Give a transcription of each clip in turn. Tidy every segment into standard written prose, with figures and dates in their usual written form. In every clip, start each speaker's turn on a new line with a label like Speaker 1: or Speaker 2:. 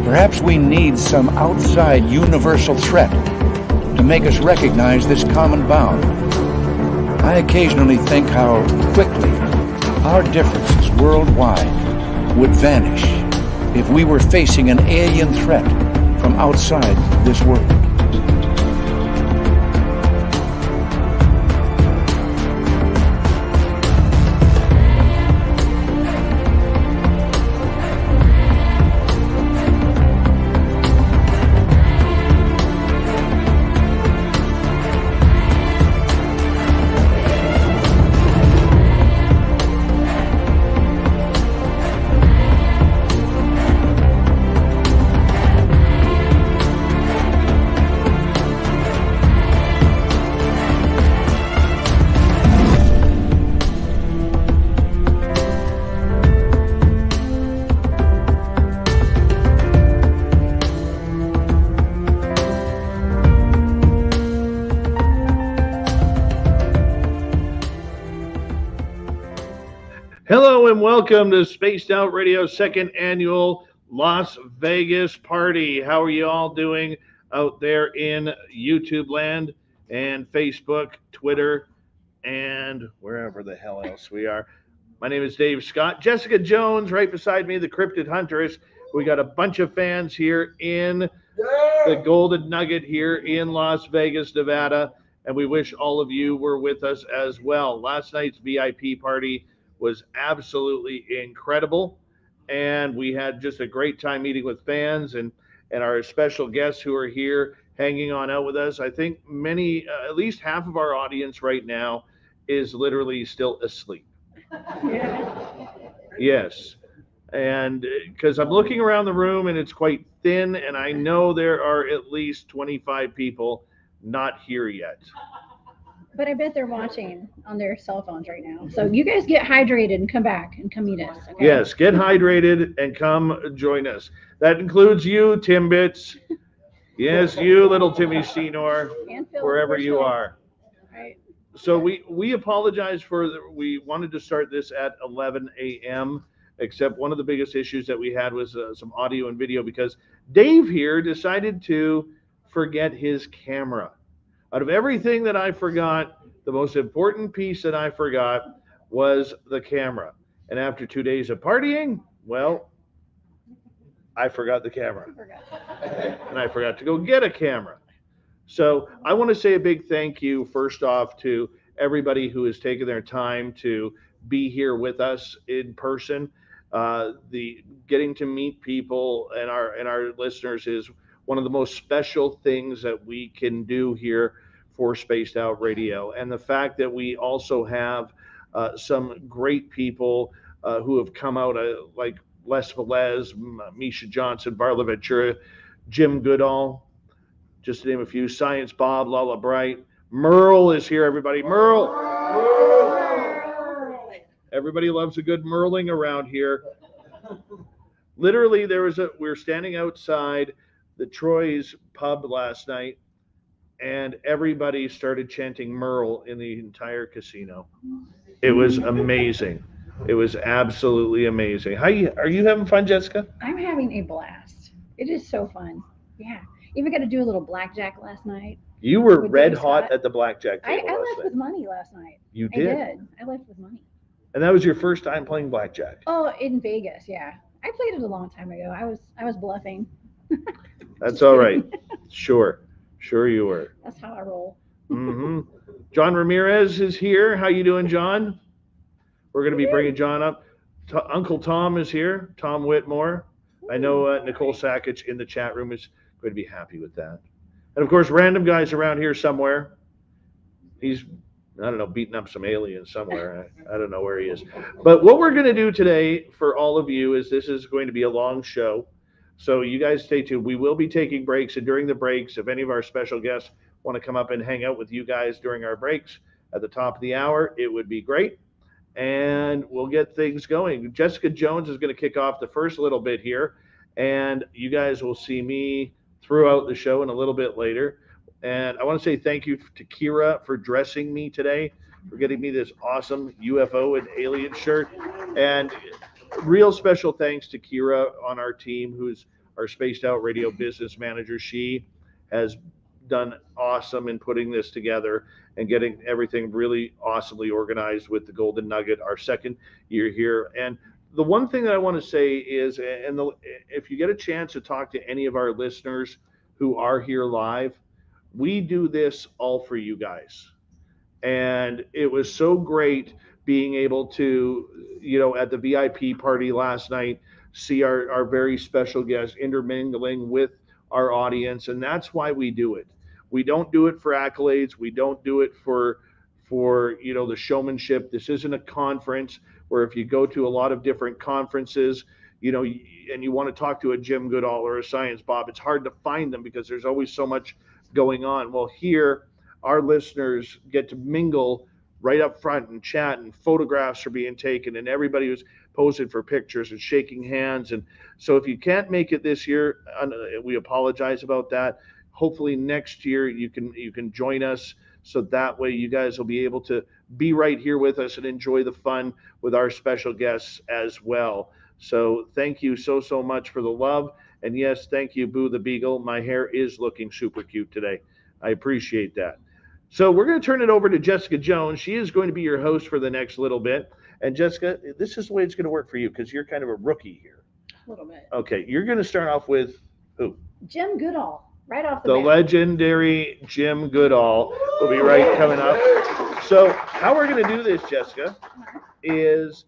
Speaker 1: Perhaps we need some outside universal threat to make us recognize this common bound. I occasionally think how quickly our differences worldwide would vanish if we were facing an alien threat from outside this world.
Speaker 2: Hello and welcome to Spaced Out Radio's second annual Las Vegas party. How are you all doing out there in YouTube land and Facebook, Twitter, and wherever the hell else we are? My name is Dave Scott. Jessica Jones right beside me, the Cryptid Huntress. We got a bunch of fans here in the Golden Nugget here in Las Vegas, Nevada, and we wish all of you were with us as well. Last night's VIP party was absolutely incredible, and we had just a great time meeting with fans and our special guests who are here hanging on out with us. I think many, at least half of our audience right now is literally still asleep. Yes, and because I'm looking around the room and it's quite thin, and I know there are at least 25 people not here yet.
Speaker 3: But I bet they're watching on their cell phones right now. So you guys get hydrated and come back and come meet us. Okay?
Speaker 2: Yes, get hydrated and come join us. That includes you, Timbits. Yes, you, little Timmy Senor, wherever you are.
Speaker 3: Right.
Speaker 2: So we apologize we wanted to start this at 11 a.m., except one of the biggest issues that we had was some audio and video because Dave here decided to forget his camera. Out of everything that I forgot, the most important piece that I forgot was the camera. And after 2 days of partying, well, I forgot the camera. And I forgot to go get a camera. So I want to say a big thank you, first off, to everybody who has taken their time to be here with us in person. The getting to meet people and our listeners is one of the most special things that we can do here for Spaced Out Radio. And the fact that we also have some great people who have come out, like Velez, Misha Johnson, Barla Ventura, Jim Goodall, just to name a few, Science Bob, Lala Bright. Merle is here, everybody. Merle! Everybody loves a good Merling around here. Literally, we were standing outside the Troy's pub last night, and everybody started chanting Merle in the entire casino. It was amazing. It was absolutely amazing. Are you having fun, Jessica?
Speaker 3: I'm having a blast. It is so fun. Yeah. Even got to do a little blackjack last night.
Speaker 2: You were red hot at the blackjack table.
Speaker 3: I left with money last night.
Speaker 2: You did?
Speaker 3: I did. I left with money.
Speaker 2: And that was your first time playing blackjack?
Speaker 3: Oh, in Vegas, yeah. I played it a long time ago. I was bluffing.
Speaker 2: That's all right. Sure you were.
Speaker 3: That's how I roll.
Speaker 2: Mm-hmm. John Ramirez is here. How you doing, John? We're going to be bringing John up. Uncle Tom is here. Tom Whitmore. I know Nicole Sakic in the chat room is going to be happy with that. And of course, random guy's around here somewhere. He's, I don't know, beating up some aliens somewhere. I don't know where he is. But what we're going to do today for all of you is this is going to be a long show. So you guys stay tuned. We will be taking breaks, and during the breaks, if any of our special guests want to come up and hang out with you guys during our breaks at the top of the hour, it would be great. And we'll get things going. Jessica Jones is going to kick off the first little bit here, and you guys will see me throughout the show and a little bit later. And I want to say thank you to Kira for dressing me today for getting me this awesome UFO and alien shirt. And real special thanks to Kira on our team, who's our Spaced Out Radio business manager. She has done awesome in putting this together and getting everything really awesomely organized with the Golden Nugget, our second year here. And the one thing that I want to say is, if you get a chance to talk to any of our listeners who are here live, we do this all for you guys. And it was so great being able to, at the VIP party last night, see our very special guests intermingling with our audience. And that's why we do it. We don't do it for accolades. We don't do it for the showmanship. This isn't a conference where if you go to a lot of different conferences, and you want to talk to a Jim Goodall or a Science Bob, it's hard to find them because there's always so much going on. Well, here, our listeners get to mingle right up front and chat, and photographs are being taken, and everybody was posing for pictures and shaking hands. And so if you can't make it this year, we apologize about that. Hopefully next year you can join us, so that way you guys will be able to be right here with us and enjoy the fun with our special guests as well. So thank you so much for the love. And yes, thank you, Boo the Beagle. My hair is looking super cute today. I appreciate that. So we're going to turn it over to Jessica Jones. She is going to be your host for the next little bit. And Jessica, this is the way it's going to work for you because you're kind of a rookie here.
Speaker 3: A little bit.
Speaker 2: Okay, you're going to start off with who?
Speaker 3: Jim Goodall, right off the
Speaker 2: The
Speaker 3: bat.
Speaker 2: legendary Jim Goodall will be right coming up. So how we're going to do this, Jessica, is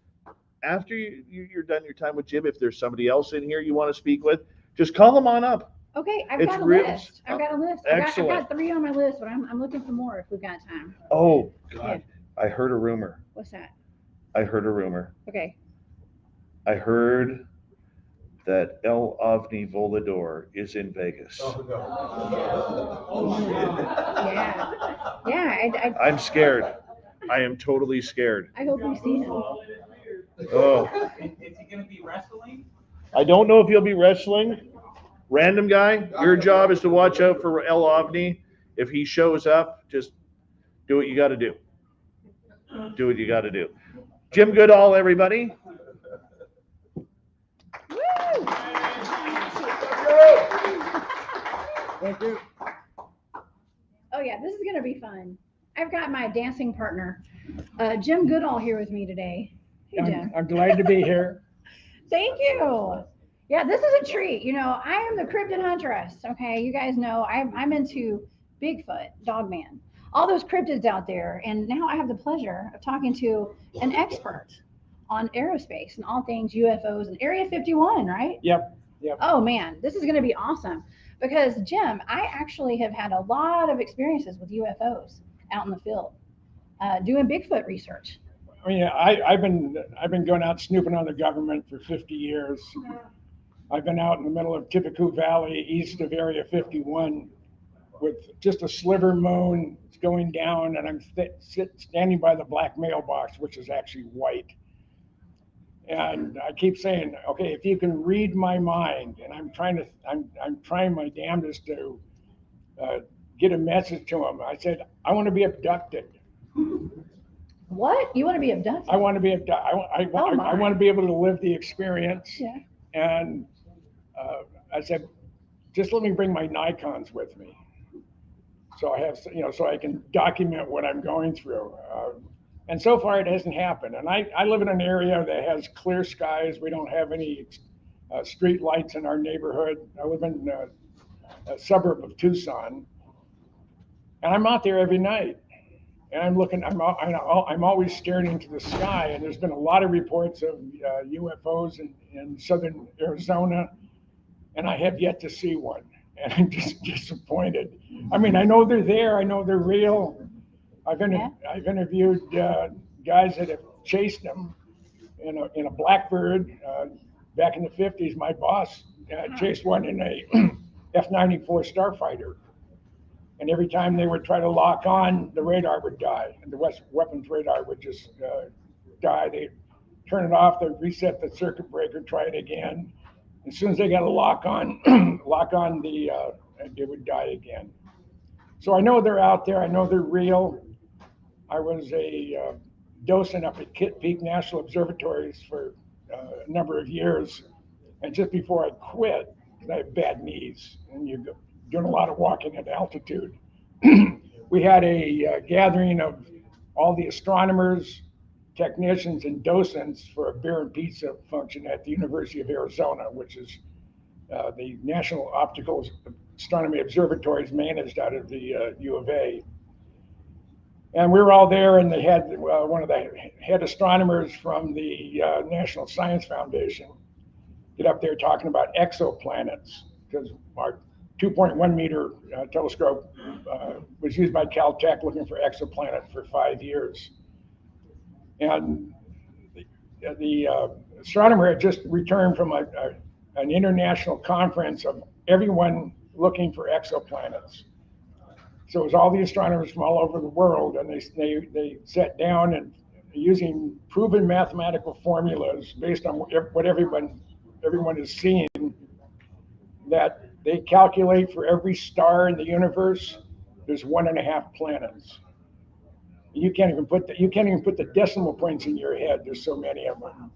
Speaker 2: after you're done your time with Jim, if there's somebody else in here you want to speak with, just call them on up.
Speaker 3: Okay, I've
Speaker 2: It's
Speaker 3: got a
Speaker 2: real-
Speaker 3: list. I've got a list.
Speaker 2: Excellent.
Speaker 3: I've got 3 on my list, but I'm looking for more if we've got time.
Speaker 2: Oh, God. I heard a rumor.
Speaker 3: What's that?
Speaker 2: I heard a rumor.
Speaker 3: Okay.
Speaker 2: I heard that El Ovni Volador is in Vegas.
Speaker 3: Yeah. Yeah.
Speaker 2: I'm scared. I am totally scared.
Speaker 3: I hope we see him.
Speaker 2: Oh.
Speaker 4: Is he going to be wrestling?
Speaker 2: I don't know if he'll be wrestling. Random guy, your job is to watch out for El Ovni. If he shows up, just do what you got to do. Do what you got to do. Jim Goodall, everybody.
Speaker 3: Woo!
Speaker 5: Thank you.
Speaker 3: Oh yeah, this is gonna be fun. I've got my dancing partner, Jim Goodall, here with me today. Hey, Jim.
Speaker 5: I'm delighted to be here.
Speaker 3: Thank you. Yeah, this is a treat. I am the cryptid huntress. Okay, you guys know I'm into Bigfoot, Dogman, all those cryptids out there. And now I have the pleasure of talking to an expert on aerospace and all things UFOs and Area 51, right?
Speaker 5: Yep.
Speaker 3: Oh man, this is going to be awesome because Jim, I actually have had a lot of experiences with UFOs out in the field, doing Bigfoot research.
Speaker 5: I mean, I've been going out snooping on the government for 50 years. I've been out in the middle of Tippecanoe Valley, east of Area 51, with just a sliver moon going down, and I'm standing by the black mailbox, which is actually white. And I keep saying, okay, if you can read my mind, and I'm trying my damnedest to get a message to him. I said, I want to be abducted.
Speaker 3: What? You want to be abducted?
Speaker 5: I want to be abducted. I want to be able to live the experience.
Speaker 3: Yeah.
Speaker 5: And I said, just let me bring my Nikons with me. So I have, so I can document what I'm going through. And so far it hasn't happened. And I live in an area that has clear skies. We don't have any street lights in our neighborhood. I live in a suburb of Tucson. And I'm out there every night. And I'm looking, I'm always staring into the sky. And there's been a lot of reports of UFOs in southern Arizona. And I have yet to see one. And I'm just disappointed. I mean, I know they're there. I know they're real. I've interviewed guys that have chased them in a Blackbird back in the 50s. My boss chased one in a F-94 Starfighter. And every time they would try to lock on, the radar would die. And the weapons radar would just die. They'd turn it off, they'd reset the circuit breaker, try it again. As soon as they got a lock on, they would die again. So I know they're out there. I know they're real. I was a docent up at Kitt Peak National Observatories for a number of years. And just before I quit, I had bad knees, and you're doing a lot of walking at altitude. We had a gathering of all the astronomers, technicians, and docents for a beer and pizza function at the University of Arizona, which is the National Optical Astronomy Observatory is managed out of the U of A. And we were all there, and they had one of the head astronomers from the National Science Foundation get up there talking about exoplanets, because our 2.1 meter telescope was used by Caltech looking for exoplanets for 5 years. And the astronomer had just returned from an international conference of everyone looking for exoplanets. So it was all the astronomers from all over the world, and they sat down and using proven mathematical formulas based on what everyone is seeing, that they calculate for every star in the universe, there's 1.5 planets. You can't even put the decimal points in your head. There's so many of them.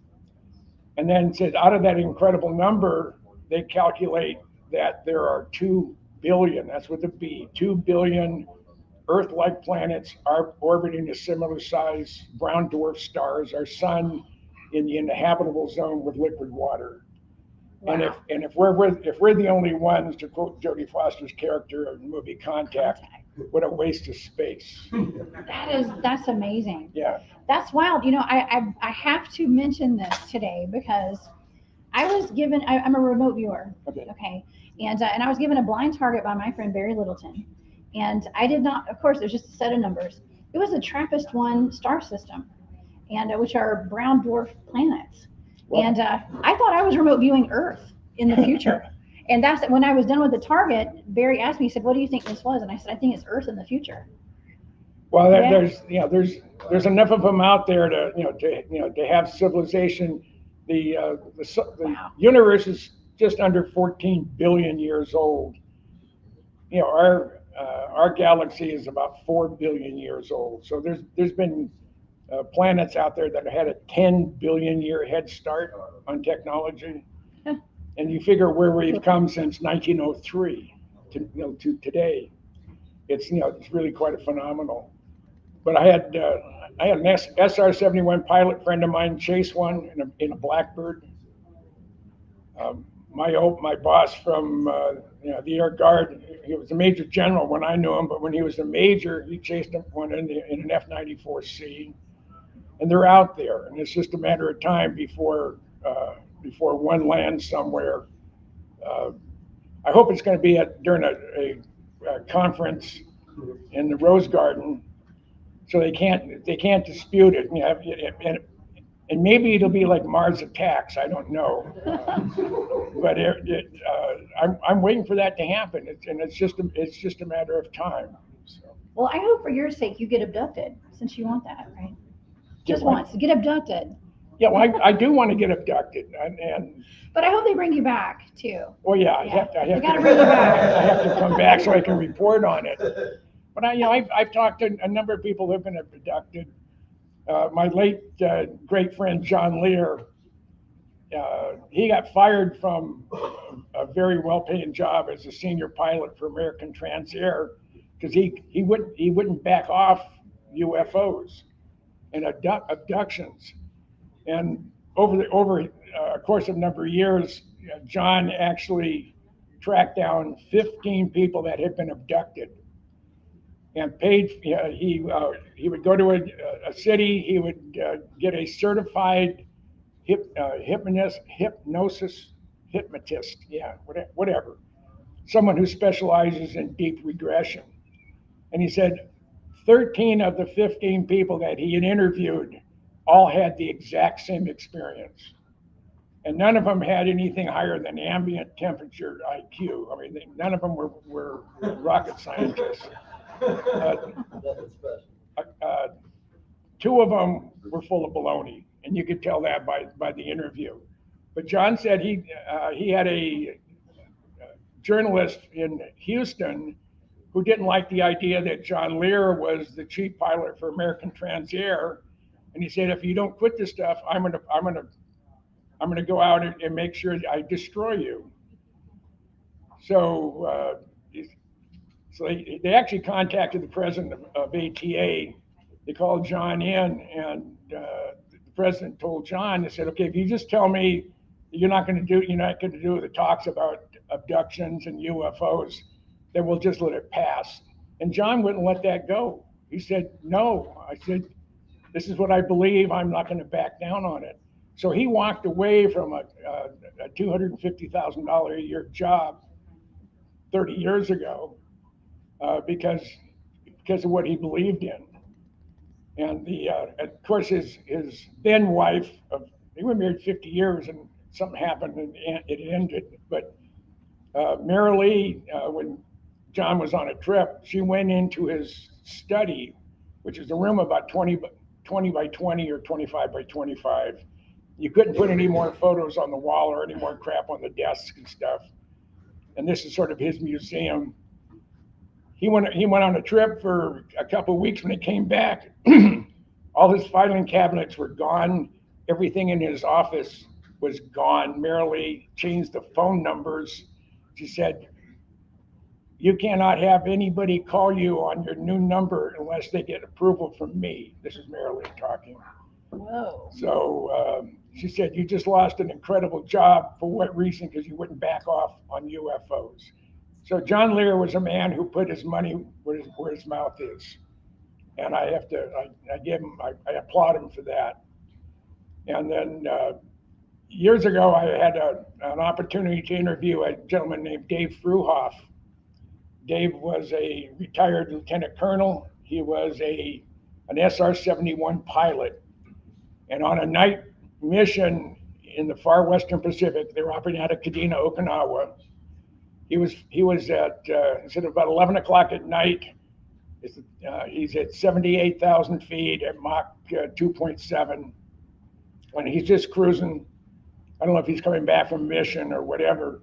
Speaker 5: And then said out of that incredible number, they calculate that there are 2 billion, that's with a B, 2 billion Earth-like planets are orbiting a similar size brown dwarf stars, our sun, in the inhabitable zone with liquid water. Wow. And if we're the only ones, to quote Jodie Foster's character in the movie Contact, what a waste of space.
Speaker 3: That's amazing.
Speaker 5: Yeah.
Speaker 3: That's wild. You know, I have to mention this today because I was given, I'm a remote viewer. Okay. And I was given a blind target by my friend Barry Littleton. And I did not, of course, there's just a set of numbers. It was the TRAPPIST-1 star system, and which are brown dwarf planets. Well, and I thought I was remote viewing Earth in the future. And that's when I was done with the target, Barry asked me, he said, "What do you think this was?" And I said, "I think it's Earth in the future."
Speaker 5: Well, there's enough of them out there to have civilization. The wow. Universe is just under 14 billion years old. You know, our galaxy is about 4 billion years old. So there's been planets out there that had a 10 billion year head start on technology. And you figure where we've come since 1903 to today. It's really quite a phenomenal. But I had an SR-71 pilot friend of mine chase one in a Blackbird. My boss from the Air Guard, he was a Major General when I knew him, but when he was a Major, he chased one in an F-94C. And they're out there, and it's just a matter of time before one lands somewhere. I hope it's going to be during a conference in the Rose Garden, so they can't dispute it. And maybe it'll be like Mars Attacks. I don't know, but I'm waiting for that to happen. It's just a matter of time. So.
Speaker 3: Well, I hope for your sake you get abducted, since you want that, right? Just once, get abducted.
Speaker 5: Yeah, well, I do want to get abducted,
Speaker 3: but I hope they bring you back too.
Speaker 5: Well, yeah, I have
Speaker 3: to bring you back.
Speaker 5: I have to come back so I can report on it. But I've talked to a number of people who have been abducted. My late great friend John Lear, he got fired from a very well-paying job as a senior pilot for American Transair because he wouldn't back off UFOs and abductions. And over a course of a number of years, John actually tracked down 15 people that had been abducted and paid. He would go to a city. He would get a certified hypnotist, whatever, someone who specializes in deep regression. And he said 13 of the 15 people that he had interviewed all had the exact same experience. And none of them had anything higher than ambient temperature IQ. I mean, none of them were rocket scientists. Two of them were full of baloney, and you could tell that by the interview. But John said he had a journalist in Houston who didn't like the idea that John Lear was the chief pilot for American Transair, and he said, if you don't quit this stuff, I'm gonna go out and make sure I destroy you. So they actually contacted the president of ATA. They called John in, and the president told John, they said, okay, if you just tell me you're not going to do the talks about abductions and UFOs, then we'll just let it pass. And John wouldn't let that go. He said, no. I said, this is what I believe. I'm not going to back down on it. So he walked away from a $250,000 a year job 30 years ago because of what he believed in. And of course, his then wife, they were married 50 years, and something happened and it ended. But Merle, when John was on a trip, she went into his study, which is a room about 20 by 20 or 25 by 25. You couldn't put any more photos on the wall or any more crap on the desk and stuff. And this is sort of his museum. He went on a trip for a couple of weeks. When he came back, all his filing cabinets were gone. Everything in his office was gone. Merle changed the phone numbers. She said, you cannot have anybody call you on your new number unless they get approval from me. This is Merle talking.
Speaker 3: Whoa.
Speaker 5: So she said, you just lost an incredible job. For what reason? Because you wouldn't back off on UFOs. So John Lear was a man who put his money where his mouth is. And I applaud him for that. And then years ago, I had an opportunity to interview a gentleman named Dave Fruhoff. Dave was a retired lieutenant colonel. He was an SR-71 pilot. And on a night mission in the far western Pacific, they were operating out of Kadena, Okinawa. He was at instead of about 11 o'clock at night. He's at 78,000 feet at Mach 2.7, and he's just cruising. I don't know if he's coming back from mission or whatever,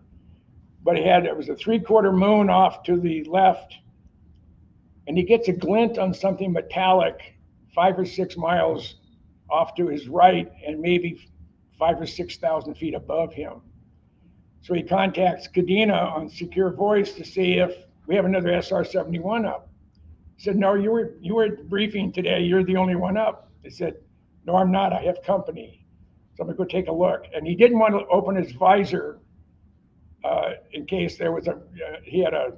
Speaker 5: but it was a 3/4 moon off to the left, and he gets a glint on something metallic 5 or 6 miles off to his right, and maybe 5,000 or 6,000 feet above him. So he contacts Kadena on secure voice to see if we have another SR-71 up. He said, no, you were at the briefing today. You're the only one up. They said, no, I'm not. I have company. So I'm going to go take a look. And he didn't want to open his visor in case there was he had a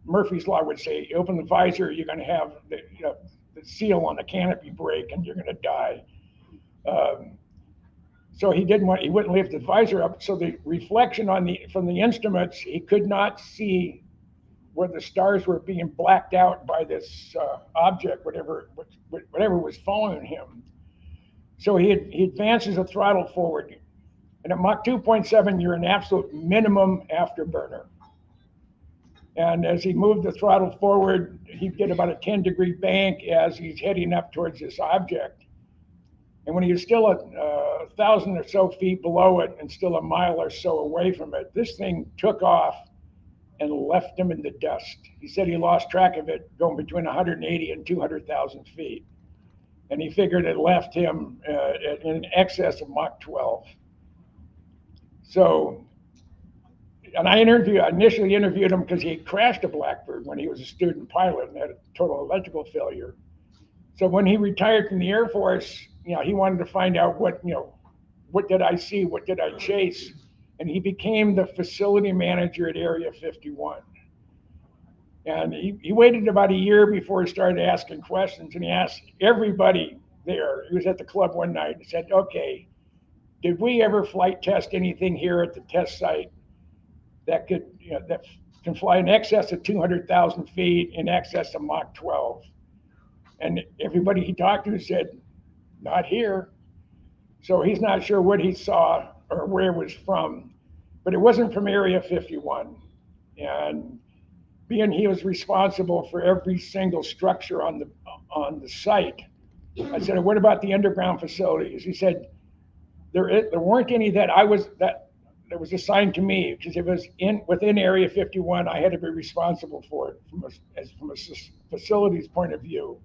Speaker 5: Murphy's Law would say, you open the visor, you're going to have the seal on the canopy break and you're going to die. So he wouldn't lift the visor up. So the reflection from the instruments, he could not see where the stars were being blacked out by this object, whatever was following him. So he advances the throttle forward. And at Mach 2.7, you're an absolute minimum afterburner. And as he moved the throttle forward, he'd get about a 10-degree bank as he's heading up towards this object. And when he was still at 1,000 or so feet below it and still a mile or so away from it, this thing took off and left him in the dust. He said he lost track of it going between 180 and 200,000 feet. And he figured it left him in excess of Mach 12. So, and I initially interviewed him because he had crashed a Blackbird when he was a student pilot and had a total electrical failure. So when he retired from the Air Force, he wanted to find out what did I see, what did I chase? And he became the facility manager at Area 51. And he waited about a year before he started asking questions, and he asked everybody there. He was at the club one night and said, okay, did we ever flight test anything here at the test site that can fly in excess of 200,000 feet, in excess of Mach 12? And everybody he talked to said, not here. So he's not sure what he saw or where it was from, but it wasn't from Area 51. And being he was responsible for every single structure on the site, I said, what about the underground facilities? He said, there weren't any that that was assigned to me because it was within Area 51. I had to be responsible for it from a facilities point of view.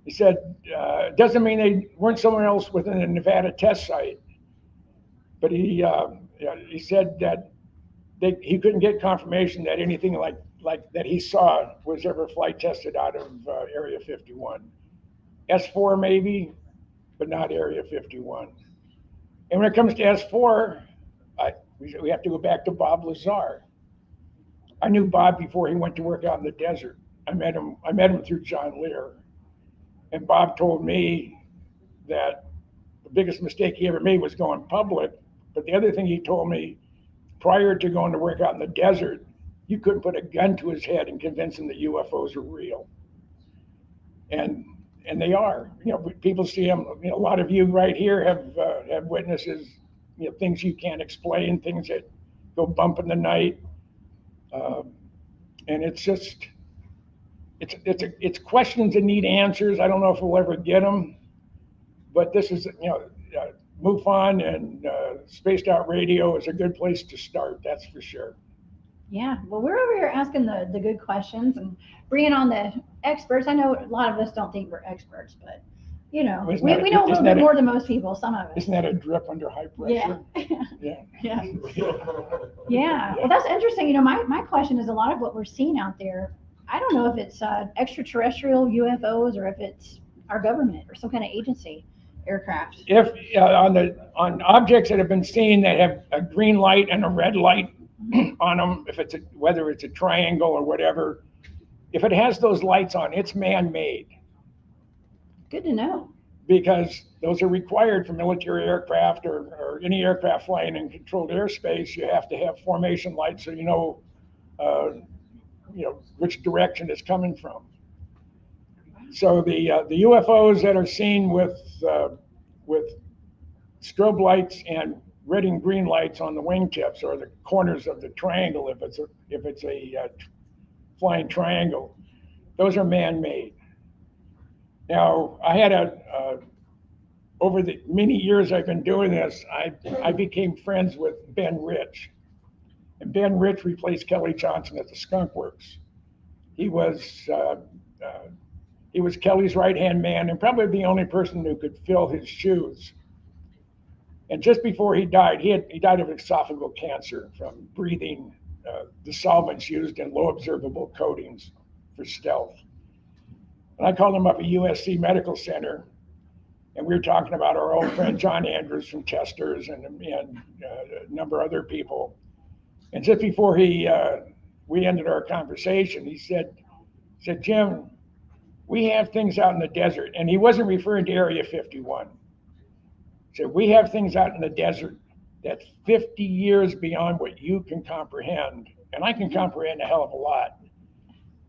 Speaker 5: He said, it doesn't mean they weren't somewhere else within a Nevada test site, but he said that he couldn't get confirmation that anything like that he saw was ever flight tested out of Area 51. S4 maybe, but not Area 51. And when it comes to S4, we have to go back to Bob Lazar. I knew Bob before he went to work out in the desert. I met him through John Lear. And Bob told me that the biggest mistake he ever made was going public. But the other thing he told me, prior to going to work out in the desert, you couldn't put a gun to his head and convince him that UFOs are real. And they are. You know, people see them. You know, a lot of you right here have witnesses. You know, things you can't explain, things that go bump in the night, and it's just it's questions that need answers. I don't know if we'll ever get them, but this is MUFON and Spaced Out Radio is a good place to start. That's for sure.
Speaker 3: Yeah, well, we're over here asking the good questions and bringing on the experts. I know a lot of us don't think we're experts, but we know a little bit more than most people. Some of us.
Speaker 5: Isn't that a drip under high pressure?
Speaker 3: Yeah. Yeah. Well, that's interesting. My question is a lot of what we're seeing out there. I don't know if it's extraterrestrial UFOs or if it's our government or some kind of agency aircraft.
Speaker 5: If on objects that have been seen that have a green light and a red light on them, whether it's a triangle or whatever, if it has those lights on, it's man-made.
Speaker 3: Good to know.
Speaker 5: Because those are required for military aircraft or any aircraft flying in controlled airspace. You have to have formation lights so you know which direction it's coming from. So the UFOs that are seen with strobe lights and red and green lights on the wingtips or the corners of the triangle, if it's a flying triangle, those are man-made. Now, I had over the many years I've been doing this, I became friends with Ben Rich. And Ben Rich replaced Kelly Johnson at the Skunk Works. He was Kelly's right-hand man and probably the only person who could fill his shoes. And just before he died, he died of esophageal cancer from breathing the solvents used in low observable coatings for stealth. And I called him up at USC Medical Center, and we were talking about our old friend John Andrews from Chester's and a number of other people. And just before we ended our conversation, he said, Jim, we have things out in the desert, and he wasn't referring to Area 51. He said, we have things out in the desert that's 50 years beyond what you can comprehend, and I can comprehend a hell of a lot.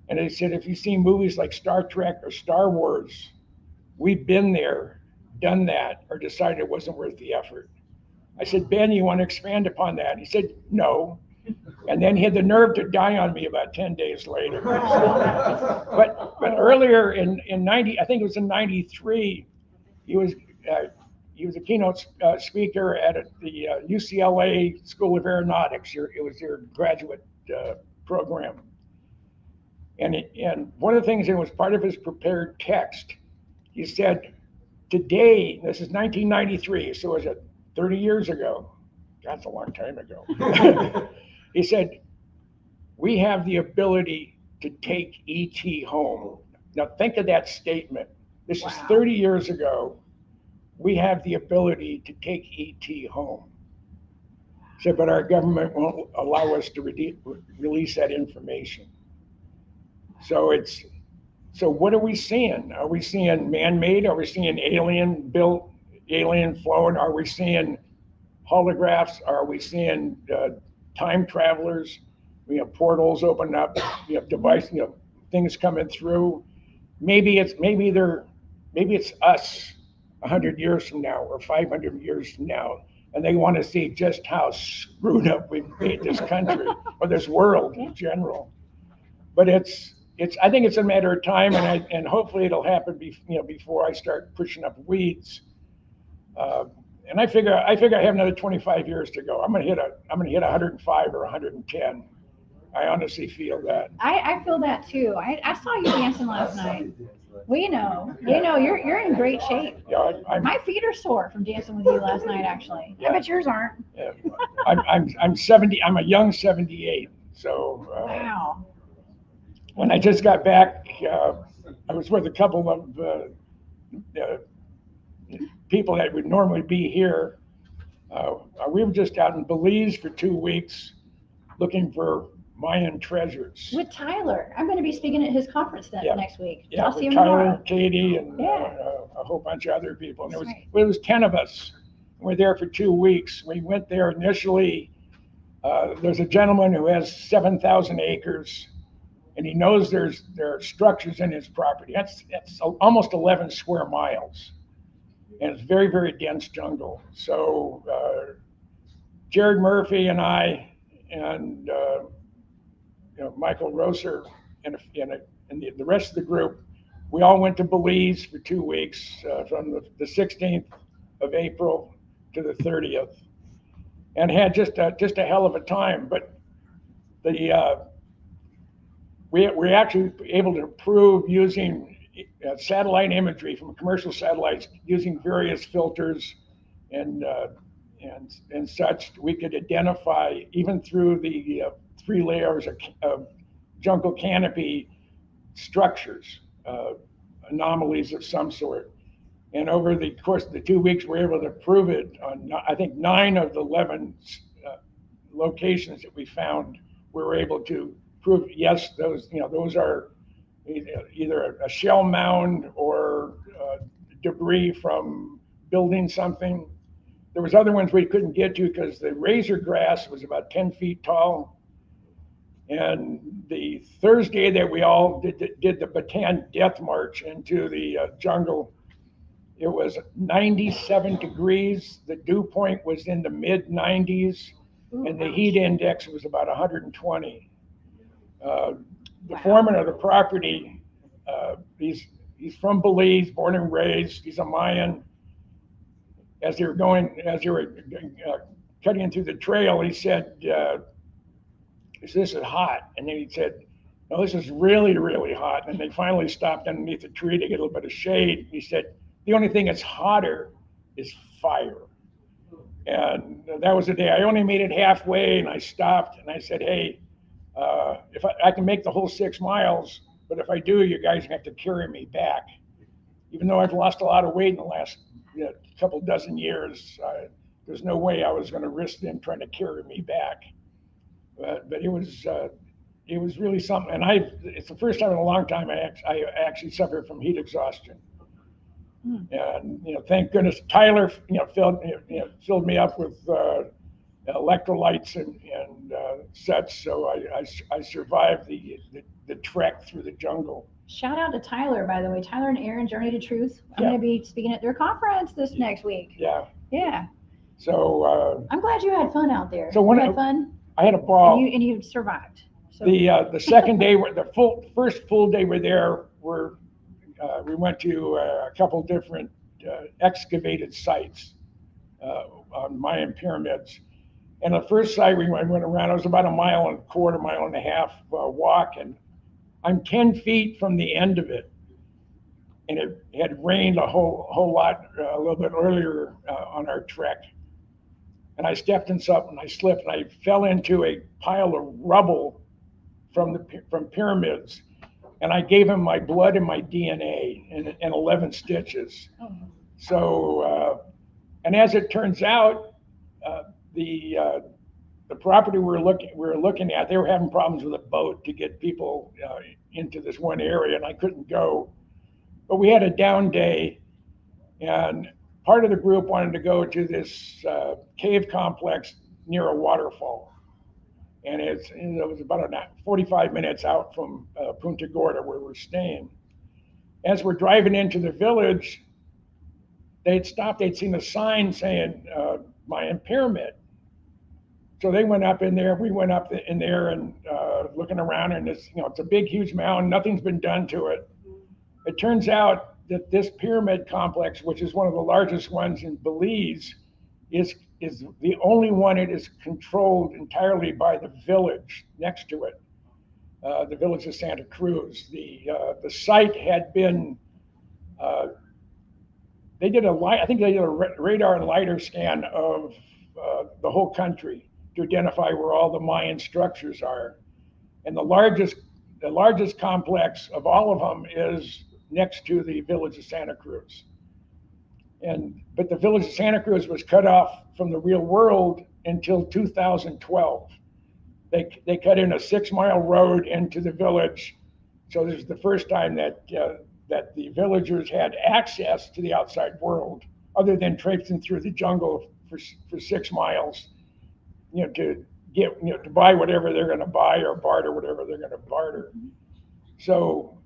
Speaker 5: And they said, if you've seen movies like Star Trek or Star Wars, we've been there, done that, or decided it wasn't worth the effort. I said, Ben, you want to expand upon that? He said, no. And then he had the nerve to die on me about 10 days later. But earlier in 90, I think it was in 93, he was a keynote speaker at the UCLA School of Aeronautics. It was their graduate program. And one of the things that was part of his prepared text, he said, today, this is 1993, so was it 30 years ago? That's a long time ago. He said, we have the ability to take ET home. Now think of that statement. This is 30 years ago. We have the ability to take ET home. He said, but our government won't allow us to release that information. So what are we seeing? Are we seeing man-made? Are we seeing alien-built, alien-flown? Are we seeing holographs? Are we seeing time travelers? We have portals open up. We have things coming through. Maybe it's us 100 years from now or 500 years from now, and they want to see just how screwed up we've made this country or this world in general. But I think it's a matter of time, and hopefully it'll happen before I start pushing up weeds. And I figure I have another 25 years to go. I'm gonna hit 105 or 110. I honestly feel that.
Speaker 3: I feel that too. I saw you dancing last night. We know you're in great shape.
Speaker 5: Yeah,
Speaker 3: My feet are sore from dancing with you last night. Actually,
Speaker 5: Yeah.
Speaker 3: I bet yours aren't.
Speaker 5: yeah, I'm 70. I'm a young 78. So
Speaker 3: Wow.
Speaker 5: when I just got back, I was with a couple of people that would normally be here. We were just out in Belize for 2 weeks looking for Mayan treasures.
Speaker 3: With Tyler, I'm going to be speaking at his conference
Speaker 5: Yeah.
Speaker 3: next week.
Speaker 5: Yeah,
Speaker 3: I'll see
Speaker 5: with
Speaker 3: him
Speaker 5: Tyler,
Speaker 3: tomorrow.
Speaker 5: Katie, and
Speaker 3: Yeah.
Speaker 5: a whole bunch of other people. And
Speaker 3: That's right.
Speaker 5: it was 10 of us. We're there for 2 weeks. We went there initially. There's a gentleman who has 7,000 acres, and he knows there are structures in his property. That's almost 11 square miles, and it's very, very dense jungle. So Jared Murphy and I and Michael Rosser and the rest of the group, we all went to Belize for 2 weeks from the 16th of April to the 30th, and had just a hell of a time. But we're actually able to prove using satellite imagery from commercial satellites, using various filters and such, we could identify, even through the 3 layers of jungle canopy structures, anomalies of some sort. And over the course of the 2 weeks, we were able to prove it on, I think, 9 of the 11 locations that we found. We were able to prove, yes, those are either a shell mound or debris from building something. There was other ones we couldn't get to because the razor grass was about 10 feet tall. And the Thursday that we all did the Bataan Death March into the jungle, it was 97 degrees. The dew point was in the mid 90s, and the heat index was about 120. The foreman of the property, he's from Belize, born and raised. He's a Mayan. As they were cutting through the trail, he said, "This is hot." And then he said, "No, this is really, really hot." And they finally stopped underneath a tree to get a little bit of shade. He said, "The only thing that's hotter is fire." And that was the day. I only made it halfway, and I stopped and I said, "Hey, if I can make the whole 6 miles, but if I do, you guys have to carry me back." Even though I've lost a lot of weight in the last couple dozen years, there's no way I was going to risk them trying to carry me back. But it was really something. And it's the first time in a long time I actually suffered from heat exhaustion. And thank goodness Tyler filled me up with electrolytes and such, so I survived the trek through the jungle.
Speaker 3: Shout out to Tyler, by the way. Tyler and Aaron, Journey to Truth. I'm
Speaker 5: Yeah.
Speaker 3: going to be speaking at their conference this next week.
Speaker 5: Yeah.
Speaker 3: Yeah.
Speaker 5: So
Speaker 3: I'm glad you had fun out there.
Speaker 5: So
Speaker 3: you had fun,
Speaker 5: I had a ball.
Speaker 3: and you survived. So
Speaker 5: The second day, first full day we're there, we went to a couple different excavated sites on Mayan pyramids. And the first site we went around, it was about 1.25 miles walk, and I'm 10 feet from the end of it. And it had rained a whole lot a little bit earlier on our trek. And I stepped in something, I slipped, and I fell into a pile of rubble from pyramids. And I gave him my blood and my DNA and 11 stitches.
Speaker 3: Oh.
Speaker 5: So, and as it turns out, the property we were looking at, they were having problems with a boat to get people into this one area, and I couldn't go. But we had a down day, and part of the group wanted to go to this cave complex near a waterfall. And it was about 45 minutes out from Punta Gorda, where we're staying. As we're driving into the village, they'd stopped, they'd seen a sign saying Mayan pyramid. So they went up in there, we went up in there and looking around, and it's a big, huge mountain, nothing's been done to it. It turns out that this pyramid complex, which is one of the largest ones in Belize, is the only one that is controlled entirely by the village next to it, the village of Santa Cruz. The site had been, I think they did a radar and LiDAR scan of the whole country to identify where all the Mayan structures are. And the largest complex of all of them is next to the village of Santa Cruz. But the village of Santa Cruz was cut off from the real world until 2012. They cut in a 6-mile road into the village. So this is the first time that the villagers had access to the outside world, other than traipsing through the jungle for 6 miles, to buy whatever they're going to buy or barter whatever they're going to barter. So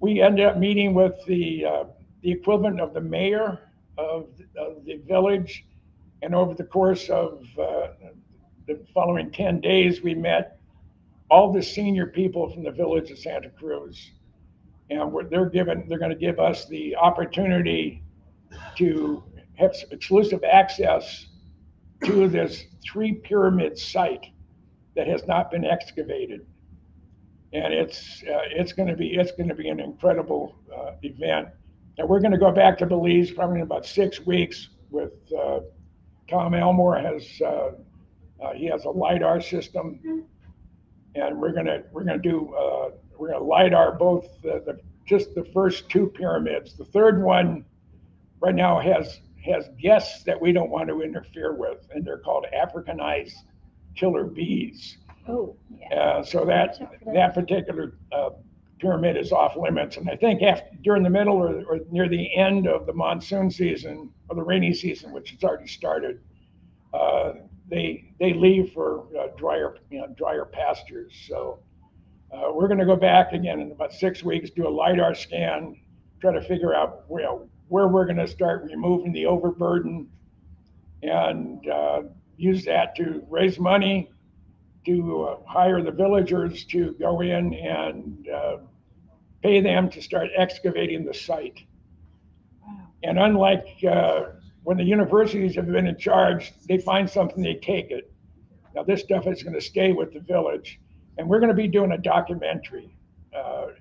Speaker 5: we ended up meeting with the equivalent of the mayor of the village, and over the course of the following 10 days, we met all the senior people from the village of Santa Cruz, and they're going to give us the opportunity to have exclusive access to this 3-pyramid site that has not been excavated, and it's going to be an incredible event. And we're going to go back to Belize probably in about 6 weeks with Tom Elmore he has a LiDAR system, and we're going to LiDAR both just the first 2 pyramids. The third one right now has guests that we don't want to interfere with, and they're called Africanized killer bees.
Speaker 3: Oh, yeah.
Speaker 5: So that particular pyramid is off limits, and I think during the middle or near the end of the monsoon season or the rainy season, which has already started, they leave for drier pastures. So we're going to go back again in about 6 weeks, do a LiDAR scan, try to figure out where we're going to start removing the overburden, and use that to raise money to hire the villagers to go in and pay them to start excavating the site.
Speaker 3: Wow.
Speaker 5: And unlike when the universities have been in charge, they find something, they take it. Now this stuff is going to stay with the village, and we're going to be doing a documentary,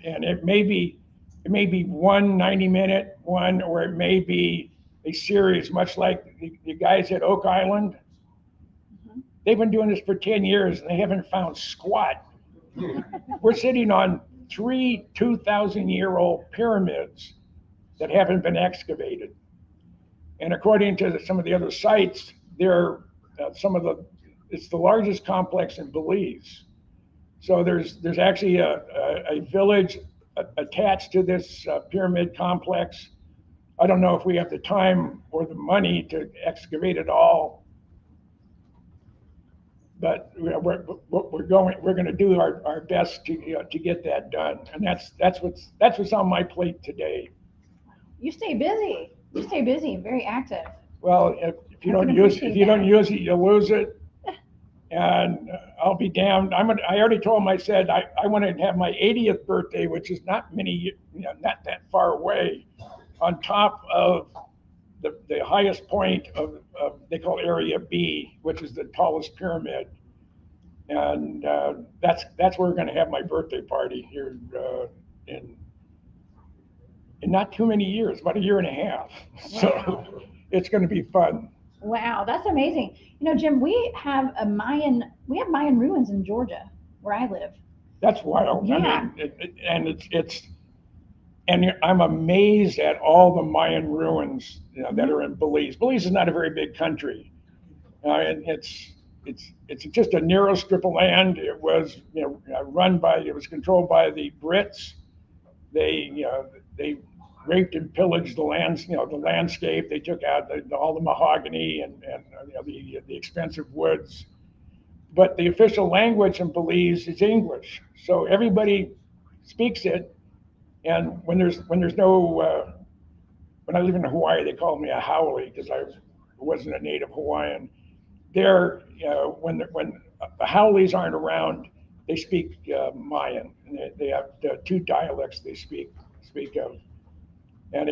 Speaker 5: and it may be one 90-minute one, or it may be a series, much like the guys at Oak Island.
Speaker 3: Mm-hmm.
Speaker 5: They've been doing this for 10 years and they haven't found squat. We're sitting on 3 2,000-year-old pyramids that haven't been excavated. And according to some of the other sites, it's the largest complex in Belize. So there's actually a village attached to this pyramid complex. I don't know if we have the time or the money to excavate it all, but we're going to do our best to get that done, and that's what's on my plate today.
Speaker 3: You stay busy. Very active.
Speaker 5: Well, if you don't use it, you'll lose it. And I'll be damned. I already told him, I said, I want to have my 80th birthday, which is not not that far away, on top of the highest point of they call Area B, which is the tallest pyramid. And that's where we're going to have my birthday party here in not too many years, about a year and a half.
Speaker 3: Wow.
Speaker 5: So it's going to be fun.
Speaker 3: Wow, that's amazing. Jim, we have Mayan ruins in Georgia, where I live.
Speaker 5: That's wild.
Speaker 3: Yeah.
Speaker 5: I mean, and I'm amazed at all the Mayan ruins that are in Belize. Belize is not a very big country. And it's just a narrow strip of land. It was it was controlled by the Brits. They raped and pillaged the landscape. They took out all the mahogany and the expensive woods. But the official language in Belize is English, so everybody speaks it. And when I live in Hawaii, they called me a haole because I wasn't a native Hawaiian. There, when the haoles aren't around, they speak Mayan. And they have 2 dialects they speak of. And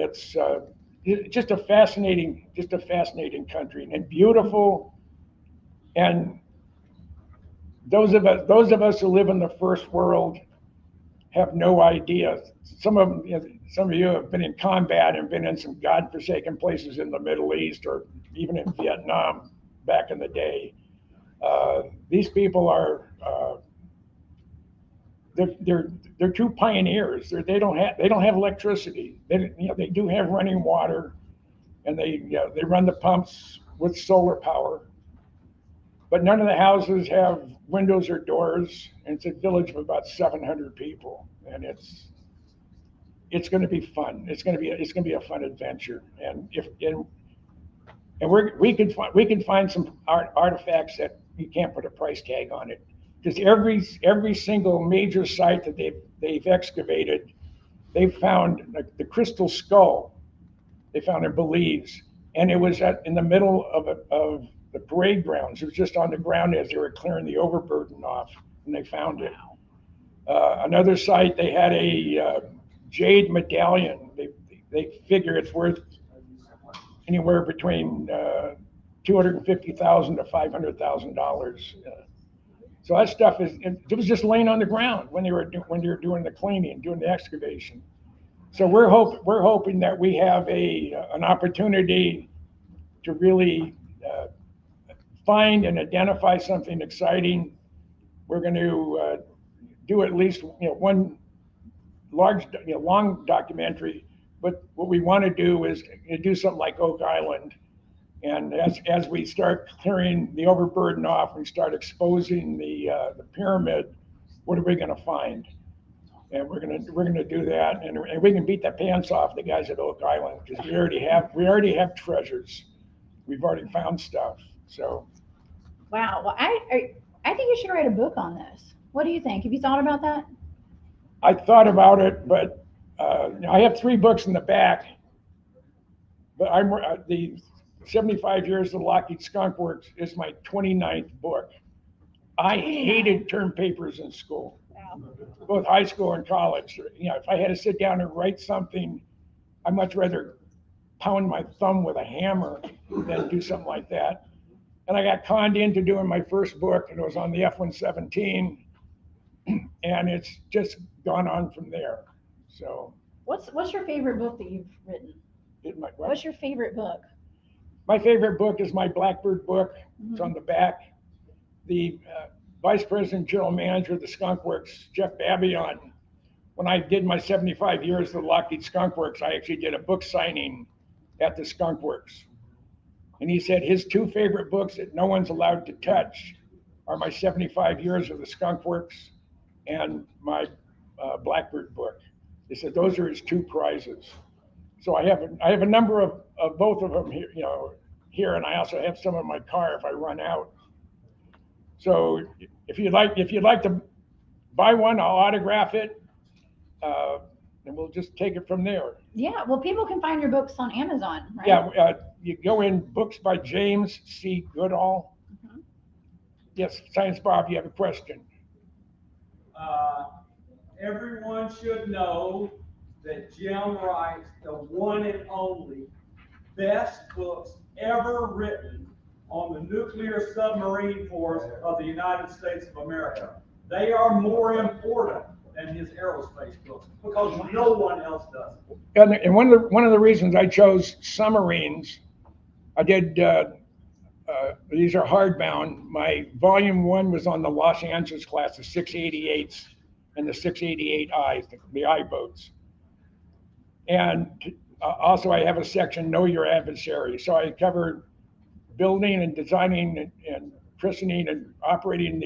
Speaker 5: just a fascinating country and beautiful. And those of us who live in the first world have no idea. Some of you have been in combat and been in some godforsaken places in the Middle East or even in Vietnam back in the day. These people are they're true pioneers. They don't have electricity. They do have running water, and they run the pumps with solar power. But none of the houses have windows or doors, and it's a village of about 700 people, and it's going to be fun. It's going to be a fun adventure, and we can find some artifacts that you can't put a price tag on it, because every single major site that they've excavated, they've found like the crystal skull they found in Belize, and it was in the middle of the parade grounds. It was just on the ground as they were clearing the overburden off, and they found it. Another site, they had a jade medallion. They figure it's worth anywhere between $250,000 to $500,000. So that stuff it was just laying on the ground when they were doing the cleaning, doing the excavation. So we're hoping that we have an opportunity to really find and identify something exciting. We're going to do at least one long documentary. But what we want to do is do something like Oak Island, and as we start clearing the overburden off, we start exposing the pyramid. What are we going to find? And we're going to do that, and we can beat the pants off the guys at Oak Island, because we already have treasures. We've already found stuff. So.
Speaker 3: Wow. Well, I think you should write a book on this. What do you think? Have you thought about that?
Speaker 5: I thought about it, but I have 3 books in the back. But the 75 Years of Lockheed Skunk Works is my 29th book. I hated term papers in school, both high school and college. If I had to sit down and write something, I'd much rather pound my thumb with a hammer than do something like that. And I got conned into doing my first book, and it was on the F-117, and it's just gone on from there. So.
Speaker 3: What's your favorite book that you've written? What's your favorite book?
Speaker 5: My favorite book is my Blackbird book. Mm-hmm. It's on the back. The Vice President General Manager of the Skunk Works, Jeff Babion, when I did my 75 years of the Lockheed Skunk Works, I actually did a book signing at the Skunk Works. And he said his 2 favorite books that no one's allowed to touch are my 75 years of the Skunk Works and my Blackbird book. He said those are his 2 prizes. So I have a number of both of them here, and I also have some in my car if I run out. So if you'd like to buy one, I'll autograph it, and we'll just take it from there.
Speaker 3: Yeah, well, people can find your books on Amazon, right?
Speaker 5: Yeah, you go in books by James C. Goodall. Mm-hmm. Yes, Science Bob, you have a question.
Speaker 4: Everyone should know that Jim writes the one and only best books ever written on the nuclear submarine force of the United States of America. They are more important than his aerospace books because no one else does.
Speaker 5: And one of the reasons I chose submarines, I did. These are hardbound. My volume 1 was on the Los Angeles class, the 688s and the 688Is, the I boats. And also I have a section, Know Your Adversary. So I covered building and designing and christening and operating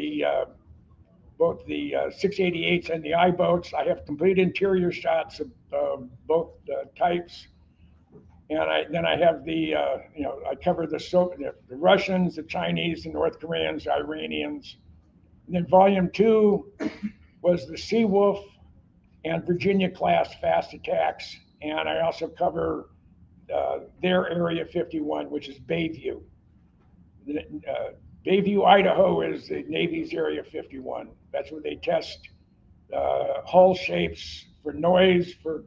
Speaker 5: both the 688s and the I boats. I have complete interior shots of both types. And then I have I cover the Russians, the Chinese, the North Koreans, the Iranians. And then volume 2 was the Seawolf and Virginia class fast attacks. And I also cover their Area 51, which is Bayview. Bayview, Idaho is the Navy's Area 51. That's where they test hull shapes for noise, for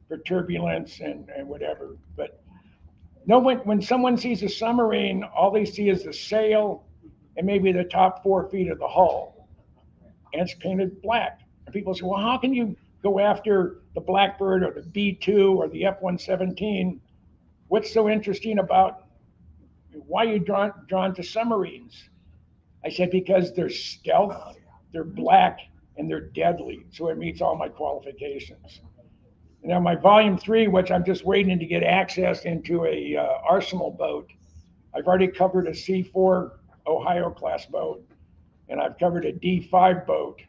Speaker 5: for turbulence and whatever. But no, when someone sees a submarine, all they see is the sail and maybe the top 4 feet of the hull, and it's painted black. And people say, well, how can you go after the Blackbird or the B-2 or the F-117? What's so interesting about why are you drawn to submarines? I said, because they're stealth, they're black, and they're deadly. So it meets all my qualifications. Now my volume 3, which I'm just waiting to get access into a arsenal boat. I've already covered a C4 Ohio class boat, and I've covered a D5 boat.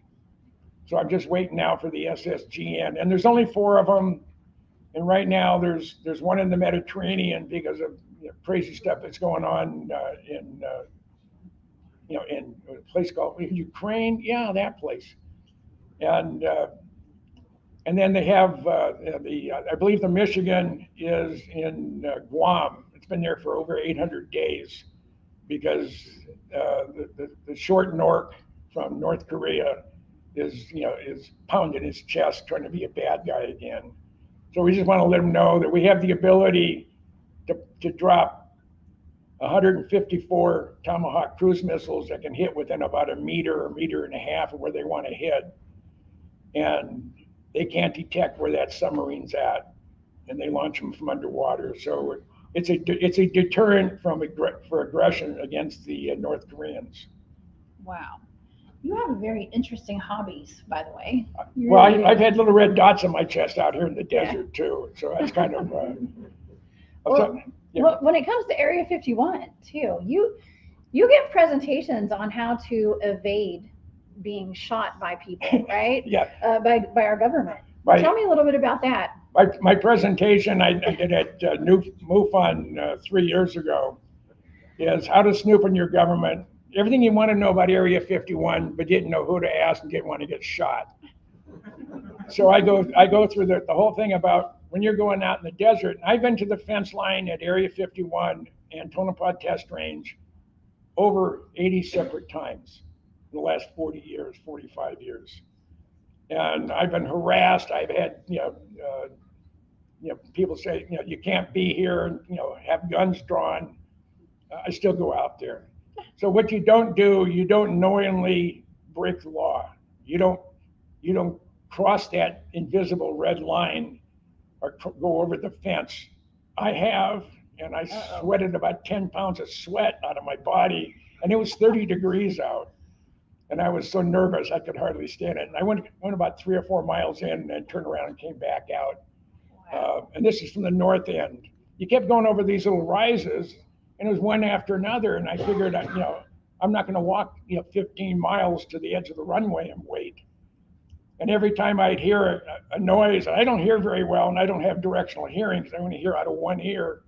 Speaker 5: So I'm just waiting now for the SSGN. And there's only 4 of them. And right now there's one in the Mediterranean because of crazy stuff that's going on in a place called Ukraine. Yeah, that place. And then they have I believe the Michigan is in Guam. It's been there for over 800 days because the short Nork from North Korea is pounding his chest trying to be a bad guy again. So we just want to let them know that we have the ability to drop 154 Tomahawk cruise missiles that can hit within about a meter and a half of where they want to hit. And they can't detect where that submarine's at, and they launch them from underwater. So it's a deterrent for aggression against the North Koreans.
Speaker 3: Wow. You have very interesting hobbies, by the way.
Speaker 5: Well, I've had little red dots on my chest out here in the desert too, so that's kind of.
Speaker 3: Well, when it comes to Area 51 too, you give presentations on how to evade being shot by people, right?
Speaker 5: Yeah.
Speaker 3: By our government.
Speaker 5: Right.
Speaker 3: Tell me a little bit about that.
Speaker 5: My presentation I did at MUFON 3 years ago is how to snoop in your government. Everything you want to know about Area 51, but didn't know who to ask and didn't want to get shot. So I go through the whole thing about when you're going out in the desert. I've been to the fence line at Area 51 and Tonopah Test Range over 80 separate times in the last 40 years, 45 years. And I've been harassed. I've had, people say, you can't be here and, have guns drawn. I still go out there. So what you don't do, you don't knowingly break the law. You don't cross that invisible red line or go over the fence. I have, and I sweated about 10 pounds of sweat out of my body, and it was 30 degrees out. And I was so nervous I could hardly stand it. And I went about 3 or 4 miles in and turned around and came back out.
Speaker 3: Wow.
Speaker 5: And this is from the north end. You kept going over these little rises, and it was one after another. And I figured, I'm not going to walk 15 miles to the edge of the runway and wait. And every time I'd hear a noise, I don't hear very well, and I don't have directional hearing because I only hear out of one ear.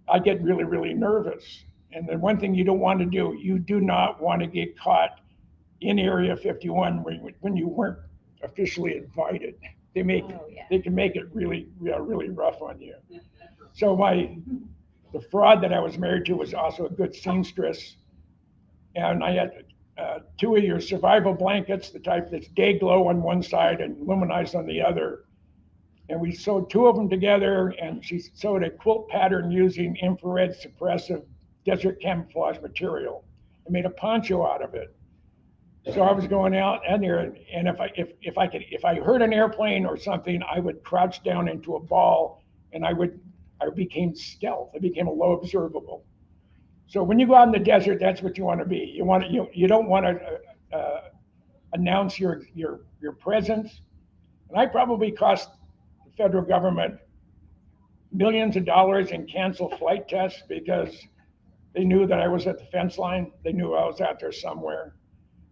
Speaker 5: I get really, really nervous. And the one thing you don't want to do, you do not want to get caught in Area 51 when you weren't officially invited. They can make it really, really rough on you. So the fraud that I was married to was also a good seamstress, and I had 2 of your survival blankets, the type that's day glow on one side and luminized on the other. And we sewed 2 of them together, and she sewed a quilt pattern using infrared suppressive desert camouflage material and made a poncho out of it. So I was going out in there, and if I heard an airplane or something, I would crouch down into a ball, and I became stealth. I became a low observable. So when you go out in the desert, that's what you want to be. You don't want to announce your presence. And I probably cost the federal government millions of dollars in canceled flight tests because they knew that I was at the fence line. They knew I was out there somewhere.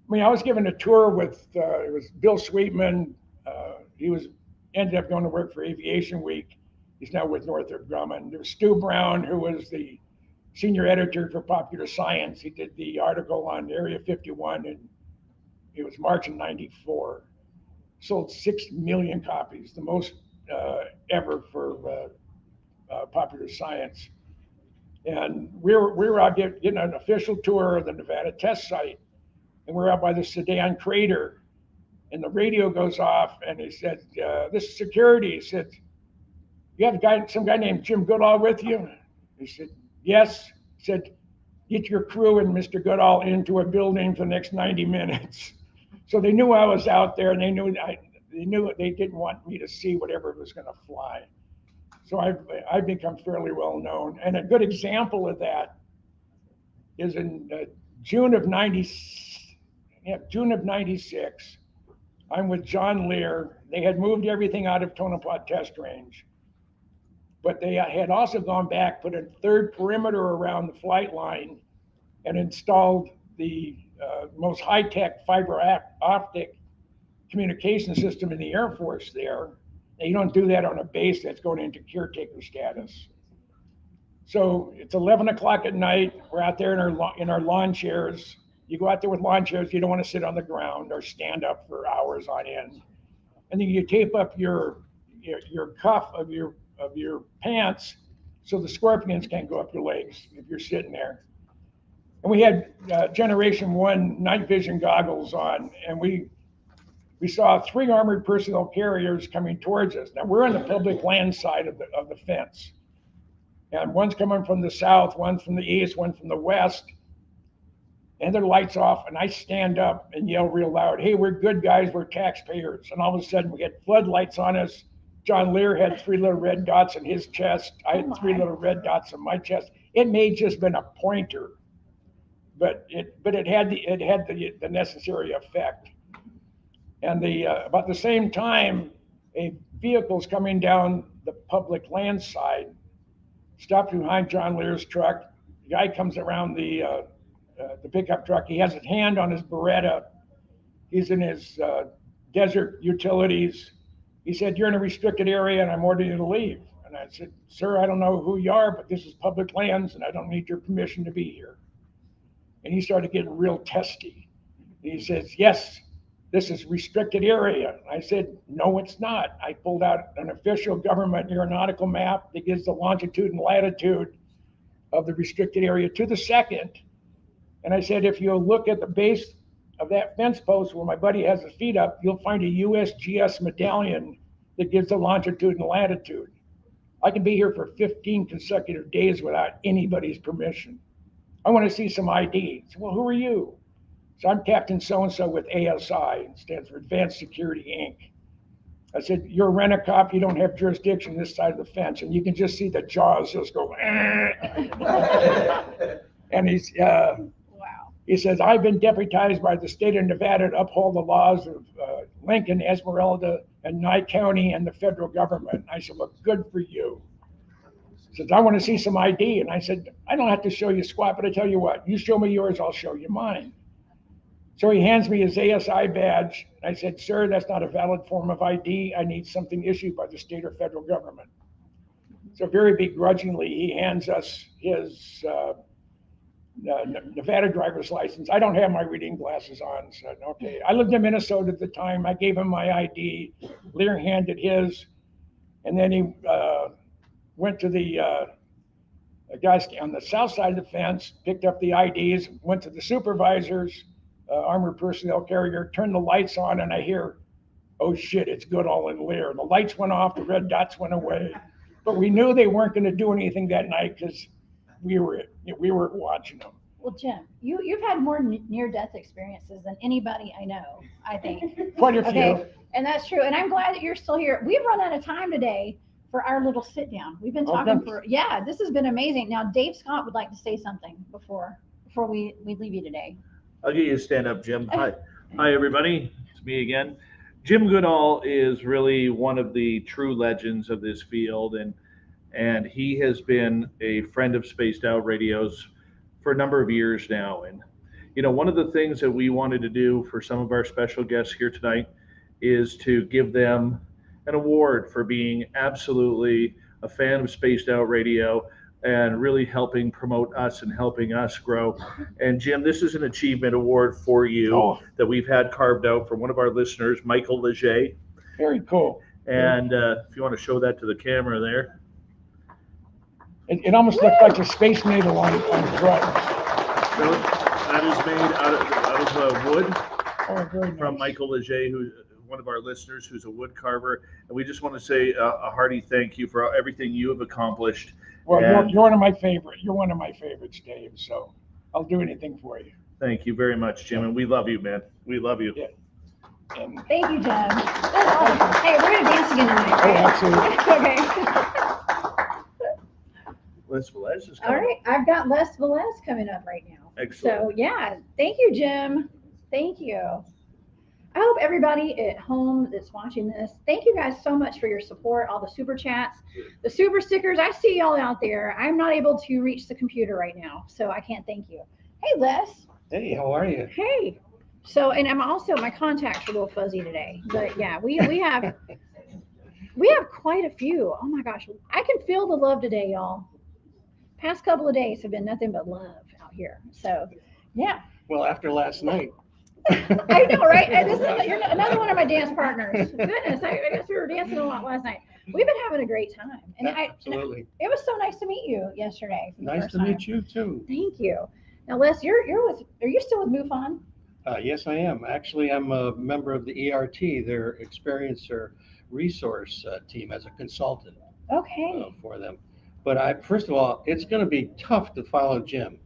Speaker 5: I mean, I was given a tour with it was Bill Sweetman. He ended up going to work for Aviation Week. He's now with Northrop Grumman. There was Stu Brown, who was the senior editor for Popular Science. He did the article on Area 51, and it was March of '94. Sold 6 million copies, the most ever for Popular Science. And we were out getting an official tour of the Nevada test site, and we're out by the Sedan crater. and the radio goes off, and he said, "This is security." He said, "You have some guy named Jim Goodall with you?" He said, "Yes." He said, "Get your crew and Mr. Goodall into a building for the next 90 minutes." So they knew I was out there, and they knew they didn't want me to see whatever was going to fly. So I've become fairly well known. And a good example of that is in June of '96. I'm with John Lear. They had moved everything out of Tonopah Test Range, but they had also gone back, put a third perimeter around the flight line, and installed the most high-tech fiber optic communication system in the Air Force there. And you don't do that on a base that's going into caretaker status. So it's 11 o'clock at night. We're out there in our lawn chairs. You go out there with lawn chairs. You don't want to sit on the ground or stand up for hours on end. And then you tape up your cuff of your pants so the scorpions can't go up your legs if you're sitting there. And we had Generation 1 night vision goggles on, and we saw 3 armored personnel carriers coming towards us. Now we're on the public land side of the fence. And one's coming from the south, one's from the east, one from the west. And their lights off, and I stand up and yell real loud, "Hey, we're good guys, we're taxpayers." And all of a sudden we had floodlights on us. John Lear had 3 little red dots on his chest. I had 3 little red dots on my chest. It may have just been a pointer, but it had the necessary effect. And about the same time, a vehicle's coming down the public land side, stopped behind John Lear's truck. The guy comes around the pickup truck. He has his hand on his Beretta. He's in his desert utilities. He said, "You're in a restricted area and I'm ordering you to leave." And I said, "Sir, I don't know who you are, but this is public lands and I don't need your permission to be here." And he started getting real testy. And he says, "Yes, this is restricted area." I said, "No, it's not." I pulled out an official government aeronautical map that gives the longitude and latitude of the restricted area to the second. And I said, "If you look at the base of that fence post where my buddy has his feet up, you'll find a USGS medallion that gives the longitude and latitude. I can be here for 15 consecutive days without anybody's permission. I want to see some ID." I said, "Well, who are you?" So I'm Captain so-and-so with ASI, it stands for Advanced Security Inc. I said, "You're a rent-a-cop, you don't have jurisdiction this side of the fence." And you can just see the jaws just go, and he says, "I've been deputized by the state of Nevada to uphold the laws of Lincoln, Esmeralda, and Nye County and the federal government." I said, "Well, good for you." He says, "I want to see some ID." And I said, "I don't have to show you squat, but I tell you what, you show me yours, I'll show you mine." So he hands me his ASI badge. I said, "Sir, that's not a valid form of ID. I need something issued by the state or federal government." So very begrudgingly, he hands us his Nevada driver's license. I don't have my reading glasses on. So, okay. I lived in Minnesota at the time. I gave him my ID. Lear handed his. And then he went to the guys on the south side of the fence, picked up the IDs, went to the supervisors, armored personnel carrier, turned the lights on, and I hear, "Oh shit, it's Goodall and Lear." The lights went off, the red dots went away. But we knew they weren't going to do anything that night because we were watching them.
Speaker 3: Well, Jim, you've had more near-death experiences than anybody I know, I think.
Speaker 5: Quite a few.
Speaker 3: Okay, and that's true. And I'm glad that you're still here. We've run out of time today for our little sit down. We've been talking this has been amazing. Now, Dave Scott would like to say something before we leave you today.
Speaker 2: I'll get you to stand up, Jim. Hi, everybody. It's me again. Jim Goodall is really one of the true legends of this field, and he has been a friend of Spaced Out Radios for a number of years now. And one of the things that we wanted to do for some of our special guests here tonight is to give them an award for being absolutely a fan of Spaced Out Radio and really helping promote us and helping us grow. And Jim, this is an achievement award for you that we've had carved out from one of our listeners, Michael Leger.
Speaker 5: Very cool.
Speaker 2: And if you want to show that to the camera there.
Speaker 5: It almost looked like a Space Needle on drugs.
Speaker 2: So that is made out of wood.
Speaker 5: Oh, very nice.
Speaker 2: from Michael Leger, who's one of our listeners, who's a wood carver. And we just want to say a hearty thank you for everything you have accomplished.
Speaker 5: Well,
Speaker 2: And
Speaker 5: you're one of my favorite. You're one of my favorites, Dave. So I'll do anything for you.
Speaker 2: thank you very much, Jim. And we love you, man. We love you.
Speaker 5: Yeah. And
Speaker 3: Thank you, Jim. That's awesome. Hey, we're gonna dance again tonight,
Speaker 5: oh,
Speaker 3: right?
Speaker 5: absolutely.
Speaker 3: Okay.
Speaker 2: Les Velez is
Speaker 3: All
Speaker 2: coming.
Speaker 3: right, I've got Les Velez coming up right now.
Speaker 2: Excellent.
Speaker 3: So yeah, thank you, Jim. Thank you. I hope everybody at home that's watching this, thank you guys so much for your support, all the super chats, the super stickers. I see y'all out there. I'm not able to reach the computer right now, so I can't thank you. Hey, Les.
Speaker 6: Hey, how are you?
Speaker 3: Hey. So, and I'm also, my contacts are a little fuzzy today, but yeah, we have quite a few. Oh my gosh, I can feel the love today, y'all. Past couple of days have been nothing but love out here. So, yeah.
Speaker 6: Well, after last night.
Speaker 3: I know, right? And this is, you're another one of my dance partners. Goodness, I guess we were dancing a lot last night. We've been having a great time, and
Speaker 6: Absolutely.
Speaker 3: it was so nice to meet you yesterday.
Speaker 6: Nice to meet you too.
Speaker 3: Thank you. Now, Les, you're with. Are you still with MUFON?
Speaker 6: Yes, I am. Actually, I'm a member of the ERT, their experiencer resource team, as a consultant
Speaker 3: Okay.
Speaker 6: for them. But first of all, it's going to be tough to follow Jim.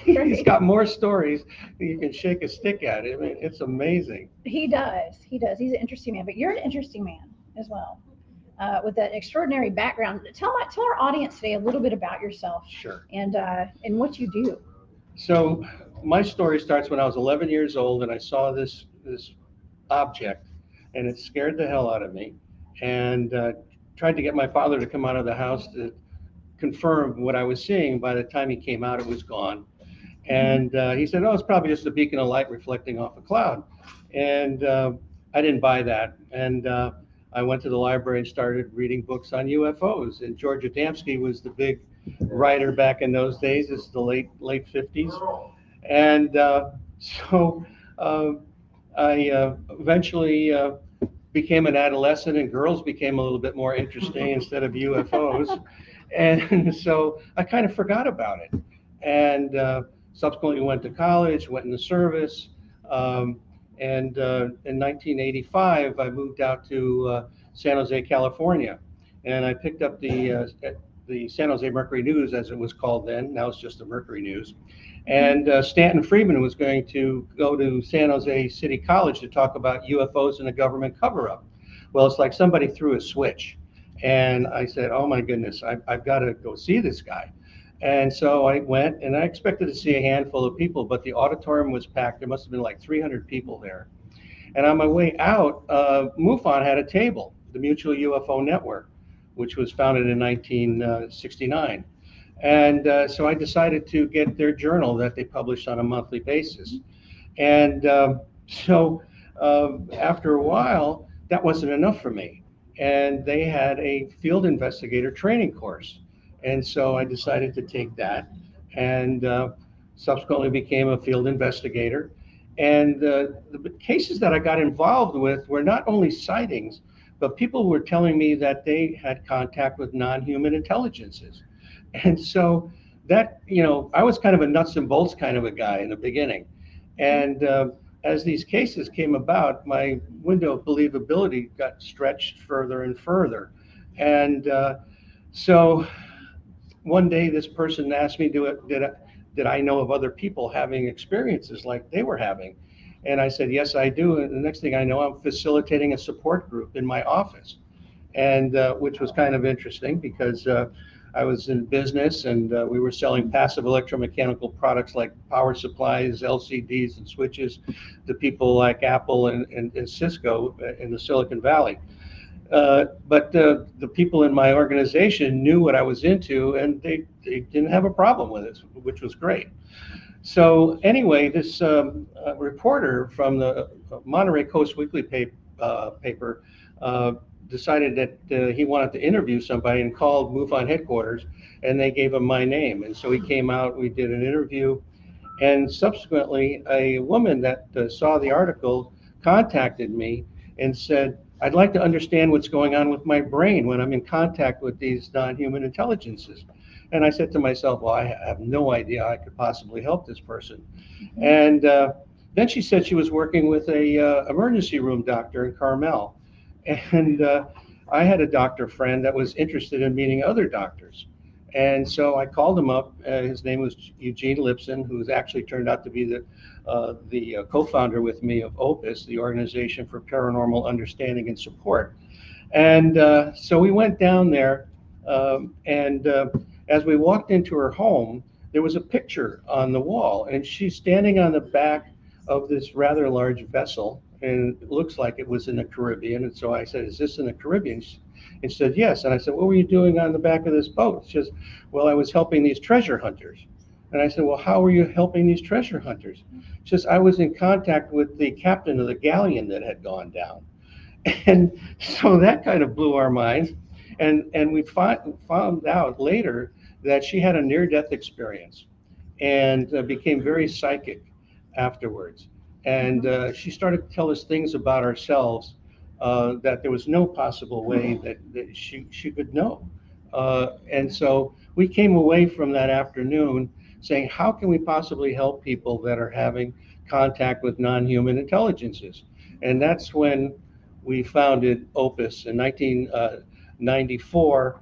Speaker 6: He's got more stories than you can shake a stick at. I mean, it's amazing.
Speaker 3: He does. He's an interesting man, but you're an interesting man as well, with that extraordinary background. Tell our audience today a little bit about yourself.
Speaker 6: Sure.
Speaker 3: And what you do.
Speaker 6: So my story starts when I was 11 years old, and I saw this object, and it scared the hell out of me, and tried to get my father to come out of the house to confirm what I was seeing. By the time he came out, it was gone. And he said, oh, it's probably just a beacon of light reflecting off a cloud. And I didn't buy that. And I went to the library and started reading books on UFOs. And George Adamski was the big writer back in those days. This is the late 50s. And so I eventually became an adolescent, and girls became a little bit more interesting instead of UFOs. And so I kind of forgot about it. And subsequently went to college, went in the service. And in 1985, I moved out to San Jose, California. And I picked up the San Jose Mercury News, as it was called then. Now it's just the Mercury News. And Stanton Friedman was going to go to San Jose City College to talk about UFOs and a government cover-up. Well, it's like somebody threw a switch. And I said, oh my goodness, I've got to go see this guy. And so I went, and I expected to see a handful of people, but the auditorium was packed. There must have been like 300 people there. And on my way out, MUFON had a table, the Mutual UFO Network, which was founded in 1969. And so I decided to get their journal that they published on a monthly basis. And so after a while, that wasn't enough for me. And they had a field investigator training course. And so I decided to take that, and subsequently became a field investigator. And the cases that I got involved with were not only sightings, but people were telling me that they had contact with non-human intelligences. And so that, I was kind of a nuts and bolts kind of a guy in the beginning. And as these cases came about, my window of believability got stretched further and further. And so one day this person asked me, did I know of other people having experiences like they were having? And I said, yes, I do. And the next thing I know, I'm facilitating a support group in my office, and which was kind of interesting because I was in business, and we were selling passive electromechanical products like power supplies, LCDs, and switches to people like Apple and Cisco in the Silicon Valley. But the people in my organization knew what I was into, and they didn't have a problem with it, which was great. So anyway, this reporter from the Monterey Coast Weekly paper decided that he wanted to interview somebody and called MUFON headquarters, and they gave him my name. And so he came out, we did an interview, and subsequently a woman that saw the article contacted me and said, I'd like to understand what's going on with my brain when I'm in contact with these non-human intelligences. And I said to myself, well, I have no idea how I could possibly help this person. And Then she said she was working with a emergency room doctor in Carmel. And I had a doctor friend that was interested in meeting other doctors. And so I called him up. His name was Eugene Lipson, who's actually turned out to be the co-founder with me of OPUS, the Organization for Paranormal Understanding and Support. And so we went down there, and as we walked into her home, there was a picture on the wall, and she's standing on the back of this rather large vessel, and it looks like it was in the Caribbean. And so I said, "Is this in the Caribbean?" She said, "Yes." And I said, "What were you doing on the back of this boat?" She says, "Well, I was helping these treasure hunters." And I said, "Well, how were you helping these treasure hunters?" She says, "I was in contact with the captain of the galleon that had gone down." And so that kind of blew our minds. And we found out later that she had a near-death experience and became very psychic afterwards. And she started to tell us things about ourselves that there was no possible way that she could know. And so we came away from that afternoon saying, how can we possibly help people that are having contact with non-human intelligences? And that's when we founded OPUS in 1994.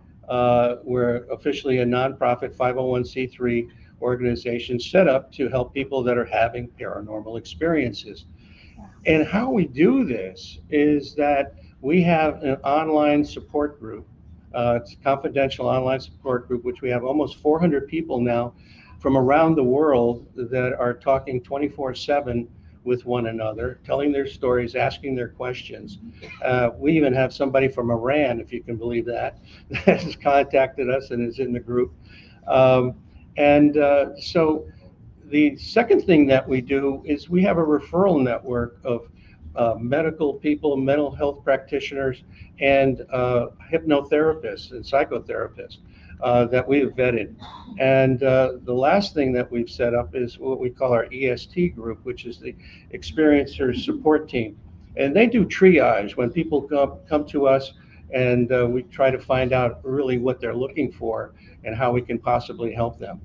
Speaker 6: We're officially a nonprofit 501c3 organization set up to help people that are having paranormal experiences. And how we do this is that we have an online support group. It's a confidential online support group, which we have almost 400 people now from around the world that are talking 24/7 with one another, telling their stories, asking their questions. We even have somebody from Iran, if you can believe that has contacted us and is in the group. So the second thing that we do is we have a referral network of medical people, mental health practitioners, and hypnotherapists and psychotherapists that we have vetted. And the last thing that we've set up is what we call our EST group, which is the Experiencer Support Team. And they do triage when people come to us, and we try to find out really what they're looking for and how we can possibly help them.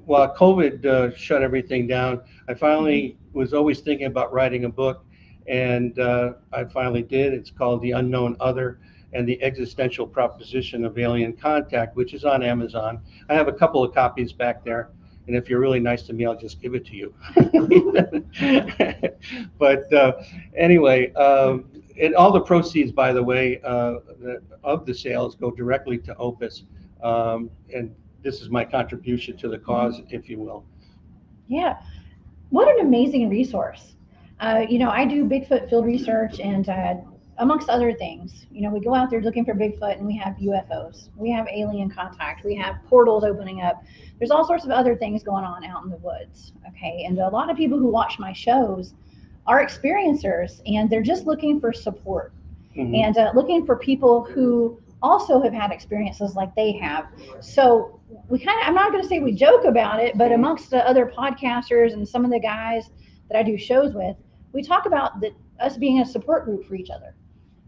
Speaker 6: While COVID shut everything down, I finally was always thinking about writing a book, and I finally did. It's called The Unknown Other and the Existential Proposition of Alien Contact, which is on Amazon. I have a couple of copies back there, and if you're really nice to me, I'll just give it to you. But anyway, and all the proceeds, by the way, of the sales go directly to OPUS, and this is my contribution to the cause, if you will.
Speaker 3: Yeah, what an amazing resource. I do Bigfoot field research, and amongst other things, we go out there looking for Bigfoot, and we have UFOs, we have alien contact, we have portals opening up. There's all sorts of other things going on out in the woods. Okay, and a lot of people who watch my shows are experiencers, and they're just looking for support, and looking for people who also have had experiences like they have. So I'm not going to say we joke about it, but amongst the other podcasters and some of the guys that I do shows with, we talk about us being a support group for each other.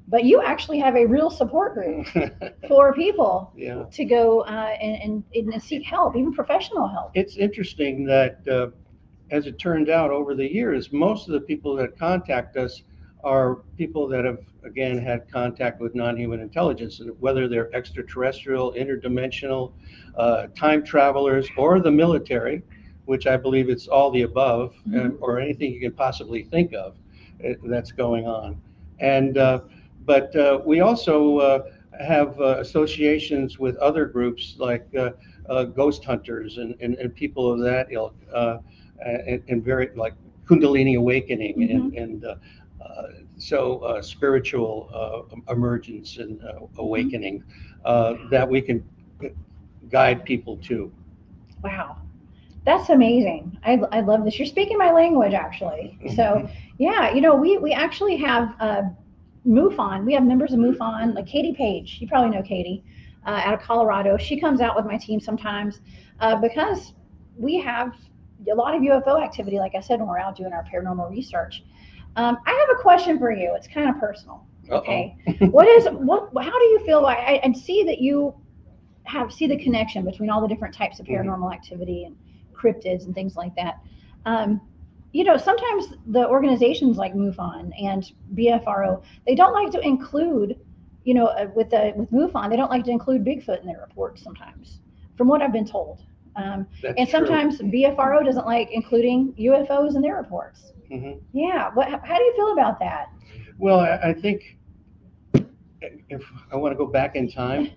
Speaker 3: But you actually have a real support group for people to go and seek help, even professional help.
Speaker 6: It's interesting that, as it turned out over the years, most of the people that contact us are people that have, again, had contact with non-human intelligence, whether they're extraterrestrial, interdimensional, time travelers, or the military, which I believe it's all the above, or anything you can possibly think of that's going on. And but we also have associations with other groups like ghost hunters and people of that ilk, and very like Kundalini awakening and spiritual emergence and awakening that we can guide people to.
Speaker 3: Wow, that's amazing. I love this. You're speaking my language, actually. So yeah, we actually have MUFON. We have members of MUFON, like Katie Page. You probably know Katie, out of Colorado. She comes out with my team sometimes because we have a lot of UFO activity, like I said, when we're out doing our paranormal research. I have a question for you. It's kind of personal. Okay. How do you feel like, I see that you see the connection between all the different types of paranormal activity and cryptids and things like that. You know, sometimes the organizations like MUFON and BFRO, they don't like to include, you know, with MUFON, they don't like to include Bigfoot in their reports sometimes, from what I've been told. And sometimes BFRO doesn't like including UFOs in their reports.
Speaker 6: Mm-hmm.
Speaker 3: Yeah. How do you feel about that?
Speaker 6: Well, I think if I want to go back in time,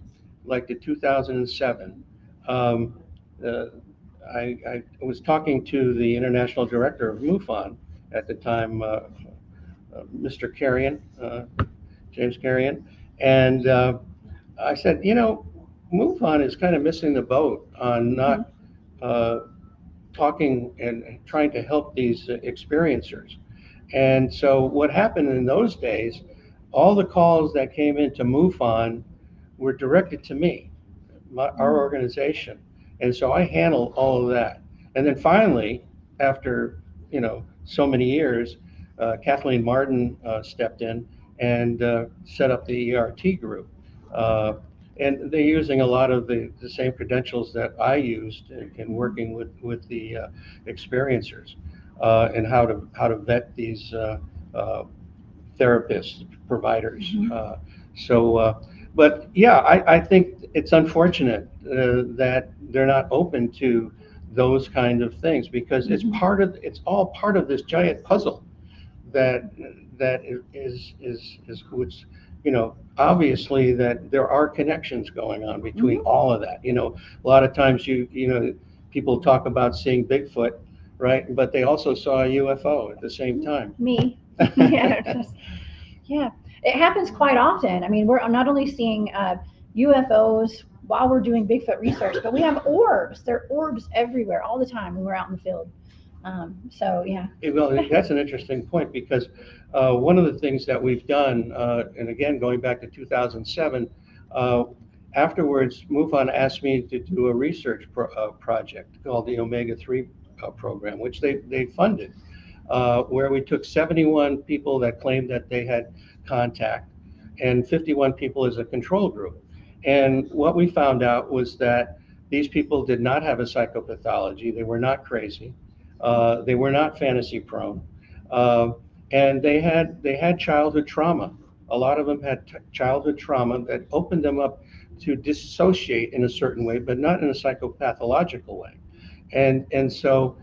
Speaker 6: like to 2007, I was talking to the international director of MUFON at the time, Mr. Carrion, James Carrion, and I said, you know, MUFON is kind of missing the boat on not talking and trying to help these experiencers. And so what happened in those days, all the calls that came into MUFON were directed to me, our organization. And so I handled all of that. And then finally, after, you know, so many years, Kathleen Martin stepped in and set up the ERT group. And they're using a lot of the same credentials that I used in working with the experiencers and how to vet these therapists, providers. But yeah, I think it's unfortunate that they're not open to those kind of things, because it's all part of this giant puzzle that is which, you know, obviously that there are connections going on between all of that. You know, a lot of times you know, people talk about seeing Bigfoot, right? But they also saw a UFO at the same time.
Speaker 3: Me. Yeah. Yeah. It happens quite often. I mean, we're not only seeing UFOs while we're doing Bigfoot research, but we have orbs. There are orbs everywhere all the time when we're out in the field. So, yeah.
Speaker 6: Well, that's an interesting point, because one of the things that we've done, and again, going back to 2007, afterwards, MUFON asked me to do a research project called the Omega-3 program, which they funded, where we took 71 people that claimed that they had contact and 51 people as a control group. And what we found out was that these people did not have a psychopathology. They were not crazy. They were not fantasy prone. And they had childhood trauma. A lot of them had childhood trauma that opened them up to dissociate in a certain way, but not in a psychopathological way. And so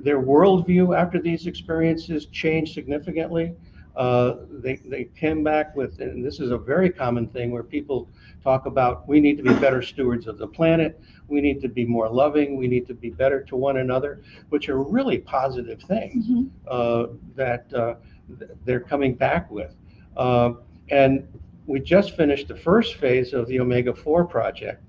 Speaker 6: their worldview after these experiences changed significantly. They came back with, and this is a very common thing where people talk about, we need to be better stewards of the planet, we need to be more loving, we need to be better to one another, which are really positive things that they're coming back with. And we just finished the first phase of the Omega-4 project,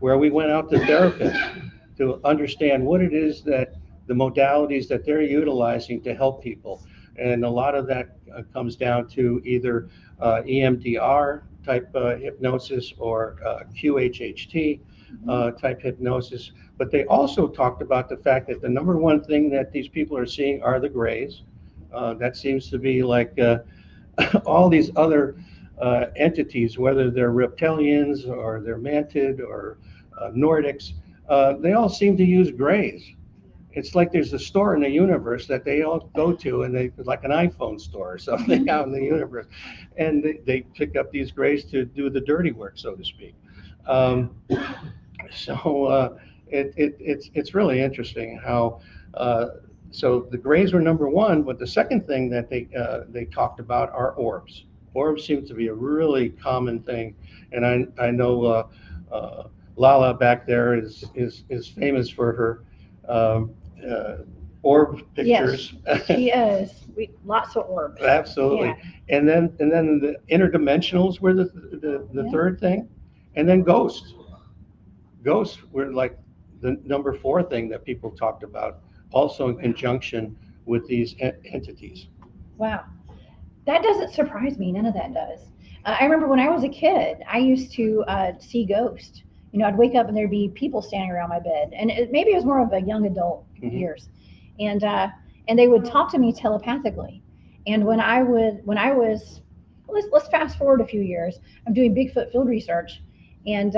Speaker 6: where we went out to therapists to understand what it is that the modalities that they're utilizing to help people. And a lot of that comes down to either EMDR type hypnosis or QHHT type hypnosis. But they also talked about the fact that the number one thing that these people are seeing are the grays. That seems to be like all these other entities, whether they're reptilians or they're mantid or Nordics, they all seem to use grays. It's like there's a store in the universe that they all go to, and they, like an iPhone store or something out in the universe, and they pick up these grays to do the dirty work, so to speak. It's really interesting how. So the grays were number one, but the second thing that they talked about are orbs. Orbs seem to be a really common thing, and I know Lala back there is famous for her orb pictures.
Speaker 3: Yes, she is. Lots of orbs.
Speaker 6: Absolutely.
Speaker 3: Yeah.
Speaker 6: And then the interdimensionals were the third thing, and then ghosts. Ghosts were like the number 4 thing that people talked about, also in conjunction with these entities.
Speaker 3: Wow. That doesn't surprise me. None of that does. I remember when I was a kid, I used to see ghosts. You know, I'd wake up and there'd be people standing around my bed, and maybe it was more of a young adult years, and they would talk to me telepathically. And when I was, let's fast forward a few years, I'm doing Bigfoot field research, and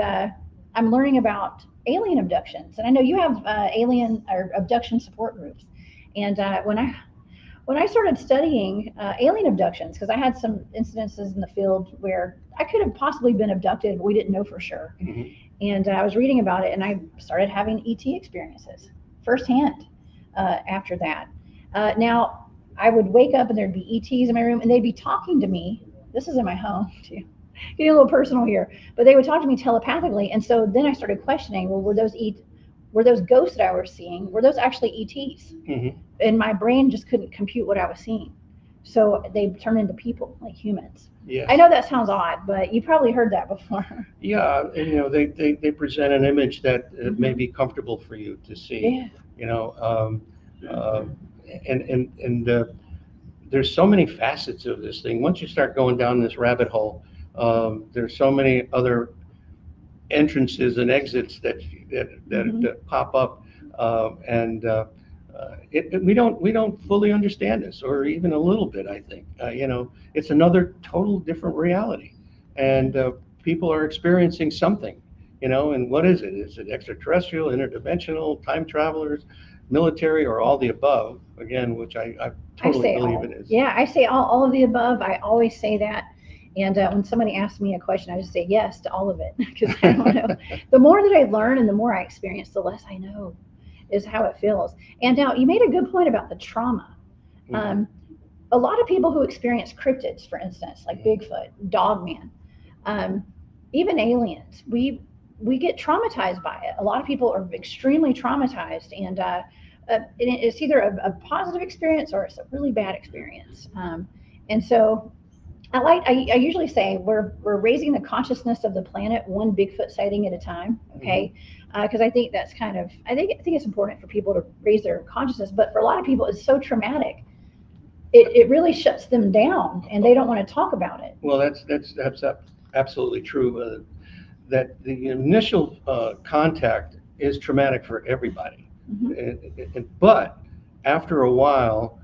Speaker 3: I'm learning about alien abductions, and I know you have alien or abduction support groups. And when I started studying alien abductions, because I had some incidences in the field where I could have possibly been abducted, but we didn't know for sure.
Speaker 6: Mhm.
Speaker 3: And I was reading about it, and I started having ET experiences firsthand after that. Now, I would wake up and there'd be ETs in my room, and they'd be talking to me. This is in my home, too. Getting a little personal here, but they would talk to me telepathically. And so then I started questioning, well, were those ghosts that I was seeing, were those actually ETs?
Speaker 6: Mhm.
Speaker 3: And my brain just couldn't compute what I was seeing. So they turned into people, like humans.
Speaker 6: Yes.
Speaker 3: I know that sounds odd, but you probably heard that before.
Speaker 6: Yeah, and, they present an image that may be comfortable for you to see.
Speaker 3: Yeah.
Speaker 6: You know, and there's so many facets of this thing. Once you start going down this rabbit hole, there's so many other entrances and exits that pop up, and we don't fully understand this, or even a little bit. I think it's another total different reality, and people are experiencing something. And what is it? Is it extraterrestrial, interdimensional, time travelers, military, or all the above? Again, which I totally believe it is.
Speaker 3: Yeah, I say all of the above. I always say that. And when somebody asks me a question, I just say yes to all of it, because I don't know. The more that I learn and the more I experience, the less I know, is how it feels. And now you made a good point about the trauma. A lot of people who experience cryptids, for instance, like Bigfoot, Dogman, even aliens, we get traumatized by it. A lot of people are extremely traumatized, and it's either a positive experience or it's a really bad experience. And so I usually say we're raising the consciousness of the planet one Bigfoot sighting at a time. Okay. Because I think that's I think it's important for people to raise their consciousness, but for a lot of people it's so traumatic, it really shuts them down, and they don't want to talk about it.
Speaker 6: Well, that's absolutely true. That the initial contact is traumatic for everybody, but after a while,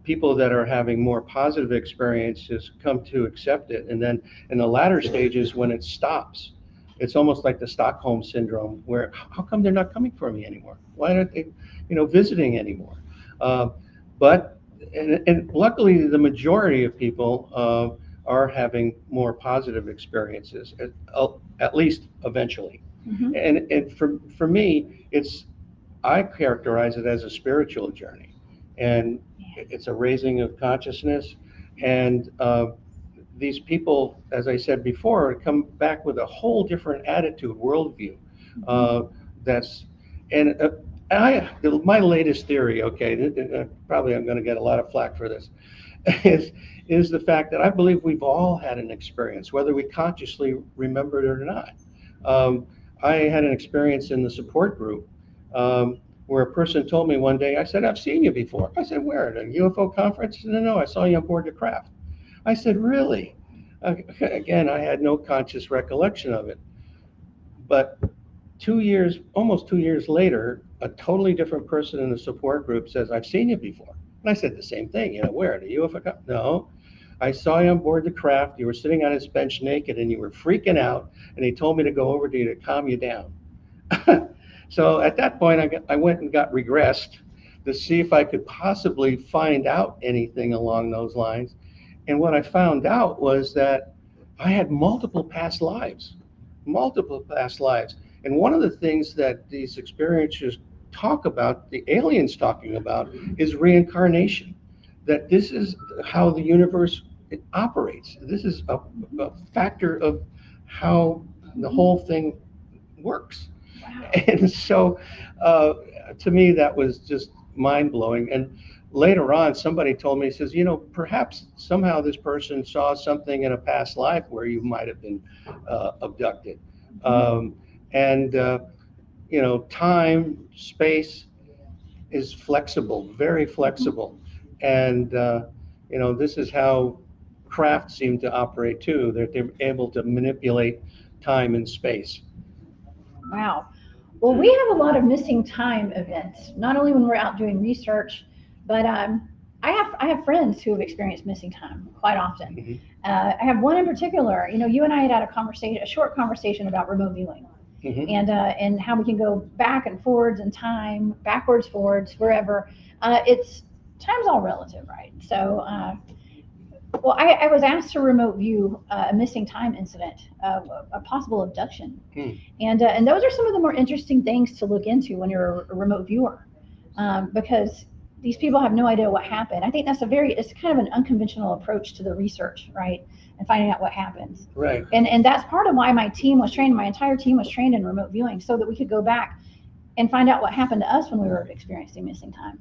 Speaker 6: people that are having more positive experiences come to accept it, and then in the latter stages, when it stops, it's almost like the Stockholm syndrome, where how come they're not coming for me anymore? Why aren't they, visiting anymore? But luckily, the majority of people are having more positive experiences, at least eventually. And for me, I characterize it as a spiritual journey, and it's a raising of consciousness. And these people, as I said before, come back with a whole different attitude, worldview. My latest theory, okay, probably I'm going to get a lot of flack for this, is the fact that I believe we've all had an experience, whether we consciously remember it or not. I had an experience in the support group where a person told me one day, I said, I've seen you before. I said, where? At a UFO conference? No, I saw you on board the craft. I said, really? Again, I had no conscious recollection of it. But almost 2 years later, a totally different person in the support group says, I've seen you before. And I said the same thing, where? At a UFO conference? No, I saw you on board the craft. You were sitting on his bench naked and you were freaking out. And he told me to go over to you to calm you down. So at that point, I went and got regressed to see if I could possibly find out anything along those lines. And what I found out was that I had multiple past lives. And one of the things that these experiencers talk about, the aliens talking about, is reincarnation. That this is how the universe operates. This is a factor of how the whole thing works. Wow. And so to me, that was just mind-blowing. And later on, somebody told me, he says, perhaps somehow this person saw something in a past life where you might have been abducted. Time, space is flexible, very flexible. And, this is how craft seem to operate too, that they're able to manipulate time and space.
Speaker 3: Wow. Well, we have a lot of missing time events, not only when we're out doing research, but I have friends who have experienced missing time quite often. I have one in particular. You and I had a short conversation about remote viewing, and how we can go back and forwards in time, backwards, forwards, wherever. Time's all relative, right? So, well, I was asked to remote view a missing time incident, a possible abduction, and those are some of the more interesting things to look into when you're a remote viewer, because these people have no idea what happened. I think it's kind of an unconventional approach to the research, right? And finding out what happens.
Speaker 6: Right.
Speaker 3: And that's part of why my entire team was trained in remote viewing, so that we could go back and find out what happened to us when we were experiencing missing time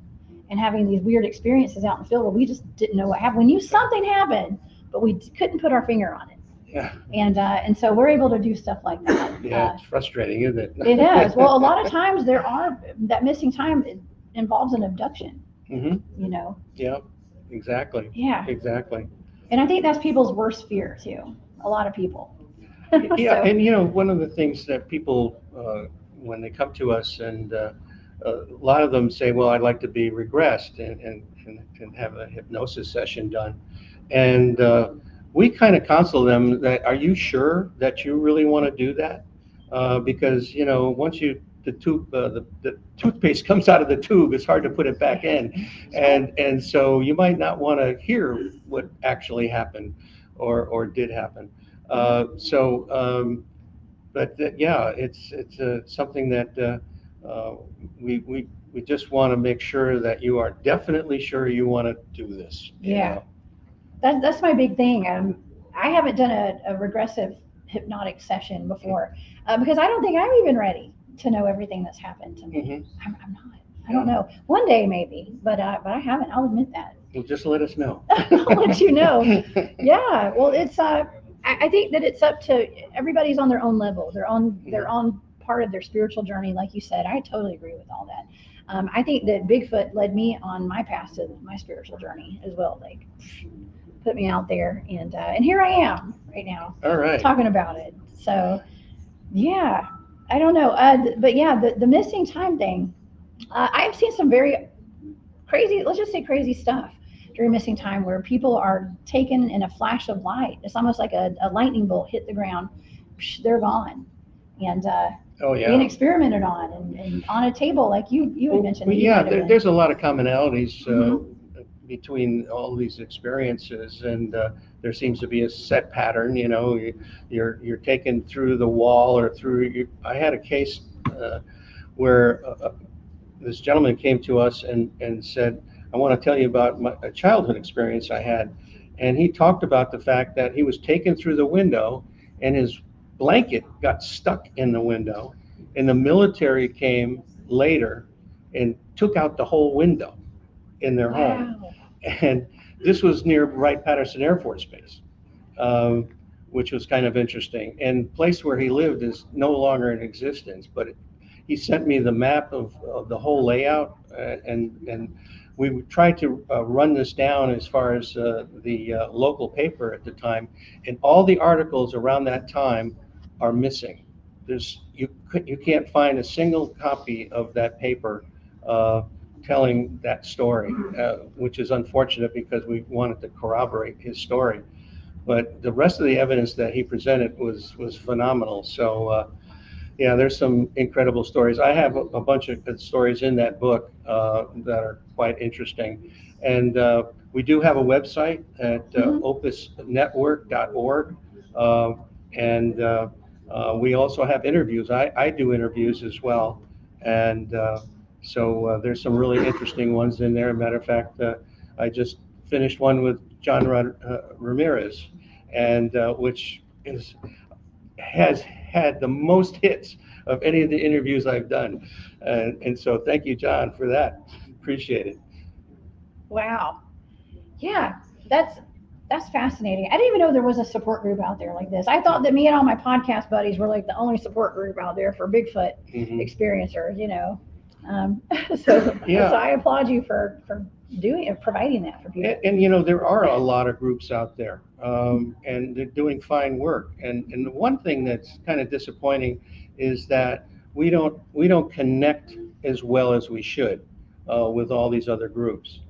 Speaker 3: and having these weird experiences out in the field where we just didn't know what happened. We knew something happened, but we couldn't put our finger on it.
Speaker 6: Yeah.
Speaker 3: And so we're able to do stuff like that.
Speaker 6: Yeah, it's frustrating, isn't it?
Speaker 3: It is. Well, a lot of times that missing time involves an abduction. You know.
Speaker 6: Yeah, exactly.
Speaker 3: Yeah.
Speaker 6: Exactly.
Speaker 3: And I think that's people's worst fear too. A lot of people.
Speaker 6: Yeah,
Speaker 3: So,
Speaker 6: and you know, one of the things that people, when they come to us, and a lot of them say, well, I'd like to be regressed and have a hypnosis session done. And we kind of counsel them that, are you sure that you really want to do that? Because, you know, once the toothpaste comes out of the tube, it's hard to put it back in. And so you might not want to hear what actually happened or did happen. Yeah, it's something that we just want to make sure that you are definitely sure you want to do this.
Speaker 3: yeah. That's my big thing. I haven't done a regressive hypnotic session before, because I don't think I'm even ready to know everything that's happened to me. I'm not. I don't know. One day maybe, but I haven't. I'll admit that.
Speaker 6: Well, just let us know.
Speaker 3: I'll let you know. Yeah. Well, it's I think that it's up to everybody's on their own level. They're on part of their spiritual journey, like you said. I totally agree with all that. I think that Bigfoot led me on my path to my spiritual journey as well. Like, put me out there, and here I am right now.
Speaker 6: All right.
Speaker 3: Talking about it. So, yeah, I don't know. But yeah, the missing time thing. I've seen some very crazy, let's just say crazy stuff during missing time, where people are taken in a flash of light. It's almost like a lightning bolt hit the ground. They're gone. And being experimented on and on a table, like you had mentioned.
Speaker 6: Well, yeah, there's a lot of commonalities between all these experiences, and there seems to be a set pattern. You know, you're taken through the wall or through. I had a case where this gentleman came to us and said, I want to tell you about a childhood experience I had. And he talked about the fact that he was taken through the window and his blanket got stuck in the window, and the military came later and took out the whole window in their home. And this was near Wright-Patterson Air Force Base, which was kind of interesting. And the place where he lived is no longer in existence, but he sent me the map of the whole layout, and we tried to run this down as far as the local paper at the time, and all the articles around that time are missing. You can't find a single copy of that paper telling that story, which is unfortunate because we wanted to corroborate his story. But the rest of the evidence that he presented was phenomenal. So yeah, there's some incredible stories. I have a bunch of stories in that book that are quite interesting. And we do have a website at opusnetwork.org. And we also have interviews. I do interviews as well. And so there's some really interesting ones in there. Matter of fact, I just finished one with John Ramirez, and which has had the most hits of any of the interviews I've done. And so thank you, John, for that. Appreciate it.
Speaker 3: Wow. Yeah, that's fascinating. I didn't even know there was a support group out there like this. I thought that me and all my podcast buddies were like the only support group out there for Bigfoot experiencers, you know. So I applaud you for providing that for people.
Speaker 6: And you know, there are a lot of groups out there, and they're doing fine work. And the one thing that's kind of disappointing is that we don't connect as well as we should with all these other groups.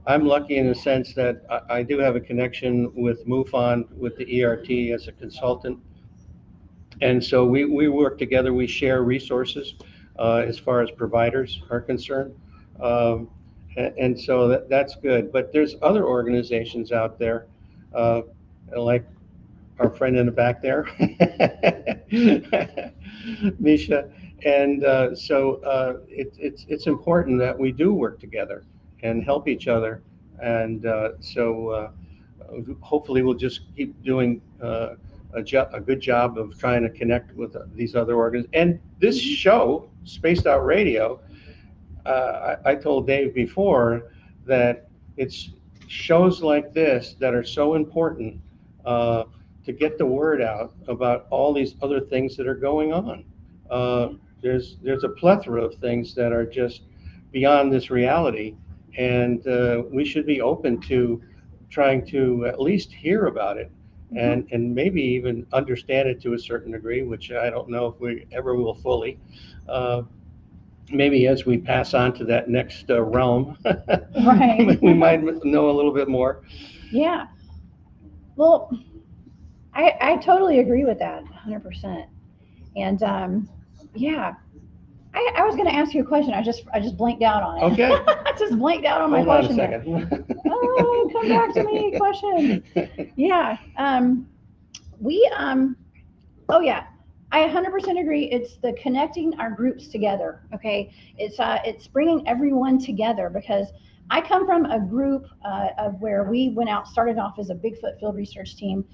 Speaker 6: I'm lucky in the sense that I do have a connection with MUFON, with the ERT as a consultant, And so we work together, we share resources as far as providers are concerned. And so that's good. But there's other organizations out there, like our friend in the back there, Misha. And it's important that we do work together and help each other. And hopefully we'll just keep doing a good job of trying to connect with these other organs. And this show, Spaced Out Radio, I told Dave before that it's shows like this that are so important to get the word out about all these other things that are going on. There's a plethora of things that are just beyond this reality, and we should be open to trying to at least hear about it and maybe even understand it to a certain degree, which I don't know if we ever will fully. Maybe as we pass on to that next realm,
Speaker 3: Right.
Speaker 6: we might know a little bit more.
Speaker 3: Yeah. Well, I totally agree with that, 100%. And yeah, I was going to ask you a question. I just blanked out on it.
Speaker 6: Okay.
Speaker 3: I just blanked out on my
Speaker 6: Hold on a
Speaker 3: question there.
Speaker 6: second.
Speaker 3: Oh, come back to me, question. Yeah. Oh yeah. I 100% agree. It's the connecting our groups together. Okay. It's bringing everyone together, because I come from a group of where we went out, started off as a Bigfoot field research team.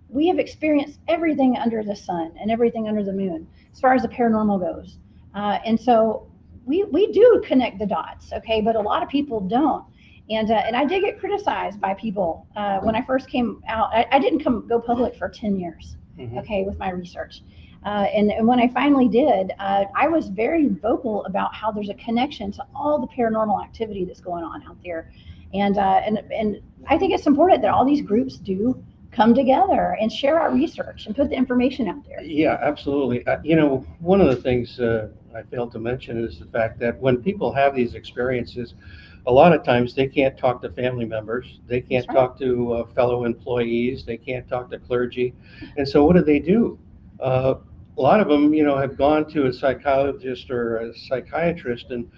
Speaker 3: We have experienced everything under the sun and everything under the moon as far as the paranormal goes. And so we do connect the dots, okay, but a lot of people don't. And I did get criticized by people when I first came out. I didn't go public for 10 years, okay, with my research. And when I finally did, I was very vocal about how there's a connection to all the paranormal activity that's going on out there. And I think it's important that all these groups do come together and share our research and put the information out there.
Speaker 6: Yeah, absolutely. One of the things I failed to mention is the fact that when people have these experiences, a lot of times they can't talk to family members, they can't talk to fellow employees, they can't talk to clergy. And so what do? A lot of them, have gone to a psychologist or a psychiatrist and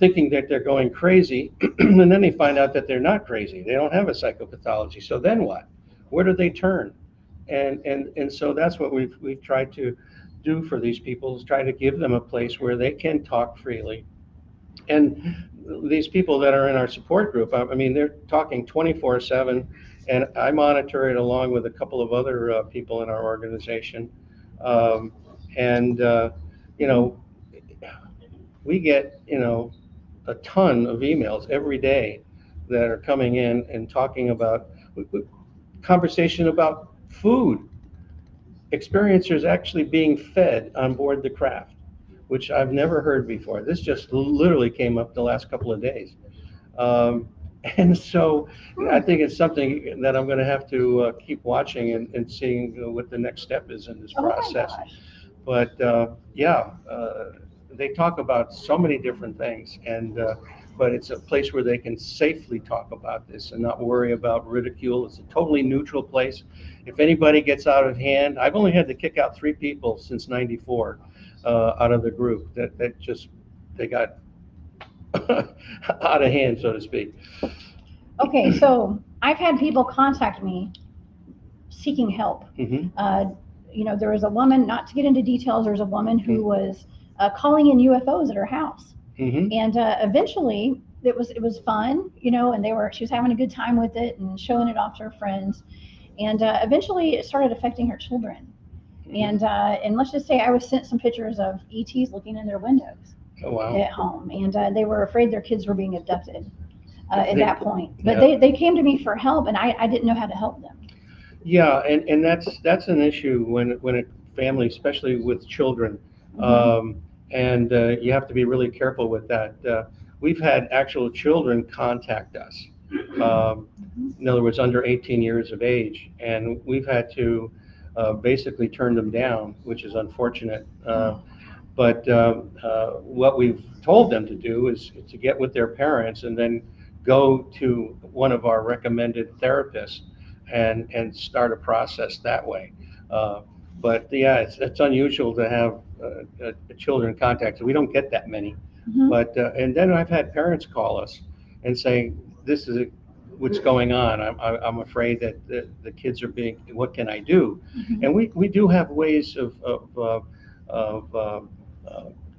Speaker 6: thinking that they're going crazy, and then they find out that they're not crazy. They don't have a psychopathology. So then what? Where do they turn? And so that's what we've tried to do for these people, is try to give them a place where they can talk freely. And these people that are in our support group, I mean, they're talking 24/7, and I monitor it along with a couple of other people in our organization. We get, a ton of emails every day that are coming in and talking about conversation about food. Experiencers actually being fed on board the craft, which I've never heard before. This just literally came up the last couple of days. And so I think it's something that I'm going to have to keep watching and seeing what the next step is in this process. But they talk about so many different things, but it's a place where they can safely talk about this and not worry about ridicule. It's a totally neutral place. If anybody gets out of hand, I've only had to kick out 3 people since '94 out of the group that they got out of hand, so to speak.
Speaker 3: Okay, so I've had people contact me seeking help. There was a woman, not to get into details, there was a woman who was calling in UFOs at her house. And eventually it was fun, and she was having a good time with it and showing it off to her friends. And eventually it started affecting her children. And let's just say I was sent some pictures of ETs looking in their windows at home. And they were afraid their kids were being abducted at that point. But they came to me for help, and I didn't know how to help them. Yeah,
Speaker 6: and that's an issue when a family, especially with children, and you have to be really careful with that. We've had actual children contact us, in other words, under 18 years of age, and we've had to basically turn them down, which is unfortunate. But what we've told them to do is to get with their parents and then go to one of our recommended therapists and start a process that way. But yeah, it's unusual to have children contacted. We don't get that many.
Speaker 3: Mhm.
Speaker 6: But and then I've had parents call us and say, "This is what's going on. I'm afraid that the kids are being. What can I do?"
Speaker 3: Mhm.
Speaker 6: And we do have ways of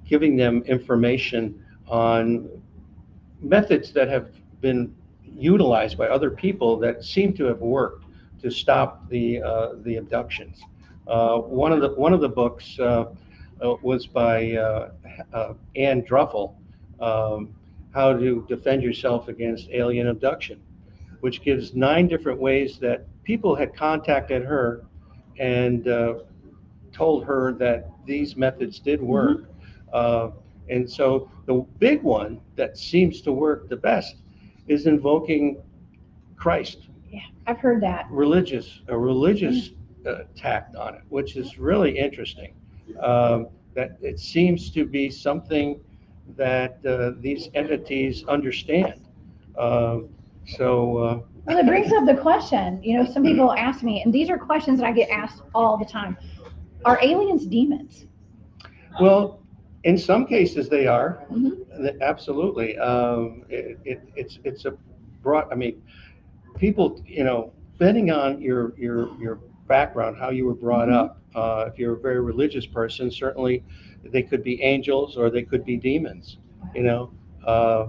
Speaker 6: giving them information on methods that have been utilized by other people that seem to have worked to stop the abductions. One of the books was by Anne Druffel, How to Defend Yourself Against Alien Abduction, which gives 9 different ways that people had contacted her and told her that these methods did work. And so the big one that seems to work the best is invoking Christ,
Speaker 3: Yeah, I've heard that.
Speaker 6: a religious tact on it, which is really interesting. That it seems to be something that these entities understand. So
Speaker 3: Well, it brings up the question, some people ask me, and these are questions that I get asked all the time. Are aliens demons?
Speaker 6: well, in some cases they are.
Speaker 3: Mhm.
Speaker 6: Absolutely. It's a broad. I mean, people, depending on your background, how you were brought
Speaker 3: Mhm.
Speaker 6: up. If you're a very religious person, certainly they could be angels or they could be demons. You know, uh,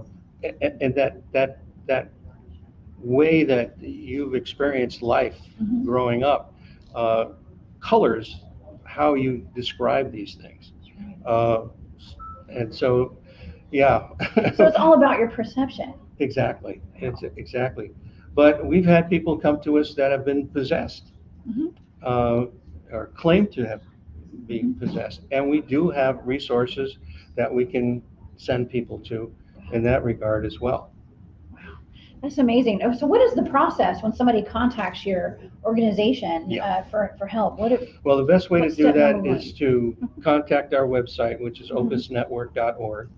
Speaker 6: and that way that you've experienced life
Speaker 3: Mhm.
Speaker 6: growing up uh, colors how you describe these things. Uh, and so, yeah.
Speaker 3: So it's all about your perception.
Speaker 6: Exactly. It's exactly. But we've had people come to us that have been possessed,
Speaker 3: Mhm.
Speaker 6: uh, or claim to have been possessed, and we do have resources that we can send people to in that regard as well.
Speaker 3: That's amazing. Oh, so what is the process when somebody contacts your organization
Speaker 6: Yeah.
Speaker 3: for help?
Speaker 6: Well, the best way to
Speaker 3: What's
Speaker 6: do
Speaker 3: step
Speaker 6: that
Speaker 3: number
Speaker 6: is to contact our website, which is opusnetwork.org,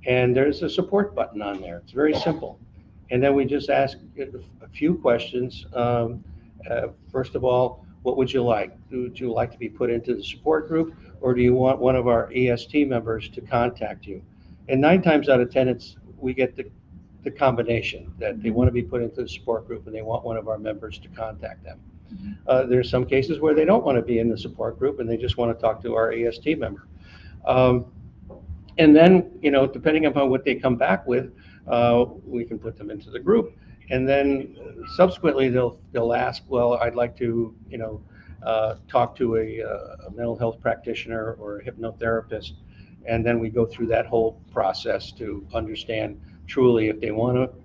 Speaker 6: and there's a support button on there. It's very simple. And then we just ask a few questions. First of all, what would you like? Would you like to be put into the support group, or do you want one of our EST members to contact you? And 9 times out of 10, we get the combination that they want to be put into the support group and they want one of our members to contact them. There's some cases where they don't want to be in the support group and they just want to talk to our EST member. Um, and then, depending upon what they come back with, we can put them into the group. And then subsequently, they'll ask, well, I'd like to, talk to a mental health practitioner or a hypnotherapist. And then we go through that whole process to understand truly if they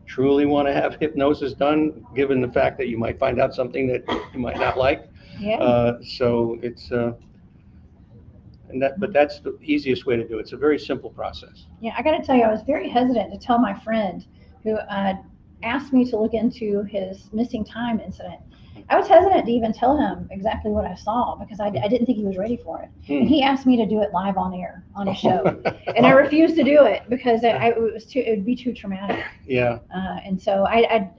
Speaker 6: truly want to have hypnosis done, given the fact that you might find out something that you might not like.
Speaker 3: Yeah.
Speaker 6: So it's but that's the easiest way to do it. It's a very simple process.
Speaker 3: Yeah, I got to tell you, I was very hesitant to tell my friend who asked me to look into his missing time incident. I was hesitant to even tell him exactly what I saw because I didn't think he was ready for it. And he asked me to do it live on air on his show, and I refused to do it because it would be too traumatic.
Speaker 6: Yeah.
Speaker 3: And so I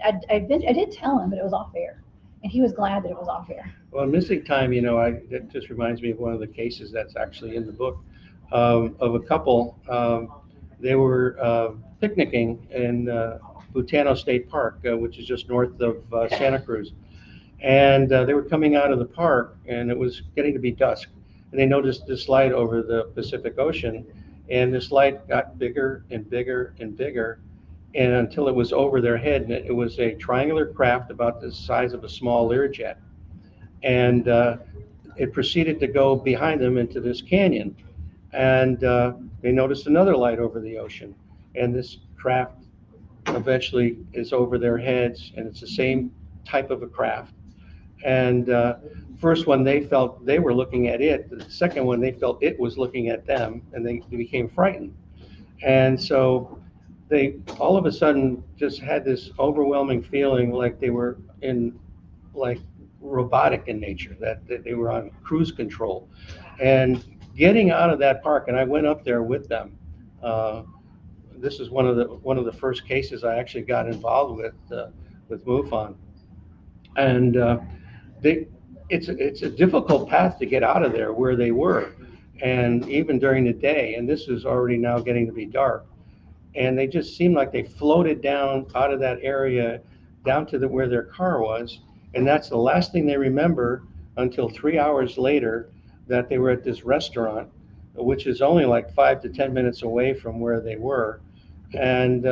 Speaker 3: did tell him, but it was off air, and he was glad that it was off air.
Speaker 6: Well, missing time, that just reminds me of one of the cases that's actually in the book of a couple. They were picnicking in Butano State Park, which is just north of Santa Cruz. And they were coming out of the park, and it was getting to be dusk. And they noticed this light over the Pacific Ocean, and this light got bigger and bigger and bigger, and until it was over their head. And it was a triangular craft about the size of a small Learjet. And it proceeded to go behind them into this canyon. And they noticed another light over the ocean. And this craft eventually is over their heads, and it's the same type of a craft. And first one, they felt they were looking at it. The second one, they felt it was looking at them, and they became frightened. And so they all of a sudden just had this overwhelming feeling like they were in like robotic in nature, that they were on cruise control. And getting out of that park, and I went up there with them. This is one of the first cases I actually got involved with MUFON. And it's a difficult path to get out of there where they were, and even during the day. And this is already now getting to be dark, and they just seemed like they floated down out of that area down to where their car was, and that's the last thing they remember until 3 hours later, that they were at this restaurant, which is only like 5 to 10 minutes away from where they were, and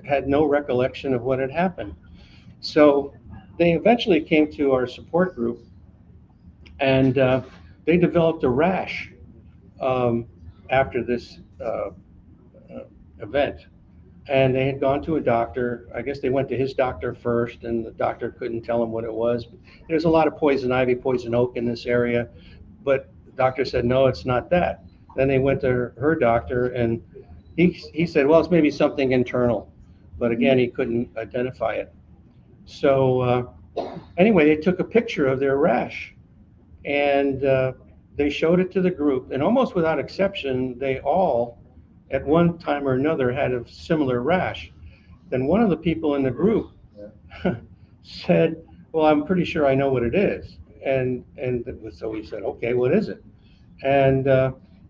Speaker 6: had no recollection of what had happened. So they eventually came to our support group, and they developed a rash after this event. And they had gone to a doctor. I guess they went to his doctor first, and the doctor couldn't tell them what it was. There's a lot of poison ivy, poison oak in this area, but the doctor said, no, it's not that. Then they went to her doctor, and he said, well, it's maybe something internal. But again, he couldn't identify it. So anyway, they took a picture of their rash, and they showed it to the group. And almost without exception, they all, at one time or another, had a similar rash. Then one of the people in the group said, well, I'm pretty sure I know what it is. And so we said, okay, what is it? And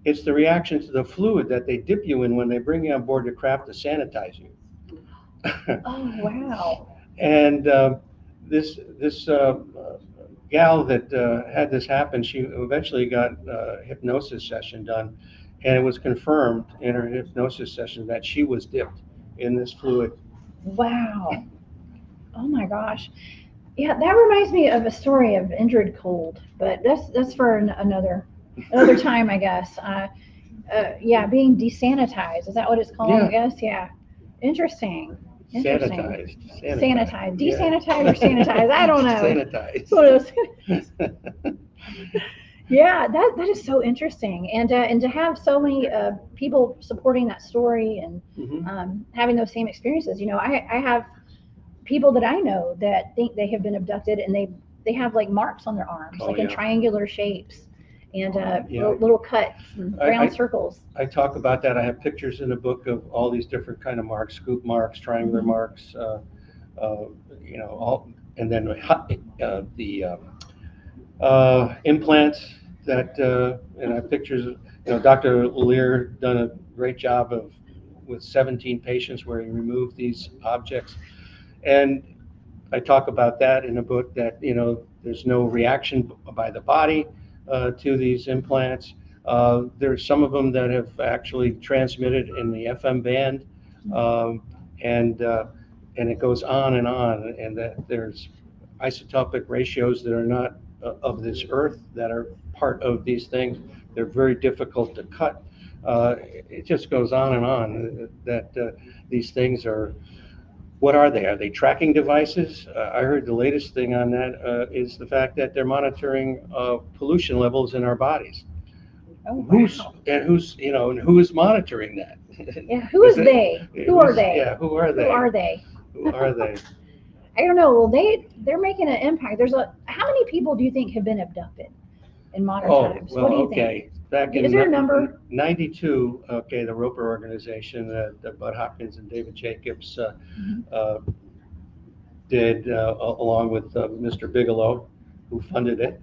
Speaker 6: it's the reaction to the fluid that they dip you in when they bring you on board the craft to sanitize you.
Speaker 3: Oh, wow.
Speaker 6: And this gal that had this happen, she eventually got a hypnosis session done, and it was confirmed in her hypnosis session that she was dipped in this fluid.
Speaker 3: Wow. Oh my gosh. Yeah, that reminds me of a story of injured cold, but that's for another time, I guess. Yeah, being desanitized. Is that what it's called?
Speaker 6: Yeah.
Speaker 3: I guess. Yeah. Interesting.
Speaker 6: Sanitized.
Speaker 3: Sanitized.
Speaker 6: Yeah.
Speaker 3: Desanitized or sanitized? I don't know.
Speaker 6: Sanitized.
Speaker 3: It's one of those. Yeah, that is so interesting, and to have so many people supporting that story and
Speaker 6: Mhm.
Speaker 3: having those same experiences. You know, I have people that I know that think they have been abducted, and they have like marks on their arms,
Speaker 6: Oh,
Speaker 3: like in
Speaker 6: yeah.
Speaker 3: triangular shapes, and
Speaker 6: Yeah.
Speaker 3: little cuts, and brown
Speaker 6: I-
Speaker 3: circles.
Speaker 6: I talk about that. I have pictures in the book of all these different kind of marks, scoop marks, triangular marks, all, and then the implants that, and I have pictures of, Dr. Lear done a great job with 17 patients where he removed these objects. And I talk about that in the book, that, there's no reaction by the body to these implants. There's some of them that have actually transmitted in the FM band, and it goes on, and that there's isotopic ratios that are not of this earth that are part of these things. They're very difficult to cut. It just goes on and on, that these things are, what are they? Are they tracking devices? I heard the latest thing on that is the fact that they're monitoring pollution levels in our bodies.
Speaker 3: Oh, wow.
Speaker 6: Who is monitoring that?
Speaker 3: Yeah, who is they? Who are they?
Speaker 6: Yeah, who are they?
Speaker 3: Who are they?
Speaker 6: Who are they?
Speaker 3: I don't know. Well, they're making an impact. How many people do you think have been abducted in modern times?
Speaker 6: Well,
Speaker 3: What do you
Speaker 6: okay.
Speaker 3: think?
Speaker 6: Back
Speaker 3: Is
Speaker 6: in
Speaker 3: there a number?
Speaker 6: 92, okay, the Roper organization that Bud Hopkins and David Jacobs did, along with Mr. Bigelow, who funded it.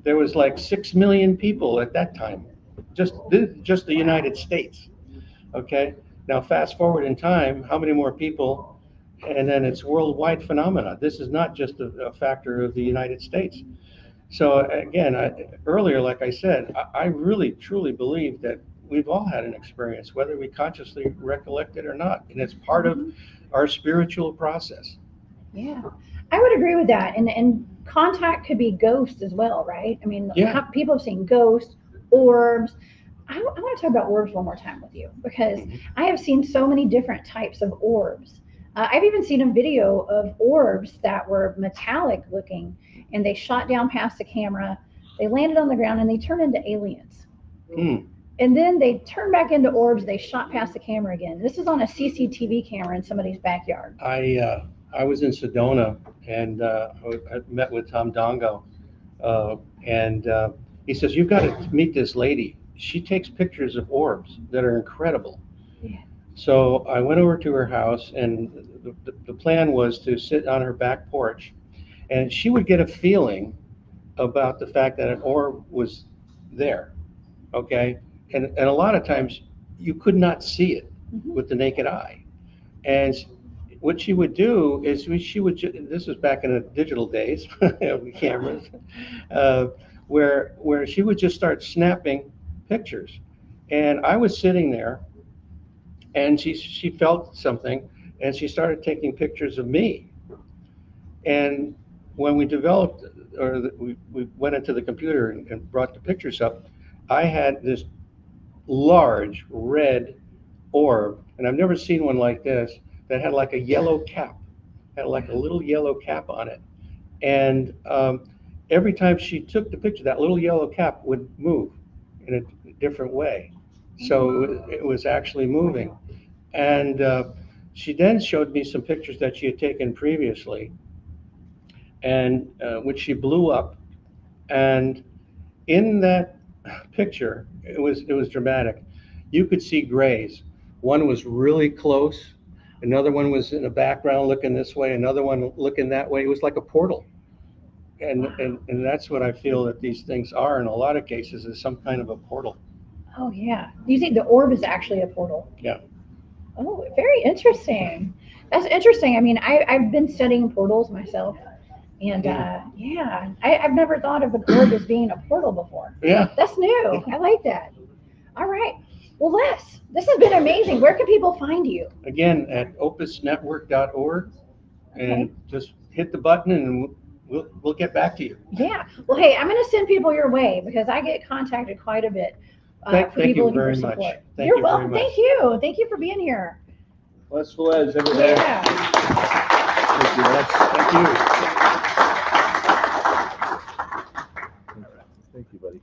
Speaker 6: There was like 6 million people at that time, just the United States. Okay, now fast forward in time, how many more people? And then it's worldwide phenomena. This is not just a factor of the United States. So again, earlier, like I said, I really truly believe that we've all had an experience, whether we consciously recollect it or not, and it's part of our spiritual process.
Speaker 3: Yeah, I would agree with that. And contact could be ghosts as well, right? I mean,
Speaker 6: Yeah.
Speaker 3: people have seen ghosts, orbs. I want to talk about orbs one more time with you, because I have seen so many different types of orbs. I've even seen a video of orbs that were metallic looking, and they shot down past the camera. They landed on the ground, and they turned into aliens. And then they turned back into orbs. They shot past the camera again. This is on a CCTV camera in somebody's backyard.
Speaker 6: I was in Sedona, and I met with Tom Dongo, and he says, you've got to meet this lady. She takes pictures of orbs that are incredible.
Speaker 3: Yeah.
Speaker 6: So I went over to her house, and the plan was to sit on her back porch And she would get a feeling about the fact that an orb was there, okay? And a lot of times you could not see it with the naked eye. And what she would do is this was back in the digital days, with cameras, where she would just start snapping pictures. And I was sitting there, and she felt something, and she started taking pictures of me. And when we developed, we went into the computer and brought the pictures up, I had this large red orb, and I've never seen one like this, that had like a yellow cap, had like a little yellow cap on it. And every time she took the picture, that little yellow cap would move in a different way. So it was actually moving. And she then showed me some pictures that she had taken previously, and which she blew up. And in that picture, it was dramatic. You could see grays. One was really close. Another one was in the background looking this way. Another one looking that way. It was like a portal. And that's what I feel that these things are in a lot of cases, is some kind of a portal.
Speaker 3: Oh yeah. Do you think the orb is actually a portal?
Speaker 6: Yeah.
Speaker 3: Oh, very interesting. That's interesting. I mean, I've been studying portals myself. And yeah, I've never thought of the orb as being a portal before.
Speaker 6: Yeah.
Speaker 3: That's new. I like that. All right. Well, Les, this has been amazing. Where can people find you?
Speaker 6: Again, at opusnetwork.org, and just hit the button and we'll get back to you.
Speaker 3: Yeah. Well, hey, I'm going to send people your way because I get contacted quite a bit
Speaker 6: Thank
Speaker 3: for people
Speaker 6: you very
Speaker 3: looking for
Speaker 6: much.
Speaker 3: support.
Speaker 6: Thank
Speaker 3: You're
Speaker 6: you very
Speaker 3: welcome.
Speaker 6: much.
Speaker 3: Thank you. Thank you for being here.
Speaker 2: Les Velez, everybody.
Speaker 3: Yeah.
Speaker 2: Thank you, Les.
Speaker 6: Thank you.
Speaker 2: Thank you, buddy.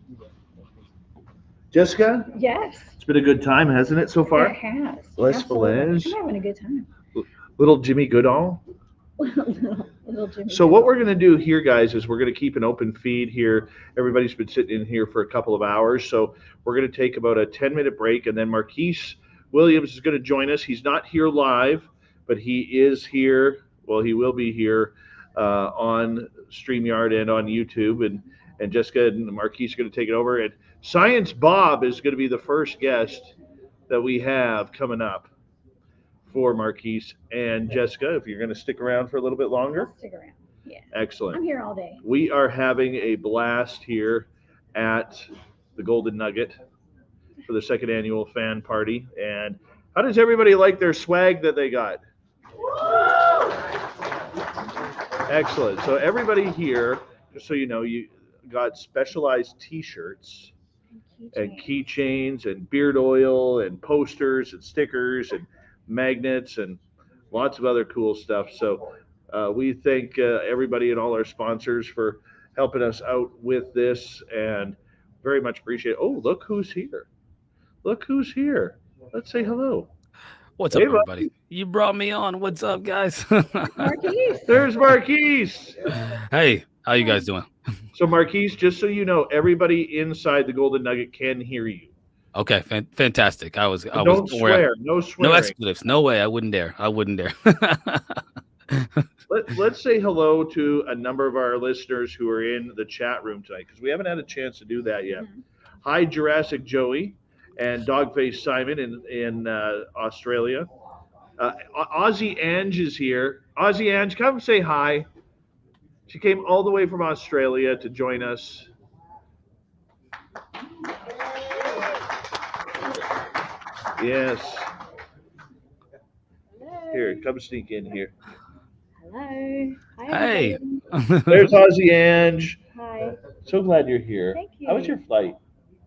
Speaker 2: Jessica,
Speaker 3: Yes.
Speaker 2: it's been a good time, hasn't it, so far?
Speaker 3: It has.
Speaker 2: Les
Speaker 3: Absolutely.
Speaker 2: Velez.
Speaker 3: I'm having a good time.
Speaker 2: Little Jimmy Goodall.
Speaker 3: Little Jimmy.
Speaker 2: So what we're going to do here, guys, is we're going to keep an open feed here. Everybody's been sitting in here for a couple of hours, so we're going to take about a 10-minute break, and then Marquise Williams is going to join us. He's not here live, but he is here. Well, he will be here on StreamYard and on YouTube, and Jessica and Marquise are going to take it over. And Science Bob is going to be the first guest that we have coming up for Marquise and Jessica, if you're going to stick around for a little bit longer.
Speaker 3: I'll stick around. Yeah.
Speaker 2: Excellent.
Speaker 3: I'm here all day.
Speaker 2: We are having a blast here at the Golden Nugget for the second annual fan party. And how does everybody like their swag that they got? Excellent. So everybody here, just so you know, you got specialized t-shirts and keychains and beard oil and posters and stickers and magnets and lots of other cool stuff. So we thank everybody and all our sponsors for helping us out with this, and very much appreciate it. Oh, look who's here. Look who's here. Let's say hello.
Speaker 7: What's up, everybody? You brought me on. What's up, guys?
Speaker 3: Marquise.
Speaker 2: There's Marquise.
Speaker 7: Hey, how you guys doing?
Speaker 2: So Marquise, just so you know, everybody inside the Golden Nugget can hear you.
Speaker 7: Okay, fantastic.
Speaker 2: Don't swear. No swearing.
Speaker 7: No expletives. No way. I wouldn't dare.
Speaker 2: Let's say hello to a number of our listeners who are in the chat room tonight, because we haven't had a chance to do that yet. Mm-hmm. Hi, Jurassic Joey and Dogface Simon in Australia. Aussie Ange is here. Aussie Ange, come say hi. She came all the way from Australia to join us. Yes.
Speaker 8: Hello.
Speaker 2: Here, come sneak in here.
Speaker 8: Hello. Hi,
Speaker 7: Hey.
Speaker 2: There's Aussie Ange.
Speaker 8: Hi.
Speaker 2: So glad you're here.
Speaker 8: Thank you.
Speaker 2: How was your flight?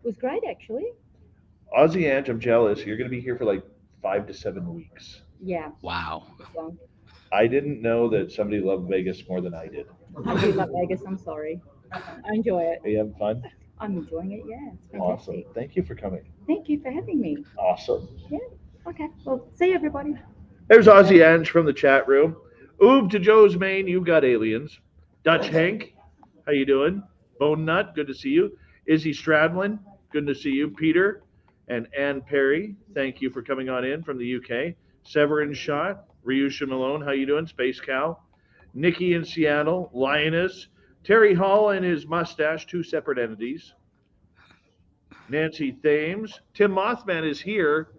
Speaker 8: It was great, actually.
Speaker 2: Aussie Ange, I'm jealous. You're going to be here for like 5 to 7 weeks.
Speaker 8: Yeah.
Speaker 7: Wow.
Speaker 8: Well,
Speaker 2: I didn't know that somebody loved Vegas more than I did.
Speaker 8: I do love Vegas. I'm sorry. I enjoy it.
Speaker 2: Are you having fun?
Speaker 8: I'm enjoying it. Yeah. It's fantastic.
Speaker 2: Awesome. Thank you for coming.
Speaker 8: Thank you for having me.
Speaker 2: Awesome.
Speaker 8: Yeah. Okay. Well, see you, everybody.
Speaker 2: There's Aussie Ange from the chat room. Oob to Joe's Maine, you've got aliens. Dutch Hank, how you doing? Bone Nut, good to see you. Izzy Stradlin, good to see you. Peter and Ann Perry, thank you for coming on in from the UK. Severin Shot, Ryusha Malone, how you doing? Space Cow. Nikki in Seattle, Lioness, Terry Hall and his mustache, 2 separate entities. Nancy Thames, Tim Mothman is here,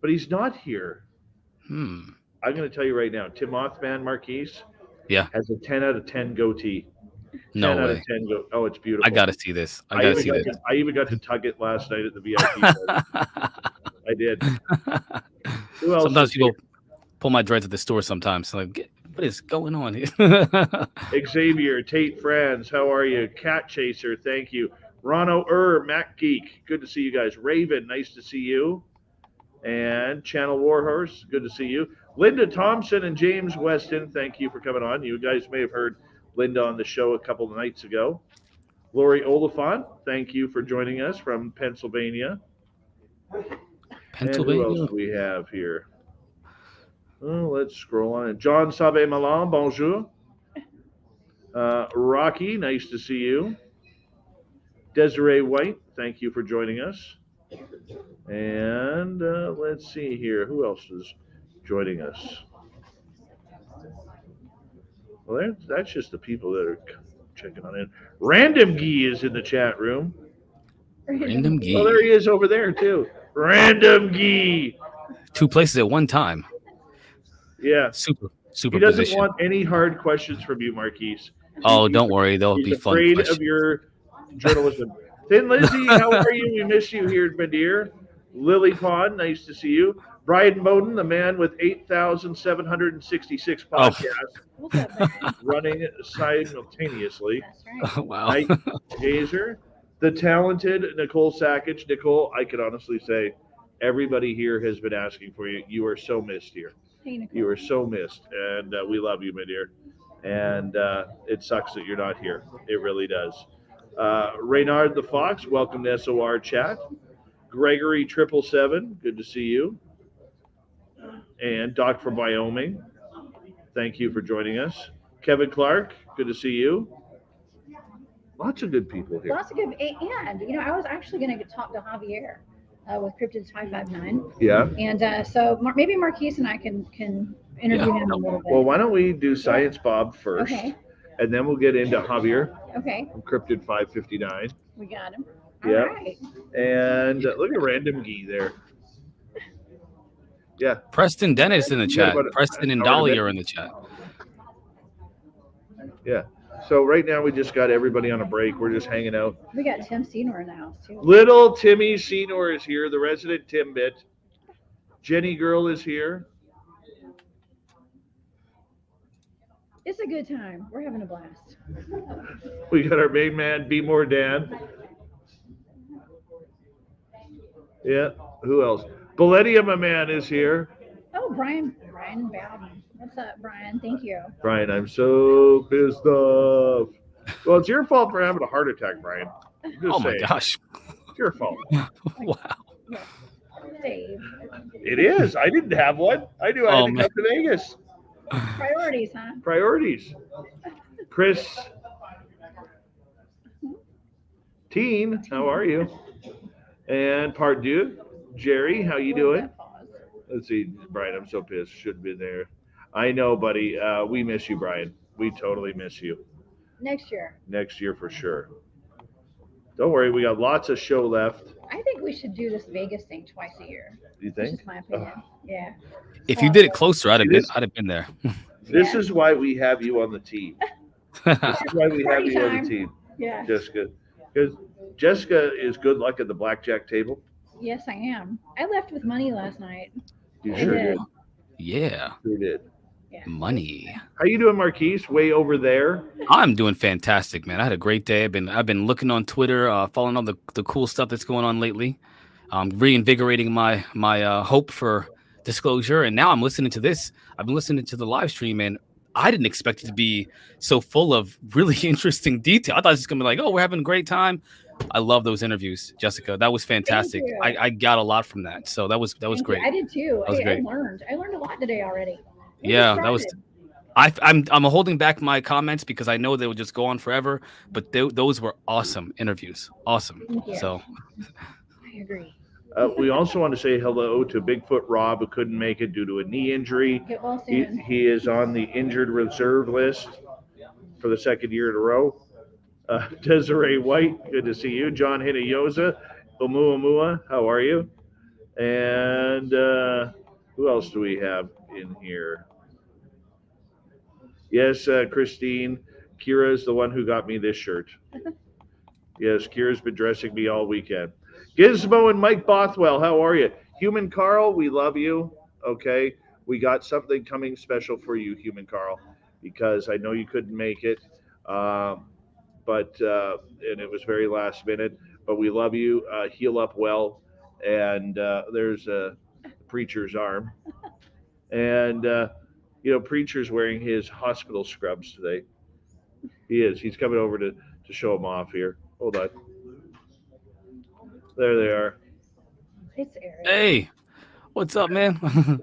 Speaker 2: but he's not here. I'm going to tell you right now, Tim Mothman, Marquise, has a 10 out of 10 goatee.
Speaker 7: No
Speaker 2: 10
Speaker 7: way.
Speaker 2: out of 10 go. Oh, it's beautiful.
Speaker 7: I got to see this. I
Speaker 2: even got to tug it last night at the VIP party. I did. Who else?
Speaker 7: Sometimes people pull my dreads at the store sometimes. So like, what is going on here?
Speaker 2: Xavier, Tate Franz, how are you? Cat Chaser, thank you. Rono Mac Geek, good to see you guys. Raven, nice to see you. And Channel Warhorse, good to see you. Linda Thompson and James Weston, thank you for coming on. You guys may have heard Linda on the show a couple of nights ago. Lori Oliphant, thank you for joining us from Pennsylvania. And who else do we have here? Oh, let's scroll on. John Sabe Malan, bonjour. Rocky, nice to see you. Desiree White, thank you for joining us. And let's see here. Who else is joining us? Well, that's just the people that are checking on in. Random Gee is in the chat room.
Speaker 7: Random Gee.
Speaker 2: Oh, there he is over there, too. Random Gee.
Speaker 7: 2 places at one time.
Speaker 2: Yeah.
Speaker 7: Super
Speaker 2: He doesn't
Speaker 7: position.
Speaker 2: want any hard questions from you, Marquise.
Speaker 7: Oh, don't worry. They'll be fun
Speaker 2: Afraid
Speaker 7: questions.
Speaker 2: of your journalism. Thin Lizzie, how are you? We miss you here, my dear. Lily Pond, nice to see you. Brian Moden, the man with 8,766 podcasts running simultaneously.
Speaker 3: That's right.
Speaker 7: Wow.
Speaker 2: Night Gazer, the talented Nicole Sackage. Nicole, I can honestly say everybody here has been asking for you. You are so missed here.
Speaker 3: Hey, Nicole.
Speaker 2: You are so missed, and we love you, my dear. And it sucks that you're not here. It really does. Reynard the Fox, welcome to SOR chat. Gregory 777, good to see you. And Doc from Wyoming, thank you for joining us. Kevin Clark, good to see you. Lots of good people here.
Speaker 3: Lots of good, and I was actually going to talk to Javier with Cryptids 559.
Speaker 2: Yeah.
Speaker 3: And so maybe Marquise and I can interview him a little bit.
Speaker 2: Well, why don't we do Science Bob first,
Speaker 3: Okay.
Speaker 2: and then we'll get into Javier
Speaker 3: Okay.
Speaker 2: from Cryptid 559.
Speaker 3: We got him.
Speaker 2: Yeah.
Speaker 3: All right.
Speaker 2: And look at Random Gee there. Yeah.
Speaker 7: Preston Dennis in the chat.
Speaker 2: about
Speaker 7: Preston and
Speaker 2: an hour and a
Speaker 7: Dolly
Speaker 2: bit.
Speaker 7: are in the chat.
Speaker 2: Yeah. So right now we just got everybody on a break. We're just hanging out.
Speaker 3: We got Tim Senior in the house too.
Speaker 2: Little Timmy Senior is here, the resident Timbit. Jenny Girl is here.
Speaker 3: It's a good time. We're having a blast.
Speaker 2: We got our main man, Be More Dan. Yeah. Who else? Palladium, my man, is here.
Speaker 3: Oh, Brian Bowden. What's up, Brian? Thank you.
Speaker 2: Brian, I'm so pissed off. Well, it's your fault for having a heart attack, Brian. I'm just
Speaker 7: Oh my
Speaker 2: saying.
Speaker 7: gosh.
Speaker 2: It's your fault.
Speaker 7: Wow.
Speaker 3: Dave.
Speaker 2: It is. I didn't have one. I knew I had
Speaker 7: Oh,
Speaker 2: to
Speaker 7: man.
Speaker 2: come to Vegas.
Speaker 3: Priorities, huh?
Speaker 2: Priorities. Chris. Teen, how are you? And Pardue. Jerry, how you doing? Let's see, Brian, I'm so pissed. Should have been there. I know, buddy. We miss you, Brian. We totally miss you.
Speaker 3: Next year.
Speaker 2: Next year for sure. Don't worry, we got lots of show left.
Speaker 3: I think we should do this Vegas thing twice a year.
Speaker 2: You
Speaker 3: That's
Speaker 2: think?
Speaker 3: just my opinion. Yeah.
Speaker 7: If you did it closer, I'd have been there.
Speaker 2: This is why we have you on the team. This is why we have
Speaker 3: Party
Speaker 2: you on
Speaker 3: time.
Speaker 2: the team,
Speaker 3: Yeah.
Speaker 2: Jessica. Because Jessica is good luck at the blackjack table.
Speaker 3: Yes, I am. I left with money last night.
Speaker 2: You
Speaker 3: I
Speaker 2: sure
Speaker 3: did.
Speaker 2: did.
Speaker 7: Yeah.
Speaker 2: Sure did.
Speaker 7: Money.
Speaker 2: How you doing, Marquise? Way over there.
Speaker 7: I'm doing fantastic, man. I had a great day. I've been looking on Twitter, following all the cool stuff that's going on lately. Reinvigorating my hope for disclosure. And now I'm listening to this. I've been listening to the live stream, and I didn't expect it to be so full of really interesting detail. I thought it was just gonna be like, oh, we're having a great time. I love those interviews, Jessica. That was fantastic.
Speaker 3: you.
Speaker 7: I got a lot from that. So that was
Speaker 3: Thank you.
Speaker 7: great.
Speaker 3: I did too.
Speaker 7: That was great.
Speaker 3: I learned a lot today already. We
Speaker 7: Yeah,
Speaker 3: just
Speaker 7: that was.
Speaker 3: started.
Speaker 7: I'm holding back my comments because I know they will just go on forever. But those were awesome interviews. Awesome.
Speaker 3: Thank you.
Speaker 7: So
Speaker 3: I agree.
Speaker 2: We also want to say hello to Bigfoot Rob, who couldn't make it due to a knee injury.
Speaker 3: Get well
Speaker 2: He,
Speaker 3: soon.
Speaker 2: he is on the injured reserve list for the second year in a row. Desiree White, good to see you. John Hinayosa, Oumuamua, how are you? And who else do we have in here? Yes, Christine. Kira is the one who got me this shirt. Yes, Kira's been dressing me all weekend. Gizmo and Mike Bothwell, how are you? Human Carl, we love you. Okay, we got something coming special for you, Human Carl, because I know you couldn't make it, but and it was very last minute. But we love you. Heal up well, and there's a preacher's arm, and preacher's wearing his hospital scrubs today. He is. He's coming over to show them off here. Hold on. There they are.
Speaker 3: It's Eric.
Speaker 7: Hey, what's up, man?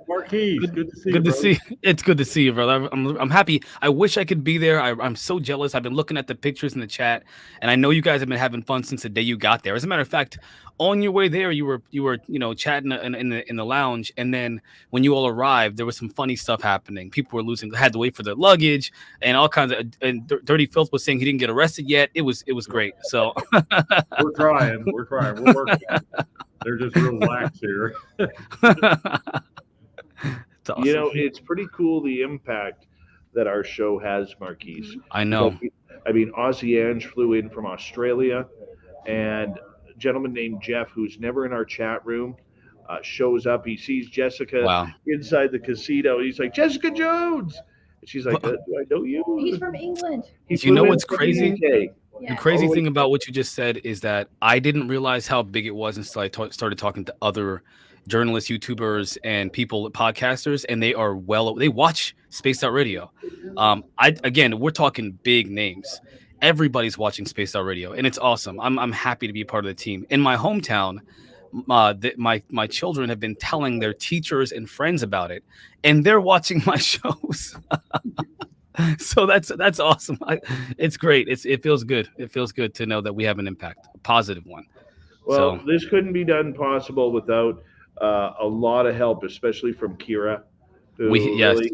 Speaker 9: Marquise, good to see you.
Speaker 7: Good to
Speaker 9: brother.
Speaker 7: see. It's good to see you, brother. I'm happy. I wish I could be there. I'm so jealous. I've been looking at the pictures in the chat, and I know you guys have been having fun since the day you got there. As a matter of fact, on your way there, you were chatting in the lounge, and then when you all arrived, there was some funny stuff happening. People were had to wait for their luggage, and all kinds of. And Dirty Fylth was saying he didn't get arrested yet. It was great. So
Speaker 9: We're trying. We're working. They're just real lax here.
Speaker 7: It's awesome.
Speaker 2: It's pretty cool the impact that our show has, Marquise.
Speaker 7: I know.
Speaker 2: I mean, Aussie Ange flew in from Australia, and a gentleman named Jeff, who's never in our chat room, shows up. He sees Jessica inside the casino. He's like, Jessica Jones. And she's like, do I know you?
Speaker 3: He's from England.
Speaker 7: You know what's crazy?
Speaker 3: Yeah.
Speaker 7: The crazy thing about what you just said is that I didn't realize how big it was until I started talking to other journalists, YouTubers, and people, podcasters, and they watch Spaced Out Radio. We're talking big names. Everybody's watching Spaced Out Radio, and it's awesome. I'm happy to be part of the team. In my hometown, my children have been telling their teachers and friends about it, and they're watching my shows. So that's awesome. It's great. It feels good. It feels good to know that we have an impact, a positive one.
Speaker 2: Well, this couldn't be done possible without a lot of help, especially from Kira.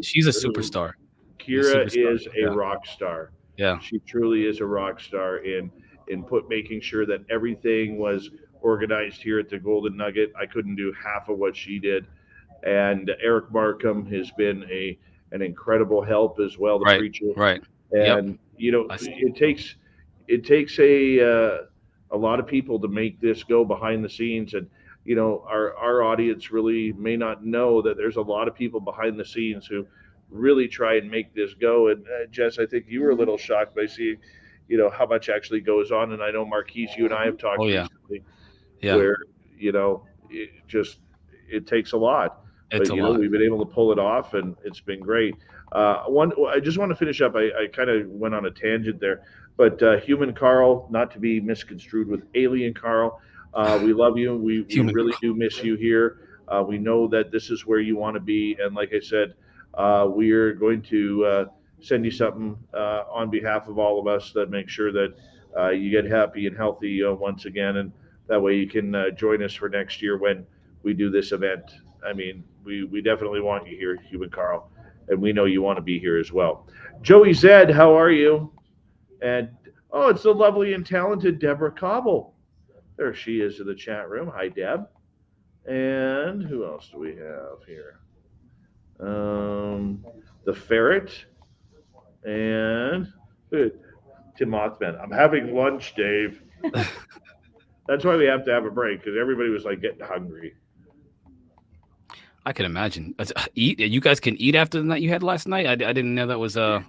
Speaker 7: She's a superstar.
Speaker 2: Kira is a rock star.
Speaker 7: Yeah,
Speaker 2: she truly is a rock star in making sure that everything was organized here at the Golden Nugget. I couldn't do half of what she did, and Eric Markham has been an incredible help as well. The preacher,
Speaker 7: right?
Speaker 2: And it takes a lot of people to make this go behind the scenes, and our audience really may not know that there's a lot of people behind the scenes who really try and make this go. And Jess, I think you were a little shocked by seeing how much actually goes on. And I know Marquise, you and I have talked recently, where it takes a lot.
Speaker 7: It's
Speaker 2: but
Speaker 7: a lot.
Speaker 2: We've been able to pull it off, and it's been great. I just want to finish up. I kind of went on a tangent there, but Human Carl, not to be misconstrued with Alien Carl, we love you. We really do miss you here. We know that this is where you want to be, and like I said, we are going to send you something on behalf of all of us that make sure that you get happy and healthy once again, and that way you can join us for next year when we do this event. I mean, we definitely want you here, Human Carl, and we know you want to be here as well. Joey Zed, how are you? And it's the lovely and talented Deborah Cobble. There she is in the chat room. Hi, Deb. And who else do we have here? The Ferret and Tim Mothman. I'm having lunch, Dave. That's why we have to have a break, because everybody was like getting hungry.
Speaker 7: I can imagine. Eat? You guys can eat after the night you had last night? I didn't know that was
Speaker 2: Food.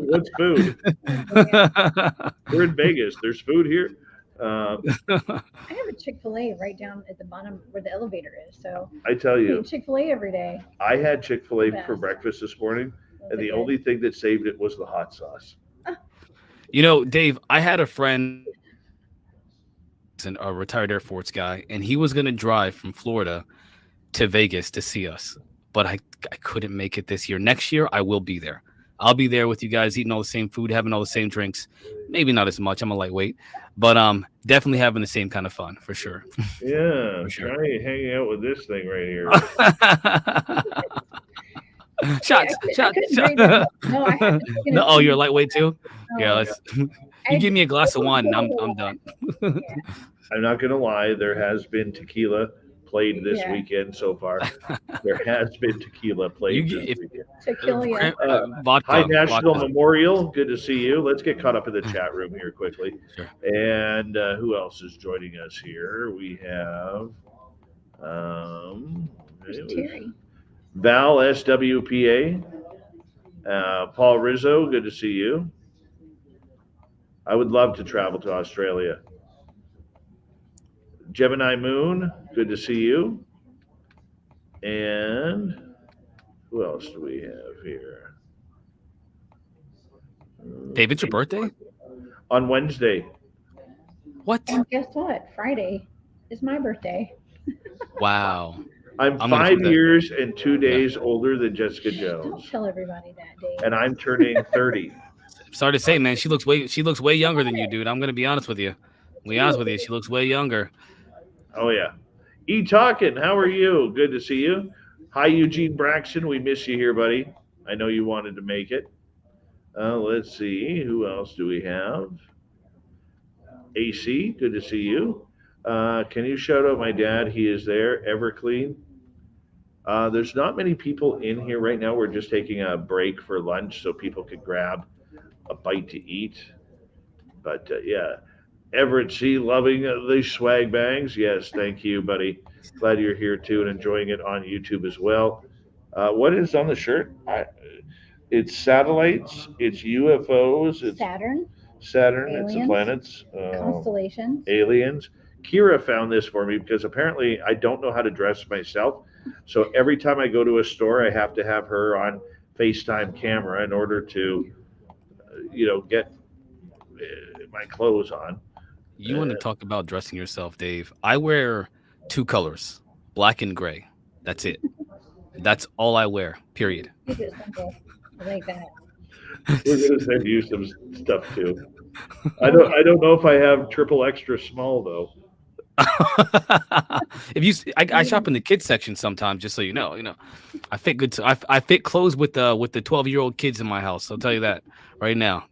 Speaker 2: What's food? We're in Vegas. There's food here.
Speaker 3: I have a Chick-fil-A right down at the bottom where the elevator is. So
Speaker 2: I tell you,
Speaker 3: Chick-fil-A every day.
Speaker 2: I had Chick-fil-A for breakfast this morning, and the only thing that saved it was the hot sauce.
Speaker 7: Dave, I had a friend, a retired Air Force guy, and he was going to drive from Florida to Vegas to see us, but I couldn't make it this year. Next year, I will be there. I'll be there with you guys, eating all the same food, having all the same drinks. Maybe not as much. I'm a lightweight, but definitely having the same kind of fun for sure.
Speaker 2: Yeah,
Speaker 7: For sure.
Speaker 2: try hanging out with this thing right here.
Speaker 7: Shots.
Speaker 3: I couldn't drink that. No, I had to
Speaker 7: No, oh, you're lightweight too? Yeah,
Speaker 3: Oh.
Speaker 7: let's. You give me a glass of wine, and I'm done.
Speaker 2: I'm not gonna lie, there has been tequila played this
Speaker 3: Yeah.
Speaker 2: weekend so far. There has been tequila played
Speaker 7: You-
Speaker 2: this
Speaker 7: if-
Speaker 2: weekend.
Speaker 3: Tequila.
Speaker 7: Vodka.
Speaker 2: Hi, National
Speaker 7: vodka.
Speaker 2: Memorial. Good to see you. Let's get caught up in the chat room here quickly.
Speaker 7: Sure.
Speaker 2: And who else is joining us here? We have
Speaker 3: There's Terry.
Speaker 2: Val SWPA. Paul Rizzo, good to see you. I would love to travel to Australia. Gemini Moon, good to see you. And who else do we have here?
Speaker 7: David's your birthday?
Speaker 2: On Wednesday.
Speaker 7: What?
Speaker 3: And guess what? Friday is my birthday.
Speaker 7: Wow.
Speaker 2: I'm
Speaker 7: I'm gonna
Speaker 2: 5
Speaker 7: put that-
Speaker 2: years and 2 days older than Jessica
Speaker 3: Don't
Speaker 2: Jones,
Speaker 3: tell everybody that, Dave.
Speaker 2: and I'm turning 30.
Speaker 7: Sorry to say, man, she looks way younger than you, dude. I'm gonna be honest with you. She looks way younger.
Speaker 2: Oh yeah. E Talkin, how are you? Good to see you. Hi Eugene Braxton, we miss you here, buddy. I know you wanted to make it. Let's see, who else do we have? AC, good to see you. Can you shout out my dad? He is there. Everclean. There's not many people in here right now. We're just taking a break for lunch so people could grab a bite to eat. But yeah, Everett C, loving the swag bangs. Yes, thank you, buddy. Glad you're here too and enjoying it on YouTube as well. What is on the shirt? It's satellites, it's UFOs, it's
Speaker 3: Saturn,
Speaker 2: Saturn, it's the
Speaker 3: aliens,
Speaker 2: planets,
Speaker 3: constellations.
Speaker 2: aliens. Kira found this for me because apparently I don't know how to dress myself. So every time I go to a store, I have to have her on FaceTime camera in order to, get my clothes on.
Speaker 7: You want to talk about dressing yourself, Dave? I wear 2 colors, black and gray. That's it. That's all I wear. Period.
Speaker 3: Keep it simple. I like that.
Speaker 2: We're gonna send you some stuff too. I don't know if I have triple extra small though.
Speaker 7: I shop in the kids section sometimes, just so you know. I fit good. I fit clothes with the 12-year-old kids in my house. I'll tell you that right now.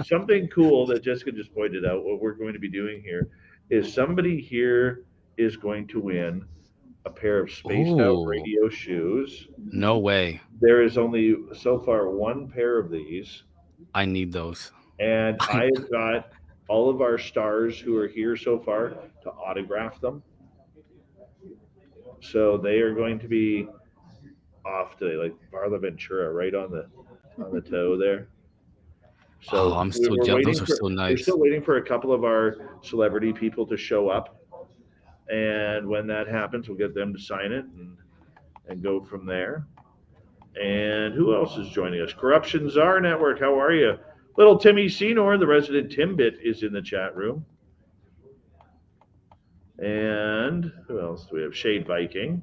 Speaker 2: Something cool that Jessica just pointed out, what we're going to be doing here is somebody here is going to win a pair of spaced out
Speaker 7: Ooh.
Speaker 2: radio shoes.
Speaker 7: No way.
Speaker 2: There is only so far one pair of these,
Speaker 7: I need those.
Speaker 2: and I've got all of our stars who are here so far to autograph them. So they are going to be off today, like Barla Ventura, right on the toe there. So
Speaker 7: I'm so
Speaker 2: we're
Speaker 7: jealous.
Speaker 2: waiting
Speaker 7: Those are
Speaker 2: for-
Speaker 7: so
Speaker 2: We're
Speaker 7: nice.
Speaker 2: still waiting for a couple of our celebrity people to show up, and when that happens, we'll get them to sign it and go from there. And who else is joining us? Corruption Czar Network. How are you? Little Timmy Senor, the resident Timbit, is in the chat room. And who else do we have? Shade Viking.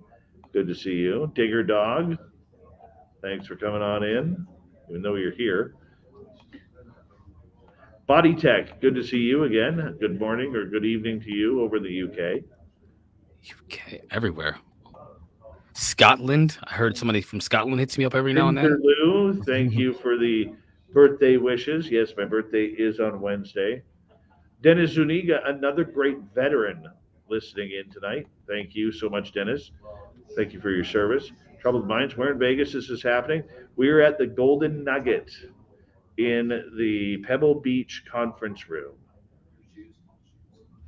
Speaker 2: Good to see you. Digger Dog. Thanks for coming on in, even though you're here. Body Tech. Good to see you again. Good morning or good evening to you over in the UK.
Speaker 7: UK everywhere. Scotland. I heard somebody from Scotland hits me up every now and then.
Speaker 2: Lou, thank you for the birthday wishes. Yes, my birthday is on Wednesday. Dennis Zuniga, another great veteran listening in tonight. Thank you so much, Dennis. Thank you for your service. Troubled Minds, where in Vegas this is happening? We are at the Golden Nugget in the Pebble Beach Conference Room.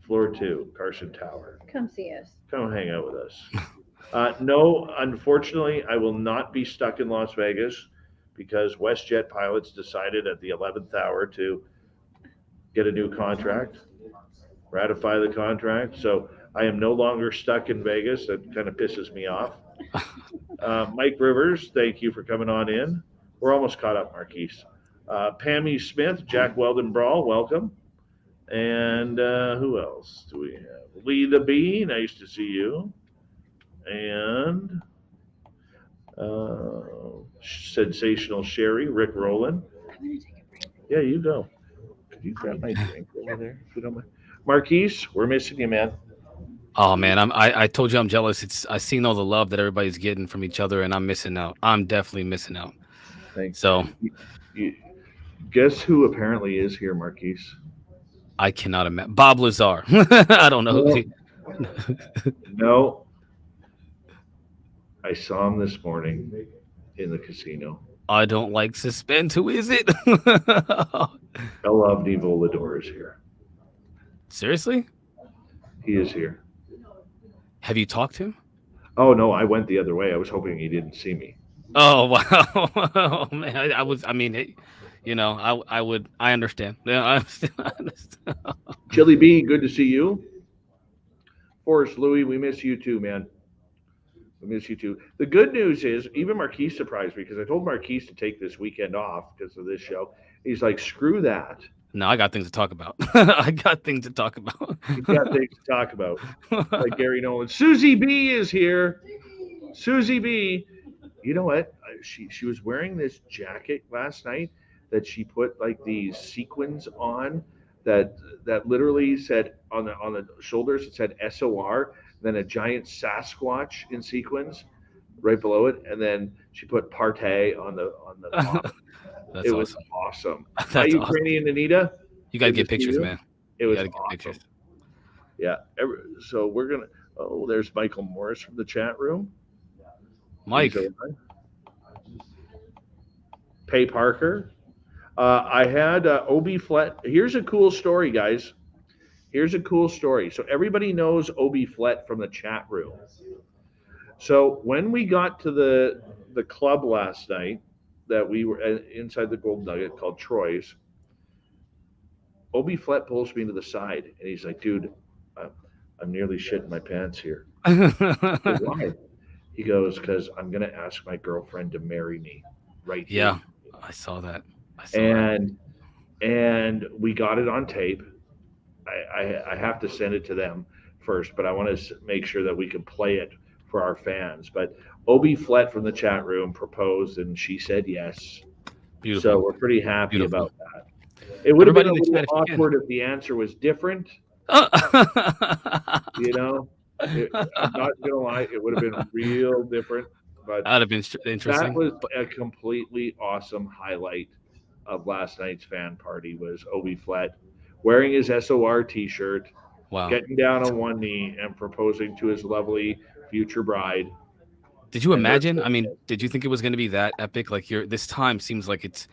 Speaker 2: Floor 2, Carson Tower.
Speaker 3: Come see us.
Speaker 2: Come hang out with us. No, unfortunately, I will not be stuck in Las Vegas because WestJet pilots decided at the 11th hour to get a new contract, ratify the contract. So I am no longer stuck in Vegas. That kind of pisses me off. Mike Rivers, thank you for coming on in. We're almost caught up, Marquise. Pammy Smith, Jack Weldon Brawl, welcome. And who else do we have? Lee the Bee, nice to see you. And Sensational Sherry, Rick Rowland.
Speaker 3: I'm gonna take a break.
Speaker 2: Yeah, you go. Could you grab my drink over there if you don't mind? Marquise, we're missing you, man.
Speaker 7: Oh man, I told you I'm jealous. I seen all the love that everybody's getting from each other, and I'm missing out. I'm definitely missing out.
Speaker 2: Thanks.
Speaker 7: So
Speaker 2: You, guess who apparently is here, Marquise?
Speaker 7: I cannot imagine. Bob Lazar. I don't know who he.
Speaker 2: No. I saw him this morning in the casino.
Speaker 7: I don't like suspense. Who is it?
Speaker 2: Elavni Volador is here.
Speaker 7: Seriously?
Speaker 2: He is here.
Speaker 7: Have you talked to him?
Speaker 2: Oh no, I went the other way. I was hoping he didn't see me.
Speaker 7: Oh wow, oh, man! I mean, I understand. Yeah, I understand.
Speaker 2: Chili B, good to see you. Forrest Louis, we miss you too, man. We miss you too. The good news is, even Marquise surprised me because I told Marquise to take this weekend off because of this show. He's like, screw that.
Speaker 7: No, I got things to talk about. I got things to talk about.
Speaker 2: You got things to talk about. Like Gary Nolan. Susie B is here. Susie B. You know what? She was wearing this jacket last night that she put like these sequins on that literally said on the shoulders it said SOR, then a giant Sasquatch in sequins right below it, and then she put Partey on the top.
Speaker 7: That's
Speaker 2: it
Speaker 7: awesome.
Speaker 2: was awesome.
Speaker 7: That's
Speaker 2: Hi,
Speaker 7: awesome.
Speaker 2: Ukrainian Anita.
Speaker 7: You gotta
Speaker 2: Good
Speaker 7: get
Speaker 2: to see
Speaker 7: pictures,
Speaker 2: you.
Speaker 7: man.
Speaker 2: It was
Speaker 7: You gotta get
Speaker 2: awesome.
Speaker 7: pictures.
Speaker 2: Yeah. So we're gonna. Oh, there's Michael Morris from the chat room.
Speaker 7: Mike.
Speaker 2: Pay Parker. I had Obi Flett. Here's a cool story, guys. Here's a cool story. So everybody knows Obi Flett from the chat room. So when we got to the club last night that we were inside the Gold Nugget called Troy's, Obi Flett pulls me to the side and he's like, dude, I'm nearly shitting my pants here. Said, why? He goes, because I'm going to ask my girlfriend to marry me right here.
Speaker 7: Yeah, I saw that.
Speaker 2: And we got it on tape. I have to send it to them first, but I want to make sure that we can play it for our fans. But Obi Flett from the chat room proposed, and she said yes.
Speaker 7: Beautiful.
Speaker 2: So we're pretty happy
Speaker 7: Beautiful.
Speaker 2: about that. It would have been a
Speaker 7: Everybody in the
Speaker 2: little
Speaker 7: chat, if you
Speaker 2: awkward if the answer was different. You know, I'm not gonna lie, it would have been real different. But
Speaker 7: That'd have been interesting.
Speaker 2: that was a completely awesome highlight of last night's fan party. Was Obi Flett wearing his SOR T-shirt,
Speaker 7: Wow.
Speaker 2: getting down on one knee, and proposing to his lovely future bride.
Speaker 7: Did you
Speaker 2: And
Speaker 7: imagine?
Speaker 2: that's-
Speaker 7: I mean, did you think it was going to be that epic? Like this time seems like it's.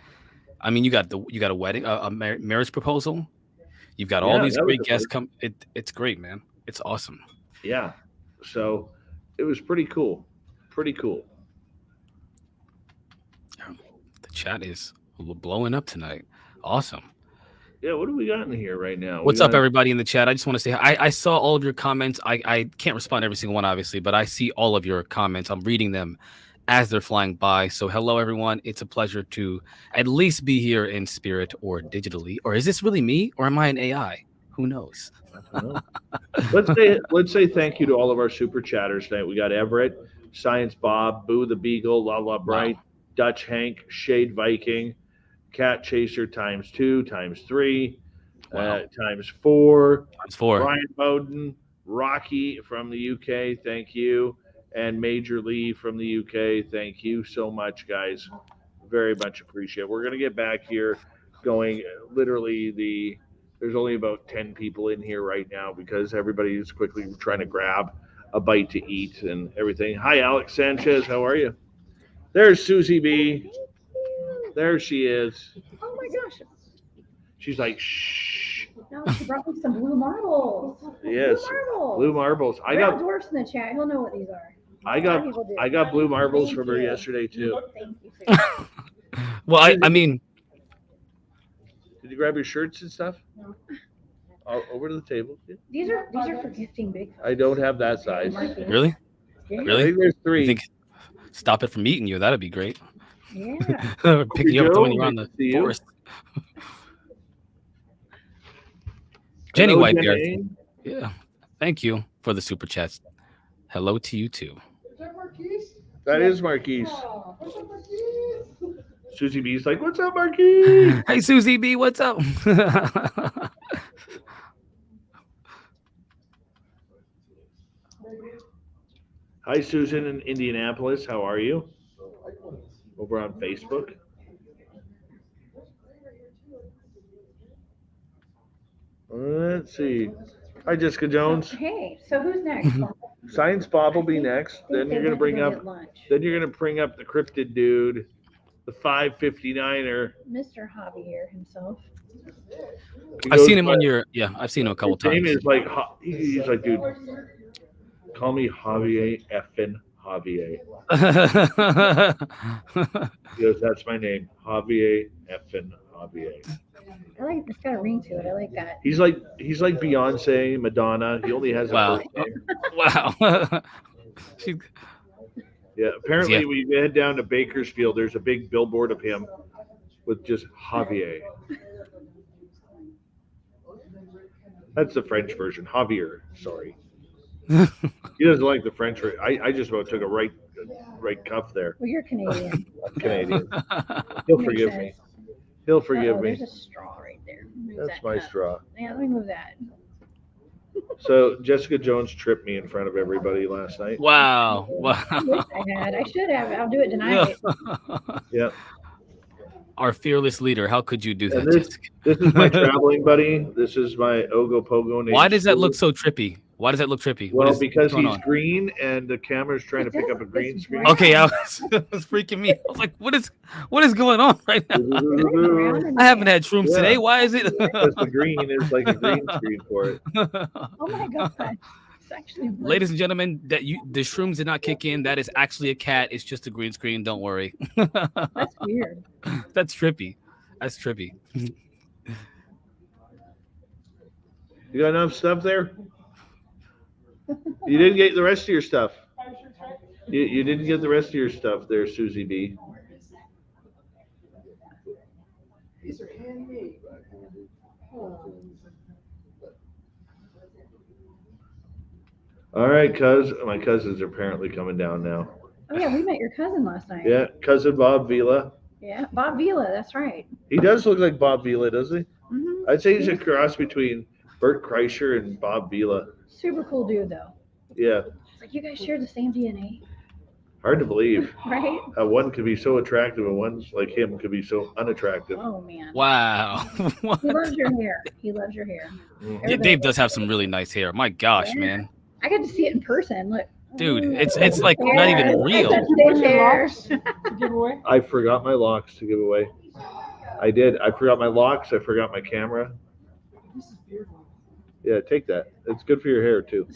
Speaker 7: I mean, you got a wedding, a marriage proposal. You've got all
Speaker 2: Yeah,
Speaker 7: these
Speaker 2: that was
Speaker 7: great
Speaker 2: the
Speaker 7: guests
Speaker 2: first.
Speaker 7: come. It's great, man. It's awesome.
Speaker 2: Yeah, so it was pretty cool. Pretty cool.
Speaker 7: The chat is blowing up tonight. Awesome.
Speaker 2: Yeah, what do we got in here right now?
Speaker 7: What's up, everybody in the chat? I just want to say I saw all of your comments. I can't respond to every single one, obviously, but I see all of your comments. I'm reading them as they're flying by. So hello, everyone. It's a pleasure to at least be here in spirit or digitally. Or is this really me, or am I an AI? Who knows?
Speaker 2: I don't know. Let's say thank you to all of our super chatters tonight. We got Everett, Science Bob, Boo the Beagle, La Bright,
Speaker 7: Wow.
Speaker 2: Dutch Hank, Shade Viking, Cat Chaser ×2 ×3
Speaker 7: Wow.
Speaker 2: ×4.
Speaker 7: Times 4.
Speaker 2: Brian Bowden, Rocky from the UK, thank you, and Major Lee from the UK, thank you so much, guys. Very much appreciate it. We're gonna get back here going. Literally, there's only about 10 people in here right now because everybody is quickly trying to grab a bite to eat and everything. Hi, Alex Sanchez, how are you? There's Susie B. There she is.
Speaker 3: Oh my gosh.
Speaker 2: She's like, shh.
Speaker 3: No, she brought me some blue marbles.
Speaker 2: Yes,
Speaker 3: Blue marbles.
Speaker 2: blue marbles. I
Speaker 3: Real
Speaker 2: got
Speaker 3: dwarfs in the chat. He'll know what these are.
Speaker 2: I
Speaker 3: A lot of people do.
Speaker 2: got blue marbles
Speaker 3: Thank
Speaker 2: from her
Speaker 3: you.
Speaker 2: yesterday too.
Speaker 3: Thank you. Sir.
Speaker 7: Well, I mean,
Speaker 2: Did you grab your shirts and stuff?
Speaker 3: No.
Speaker 2: Over to the table.
Speaker 3: These are for gifting Bigfoot.
Speaker 2: I don't have that size.
Speaker 3: Marquise.
Speaker 7: really?
Speaker 3: Yeah.
Speaker 2: I
Speaker 7: Really?
Speaker 2: think there's
Speaker 7: You
Speaker 2: three.
Speaker 7: think stop it from eating you? That'd be great.
Speaker 3: Yeah.
Speaker 7: Picking you up
Speaker 2: Joe,
Speaker 7: when you're on
Speaker 2: nice
Speaker 7: the
Speaker 2: to see you.
Speaker 7: forest. Jenny
Speaker 2: Hello,
Speaker 7: Whitebeard.
Speaker 2: Jenny.
Speaker 7: Yeah. Thank you for the super chats. Hello to you too.
Speaker 2: That is Marquise. Susie B's like, what's up, Marquise?
Speaker 7: Hey, Susie B, what's up?
Speaker 2: Hi, Susan in Indianapolis. How are you? Over on Facebook. Let's see. Hi, Jessica Jones.
Speaker 3: Hey, so who's next?
Speaker 2: Science Bob will be next. Then you're gonna bring up. Then you're gonna bring up the cryptid dude, the 559er.
Speaker 3: Mr. Javier himself.
Speaker 7: I've seen him on your. Yeah, I've seen him a couple
Speaker 2: His name
Speaker 7: times.
Speaker 2: is like he's like, dude, call me Javier effing Javier. He goes, that's my name, Javier effing Javier.
Speaker 3: I like it's got a ring to it. I like that.
Speaker 2: He's like Beyonce, Madonna. He only has a first name.
Speaker 7: Wow.
Speaker 2: Yeah, apparently we head down to Bakersfield. There's a big billboard of him with just Javier. That's the French version. Javier, sorry. He doesn't like the French version. I just about took a right cuff there.
Speaker 3: Well, you're Canadian.
Speaker 2: I'm Canadian. He'll forgive me. He'll forgive me.
Speaker 3: There's a straw right there.
Speaker 2: That's my straw.
Speaker 3: Yeah, let me move that.
Speaker 2: So Jessica Jones tripped me in front of everybody last night.
Speaker 7: Wow. Wow.
Speaker 3: I wish I had. I should have. I'll do it tonight.
Speaker 2: Yeah.
Speaker 7: Our fearless leader. How could you do that?
Speaker 2: This is my traveling buddy. This is my Ogopogo name.
Speaker 7: Why does that look so trippy? Why does that look trippy?
Speaker 2: Well, because he's green and the camera's trying to pick up a green screen.
Speaker 7: Okay, I was freaking me. I was like, what is going on right now? I haven't had shrooms today. Why is it?
Speaker 2: Because the green is like a green screen for it.
Speaker 3: Oh my god.
Speaker 7: Ladies and gentlemen, the shrooms did not kick in. That is actually a cat. It's just a green screen. Don't worry.
Speaker 3: That's weird.
Speaker 7: That's trippy. That's trippy.
Speaker 2: You got enough stuff there? You didn't get the rest of your stuff. You didn't get the rest of your stuff there, Susie B.
Speaker 10: These are handmade.
Speaker 2: All right, my cousins are apparently coming down now.
Speaker 3: Oh yeah, we met your cousin last night.
Speaker 2: Yeah, cousin Bob Vila.
Speaker 3: Yeah, Bob Vila, that's right.
Speaker 2: He does look like Bob Vila, doesn't he?
Speaker 3: Mm-hmm.
Speaker 2: I'd say he's a cross between Bert Kreischer and Bob Vila.
Speaker 3: Super cool dude though.
Speaker 2: Yeah.
Speaker 3: It's like you guys share the same DNA.
Speaker 2: Hard to believe.
Speaker 3: Right?
Speaker 2: How one could be so attractive and one like him could be so unattractive.
Speaker 3: Oh man.
Speaker 7: Wow.
Speaker 3: He loves your hair. He loves your hair.
Speaker 7: Yeah, Dave does have some really nice hair. My gosh, man.
Speaker 3: I got to see it in person. Look.
Speaker 7: Dude, it's like not even real.
Speaker 2: I forgot my locks to give away. I did. I forgot my locks. I forgot my camera. Yeah, take that. It's good for your hair too.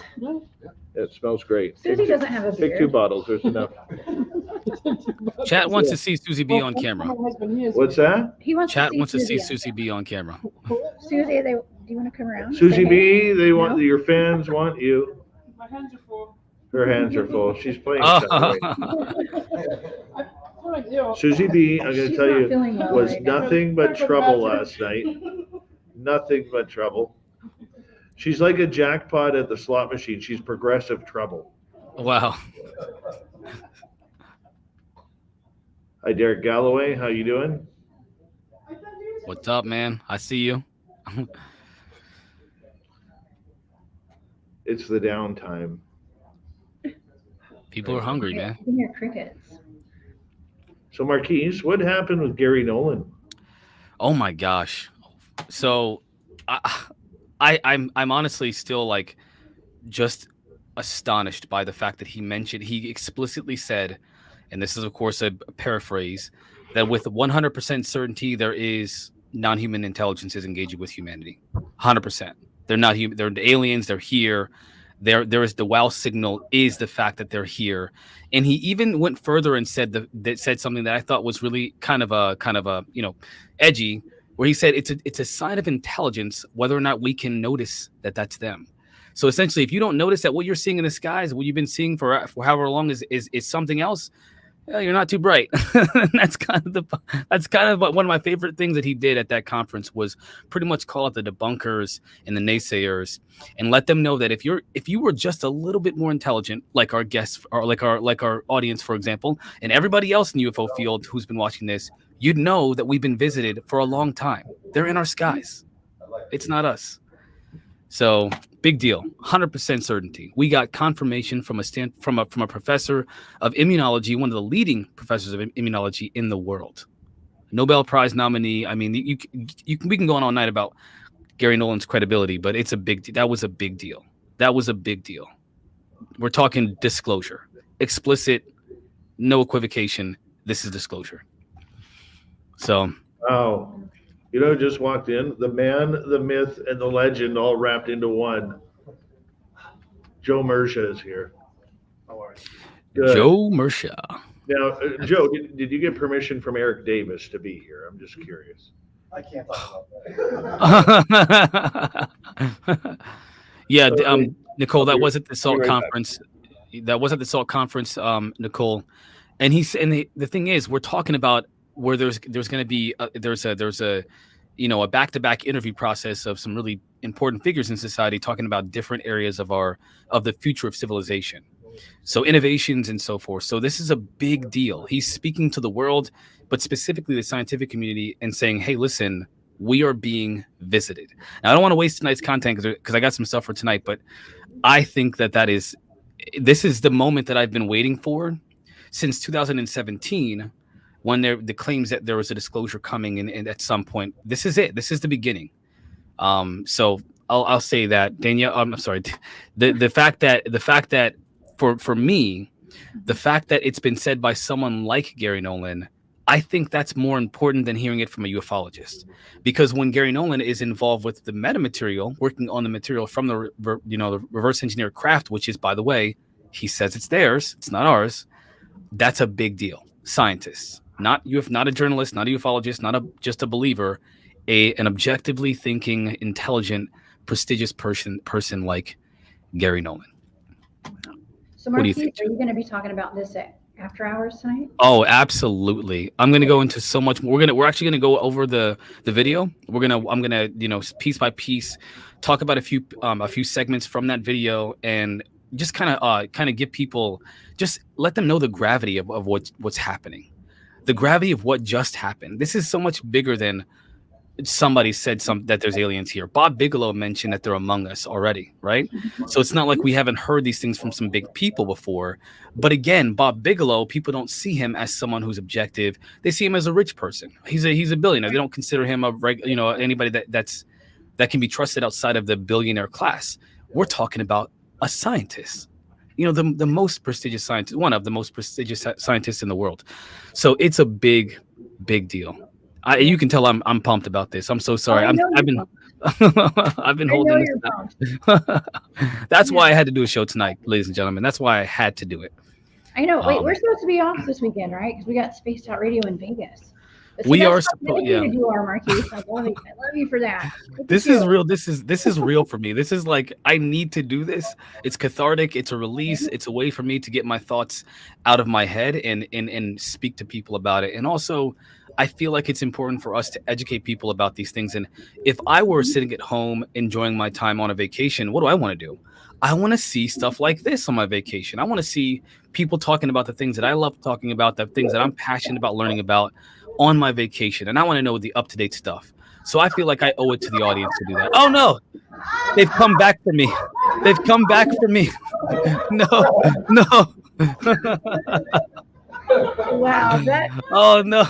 Speaker 2: It smells great.
Speaker 3: Susie doesn't have a beard.
Speaker 2: Take 2 bottles. There's enough.
Speaker 7: Chat wants to see Susie B on camera.
Speaker 2: What's that?
Speaker 7: Chat wants to see Susie B on camera.
Speaker 3: Susie, do you want to come around?
Speaker 2: Susie B, they want your fans want you.
Speaker 10: My hands are full.
Speaker 2: Her hands are full. She's playing.
Speaker 10: Oh.
Speaker 2: Susie B, I'm going to tell you,
Speaker 3: well
Speaker 2: was
Speaker 3: right now.
Speaker 2: nothing but trouble last night. Nothing but trouble. She's like a jackpot at the slot machine. She's progressive trouble.
Speaker 7: Wow.
Speaker 2: Hi, Derek Galloway. How you doing?
Speaker 7: What's up, man? I see you.
Speaker 2: It's the downtime.
Speaker 7: People are hungry, man.
Speaker 3: You hear crickets.
Speaker 2: So, Marquise, what happened with Gary Nolan?
Speaker 7: Oh my gosh. So I'm honestly still like just astonished by the fact that he explicitly said, and this is of course a paraphrase, that with 100% certainty there is non-human intelligence is engaging with humanity. 100%. They're not human. They're aliens. They're here. There is the wow signal is the fact that they're here. And he even went further and said said something that I thought was really kind of a edgy, where he said it's a sign of intelligence whether or not we can notice that that's them. So essentially, if you don't notice that what you're seeing in the skies, what you've been seeing for however long is something else, yeah, you're not too bright. That's kind of one of my favorite things that he did at that conference was pretty much call out the debunkers and the naysayers and let them know that if you were just a little bit more intelligent, like our guests or like our audience, for example, and everybody else in the UFO field who's been watching this, you'd know that we've been visited for a long time. They're in our skies. It's not us. So big deal, 100% certainty. We got confirmation from a professor of immunology, one of the leading professors of immunology in the world, Nobel Prize nominee. I mean, we can go on all night about Gary Nolan's credibility, but that was a big deal. That was a big deal. We're talking disclosure, explicit, no equivocation. This is disclosure. So.
Speaker 2: Oh. You know, just walked in, the man, the myth, and the legend all wrapped into one. Joe Mersha is here. How are you? Good.
Speaker 7: Joe Mersha.
Speaker 2: Now, Joe, did you get permission from Eric Davis to be here? I'm just curious.
Speaker 10: I can't talk about that.
Speaker 7: Yeah, Nicole, that was at the SALT conference. That was at the SALT conference, Nicole. And the thing is, we're talking about where there's going to be there's a a back-to-back interview process of some really important figures in society talking about different areas of the future of civilization, so innovations and so forth. So this is a big deal. He's speaking to the world, but specifically the scientific community, and saying, hey, listen, we are being visited. Now, I don't want to waste tonight's content because I got some stuff for tonight, but I think this is the moment that I've been waiting for since 2017. When the claims that there was a disclosure coming and at some point, this is it. This is the beginning. So I'll say that, Danielle. I'm sorry. The fact that for me, the fact that it's been said by someone like Gary Nolan, I think that's more important than hearing it from a ufologist, because when Gary Nolan is involved with the metamaterial, working on the material from the reverse engineered craft, which is, by the way, he says it's theirs, it's not ours. That's a big deal. Scientists. Not a journalist, not a ufologist, not just a believer, an objectively thinking, intelligent, prestigious person like Gary Nolan.
Speaker 3: So, Marquise, are you going to be talking about this at after hours tonight? Oh,
Speaker 7: absolutely. I'm going to go into so much more. We're actually going to go over the video. I'm going to piece by piece talk about a few segments from that video and just kind of give people, just let them know the gravity of what's happening. The gravity of what just happened. This is so much bigger than somebody said that there's aliens here. Bob Bigelow mentioned that they're among us already, right? So it's not like we haven't heard these things from some big people before. But again, Bob Bigelow, people don't see him as someone who's objective. They see him as a rich person. He's a billionaire. They don't consider him anybody that can be trusted outside of the billionaire class. We're talking about a scientist. The most prestigious scientist, one of the most prestigious scientists in the world. So it's a big, big deal. You can tell I'm pumped about this. I'm so sorry. I've been holding this down. That's why I had to do a show tonight, ladies and gentlemen. That's why I had to do it.
Speaker 3: I know. Wait, we're supposed to be off this weekend, right? Because we got Spaced Out Radio in Vegas. So
Speaker 7: we are supposed,
Speaker 3: yeah. To do our Marquise. I love you for that.
Speaker 7: This is real. This is real for me. This is like, I need to do this. It's cathartic. It's a release. It's a way for me to get my thoughts out of my head and speak to people about it. And also, I feel like it's important for us to educate people about these things. And if I were sitting at home enjoying my time on a vacation, what do I want to do? I want to see stuff like this on my vacation. I want to see people talking about the things that I love talking about, the things that I'm passionate about learning about on my vacation. And I want to know the up-to-date stuff. So I feel like I owe it to the audience to do that. Oh no, they've come back for me. They've come back for me. No.
Speaker 3: Wow.
Speaker 7: Oh no.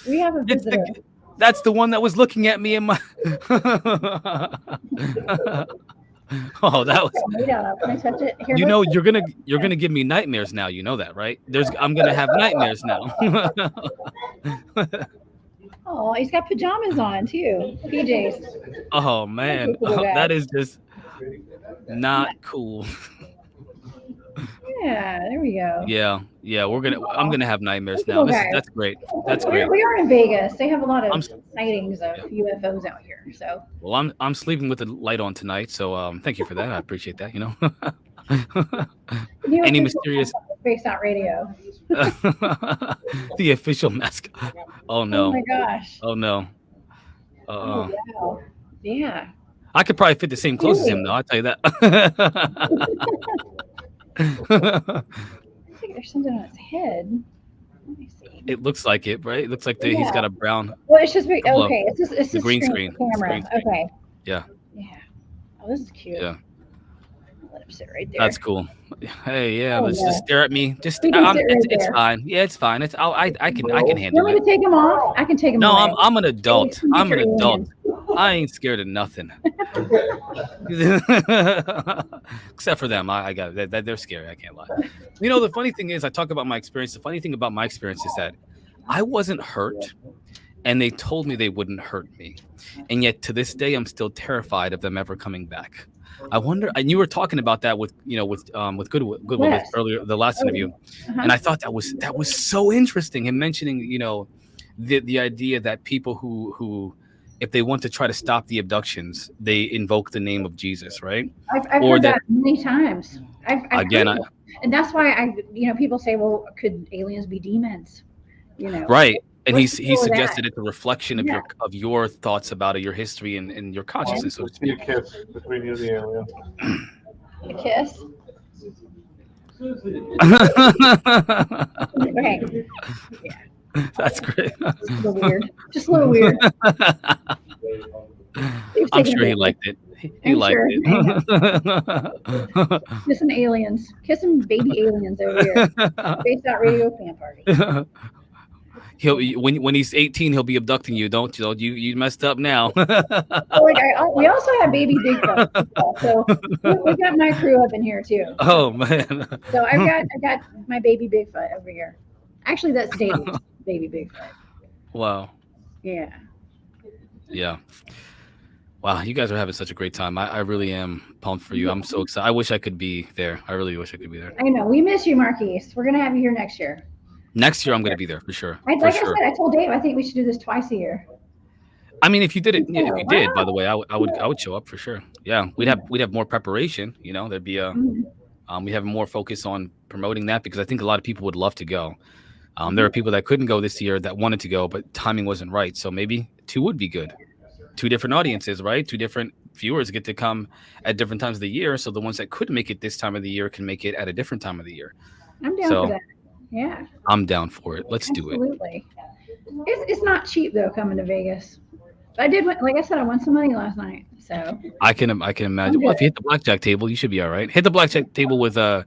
Speaker 3: We have a visitor.
Speaker 7: That's the one that was looking at me in my. Oh, that was.
Speaker 3: Can I touch it? Here,
Speaker 7: you're gonna give me nightmares now. You know that, right? I'm gonna have nightmares now.
Speaker 3: Oh, he's got pajamas on too. PJs.
Speaker 7: Oh man, that is just not cool.
Speaker 3: Yeah, there we go.
Speaker 7: Yeah. I'm gonna have nightmares now. That's great. That's great.
Speaker 3: We are in Vegas. They have a lot of sightings of UFOs out here. So.
Speaker 7: Well, I'm sleeping with the light on tonight. So thank you for that. I appreciate that.
Speaker 3: New
Speaker 7: Any
Speaker 3: official
Speaker 7: mysterious
Speaker 3: mascot of Spaced Out Radio.
Speaker 7: the official mascot. Oh
Speaker 3: Oh
Speaker 7: no.
Speaker 3: my gosh.
Speaker 7: Oh no.
Speaker 3: Oh wow. Yeah.
Speaker 7: I could probably fit the same clothes as him though, I'll tell you that.
Speaker 3: I think there's something on his head. Let me see.
Speaker 7: It looks like it, right? It looks like he's got a brown.
Speaker 3: Well, it's just
Speaker 7: couple of-
Speaker 3: okay. It's
Speaker 7: the
Speaker 3: just
Speaker 7: green screen. It's
Speaker 3: camera.
Speaker 7: green screen.
Speaker 3: Okay.
Speaker 7: Yeah.
Speaker 3: Yeah. Oh, this is cute.
Speaker 7: Yeah.
Speaker 3: Let him sit right there.
Speaker 7: That's cool. Hey, yeah,
Speaker 3: Oh,
Speaker 7: let's
Speaker 3: yeah.
Speaker 7: just stare at me. Just
Speaker 3: He can sit right
Speaker 7: it's
Speaker 3: there.
Speaker 7: fine. Yeah, it's fine. It's I can
Speaker 3: You
Speaker 7: handle
Speaker 3: want me
Speaker 7: it.
Speaker 3: to take him off? I can take him
Speaker 7: No,
Speaker 3: away.
Speaker 7: I'm an adult.
Speaker 3: Hey,
Speaker 7: I'm an
Speaker 3: Mr.
Speaker 7: adult.
Speaker 3: Alien.
Speaker 7: I ain't scared of nothing. Except for them. I got it. They're scary. I can't lie. You know, the funny thing is, I talk about my experience. The funny thing about my experience is that I wasn't hurt, and they told me they wouldn't hurt me. And yet to this day, I'm still terrified of them ever coming back. I wonder, and you were talking about that with Goodall
Speaker 3: Yes.
Speaker 7: earlier, the last interview.
Speaker 3: Uh-huh.
Speaker 7: And I thought that was so interesting. Him mentioning, the idea that people who if they want to try to stop the abductions, they invoke the name of Jesus, right?
Speaker 3: I've
Speaker 7: Or
Speaker 3: heard
Speaker 7: that-
Speaker 3: that many times. I've
Speaker 7: Again,
Speaker 3: heard it. And that's why people say, well, could aliens be demons?
Speaker 7: Right. And he
Speaker 3: What's the deal with
Speaker 7: suggested
Speaker 3: that?
Speaker 7: it's a reflection of your thoughts about it, your history and your consciousness, so to
Speaker 9: Be a
Speaker 7: speak.
Speaker 9: kiss between you and the alien.
Speaker 3: A kiss. Okay.
Speaker 7: That's great.
Speaker 3: Just a little weird. Just a little weird.
Speaker 7: I'm sure he liked it. He
Speaker 3: I'm
Speaker 7: liked
Speaker 3: sure.
Speaker 7: it.
Speaker 3: Kissing aliens. Kissing baby aliens over here. Spaced Out Radio fan party.
Speaker 7: When he's 18, he'll be abducting you. Don't you messed up now.
Speaker 3: We also have baby Bigfoot. So we got my crew up in here too.
Speaker 7: Oh man.
Speaker 3: So I got my baby Bigfoot over here. Actually, that's David's baby Bigfoot.
Speaker 7: Wow.
Speaker 3: Yeah.
Speaker 7: Yeah. Wow, you guys are having such a great time. I really am pumped for you. I'm so excited. I wish I could be there. I really wish I could be there.
Speaker 3: I know. We miss you, Marquise. We're gonna have you here next year.
Speaker 7: Next year, I'm going to be there for sure.
Speaker 3: Like I said, I told Dave, I think we should do this twice a year.
Speaker 7: I mean, if you did it, yeah, if you did, by
Speaker 3: Wow.
Speaker 7: the way, I would show up for sure. Yeah, we'd have more preparation. There'd be we have more focus on promoting that because I think a lot of people would love to go. There are people that couldn't go this year that wanted to go, but timing wasn't right. So maybe 2 would be good. 2 different audiences, right? 2 different viewers get to come at different times of the year. So the ones that couldn't make it this time of the year can make it at a different time of the year.
Speaker 3: I'm down for that. Yeah.
Speaker 7: I'm down for it. Let's do it.
Speaker 3: Absolutely. It's not cheap though coming to Vegas. I did, like I said, I won some money last night. So
Speaker 7: I can imagine. Well, if you hit the blackjack table, you should be all right. Hit the blackjack table with
Speaker 3: I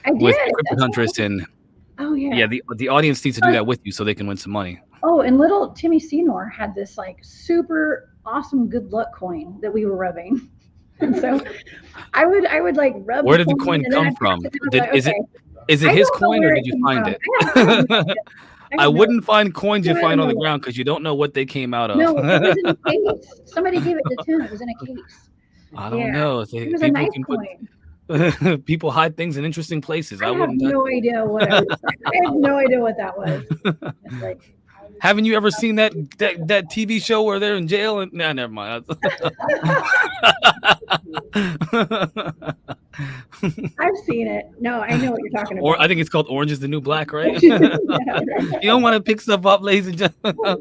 Speaker 7: with
Speaker 3: did.
Speaker 7: Cryptid Huntress and
Speaker 3: Oh yeah.
Speaker 7: yeah, the audience needs to do that with you so they can win some money.
Speaker 3: Oh, and little Timmy Seymour had this like super awesome good luck coin that we were rubbing. And so I would like rub.
Speaker 7: Where did the coin
Speaker 3: and then
Speaker 7: come
Speaker 3: I'd
Speaker 7: from?
Speaker 3: pass it, and I'm like, okay.
Speaker 7: Is it
Speaker 3: I
Speaker 7: his
Speaker 3: don't know
Speaker 7: coin or
Speaker 3: where
Speaker 7: did you
Speaker 3: came
Speaker 7: find
Speaker 3: from.
Speaker 7: it?
Speaker 3: I have no idea.
Speaker 7: I
Speaker 3: have no-
Speaker 7: wouldn't find coins you
Speaker 3: No,
Speaker 7: find on the
Speaker 3: no.
Speaker 7: ground because you don't know what they came out of.
Speaker 3: No, it was in a case. Somebody gave it to Tim. It was in a case.
Speaker 7: I don't
Speaker 3: Yeah.
Speaker 7: know.
Speaker 3: It was a nice coin.
Speaker 7: People hide things in interesting places.
Speaker 3: I have
Speaker 7: wouldn't.
Speaker 3: no idea what I have no idea what that was. It's like,
Speaker 7: Haven't you ever seen that TV show where they're in jail? And nah, never mind.
Speaker 3: I've seen it. No, I know what you're talking about.
Speaker 7: Or I think it's called Orange is the New Black, right?
Speaker 3: Yeah, right.
Speaker 7: You don't want to pick stuff up, ladies and gentlemen.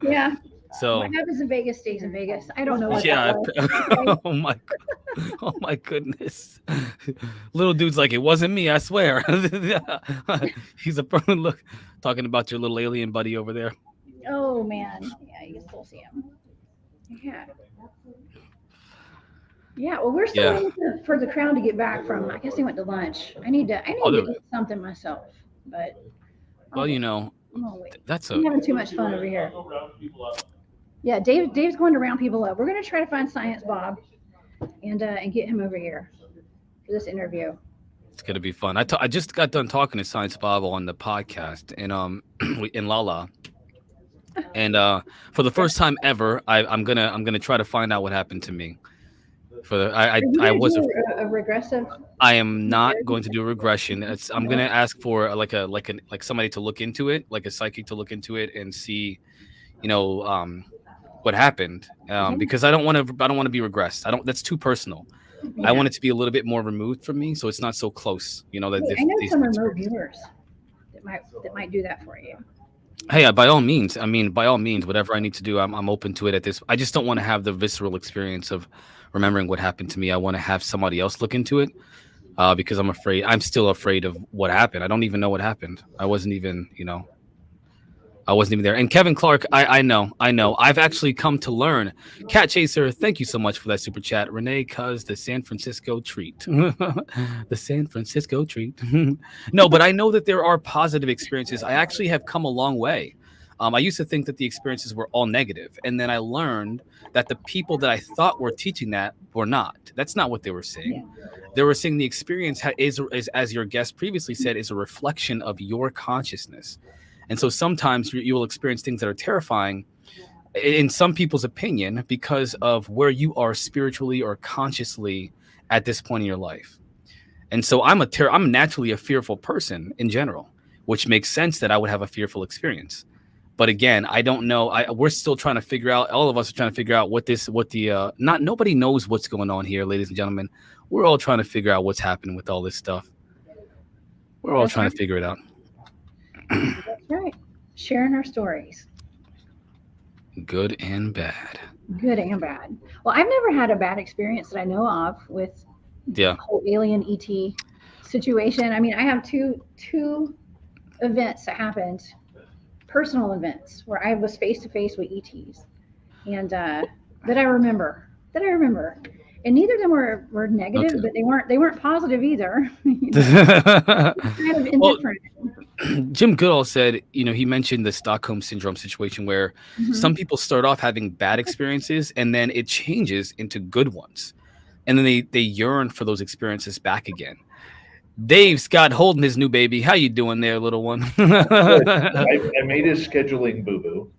Speaker 3: Yeah.
Speaker 7: So
Speaker 3: What happens in Vegas stays in Vegas. I don't know what
Speaker 7: yeah.
Speaker 3: that was.
Speaker 7: Oh my goodness. Little dude's like, it wasn't me, I swear. He's a look talking about your little alien buddy over there.
Speaker 3: Oh man. Yeah, you can still see him. Yeah. Yeah, well, we're still waiting for the crowd to get back from. I guess they went to lunch. I need to eat something myself, but.
Speaker 7: Well, you know,
Speaker 3: I'm gonna wait.
Speaker 7: that's
Speaker 3: I'm having too much fun over here. Yeah, Dave's going to round people up. We're gonna try to find Science Bob, and get him over here for this interview.
Speaker 7: It's gonna be fun. I just got done talking to Science Bob on the podcast in Lala, and for the first time ever, I'm gonna try to find out what happened to me. I was
Speaker 3: a regressive.
Speaker 7: I am not going to do a regression. I'm gonna ask for like somebody to look into it, like a psychic to look into it and see, what happened, because I don't want to be regressed. That's too personal. I want it to be a little bit more removed from me, so it's not so close. You know that.
Speaker 3: I know some remote viewers that might do that for you.
Speaker 7: Hey, by all means. I mean, by all means, whatever I need to do, I'm open to it. At this, I just don't want to have the visceral experience of remembering what happened to me. I want to have somebody else look into it, because I'm afraid. I'm still afraid of what happened. I don't even know what happened. I wasn't even there. And Kevin Clark, I know. I've actually come to learn. Cat Chaser, thank you so much for that super chat. Renee, cuz the San Francisco treat. The San Francisco treat. No, but I know that there are positive experiences. I actually have come a long way. I used to think that the experiences were all negative. And then I learned that the people that I thought were teaching that were not. That's not what they were saying. Yeah. They were saying the experience is, as your guest previously said, is a reflection of your consciousness. And so sometimes you will experience things that are terrifying in some people's opinion because of where you are spiritually or consciously at this point in your life. And so I'm naturally a fearful person in general, which makes sense that I would have a fearful experience. But again, I don't know. We're still trying to figure out. All of us are trying to figure out nobody knows what's going on here, ladies and gentlemen. We're all trying to figure out what's happening with all this stuff. We're all trying to figure it out.
Speaker 3: That's right. Sharing our stories.
Speaker 7: Good and bad.
Speaker 3: Good and bad. Well, I've never had a bad experience that I know of with the whole alien ET situation. I mean, I have two events that happened, personal events, where I was face to face with ETs, and that I remember. And neither of them were negative, but they weren't positive either. Kind of indifferent.
Speaker 7: Jim Goodall said, he mentioned the Stockholm syndrome situation where some people start off having bad experiences and then it changes into good ones. And then they yearn for those experiences back again. Dave Scott holding his new baby. How you doing there, little one?
Speaker 2: I made his scheduling boo-boo.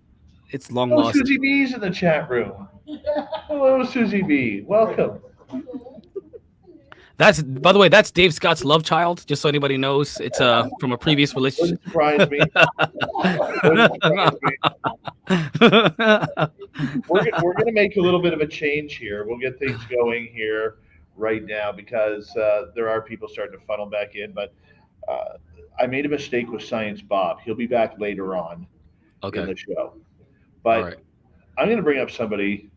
Speaker 7: It's long lost.
Speaker 2: Susie B's in the chat room. Hello, Susie B. Welcome.
Speaker 7: By the way, that's Dave Scott's love child, just so anybody knows. It's from a previous relationship.
Speaker 2: Wouldn't surprise me. We're going to make a little bit of a change here. We'll get things going here right now because there are people starting to funnel back in. But I made a mistake with Science Bob. He'll be back later on in the show. But I'm going to bring up somebody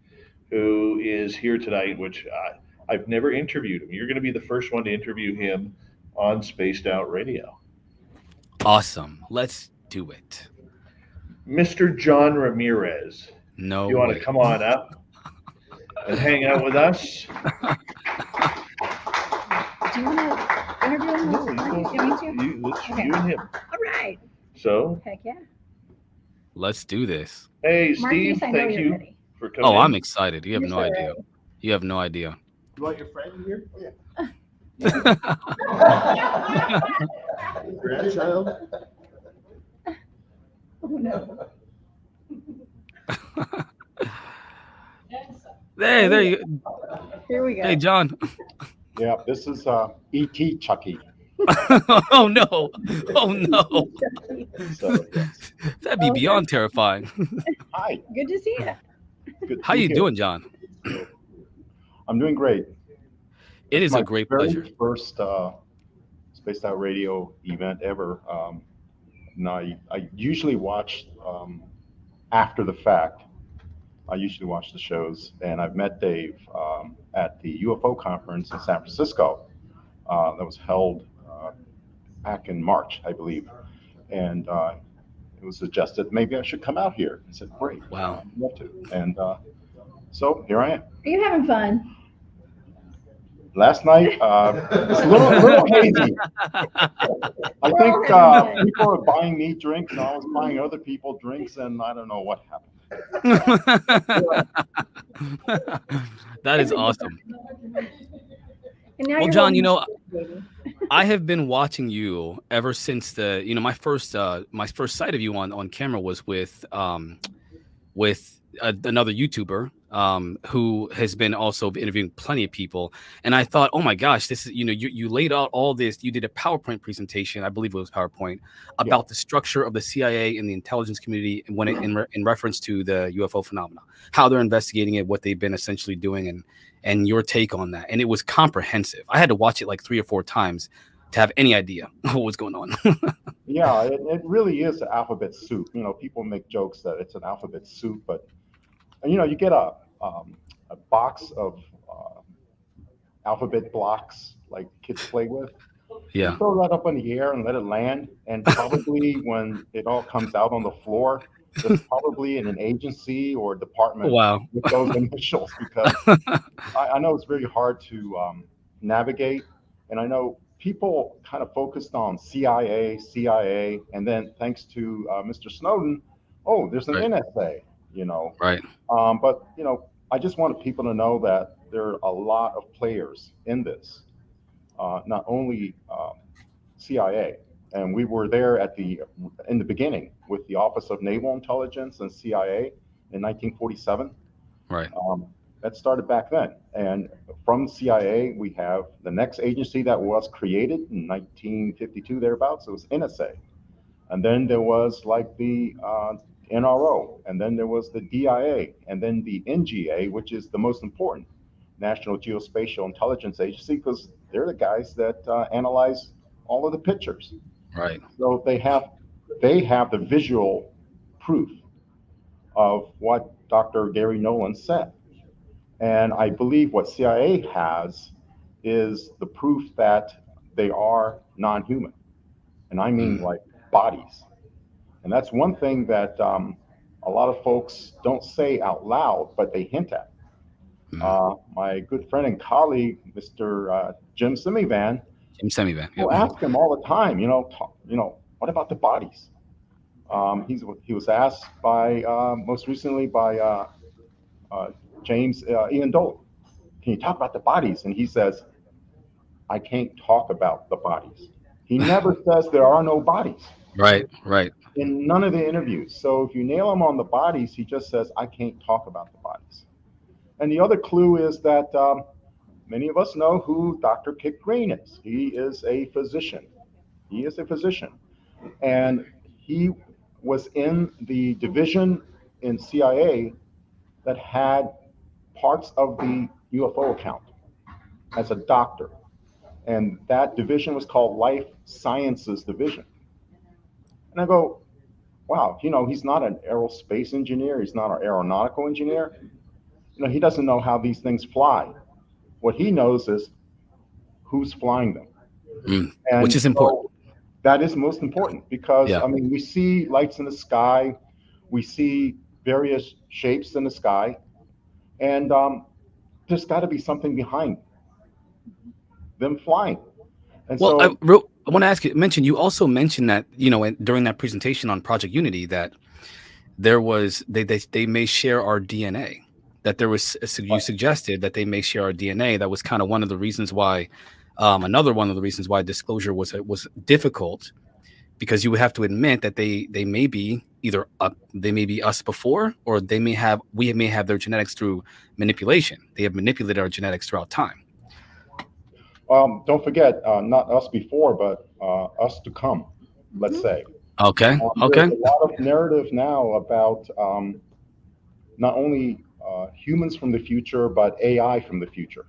Speaker 2: who is here tonight, which I've never interviewed him. You're going to be the first one to interview him on Spaced Out Radio.
Speaker 7: Awesome. Let's do it.
Speaker 2: Mr. John Ramirez.
Speaker 7: No
Speaker 2: You want to come on up and hang out with us?
Speaker 3: Do you want to interview him?
Speaker 2: No, you and him.
Speaker 3: All right.
Speaker 2: So?
Speaker 3: Heck yeah.
Speaker 7: Let's do this.
Speaker 2: Hey,
Speaker 3: Marquise,
Speaker 2: Steve, thank you for coming.
Speaker 7: Oh, I'm excited. You have no idea. You have no idea.
Speaker 2: You want your friend here?
Speaker 3: Yeah.
Speaker 2: Grandchild?
Speaker 3: Oh, no.
Speaker 7: Hey, there you go.
Speaker 3: Here we go.
Speaker 7: Hey, John.
Speaker 11: Yeah, this is E.T. Chucky.
Speaker 7: Oh no! Oh no!
Speaker 2: So, yes.
Speaker 7: That'd be beyond terrifying.
Speaker 11: Hi.
Speaker 3: Good to see you.
Speaker 11: Good
Speaker 7: How you doing, John?
Speaker 11: I'm doing great.
Speaker 7: It is a great pleasure.
Speaker 11: First Spaced Out Radio event ever. And I usually watch after the fact. I usually watch the shows, and I've met Dave at the UFO conference in San Francisco that was held back in March, I believe. And it was suggested maybe I should come out here. I said, great.
Speaker 7: Wow.
Speaker 11: I'd love to. And so here I am.
Speaker 3: Are you having fun?
Speaker 11: Last night, it's a little hazy. I think people are buying me drinks, and I was buying other people drinks, and I don't know what happened.
Speaker 7: That is awesome.
Speaker 3: Well,
Speaker 7: John, I have been watching you ever since my first sight of you on camera was with another YouTuber, who has been also interviewing plenty of people. And I thought, oh my gosh, this is, you laid out all this. You did a PowerPoint presentation, I believe it was PowerPoint, about the structure of the CIA and the intelligence community when in reference to the UFO phenomena, how they're investigating it, what they've been essentially doing, and your take on that. And it was comprehensive. I had to watch it like 3 or 4 times to have any idea what was going on.
Speaker 11: Yeah, it really is an alphabet soup. People make jokes that it's an alphabet soup, but you get a box of alphabet blocks like kids play with.
Speaker 7: Yeah.
Speaker 11: You throw that up in the air and let it land, and probably when it all comes out on the floor, there's probably an agency or department with those initials, because I know it's very hard to navigate, and I know people kind of focused on CIA, and then thanks to Mr. Snowden, there's an NSA,
Speaker 7: Right.
Speaker 11: But I just wanted people to know that there are a lot of players in this, not only CIA, and we were there in the beginning with the Office of Naval Intelligence and CIA in 1947.
Speaker 7: Right.
Speaker 11: That started back then, and from CIA we have the next agency that was created in 1952 thereabouts. It was NSA, and then there was like the NRO, and then there was the DIA, and then the NGA, which is the most important, National Geospatial Intelligence Agency, because they're the guys that analyze all of the pictures.
Speaker 7: Right.
Speaker 11: So they have the visual proof of what Dr. Gary Nolan said. And I believe what CIA has is the proof that they are non-human. And I mean like bodies. And that's one thing that a lot of folks don't say out loud, but they hint at. My good friend and colleague, Mr. Jim Semivan, will ask him all the time, what about the bodies? He was asked by, most recently by James Ian Dolan, can you talk about the bodies? And he says, I can't talk about the bodies. He never says there are no bodies.
Speaker 7: Right.
Speaker 11: In none of the interviews. So if you nail him on the bodies, he just says, I can't talk about the bodies. And the other clue is that many of us know who Dr. Kit Green is. He is a physician. And he was in the division in CIA that had parts of the UFO account as a doctor. And that division was called Life Sciences Division. And I go, wow, he's not an aerospace engineer. He's not an aeronautical engineer. He doesn't know how these things fly. What he knows is who's flying them.
Speaker 7: Which is important.
Speaker 11: That is most important because, we see lights in the sky. We see various shapes in the sky. And there's got to be something behind them flying. And
Speaker 7: I want to ask you, you also mentioned that, during that presentation on Project Unity, that there was, they may share our DNA, that there was, you suggested that they may share our DNA. That was kind of one of the reasons why, another one of the reasons why disclosure was difficult, because you would have to admit that they may be either they may be us before, or we may have their genetics through manipulation. They have manipulated our genetics throughout time.
Speaker 11: Don't forget, not us before, but us to come, let's say.
Speaker 7: Okay.
Speaker 11: There's a lot of narrative now about not only humans from the future, but AI from the future.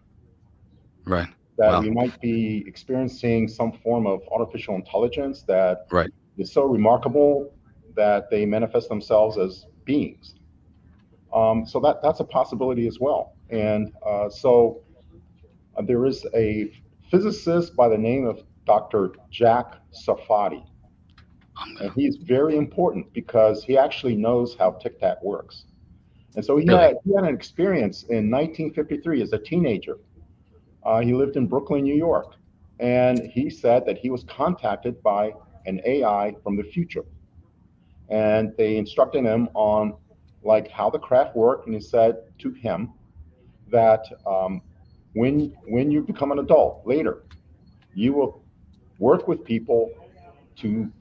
Speaker 7: Right.
Speaker 11: That we might be experiencing some form of artificial intelligence that is so remarkable that they manifest themselves as beings. So that's a possibility as well. And so there is a physicist by the name of Dr. Jack Sarfati. And he's very important because he actually knows how Tic-Tac works. And so he had an experience in 1953 as a teenager. He lived in Brooklyn, New York. And he said that he was contacted by an AI from the future. And they instructed him on how the craft worked. And he said to him that when you become an adult later, you will work with people to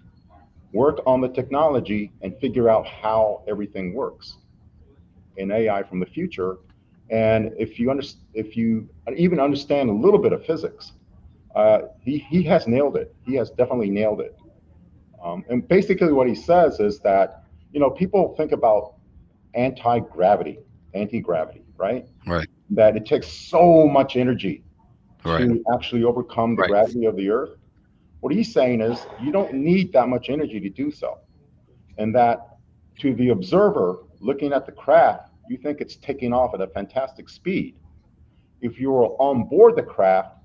Speaker 11: work on the technology and figure out how everything works. an AI from the future. And if you even understand a little bit of physics, he has nailed it. He has definitely nailed it. And basically what he says is that, people think about anti-gravity, right?
Speaker 7: Right.
Speaker 11: That it takes so much energy
Speaker 7: Right.
Speaker 11: to actually overcome the
Speaker 7: Right.
Speaker 11: gravity of the Earth. What he's saying is you don't need that much energy to do so. And that to the observer looking at the craft, you think it's taking off at a fantastic speed. If you are on board the craft,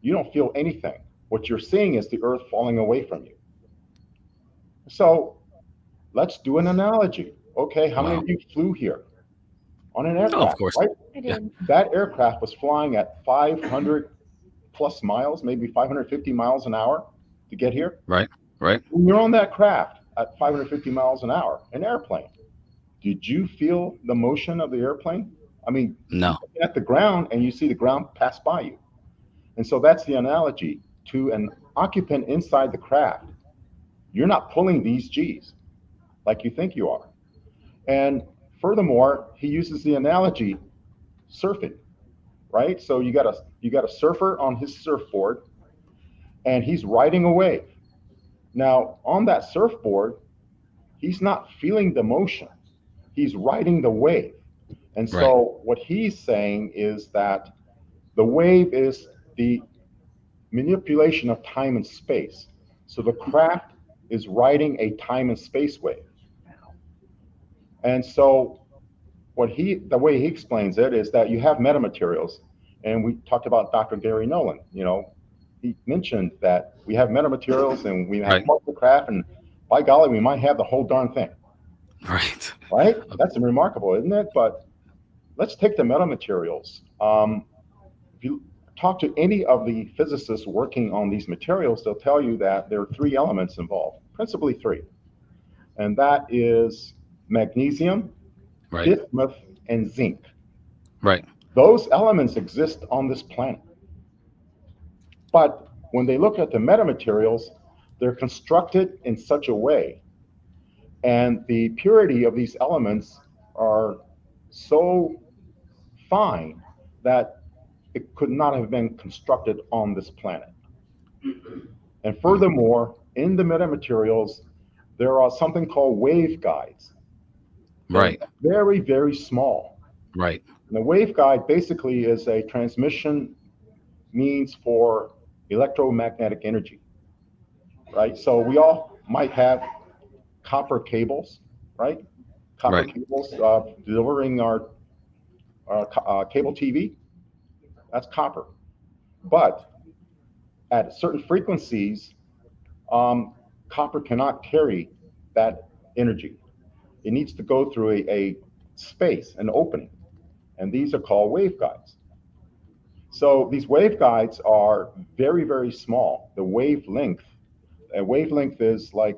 Speaker 11: you don't feel anything. What you're seeing is the Earth falling away from you. So let's do an analogy. Okay, how many of you flew here on an aircraft?
Speaker 7: Oh, of course.
Speaker 11: Right?
Speaker 3: I did.
Speaker 11: That aircraft was flying at 500 plus miles, maybe 550 miles an hour to get here.
Speaker 7: Right. Right.
Speaker 11: When you're on that craft at 550 miles an hour, an airplane, did you feel the motion of the airplane? I mean,
Speaker 7: No.
Speaker 11: you're at the ground and you see the ground pass by you. And so that's the analogy to an occupant inside the craft. You're not pulling these G's like you think you are. And furthermore, he uses the analogy surfing, right? So you got a surfer on his surfboard and he's riding a wave. Now, on that surfboard, he's not feeling the motion. He's riding the wave. And so what he's saying is that the wave is the manipulation of time and space. So the craft is riding a time and space wave. And so the way he explains it is that you have metamaterials. And we talked about Dr. Gary Nolan, he mentioned that we have metamaterials and we have multiple craft, and by golly, we might have the whole darn thing.
Speaker 7: Right.
Speaker 11: Right? That's remarkable, isn't it? But let's take the metamaterials. If you talk to any of the physicists working on these materials, they'll tell you that there are three elements involved, principally three. And that is magnesium, bismuth, and zinc.
Speaker 7: Right.
Speaker 11: Those elements exist on this planet. But when they look at the metamaterials, they're constructed in such a way, and the purity of these elements are so fine that it could not have been constructed on this planet. And furthermore, in the metamaterials, there are something called waveguides.
Speaker 7: Right.
Speaker 11: Very, very small.
Speaker 7: Right.
Speaker 11: And the waveguide basically is a transmission means for electromagnetic energy, right? So we all might have copper cables, right? Copper cables delivering our cable TV, that's copper. But at certain frequencies, copper cannot carry that energy. It needs to go through a space, an opening, and these are called waveguides. So these waveguides are very, very small. The wavelength is like,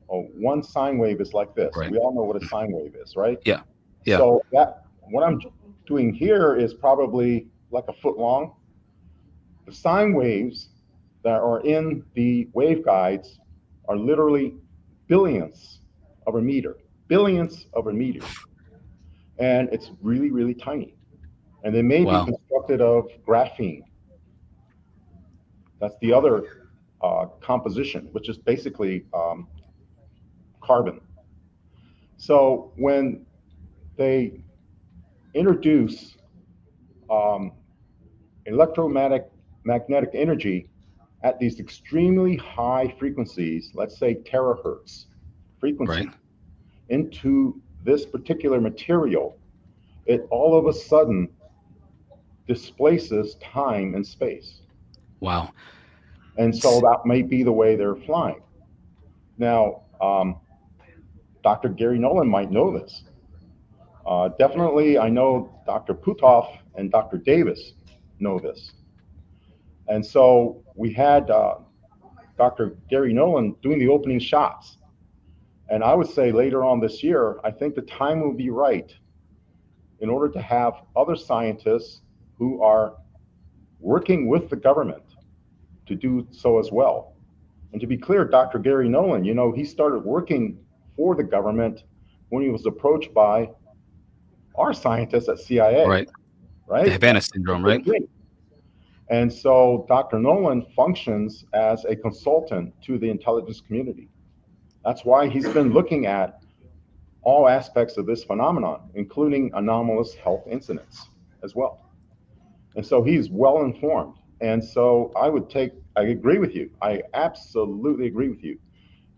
Speaker 11: one sine wave is like this.
Speaker 7: Right.
Speaker 11: We all know what a sine wave is, right?
Speaker 7: Yeah. Yeah.
Speaker 11: So what I'm doing here is probably like a foot long. The sine waves that are in the waveguides are literally billions of a meter. And it's really, really tiny. And they may be constructed of graphene. That's the other composition, which is basically carbon. So when they introduce electromagnetic energy at these extremely high frequencies, let's say terahertz frequency, into this particular material, it all of a sudden displaces time and space.
Speaker 7: Wow.
Speaker 11: And so that may be the way they're flying. Now, Dr. Gary Nolan might know this. Definitely, I know Dr. Putoff and Dr. Davis know this. And so we had Dr. Gary Nolan doing the opening shots. And I would say later on this year, I think the time will be right in order to have other scientists who are working with the government to do so as well. And to be clear, Dr. Gary Nolan, he started working for the government when he was approached by are scientists at CIA,
Speaker 7: Right.
Speaker 11: right?
Speaker 7: The Havana syndrome, right?
Speaker 11: And so Dr. Nolan functions as a consultant to the intelligence community. That's why he's been looking at all aspects of this phenomenon, including anomalous health incidents as well. And so he's well informed. And so I agree with you. I absolutely agree with you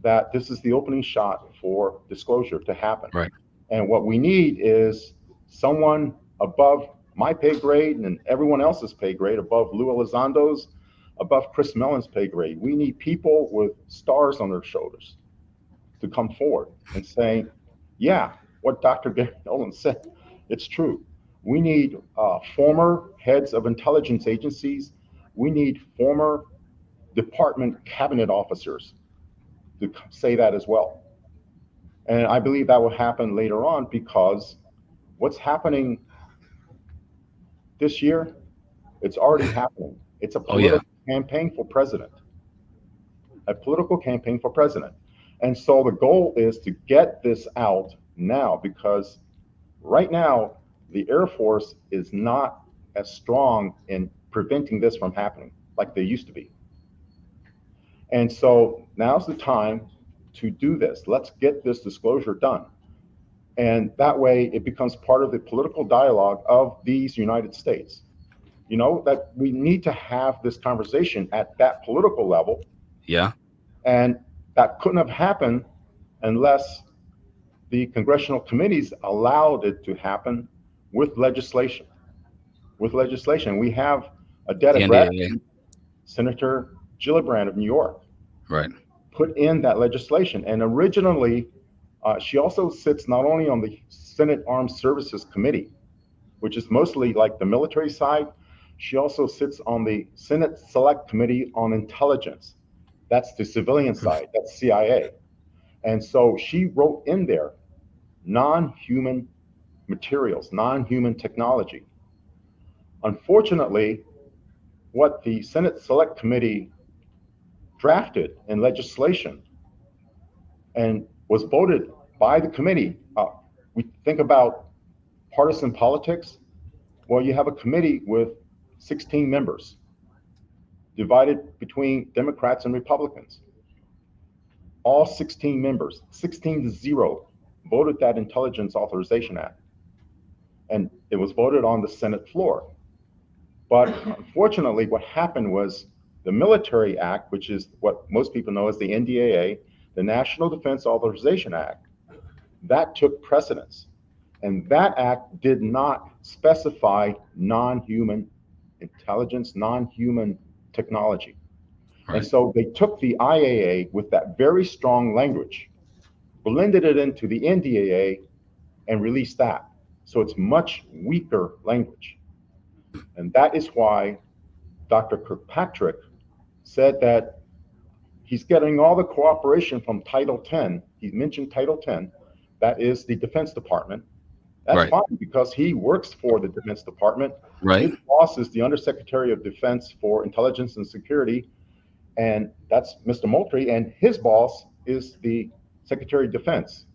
Speaker 11: that this is the opening shot for disclosure to happen.
Speaker 7: Right.
Speaker 11: And what we need is someone above my pay grade and everyone else's pay grade, above Lou Elizondo's, above Chris Mellon's pay grade. We need people with stars on their shoulders to come forward and say, yeah, what Dr. Gary Nolan said, it's true. We need former heads of intelligence agencies. We need former department cabinet officers to say that as well. And I believe that will happen later on, because what's happening this year, it's already happening. It's a political campaign for president. A political campaign for president. And so the goal is to get this out now, because right now, the Air Force is not as strong in preventing this from happening like they used to be. And so now's the time to do this. Let's get this disclosure done. And that way it becomes part of the political dialogue of these United States. You know, that we need to have this conversation at that political level.
Speaker 7: Yeah.
Speaker 11: And that couldn't have happened unless the congressional committees allowed it to happen with legislation. With legislation, we have a debt of gratitude. Senator Gillibrand of New York,
Speaker 7: right,
Speaker 11: put in that legislation. And originally, she also sits not only on the Senate Armed Services Committee, which is mostly like the military side, she also sits on the Senate Select Committee on Intelligence. That's the civilian side, that's CIA. And so she wrote in there non-human materials, non-human technology. Unfortunately, what the Senate Select Committee drafted in legislation and was voted by the committee, we think about partisan politics. Well, you have a committee with 16 members divided between Democrats and Republicans. All 16 members, 16-0, voted that Intelligence Authorization Act. And it was voted on the Senate floor. But unfortunately, what happened was the Military Act, which is what most people know as the NDAA, the National Defense Authorization Act, that took precedence. And that act did not specify non-human intelligence, non-human technology. Right. And so they took the IAA with that very strong language, blended it into the NDAA, and released that. So it's much weaker language. And that is why Dr. Kirkpatrick said that he's getting all the cooperation from Title 10. He mentioned Title 10. That is the Defense Department. That's fine, because he works for the Defense Department.
Speaker 7: Right.
Speaker 11: His boss is the Undersecretary of Defense for Intelligence and Security, and that's Mr. Moultrie, and his boss is the Secretary of Defense,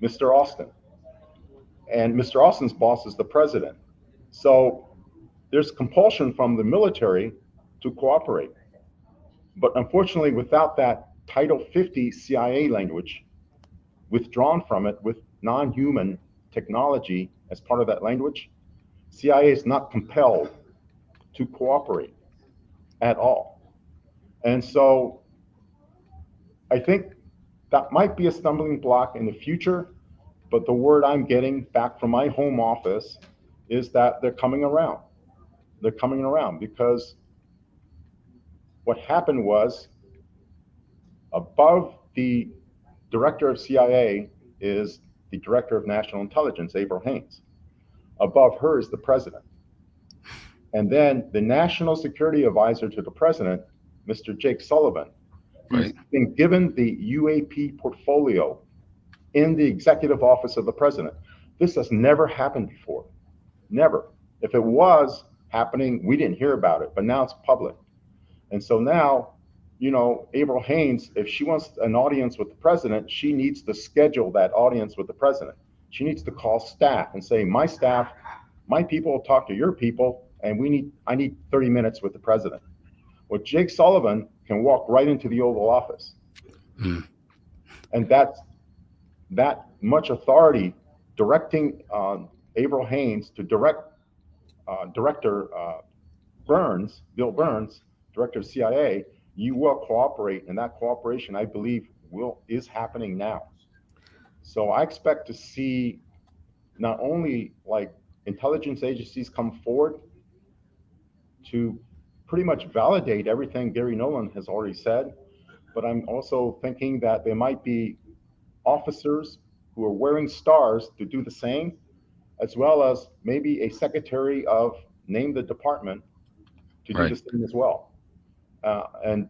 Speaker 11: Mr. Austin. And Mr. Austin's boss is the president. So there's compulsion from the military to cooperate. But unfortunately, without that Title 50 CIA language withdrawn from it with non-human technology as part of that language, CIA is not compelled to cooperate at all. And so I think that might be a stumbling block in the future, but the word I'm getting back from my home office is that they're coming around. They're coming around because what happened was, above the director of CIA is the director of national intelligence, Avril Haines. Above her is the president. And then the national security advisor to the president, Mr. Jake Sullivan, he's been given the UAP portfolio in the executive office of the president. This has never happened before, never. If it was happening, we didn't hear about it, but now it's public. And so now, you know, Avril Haines, if she wants an audience with the president, she needs to schedule that audience with the president. She needs to call staff and say, my staff, my people talk to your people, and I need 30 minutes with the president. Well, Jake Sullivan can walk right into the Oval Office. And that much authority directing Avril Haines to direct Director Bill Burns, Director of CIA, you will cooperate, and that cooperation, I believe, is happening now. So I expect to see not only like intelligence agencies come forward to pretty much validate everything Gary Nolan has already said, but I'm also thinking that there might be officers who are wearing stars to do the same, as well as maybe a secretary of name the department to do the same as well. And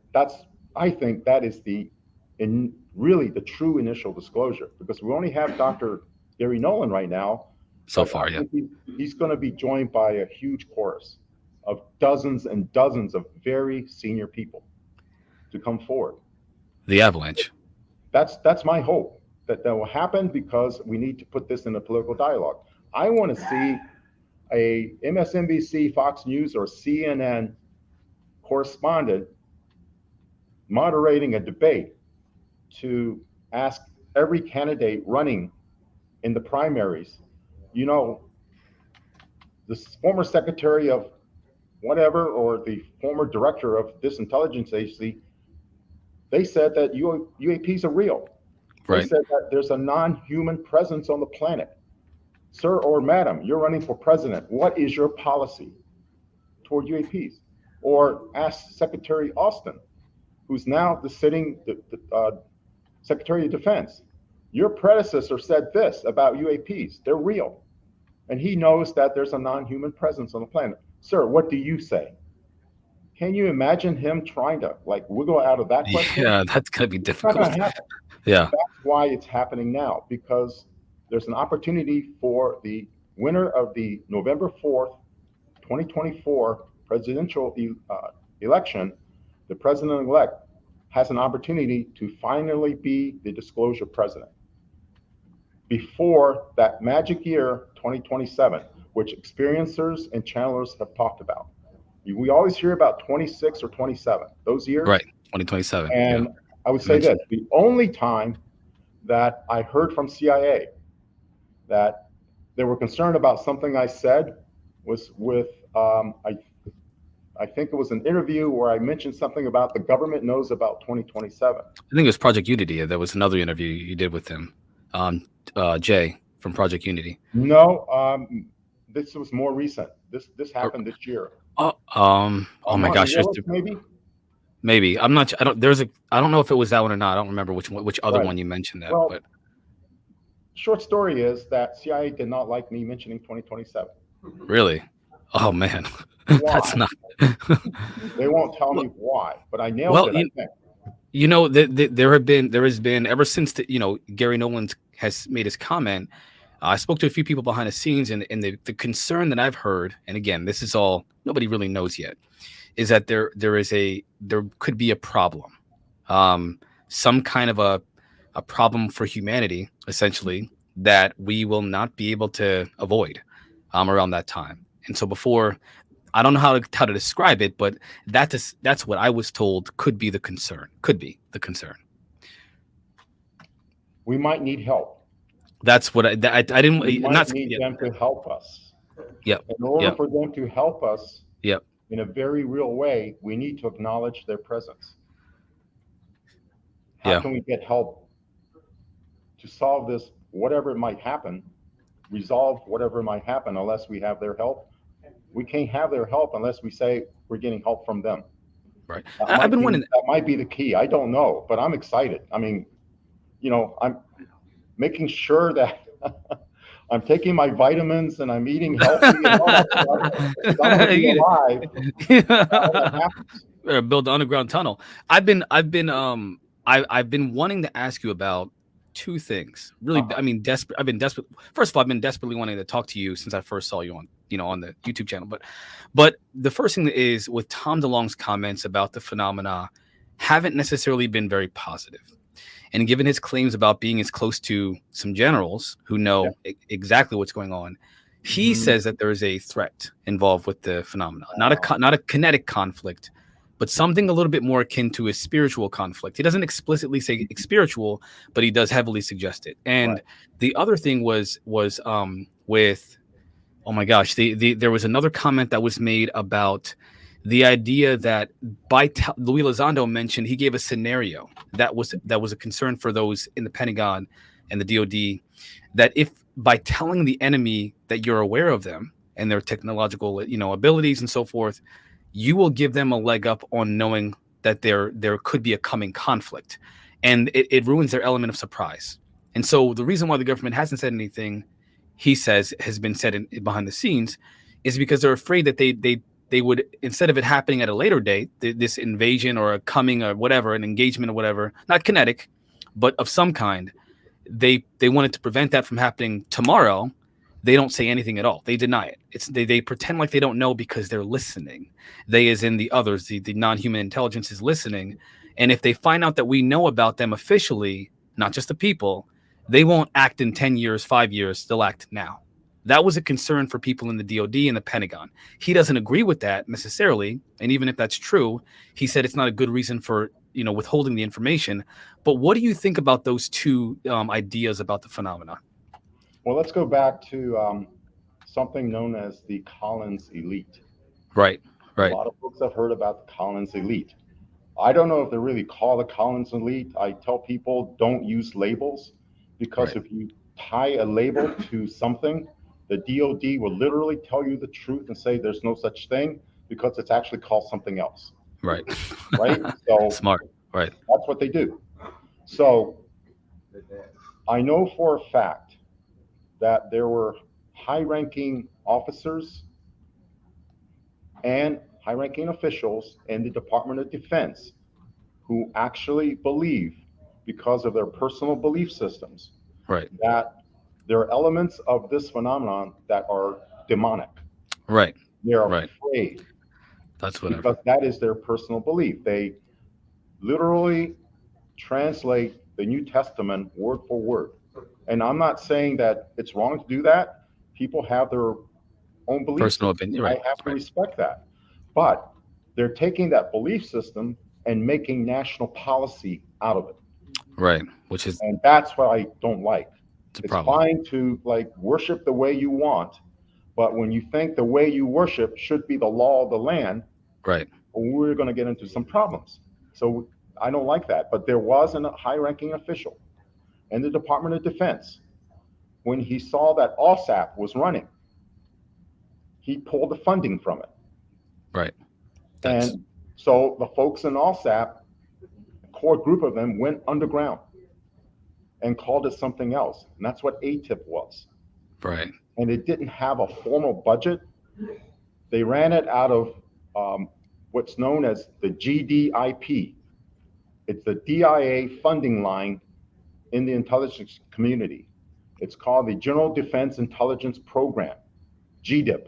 Speaker 11: I think that is really the true initial disclosure, because we only have Dr. Gary Nolan right now.
Speaker 7: So far, yeah.
Speaker 11: He's going to be joined by a huge chorus of dozens and dozens of very senior people to come forward.
Speaker 7: The avalanche.
Speaker 11: That's my hope, that will happen, because we need to put this in a political dialogue. I want to see a MSNBC, Fox News, or CNN correspondent moderating a debate to ask every candidate running in the primaries, you know, the former secretary of whatever, or the former director of this intelligence agency, they said that UAPs are real. They said that there's a non-human presence on the planet. Sir or madam, you're running for president. What is your policy toward UAPs? Or ask Secretary Austin, who's now the sitting Secretary of Defense. Your predecessor said this about UAPs. They're real. And he knows that there's a non-human presence on the planet. Sir, what do you say? Can you imagine him trying to wiggle out of that question?
Speaker 7: Yeah, that's going to be difficult.
Speaker 11: It's not gonna happen.
Speaker 7: Yeah.
Speaker 11: That's why it's happening now, because there's an opportunity for the winner of the November 4th, 2024 presidential election. The president-elect has an opportunity to finally be the disclosure president before that magic year, 2027, which experiencers and channelers have talked about. We always hear about 26 or 27, those years.
Speaker 7: Right, 2027.
Speaker 11: And I would say this, the only time that I heard from CIA that they were concerned about something I said was with, I think it was an interview where I mentioned something about the government knows about 2027.
Speaker 7: I think it was Project Unity. There was another interview you did with him, Jay from Project Unity.
Speaker 11: No, this was more recent. This happened this year.
Speaker 7: Oh my gosh! Maybe I'm not. I don't know if it was that one or not. I don't remember which other one you mentioned that.
Speaker 11: Well,
Speaker 7: but
Speaker 11: short story is that CIA did not like me mentioning 2027.
Speaker 7: Really? Oh man, that's not.
Speaker 11: They won't tell me why, but I nailed it.
Speaker 7: You know, there has been ever since Gary Nolan has made his comment. I spoke to a few people behind the scenes, and the concern that I've heard, and again, this is all nobody really knows yet, is that there could be a problem, some kind of a problem for humanity, essentially, that we will not be able to avoid around that time. And so before, I don't know how to describe it, but that's what I was told could be the concern.
Speaker 11: We might need help.
Speaker 7: That's what I didn't.
Speaker 11: We might need them to help us.
Speaker 7: Yep.
Speaker 11: In order for them to help us.
Speaker 7: Yep.
Speaker 11: In a very real way, we need to acknowledge their presence. How can we get help to solve this, whatever might happen, resolve whatever might happen, unless we have their help? We can't have their help unless we say we're getting help from them.
Speaker 7: Right.
Speaker 11: That might be the key. I don't know, but I'm excited. I mean, I'm making sure that I'm taking my vitamins and I'm eating healthy and all that stuff. I'm gonna be alive.
Speaker 7: Build the underground tunnel. I've been wanting to ask you about two things. Really, I mean, I've been desperate. First of all, I've been desperately wanting to talk to you since I first saw you on the YouTube channel. But the first thing is with Tom DeLonge's comments about the phenomena haven't necessarily been very positive. And given his claims about being as close to some generals who know exactly what's going on, he says that there is a threat involved with the phenomenon, not a kinetic conflict, but something a little bit more akin to a spiritual conflict. He doesn't explicitly say spiritual, but he does heavily suggest it. And the other thing was with, oh my gosh, there was another comment that was made about the idea that Luis Elizondo mentioned, he gave a scenario that was a concern for those in the Pentagon and the DoD, that if by telling the enemy that you're aware of them and their technological, abilities and so forth, you will give them a leg up on knowing that there could be a coming conflict, and it ruins their element of surprise. And so the reason why the government hasn't said anything, he says, has been said behind the scenes, is because they're afraid that they would, instead of it happening at a later date, this invasion or a coming or whatever, an engagement or whatever, not kinetic, but of some kind, they wanted to prevent that from happening tomorrow. They don't say anything at all. They deny it. They pretend like they don't know because they're listening. They, as in the others, the non-human intelligence is listening. And if they find out that we know about them officially, not just the people, they won't act in 10 years, 5 years. They'll act now. That was a concern for people in the DoD and the Pentagon. He doesn't agree with that necessarily. And even if that's true, he said it's not a good reason for, withholding the information. But what do you think about those two ideas about the phenomena?
Speaker 11: Well, let's go back to something known as the Collins elite.
Speaker 7: Right.
Speaker 11: A lot of folks have heard about the Collins elite. I don't know if they really call the Collins elite. I tell people don't use labels, because if you tie a label to something, the DoD will literally tell you the truth and say there's no such thing, because it's actually called something else.
Speaker 7: Right.
Speaker 11: So
Speaker 7: smart. Right.
Speaker 11: That's what they do. So I know for a fact that there were high-ranking officers and high-ranking officials in the Department of Defense who actually believe, because of their personal belief systems, that there are elements of this phenomenon that are demonic.
Speaker 7: Right.
Speaker 11: They're afraid.
Speaker 7: That's whatever.
Speaker 11: Because that is their personal belief. They literally translate the New Testament word for word. And I'm not saying that it's wrong to do that. People have their own beliefs.
Speaker 7: Personal opinion. Right.
Speaker 11: I have to respect that. But they're taking that belief system and making national policy out of it.
Speaker 7: Right.
Speaker 11: And that's what I don't like.
Speaker 7: It's problem.
Speaker 11: Fine to worship the way you want, but when you think the way you worship should be the law of the land, we're going to get into some problems. So I don't like that. But there was a high-ranking official in the Department of Defense. When he saw that OSAP was running, he pulled the funding from it.
Speaker 7: Right.
Speaker 11: And so the folks in OSAP, a core group of them, went underground and called it something else. And that's what ATIP was.
Speaker 7: Right.
Speaker 11: And it didn't have a formal budget. They ran it out of what's known as the GDIP. It's the DIA funding line in the intelligence community. It's called the General Defense Intelligence Program, GDIP.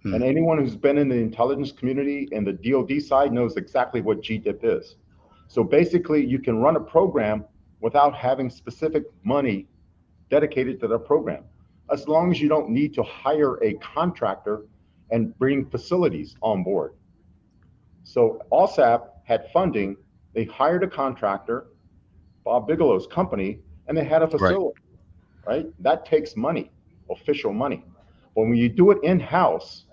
Speaker 11: And anyone who's been in the intelligence community and the DoD side knows exactly what GDIP is. So basically, you can run a program without having specific money dedicated to the program, as long as you don't need to hire a contractor and bring facilities on board. So OSAP had funding. They hired a contractor, Bob Bigelow's company, and they had a facility, right? That takes money, official money. But when you do it in-house,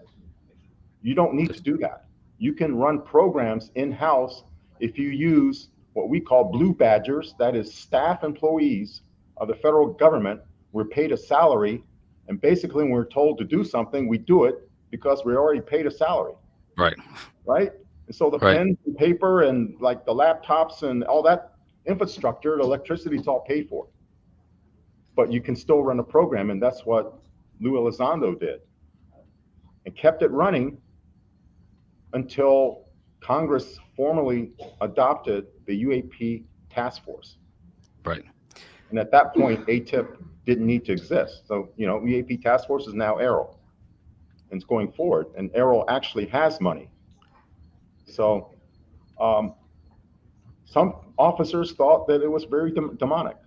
Speaker 11: you don't need to do that. You can run programs in-house if you use what we call blue badgers, that is staff employees of the federal government. We're paid a salary, and basically when we're told to do something, we do it because we're already paid a salary.
Speaker 7: Right.
Speaker 11: And so the pen and paper and the laptops and all that infrastructure, the electricity is all paid for. But you can still run a program, and that's what Luis Elizondo did, and kept it running until Congress formally adopted the UAP task force.
Speaker 7: Right.
Speaker 11: And at that point, ATIP didn't need to exist. So, UAP task force is now Arrow, and it's going forward, and Arrow actually has money. So some officers thought that it was very demonic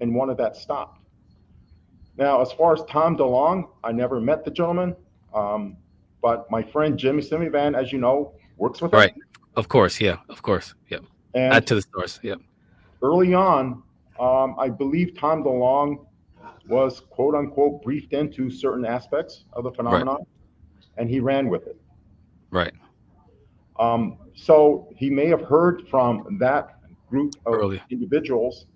Speaker 11: and wanted that stopped. Now, as far as Tom DeLong, I never met the gentleman, but my friend Jimmy Simivan, as you know, works with him.
Speaker 7: Right. Of course. Yeah. Of course. Yeah.
Speaker 11: And
Speaker 7: Add to the stars. Yeah.
Speaker 11: early on, I believe Tom DeLong was quote unquote briefed into certain aspects of the phenomenon, and he ran with it.
Speaker 7: Right.
Speaker 11: So he may have heard from that group of
Speaker 7: Early.
Speaker 11: individuals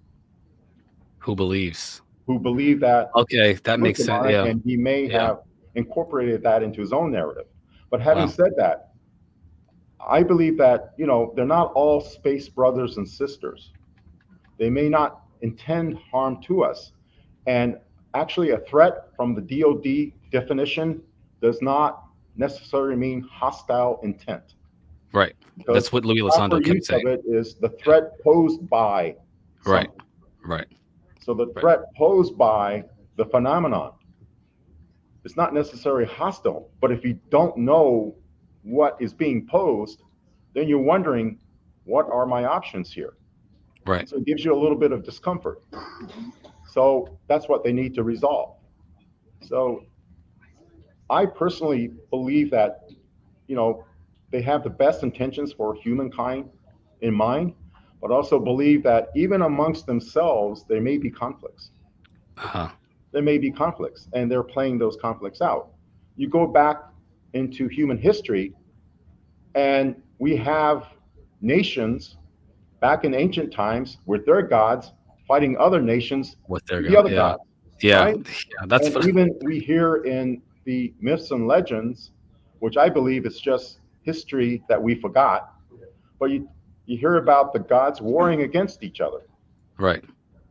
Speaker 7: Who believes?
Speaker 11: who believe that.
Speaker 7: Okay, that
Speaker 11: was
Speaker 7: makes sense.
Speaker 11: demonic,
Speaker 7: Yeah.
Speaker 11: And he may
Speaker 7: Yeah.
Speaker 11: have incorporated that into his own narrative. But having
Speaker 7: Wow.
Speaker 11: said that, I believe that, they're not all space brothers and sisters. They may not intend harm to us. And actually, a threat from the DoD definition does not necessarily mean hostile intent.
Speaker 7: Right.
Speaker 11: Because
Speaker 7: That's what Louis
Speaker 11: the
Speaker 7: Elizondo
Speaker 11: proper
Speaker 7: kept
Speaker 11: use
Speaker 7: saying.
Speaker 11: of it is the threat posed by
Speaker 7: Right.
Speaker 11: something.
Speaker 7: Right.
Speaker 11: So the threat posed by the phenomenon is not necessarily hostile, but if you don't know what is being posed, then you're wondering, what are my options here?
Speaker 7: Right.
Speaker 11: So it gives you a little bit of discomfort. So that's what they need to resolve. So I personally believe that, they have the best intentions for humankind in mind, but also believe that even amongst themselves, there may be conflicts.
Speaker 7: Uh-huh.
Speaker 11: There may be conflicts, and they're playing those conflicts out. You go back into human history, and we have nations back in ancient times with their gods fighting other nations
Speaker 7: With their
Speaker 11: the other
Speaker 7: yeah.
Speaker 11: gods.
Speaker 7: Yeah.
Speaker 11: Right?
Speaker 7: Yeah. That's
Speaker 11: And even we hear in the myths and legends, which I believe is just history that we forgot, but you hear about the gods warring against each other.
Speaker 7: right.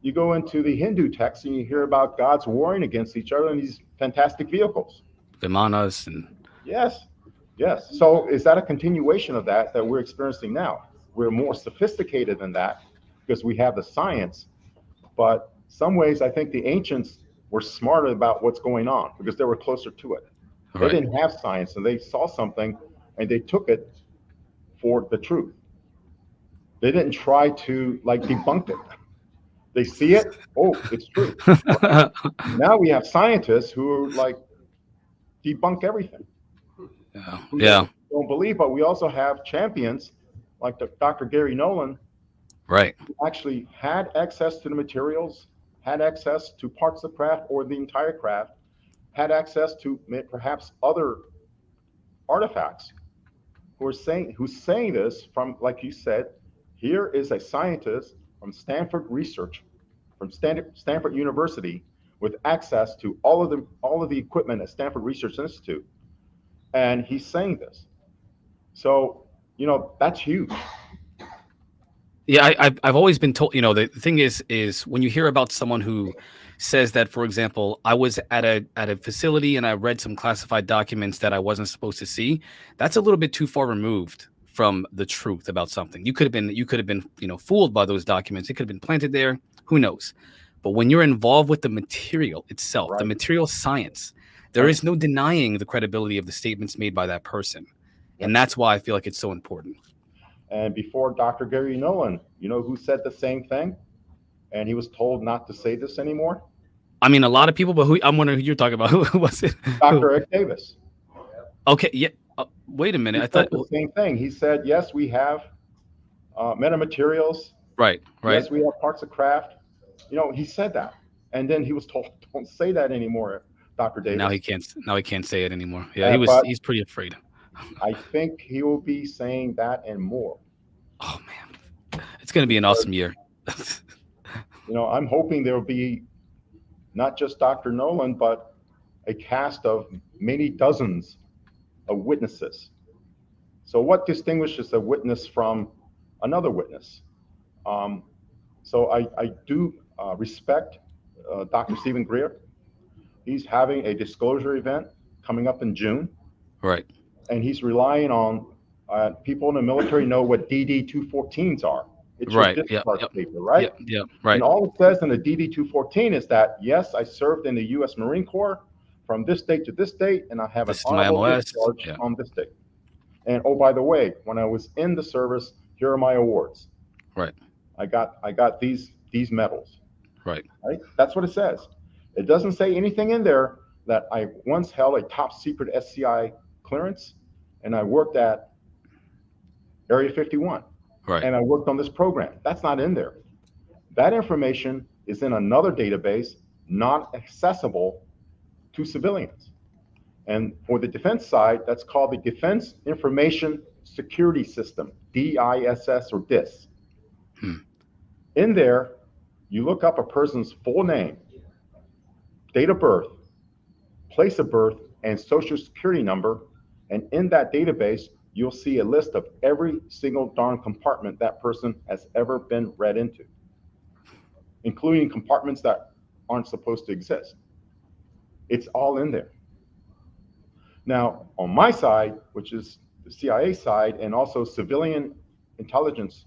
Speaker 11: You go into the Hindu texts and you hear about gods warring against each other in these fantastic vehicles.
Speaker 7: Vimanas and
Speaker 11: Yes, yes. So is that a continuation of that we're experiencing now? We're more sophisticated than that because we have the science, but some ways I think the ancients were smarter about what's going on because they were closer to it. They
Speaker 7: right.
Speaker 11: didn't have science, and they saw something and they took it for the truth. They didn't try to debunk it. They see it, oh, it's true. Now we have scientists who debunk everything.
Speaker 7: Yeah.
Speaker 11: Who
Speaker 7: Yeah.
Speaker 11: don't believe, but we also have champions like Dr. Gary Nolan,
Speaker 7: Right.
Speaker 11: who actually had access to the materials, had access to parts of the craft or the entire craft, had access to perhaps other artifacts, who's saying this from, like you said, here is a scientist from Stanford Research, from Stanford University, with access to all of the equipment at Stanford Research Institute, and he's saying this. So that's huge.
Speaker 7: Yeah, I've always been told, the thing is when you hear about someone who says that, for example, I was at a facility and I read some classified documents that I wasn't supposed to see, that's a little bit too far removed from the truth about something. You could have been, fooled by those documents. It could have been planted there. Who knows? But when you're involved with the material itself, the
Speaker 11: Right.
Speaker 7: material science, there is no denying the credibility of the statements made by that person. And that's why I feel like it's so important.
Speaker 11: And before Dr. Gary Nolan, who said the same thing? And he was told not to say this anymore?
Speaker 7: I mean, a lot of people, but I'm wondering who you're talking about. Who was it?
Speaker 11: Dr. Ed Davis.
Speaker 7: Okay, yeah. Wait a minute.
Speaker 11: He
Speaker 7: I thought
Speaker 11: said the same thing. He said, yes, we have metamaterials.
Speaker 7: right.
Speaker 11: Yes, we have parts of craft. He said that. And then he was told, don't say that anymore, Dr. Davis.
Speaker 7: Now he can't say it anymore. Yeah, he's pretty afraid.
Speaker 11: I think he will be saying that and more.
Speaker 7: Oh man. It's gonna be an awesome year.
Speaker 11: I'm hoping there will be not just Dr. Nolan, but a cast of many dozens of witnesses. So what distinguishes a witness from another witness? So I do respect Dr. Stephen Greer. He's having a disclosure event coming up in June.
Speaker 7: Right.
Speaker 11: And he's relying on people in the military know what DD-214s are. It's
Speaker 7: Right.
Speaker 11: your
Speaker 7: Yeah.
Speaker 11: discharge paper, right?
Speaker 7: Yeah. Right.
Speaker 11: And all it says in the DD-214 is that, yes, I served in the U.S. Marine Corps from this date to this date, and I have
Speaker 7: This is
Speaker 11: an
Speaker 7: my
Speaker 11: honorable
Speaker 7: MOS.
Speaker 11: discharge
Speaker 7: Yeah.
Speaker 11: on this date. And oh, by the way, when I was in the service, here are my awards.
Speaker 7: Right.
Speaker 11: I got these medals.
Speaker 7: Right.
Speaker 11: Right? That's what it says. It doesn't say anything in there that I once held a top secret SCI clearance and I worked at Area 51
Speaker 7: Right.
Speaker 11: and I worked on this program. That's not in there. That information is in another database, not accessible to civilians. And for the defense side, that's called the Defense Information Security System, DISS or DIS. In there, you look up a person's full name, date of birth, place of birth, and social security number. And in that database, you'll see a list of every single darn compartment that person has ever been read into, including compartments that aren't supposed to exist. It's all in there. Now, on my side, which is the CIA side, and also civilian intelligence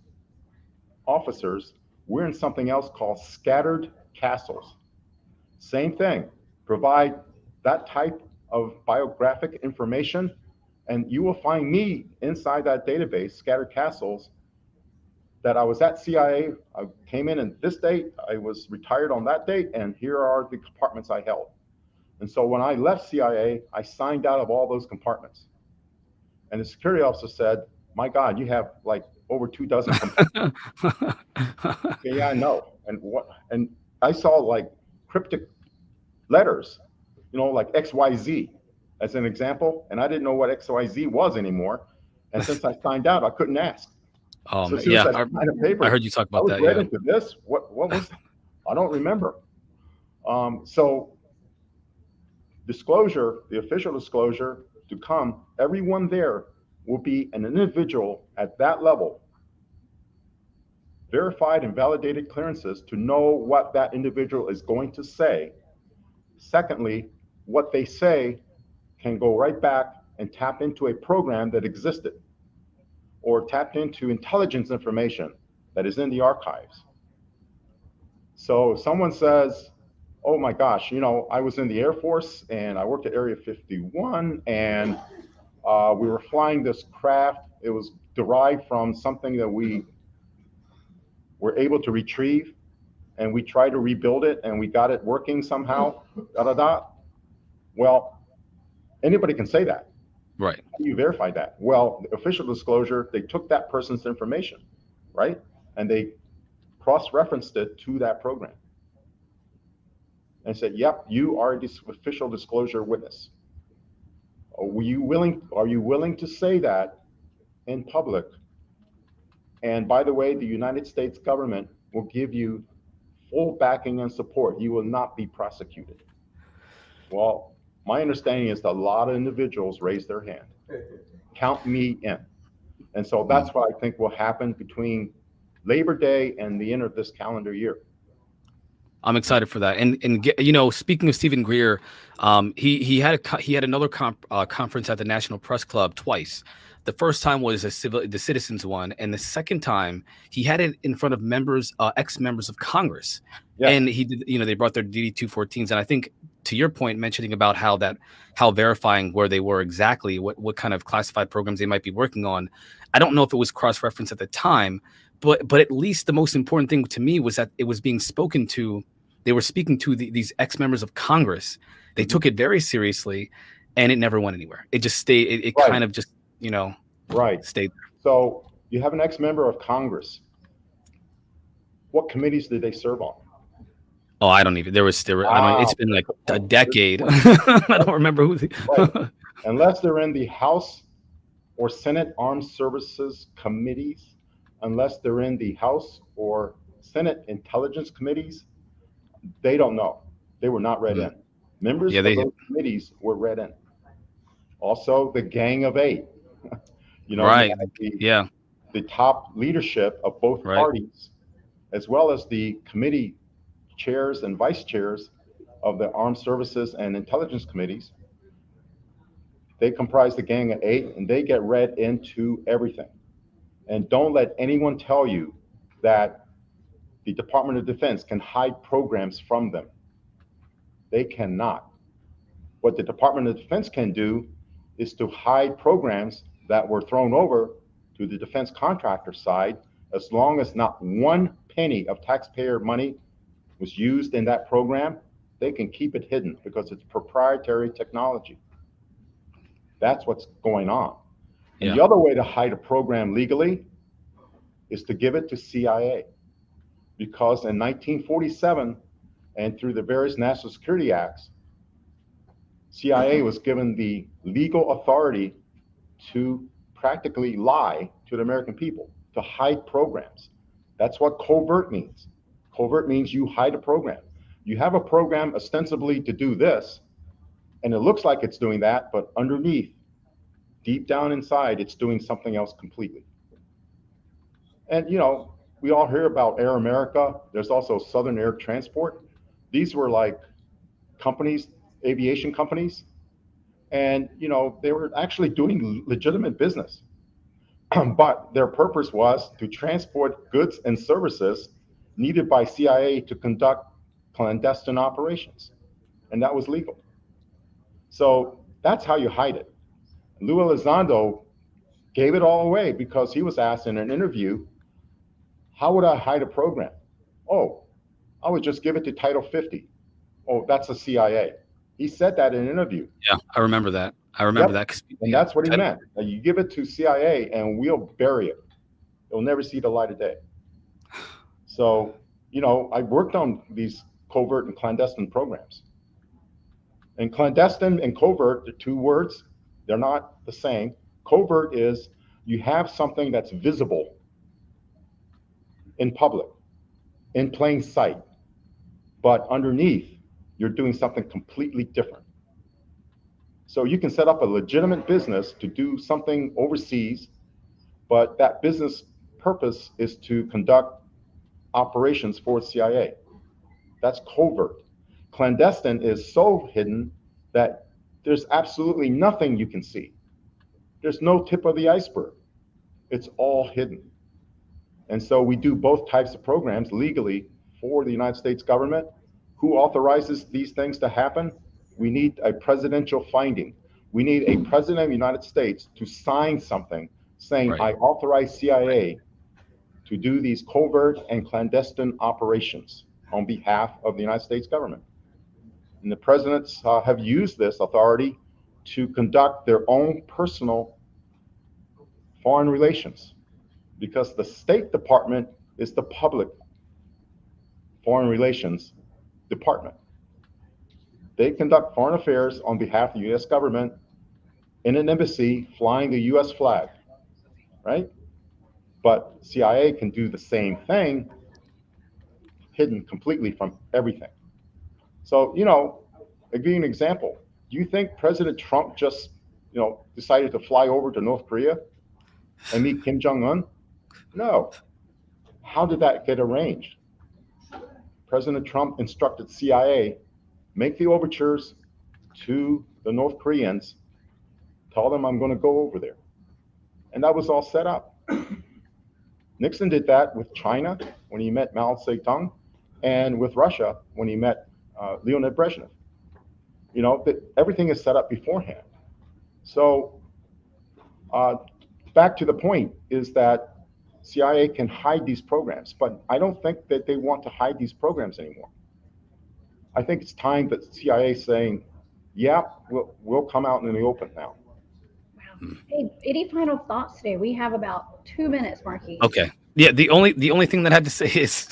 Speaker 11: officers, we're in something else called scattered castles. Same thing, provide that type of biographic information, and you will find me inside that database, scattered castles, that I was at CIA, I came in on this date, I was retired on that date, and here are the compartments I held. And so when I left CIA, I signed out of all those compartments. And the security officer said, my God, you have like over 24 compartments. Yeah, I know. And I saw like cryptic letters, you know, like XYZ as an example. And I didn't know what XYZ was anymore. And since I signed out, I couldn't ask. So
Speaker 7: yeah,
Speaker 11: I
Speaker 7: heard you talk about that.
Speaker 11: I was read into this. What was that? I don't remember. So disclosure, the official disclosure to come, everyone there will be an individual at that level, verified and validated clearances to know what that individual is going to say. Secondly, what they say can go right back and tap into a program that existed, or tapped into intelligence information that is in the archives. So if someone says, oh my gosh, you know, I was in the Air Force and I worked at Area 51 and we were flying this craft. It was derived from something that we were able to retrieve, and we tried to rebuild it and we got it working somehow, Well, anybody can say that.
Speaker 7: Right.
Speaker 11: How do you verify that? Well, the official disclosure, they took that person's information, right? And they cross-referenced it to that program and said, yep, you are the official disclosure witness. Are you willing to say that in public? And by the way, the United States government will give you full backing and support. You will not be prosecuted. Well, my understanding is that a lot of individuals raise their hand. Count me in. And so that's what I think will happen between Labor Day and the end of this calendar year.
Speaker 7: I'm excited for that. And you know, speaking of Stephen Greer, he had another conference at the National Press Club twice. The first time was the citizens one, and the second time he had it in front of ex-members of Congress. Yeah. And he did, you know, they brought their DD-214s, and I think to your point, mentioning about how verifying where they were exactly, what kind of classified programs they might be working on. I don't know if it was cross-referenced at the time, but at least the most important thing to me was that it was being spoken to. They were speaking to these ex-members of Congress. They took it very seriously, and it never went anywhere. It just stayed. It right. Kind of just, you know, stayed there.
Speaker 11: So you have an ex-member of Congress. What committees did they serve on?
Speaker 7: Oh, I don't even. It's been like a decade. I don't remember who.
Speaker 11: Right. Unless they're in the House or Senate Armed Services Committees, unless they're in the House or Senate Intelligence Committees, they don't know. They were not read in. Members of those committees were read in. Also, the Gang of Eight. You know,
Speaker 7: right?
Speaker 11: The top leadership of both parties, as well as the committee chairs and vice chairs of the Armed Services and Intelligence Committees. They comprise the Gang of Eight, and they get read into everything. And don't let anyone tell you that the Department of Defense can hide programs from them. They cannot. What the Department of Defense can do is to hide programs that were thrown over to the defense contractor side As long as not one penny of taxpayer money was used in that program, they can keep it hidden because it's proprietary technology. That's what's going on. And
Speaker 7: Yeah.
Speaker 11: the other way to hide a program legally is to give it to CIA. Because in 1947, and through the various national security acts, CIA was given the legal authority to practically lie to the American people, to hide programs. That's what covert means. Covert means you hide a program. You have a program ostensibly to do this, and it looks like it's doing that, but underneath, deep down inside, it's doing something else completely. And you know, we all hear about Air America. There's also Southern Air Transport. These were like companies, aviation companies, and you know, they were actually doing legitimate business. But their purpose was to transport goods and services needed by CIA to conduct clandestine operations, and that was legal. So that's how you hide it. Lou Elizondo gave it all away because he was asked in an interview, how would I hide a program? Oh, I would just give it to Title 50. Oh, that's the CIA. He said that in an interview.
Speaker 7: Yeah, I remember that. I remember
Speaker 11: Yep.
Speaker 7: that.
Speaker 11: And that's what he meant. You give it to CIA and we'll bury it. It'll never see the light of day. So, you know, I worked on these covert and clandestine programs. And clandestine and covert, they're two words. They're not the same. Covert is you have something that's visible in public, in plain sight, but underneath, you're doing something completely different. So you can set up a legitimate business to do something overseas, but that business purpose is to conduct operations for CIA. That's covert. Clandestine is so hidden that there's absolutely nothing you can see. There's no tip of the iceberg. It's all hidden. And so we do both types of programs legally for the United States government. Who authorizes these things to happen? We need a presidential finding. We need a president of the United States to sign something saying,
Speaker 7: Right.
Speaker 11: I authorize CIA to do these covert and clandestine operations on behalf of the United States government. And the presidents have used this authority to conduct their own personal foreign relations, because the State Department is the public foreign relations department. They conduct foreign affairs on behalf of the US government in an embassy flying the US flag, right? But CIA can do the same thing, hidden completely from everything. So, you know, I'll give you an example. Do you think President Trump just, you know, decided to fly over to North Korea and meet Kim Jong-un? No. How did that get arranged? President Trump instructed CIA, make the overtures to the North Koreans, tell them I'm going to go over there. And that was all set up. Nixon did that with China when he met Mao Zedong, and with Russia when he met Leonid Brezhnev. You know, everything is set up beforehand. So back to the point is that CIA can hide these programs, but I don't think that they want to hide these programs anymore. I think it's time that CIA is saying, yeah, we'll come out in the open now.
Speaker 3: Wow. Hey, any final thoughts today? We have about 2 minutes, Marquise.
Speaker 7: Okay. Yeah. The only thing that I had to say is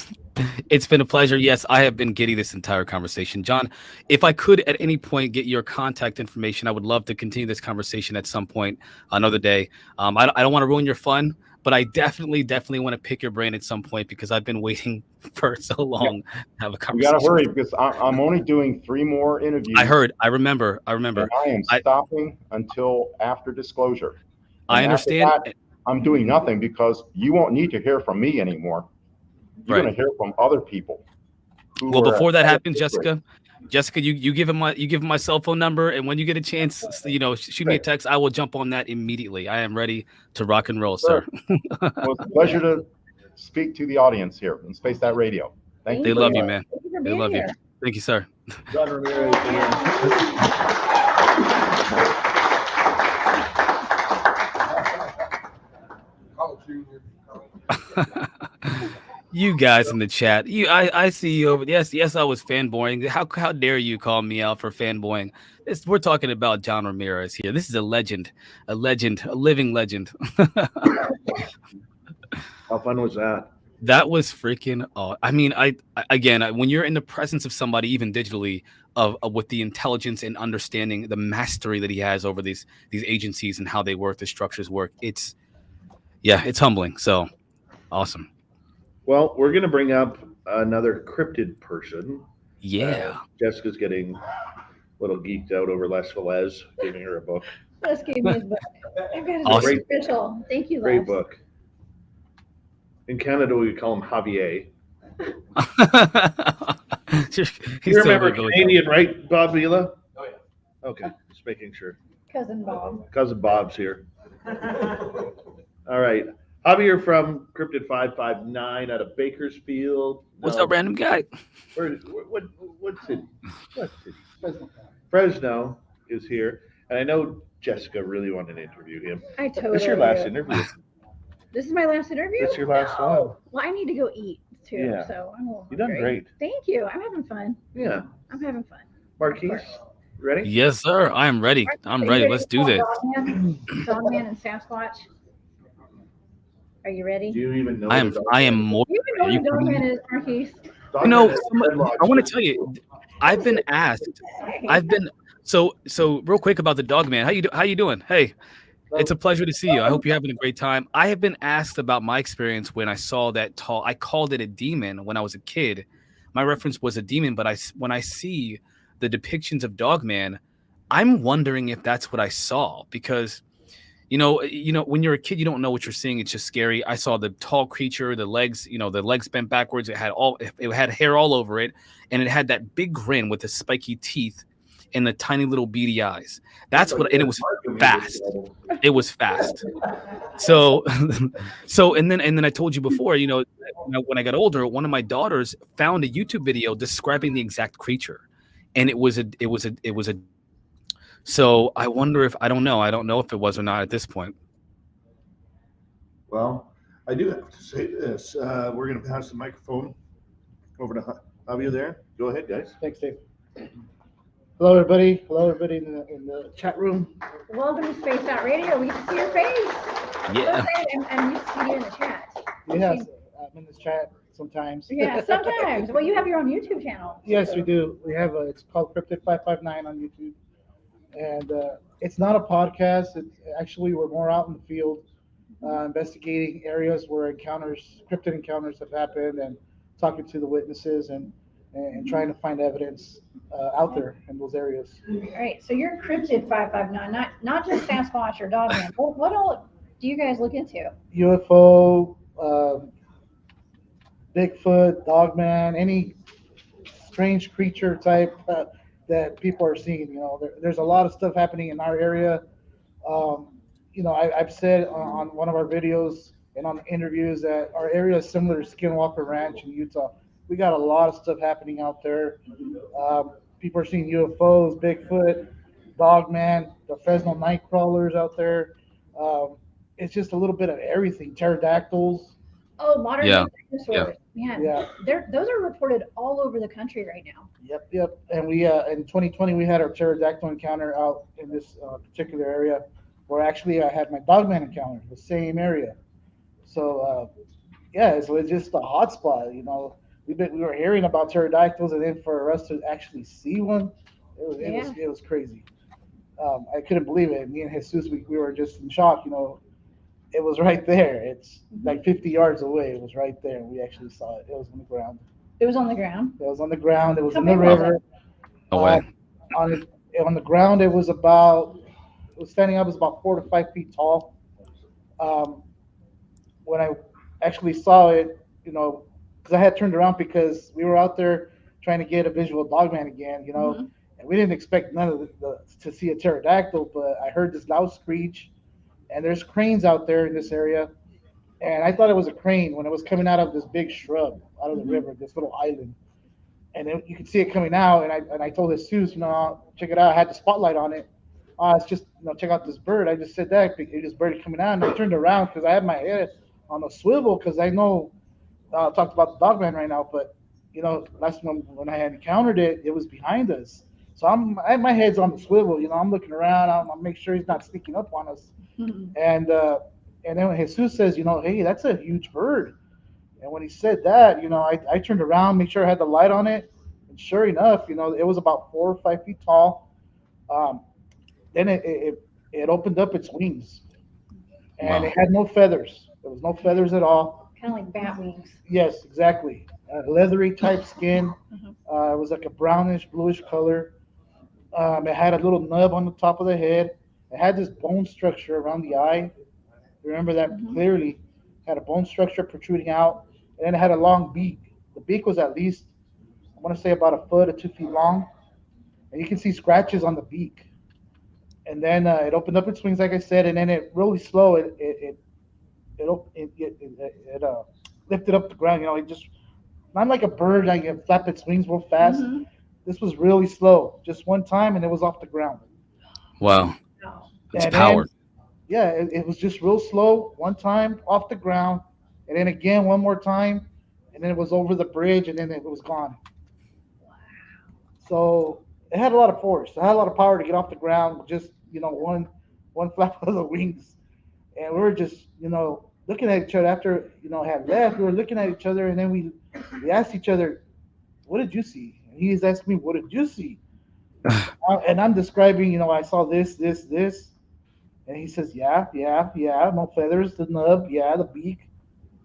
Speaker 7: it's been a pleasure. Yes, I have been giddy this entire conversation. John, if I could at any point get your contact information, I would love to continue this conversation at some point, another day. I don't want to ruin your fun, but I definitely want to pick your brain at some point because I've been waiting for so long to have a conversation.
Speaker 11: We got to hurry because I'm only doing 3 more interviews.
Speaker 7: I remember.
Speaker 11: And I am stopping until after disclosure. And
Speaker 7: I understand.
Speaker 11: That, I'm doing nothing because you won't need to hear from me anymore. You're going to hear from other people.
Speaker 7: Well, before that happens, Jessica, you give him my cell phone number, and when you get a chance, you know, shoot me a text. I will jump on that immediately. I am ready to rock and roll, sir.
Speaker 11: Well, it's a pleasure to speak to the audience here on Space That Radio. Thank you.
Speaker 7: They love you, man.
Speaker 3: Thank you for
Speaker 7: They
Speaker 3: being
Speaker 7: love
Speaker 3: here.
Speaker 7: you. Thank you, sir.
Speaker 2: John Ramirez.
Speaker 9: College junior.
Speaker 7: You guys in the chat, I see you over. Yes, I was fanboying. How dare you call me out for fanboying? We're talking about John Ramirez here. This is a legend, a living legend.
Speaker 2: How fun was that?
Speaker 7: That was freaking. I mean, when you're in the presence of somebody, even digitally, of with the intelligence and understanding, the mastery that he has over these agencies and how they work, the structures work. It's humbling. So awesome.
Speaker 2: Well, we're gonna bring up another cryptid person.
Speaker 7: Yeah.
Speaker 2: Jessica's getting a little geeked out over Les Velez, giving her a book.
Speaker 3: Les gave me his book. I've got his
Speaker 7: Awesome.
Speaker 3: book official. Thank you, Les.
Speaker 2: Great book. In Canada, we call him Javier. You remember Canadian, right, Bob Vila?
Speaker 10: Oh, yeah.
Speaker 2: Okay, just making sure.
Speaker 3: Cousin Bob.
Speaker 2: Cousin Bob's here. All right. Javier from Cryptid 559 out of Bakersfield.
Speaker 7: What's up, random guy?
Speaker 2: What city? Fresno is here. And I know Jessica really wanted to interview him.
Speaker 3: I totally
Speaker 2: This is your last
Speaker 3: do.
Speaker 2: interview.
Speaker 3: This is my last interview?
Speaker 2: It's your last one.
Speaker 3: Well, I need to go eat too,
Speaker 2: Yeah.
Speaker 3: so I'm a little
Speaker 2: You done
Speaker 3: hungry.
Speaker 2: great.
Speaker 3: Thank you. I'm having fun.
Speaker 2: Yeah.
Speaker 3: I'm having fun.
Speaker 2: Marquise, you ready?
Speaker 7: Yes, sir. I am ready. I'm ready. Let's do this.
Speaker 3: Dogman and Sasquatch. Are you ready?
Speaker 2: Do you even know?
Speaker 7: I am more.
Speaker 3: You know what a Dogman is, Marquise.
Speaker 7: You know, I want to tell you, I've been asked. So real quick about the Dogman. How you doing? Hey, it's a pleasure to see you. I hope you're having a great time. I have been asked about my experience when I saw that tall. I called it a demon when I was a kid. My reference was a demon, but when I see the depictions of Dogman, I'm wondering if that's what I saw, because you know, when you're a kid, you don't know what you're seeing. It's just scary. I saw the tall creature, the legs bent backwards. It had hair all over it, and it had that big grin with the spiky teeth and the tiny little beady eyes. That's what, and it was fast. It was fast. So, and then I told you before, when I got older, one of my daughters found a YouTube video describing the exact creature, and it was a. So I wonder if I don't know if it was or not at this point.
Speaker 2: Well, I do have to say this. We're going to pass the microphone over to Javier there. Go ahead, guys.
Speaker 12: Thanks, Dave. Hello, everybody. Hello, everybody in the chat room.
Speaker 3: Welcome to spacedoutradio. We can see your face.
Speaker 7: Yeah.
Speaker 3: And we see you in the chat.
Speaker 12: Yes, I'm in this chat sometimes.
Speaker 3: Yeah, sometimes. Well, you have your own YouTube channel.
Speaker 12: Yes, we do. We have it's called Cryptid 559 on YouTube. And it's not a podcast. It's actually, we're more out in the field investigating areas where cryptid encounters have happened, and talking to the witnesses and trying to find evidence out there in those areas.
Speaker 3: All right, so you're Cryptid 559, not just Sasquatch or Dogman. What all do you guys look into?
Speaker 12: UFO, Bigfoot, Dogman, any strange creature type that people are seeing. There's a lot of stuff happening in our area. I've said on one of our videos and on interviews that our area is similar to Skinwalker Ranch in Utah. We got a lot of stuff happening out there. People are seeing UFOs, Bigfoot, Dogman, the Fresno night crawlers out there. It's just a little bit of everything. Pterodactyls.
Speaker 3: Oh, modern dinosaurs.
Speaker 12: Yeah.
Speaker 3: Those are reported all over the country right now.
Speaker 12: Yep. And we in 2020 we had our pterodactyl encounter out in this particular area, where actually I had my Dogman encounter, the same area. So so it's just a hot spot. We were hearing about pterodactyls, and then for us to actually see one, it was crazy. I couldn't believe it. Me and Jesus, we were just in shock. It was right there. It's like 50 yards away. It was right there. We actually saw it. It was on the ground.
Speaker 3: It was on the ground?
Speaker 12: It was on the ground. It was
Speaker 3: How
Speaker 12: in the
Speaker 3: big was
Speaker 12: river.
Speaker 3: it?
Speaker 7: No way.
Speaker 12: On the ground, it was standing up, it was about 4 to 5 feet tall. When I actually saw it, because I had turned around because we were out there trying to get a visual Dogman again,
Speaker 3: Mm-hmm.
Speaker 12: and we didn't expect to see a pterodactyl, but I heard this loud screech, and there's cranes out there in this area, and I thought it was a crane when it was coming out of this big shrub out of the river, this little island, and you could see it coming out, and I told Jesus, check it out. I had the spotlight on it. It's just, check out this bird. I just said that, this bird is coming out, and I turned around because I had my head on a swivel because I know talked about the dogman right now, but last one when I had encountered it, it was behind us. So my head's on the swivel. I'm looking around. I'm make sure he's not sneaking up on us. And then when Jesus says, hey, that's a huge bird. And when he said that, I turned around, make sure I had the light on it, and sure enough, it was about 4 or 5 feet tall. Then it opened up its wings, and it had no feathers. There was no feathers at all.
Speaker 3: Kind of like bat wings.
Speaker 12: Yes, exactly. Leathery type skin. It was like a brownish, bluish color. It had a little nub on the top of the head. It had this bone structure around the eye. Remember that clearly. Had a bone structure protruding out, and then it had a long beak. The beak was at least, I want to say, about 1 foot or 2 feet long, and you can see scratches on the beak. And then it opened up its wings, like I said, and then it really slow. It lifted up the ground. It just not like a bird, like it flap its wings real fast. This was really slow, just one time, and it was off the ground.
Speaker 7: Wow, it's
Speaker 12: And
Speaker 7: power.
Speaker 12: then, it was just real slow, one time off the ground, and then again one more time, and then it was over the bridge, and then it was gone. So it had a lot of force. It had a lot of power to get off the ground with just one flap of the wings, and we were just looking at each other after had left. We were looking at each other, and then we asked each other, "What did you see?" And he's asking me, "What did you see?" And I'm describing, I saw this, this, this. And he says, yeah, no feathers, the nub, yeah, the beak.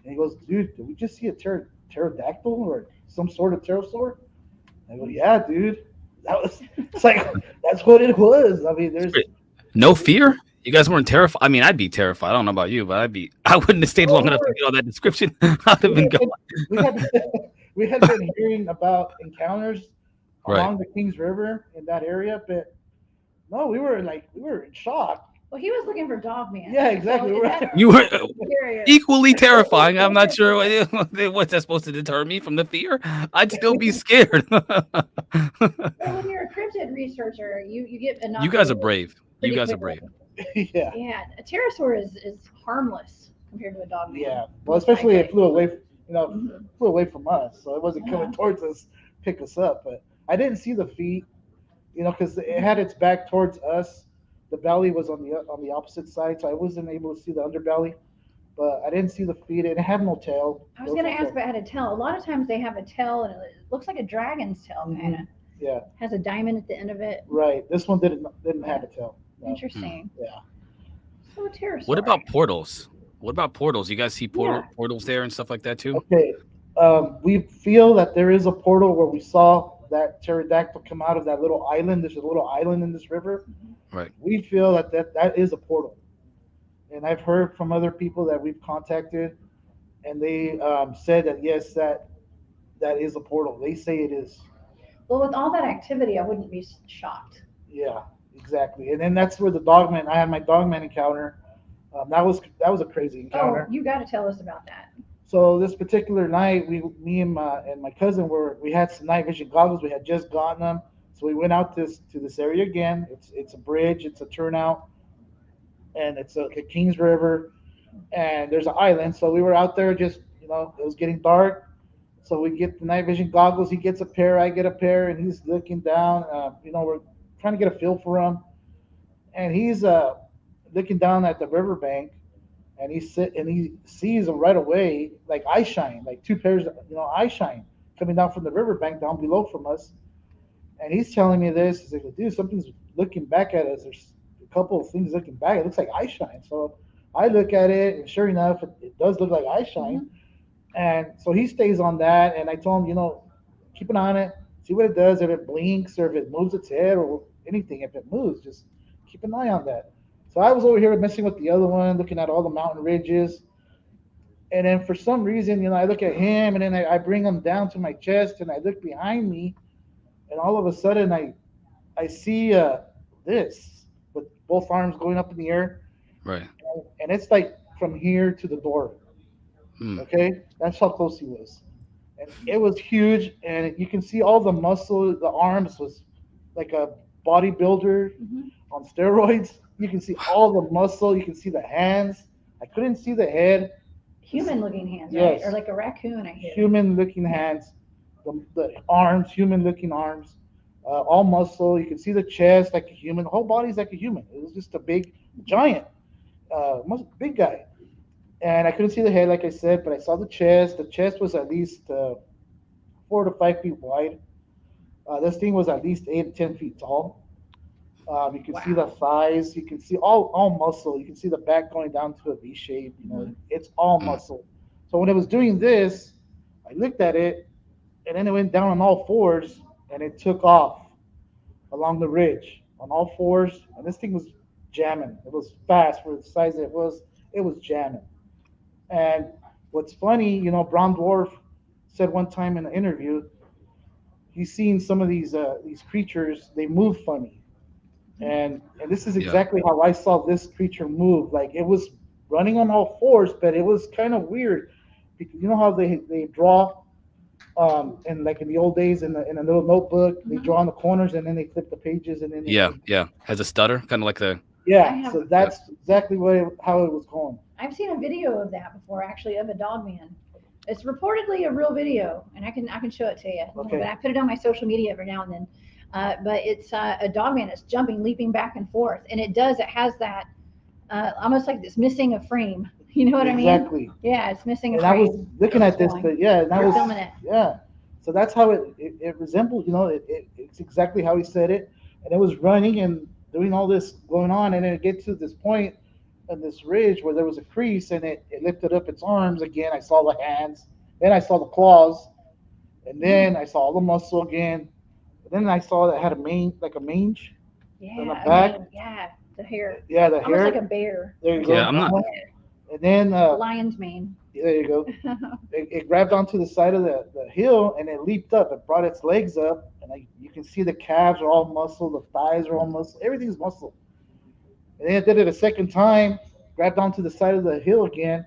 Speaker 12: And he goes, dude, did we just see a pterodactyl or some sort of pterosaur? And I go, yeah, dude. It's like, that's what it was. I mean, there's
Speaker 7: no fear? You guys weren't terrified? I mean, I'd be terrified. I don't know about you, but I wouldn't have stayed long enough to get all that description. I'd have been gone.
Speaker 12: We had been hearing about encounters
Speaker 7: Right.
Speaker 12: along the Kings River in that area, but no, we were in shock.
Speaker 3: Well, he was looking for Dogman.
Speaker 12: Yeah, exactly.
Speaker 3: So that's
Speaker 7: You were
Speaker 3: curious.
Speaker 7: equally terrifying. I'm not sure what's that supposed to deter me from the fear. I'd still be scared.
Speaker 3: Well, when you're a cryptid researcher, you get enough.
Speaker 7: You guys are brave. You guys are brave.
Speaker 12: Yeah.
Speaker 3: Yeah, a pterosaur is harmless compared to a dogman.
Speaker 12: Yeah. Well, especially it flew away, flew away from us, so it wasn't coming towards us, pick us up. But I didn't see the feet, because it had its back towards us. The belly was on the opposite side, so I wasn't able to see the underbelly. But I didn't see the feet. It had no tail.
Speaker 3: I was going to ask about how to tell. A lot of times they have a tail, and it looks like a dragon's tail, kind of.
Speaker 12: Yeah.
Speaker 3: Has a diamond at the end of it.
Speaker 12: Right. This one didn't have a tail. No.
Speaker 3: Interesting.
Speaker 12: Yeah.
Speaker 3: So a pterosaur.
Speaker 7: What about portals? What about portals? You guys see portals there and stuff like that too?
Speaker 12: Okay. We feel that there is a portal where we saw that pterodactyl come out of that little island. There's a little island in this river.
Speaker 7: Right.
Speaker 12: We feel that is a portal. And I've heard from other people that we've contacted, and they said that yes, that is a portal. They say it is.
Speaker 3: Well, with all that activity, I wouldn't be shocked.
Speaker 12: Yeah, exactly. And then that's where I had my dogman encounter. That was a crazy encounter.
Speaker 3: Oh, you got to tell us about that.
Speaker 12: So this particular night, me and my cousin we had some night vision goggles. We had just gotten them, so we went out to this area again. It's a bridge, it's a turnout, and it's a Kings River, and there's an island. So we were out there just it was getting dark, so we get the night vision goggles. He gets a pair, I get a pair, and he's looking down. We're trying to get a feel for him, and he's looking down at the riverbank. And he sees them right away, like eye shine, like two pairs of eye shine coming down from the riverbank down below from us. And he's telling me this. He's like, dude, something's looking back at us. There's a couple of things looking back. It looks like eye shine. So I look at it, and sure enough, it does look like eye shine. And so he stays on that. And I told him, keep an eye on it, see what it does, if it blinks or if it moves its head or anything. If it moves, just keep an eye on that. So I was over here messing with the other one, looking at all the mountain ridges. And then for some reason, I look at him, and then I bring him down to my chest, and I look behind me, and all of a sudden I see this with both arms going up in the air.
Speaker 7: Right.
Speaker 12: And it's like from here to the door. Okay? That's how close he was. And it was huge, and you can see all the muscle, the arms was like a bodybuilder on steroids. You can see all the muscle. You can see the hands. I couldn't see the head.
Speaker 3: human-looking hands, right?
Speaker 12: Yes.
Speaker 3: Or like a raccoon, I hear.
Speaker 12: Human-looking hands, the arms, human-looking arms, all muscle. You can see the chest like a human. The whole body's like a human. It was just a big giant, big guy. And I couldn't see the head, like I said, but I saw the chest. The chest was at least 4 to 5 feet wide. This thing was at least 8 to 10 feet tall. You can see the thighs. You can see all muscle. You can see the back going down to a V shape. You know, it's all muscle. So when it was doing this, I looked at it, and then it went down on all fours, and it took off along the ridge on all fours. And this thing was jamming. It was fast for the size it was. It was jamming. And what's funny, you know, Brown Dwarf said one time in an interview, he's seen some of these creatures, they move funny. And this is exactly how I saw this creature move. Like, it was running on all fours, but it was kind of weird. Because you know how they draw, and like in the old days in a little notebook, they draw on the corners and then they flip the pages and then
Speaker 7: has a stutter, kind of like the
Speaker 12: so that's exactly how it was going.
Speaker 3: I've seen a video of that before, actually, of a dog man. It's reportedly a real video, and I can show it to you.
Speaker 12: Okay.
Speaker 3: But I put it on my social media every now and then. But it's a dog man that's jumping, leaping back and forth, and it has that almost like it's missing a frame. You know what I mean?
Speaker 12: Exactly.
Speaker 3: Yeah, it's missing a
Speaker 12: And
Speaker 3: frame.
Speaker 12: I was looking at this, but
Speaker 3: filming it.
Speaker 12: Yeah. So that's how it resembled. You know, it's exactly how he said it, and it was running and doing all this going on, and then it get to this point on this ridge where there was a crease, and it lifted up its arms again. I saw the hands, then I saw the claws, and then I saw all the muscle again. And then I saw that it had a mange on the back.
Speaker 3: The hair.
Speaker 12: Yeah, the
Speaker 3: almost
Speaker 12: hair.
Speaker 3: like a bear.
Speaker 12: There you go.
Speaker 7: Yeah, I'm not.
Speaker 12: And then
Speaker 3: lion's mane.
Speaker 12: there you go. It grabbed onto the side of the hill and it leaped up. It brought its legs up, and you can see the calves are all muscle, the thighs are all muscle, everything's muscle. And then it did it a second time, grabbed onto the side of the hill again.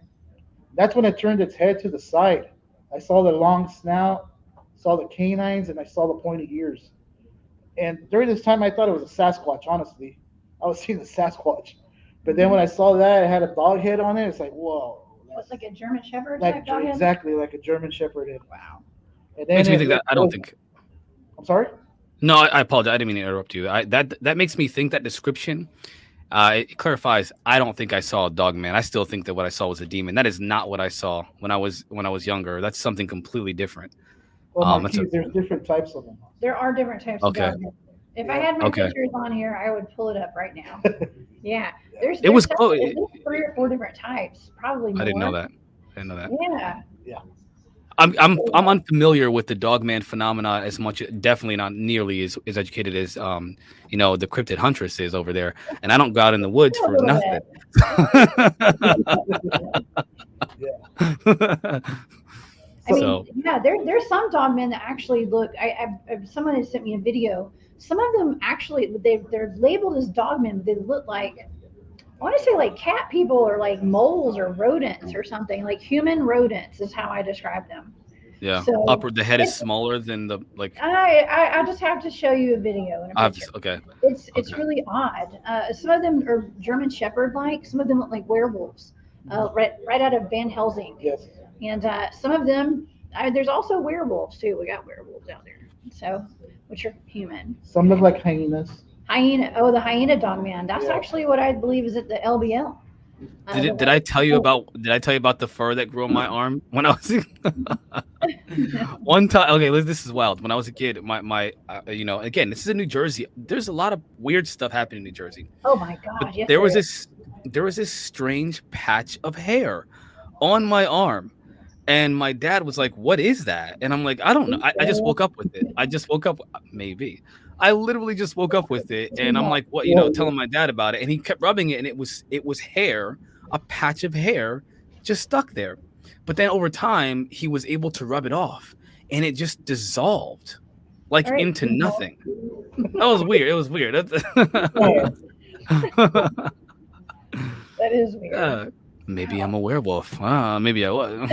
Speaker 12: That's when it turned its head to the side. I saw the long snout, saw the canines, and I saw the pointy ears. And during this time, I thought it was a Sasquatch, honestly. I was seeing a Sasquatch. But then when I saw that, it had a dog head on it. It's like, whoa.
Speaker 3: What's like a German Shepherd
Speaker 12: Like,
Speaker 3: type dog head?
Speaker 12: exactly, like a German Shepherd head.
Speaker 3: Wow.
Speaker 12: And then
Speaker 7: Makes me think that I don't think.
Speaker 12: I'm sorry?
Speaker 7: No, I apologize. I didn't mean to interrupt you. That makes me think that description. It clarifies. I don't think I saw a dog man. I still think that what I saw was a demon. That is not what I saw when I was younger. That's something completely different.
Speaker 12: Well, Marquise, there's different types of them.
Speaker 3: There are different types of dog heads. If I had my pictures on here, I would pull it up right now. Yeah, there's 3 or 4 different types, probably more.
Speaker 7: I didn't know that.
Speaker 3: Yeah.
Speaker 12: Yeah.
Speaker 7: I'm unfamiliar with the dogman phenomena as much. Definitely not nearly as educated as the cryptid huntress is over there. And I don't go out in the woods for nothing.
Speaker 3: There's some dogmen that actually look. Someone has sent me a video. Some of them actually they're labeled as dogmen. They look like, I want to say like cat people or like moles or rodents or something, like human rodents is how I describe them.
Speaker 7: Yeah.
Speaker 3: So
Speaker 7: the head is smaller than the like.
Speaker 3: I just have to show you a video. And a picture.
Speaker 7: Okay.
Speaker 3: It's really odd. Some of them are German Shepherd like. Some of them look like werewolves, right out of Van Helsing.
Speaker 12: Yes.
Speaker 3: And some of them, there's also werewolves too. We got werewolves out there, so which are human.
Speaker 12: Some look like hyenas.
Speaker 3: Hyena. Oh, the hyena dog man. That's actually what I believe is at the LBL.
Speaker 7: Did I tell you about the fur that grew on my arm when I was one time? Okay, this is wild. When I was a kid, my again, this is in New Jersey. There's a lot of weird stuff happening in New Jersey.
Speaker 3: Oh my God! Yes,
Speaker 7: there was this strange patch of hair on my arm. And my dad was like, "What is that?" And I'm like, "I don't know. I just woke up with it. Maybe. I literally just woke up with it." And I'm like, "What?" Telling my dad about it. And he kept rubbing it, and it was hair, a patch of hair, just stuck there. But then over time, he was able to rub it off, and it just dissolved, into nothing. That was weird. It was weird.
Speaker 3: That is weird.
Speaker 7: Maybe I'm a werewolf. Maybe I was.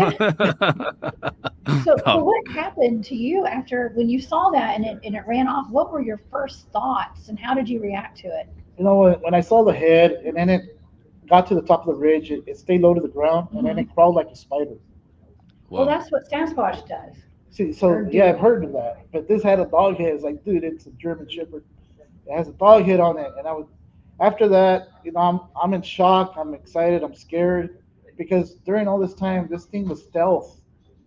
Speaker 3: So what happened to you after when you saw that and it ran off? What were your first thoughts and how did you react to it?
Speaker 12: When I saw the head and then it got to the top of the ridge, it stayed low to the ground, and then it crawled like a spider.
Speaker 3: Well, that's what Sasquatch does.
Speaker 12: See, so yeah, I've heard of that, but this had a dog head. It's like, dude, it's a German Shepherd. It has a dog head on it, and I was. After that, I'm in shock. I'm excited. I'm scared because during all this time, this thing was stealth.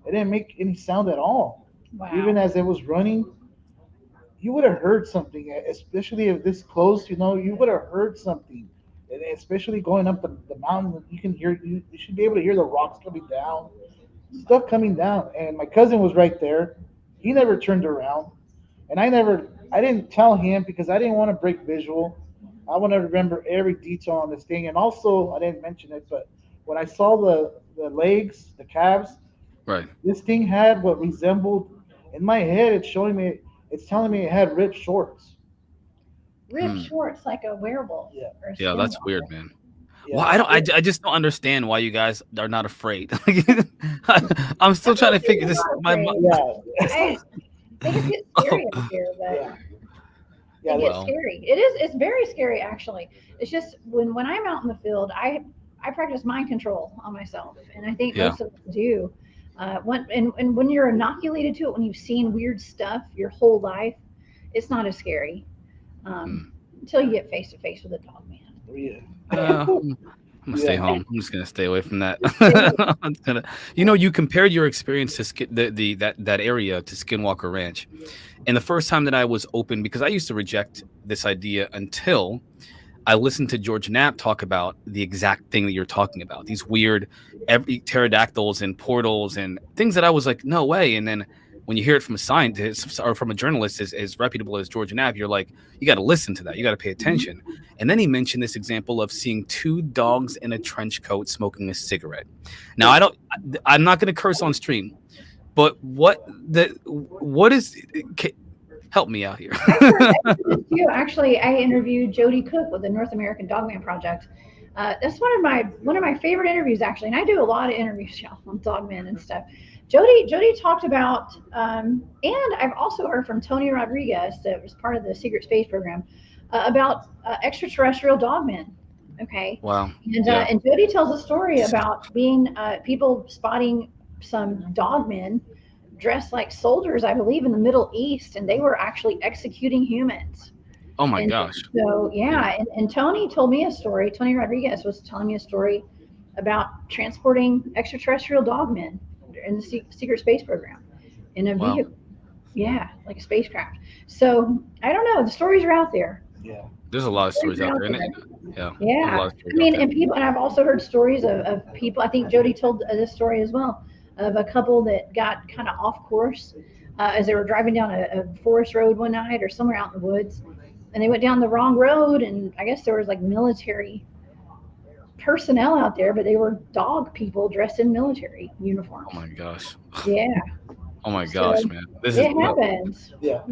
Speaker 12: It didn't make any sound at all.
Speaker 3: Wow.
Speaker 12: Even as it was running, you would have heard something, especially if this close. You would have heard something, and especially going up the mountain. You can hear. You should be able to hear the rocks coming down, stuff coming down. And my cousin was right there. He never turned around, and I didn't tell him because I didn't want to break visual. I want to remember every detail on this thing. And also, I didn't mention it, but when I saw the legs, the calves,
Speaker 7: right,
Speaker 12: this thing had what resembled, in my head, it's telling me it had ripped shorts.
Speaker 3: Ripped shorts like a werewolf.
Speaker 12: Yeah.
Speaker 7: Yeah, that's weird, man.
Speaker 12: Yeah.
Speaker 7: Well, I just don't understand why you guys are not afraid. I'm still trying to figure this.
Speaker 3: I think it's scary up here, but it gets scary. It's very scary, actually. It's just when I'm out in the field, I practice mind control on myself, and I think most of us do. When you're inoculated to it, when you've seen weird stuff your whole life, it's not as scary until you get face to face with a dog man.
Speaker 7: I'm gonna stay home. I'm just gonna stay away from that. You compared your experience to that area to Skinwalker Ranch, and the first time that I was open, because I used to reject this idea until I listened to George Knapp talk about the exact thing that you're talking about. These weird pterodactyls and portals and things that I was like, no way. And then when you hear it from a scientist or from a journalist as reputable as George Knapp, you're like, you got to listen to that. You got to pay attention. And then he mentioned this example of seeing two dogs in a trench coat smoking a cigarette. Now, I'm not going to curse on stream, but help me out here.
Speaker 3: Actually, I interviewed Jody Cook with the North American Dogman Project. That's one of my favorite interviews, actually, and I do a lot of interviews on dogmen and stuff. Jody talked about, and I've also heard from Tony Rodriguez, that was part of the Secret Space program, about extraterrestrial dogmen. Okay.
Speaker 7: Wow.
Speaker 3: And Jody tells a story about being people spotting some dogmen dressed like soldiers, I believe, in the Middle East, and they were actually executing humans.
Speaker 7: Oh my gosh.
Speaker 3: So and Tony told me a story. Tony Rodriguez was telling me a story about transporting extraterrestrial dogmen in the Secret Space program in a vehicle. Yeah, like a spacecraft. So I don't know. The stories are out there.
Speaker 12: Yeah.
Speaker 7: There's a lot of stories out there, isn't it? Yeah.
Speaker 3: Yeah. I mean, and I've also heard stories of people. I think Jody told this story as well, of a couple that got kind of off course as they were driving down a forest road one night or somewhere out in the woods, and they went down the wrong road, and I guess there was like military personnel out there, but they were dog people dressed in military uniforms.
Speaker 7: Oh my gosh.
Speaker 3: Yeah.
Speaker 7: Oh my gosh, man.
Speaker 3: It happens.
Speaker 12: Yeah.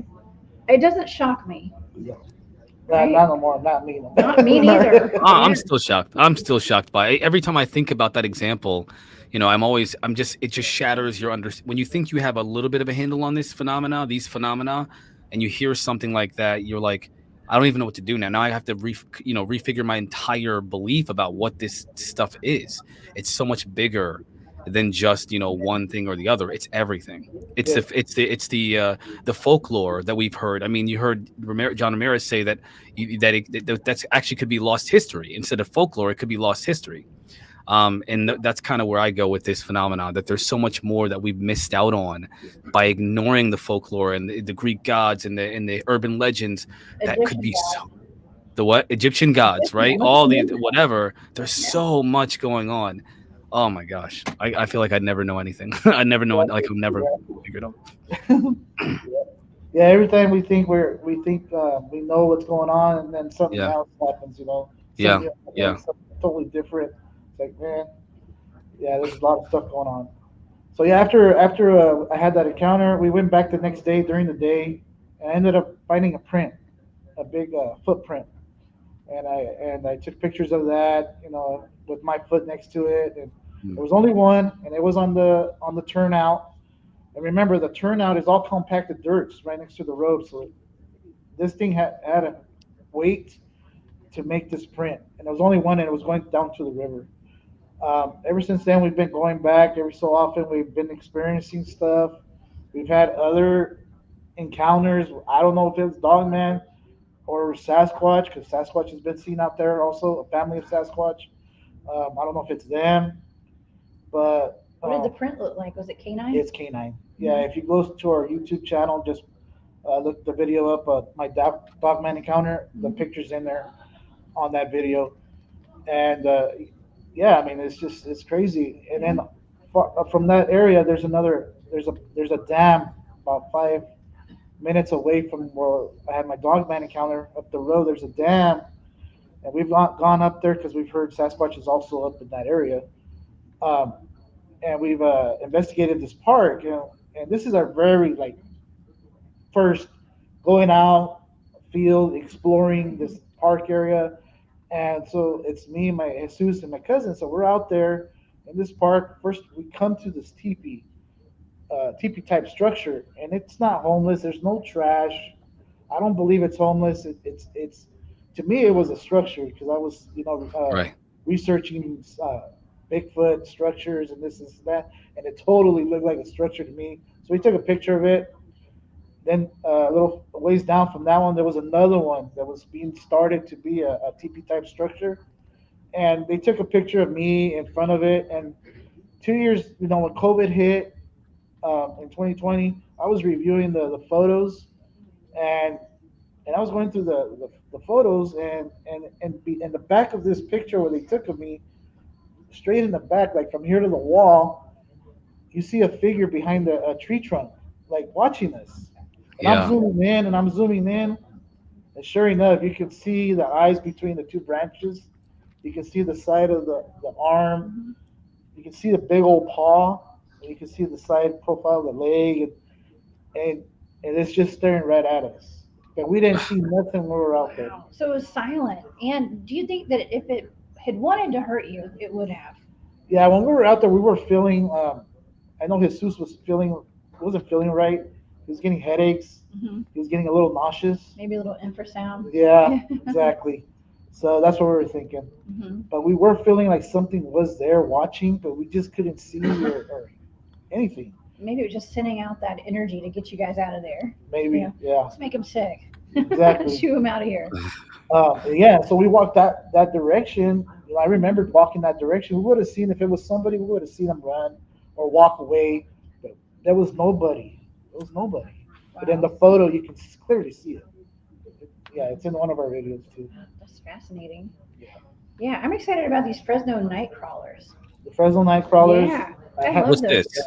Speaker 3: It doesn't shock me.
Speaker 12: Yeah. Not no more. Not me. No more.
Speaker 3: Not me neither.
Speaker 7: I'm still shocked. I'm still shocked by it. Every time I think about that example, it just shatters your when you think you have a little bit of a handle on these phenomena, and you hear something like that, you're like, I don't even know what to do now. Now I have to refigure my entire belief about what this stuff is. It's so much bigger than just one thing or the other. It's everything. It's the folklore that we've heard. I mean, you heard John Ramirez say that that's actually could be lost history. Instead of folklore, it could be lost history. And that's kind of where I go with this phenomenon, that there's so much more that we've missed out on by ignoring the folklore and the Greek gods and the urban legends that could be Egyptian gods, right? All the whatever. There's so much going on. Oh my gosh. I feel like I'd never know anything. I never know, like I've never figured out.
Speaker 12: Yeah, every time we think we know what's going on, and then something else happens, Something totally different. It's like, man, there's a lot of stuff going on. So after I had that encounter, we went back the next day during the day, and I ended up finding a print, a big footprint, and I took pictures of that, with my foot next to it, and there was only one, and it was on the turnout. And remember, the turnout is all compacted dirt, right next to the road, so this thing had a weight to make this print, and there was only one, and it was going down to the river. Ever since then, we've been going back every so often. We've been experiencing stuff. We've had other encounters. I don't know if it's Dogman or Sasquatch, because Sasquatch has been seen out there also, a family of Sasquatch. I don't know if it's them, but
Speaker 3: What did the print look like? Was it canine?
Speaker 12: it's canine. Yeah, if you go to our YouTube channel, just look the video up, my Dogman encounter, the picture's in there on that video. And yeah, I mean, it's crazy. And then from that area, there's a dam about 5 minutes away from where I had my Dogman encounter. Up the road, there's a dam, and we've not gone up there because we've heard Sasquatch is also up in that area. And we've investigated this park, and this is our very first going out field exploring this park area. And so it's me, my Jesus, and my cousin. So we're out there in this park. First, we come to this teepee type structure, and it's not homeless. There's no trash. I don't believe it's homeless. It's to me, it was a structure because I was researching Bigfoot structures and this and that, and it totally looked like a structure to me. So we took a picture of it. Then a little ways down from that one, there was another one that was being started to be a teepee type structure, and they took a picture of me in front of it. And 2 years, when COVID hit in 2020, I was reviewing the photos, and I was going through the photos, and in the back of this picture where they took of me, straight in the back, like from here to the wall, you see a figure behind a tree trunk, like watching us. And I'm zooming in, and sure enough, you can see the eyes between the two branches. You can see the side of the arm. You can see the big old paw. And you can see the side profile of the leg, and it's just staring right at us. But we didn't see nothing when we were out there.
Speaker 3: So it was silent. And do you think that if it had wanted to hurt you, it would have?
Speaker 12: Yeah, when we were out there, we were feeling. I know Jesus wasn't feeling right. He was getting headaches. He was getting a little nauseous.
Speaker 3: Maybe a little infrasound.
Speaker 12: Yeah, exactly. So that's what we were thinking. But we were feeling like something was there watching, but we just couldn't see or anything.
Speaker 3: Maybe it was just sending out that energy to get you guys out of there.
Speaker 12: Maybe, yeah.
Speaker 3: Let's make them sick.
Speaker 12: Exactly.
Speaker 3: Shoo them out of here.
Speaker 12: Yeah, so we walked that direction. I remembered walking that direction. We would have seen, if it was somebody, we would have seen them run or walk away. But there was nobody. There was nobody. Wow. But in the photo, you can clearly see it. Yeah, it's in one of our videos too.
Speaker 3: That's fascinating. Yeah, I'm excited about these Fresno night crawlers.
Speaker 12: The Fresno night crawlers.
Speaker 3: Yeah, I love
Speaker 7: What's
Speaker 3: those.
Speaker 7: this?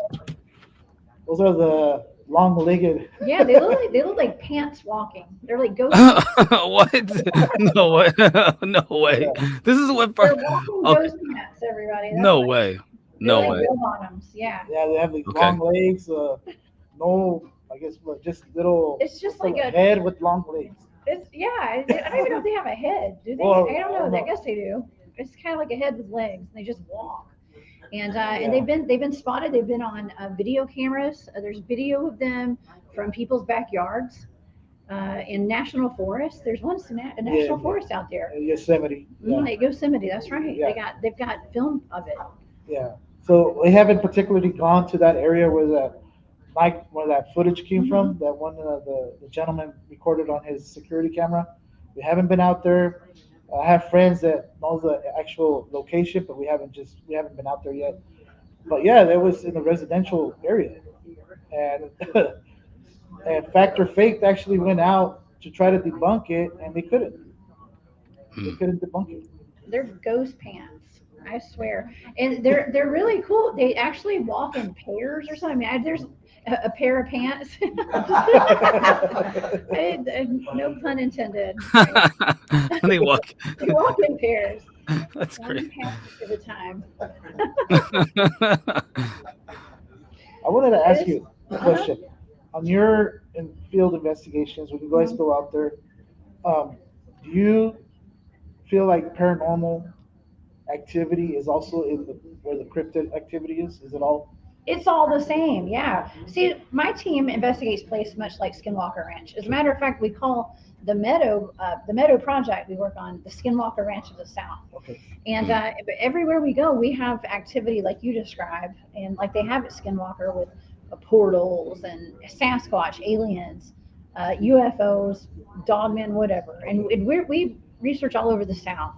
Speaker 12: Those are the long-legged.
Speaker 3: Yeah, they look like pants walking. They're like ghost.
Speaker 7: What? No way. No way.
Speaker 12: Yeah.
Speaker 7: This is what.
Speaker 3: They're walking ghost pants, everybody. That's
Speaker 7: No
Speaker 3: like,
Speaker 7: way. No
Speaker 3: like
Speaker 7: way.
Speaker 3: real bottoms. Yeah.
Speaker 12: Yeah, they have these long legs. No, I guess just little.
Speaker 3: It's just like a
Speaker 12: head with long legs.
Speaker 3: I don't even know if they have a head. Do they?
Speaker 12: Well,
Speaker 3: I don't know. I guess they do. It's kind of like a head with legs. And they just walk. And and they've been spotted. They've been on video cameras. There's video of them from people's backyards in national forests. There's one a national forest out there.
Speaker 12: Yosemite. Yeah.
Speaker 3: Yosemite. That's right.
Speaker 12: Yeah.
Speaker 3: They've got film of it.
Speaker 12: Yeah. So we haven't particularly gone to that area where that footage came from. That one the gentleman recorded on his security camera. We haven't been out there. I have friends that know the actual location, but we haven't been out there yet. But yeah, that was in a residential area, and and Fact or Fake actually went out to try to debunk it, and they couldn't. They couldn't debunk it.
Speaker 3: They're ghost pants, I swear, and they're really cool. They actually walk in pairs or something. I mean, there's a pair of pants. No pun intended.
Speaker 7: They walk.
Speaker 3: They walk in pairs.
Speaker 7: That's great.
Speaker 3: One pant at a time.
Speaker 12: I wanted to ask you a question. On your field investigations, when you guys go out there, do you feel like paranormal activity is also where the cryptid activity is? Is it all?
Speaker 3: It's all the same, yeah. See, my team investigates places much like Skinwalker Ranch. As a matter of fact, we call the Meadow project we work on, the Skinwalker Ranch of the South.
Speaker 12: Okay.
Speaker 3: And but everywhere we go, we have activity like you described, and like they have at Skinwalker with portals and Sasquatch, aliens, UFOs, dogmen, whatever. And we research all over the South.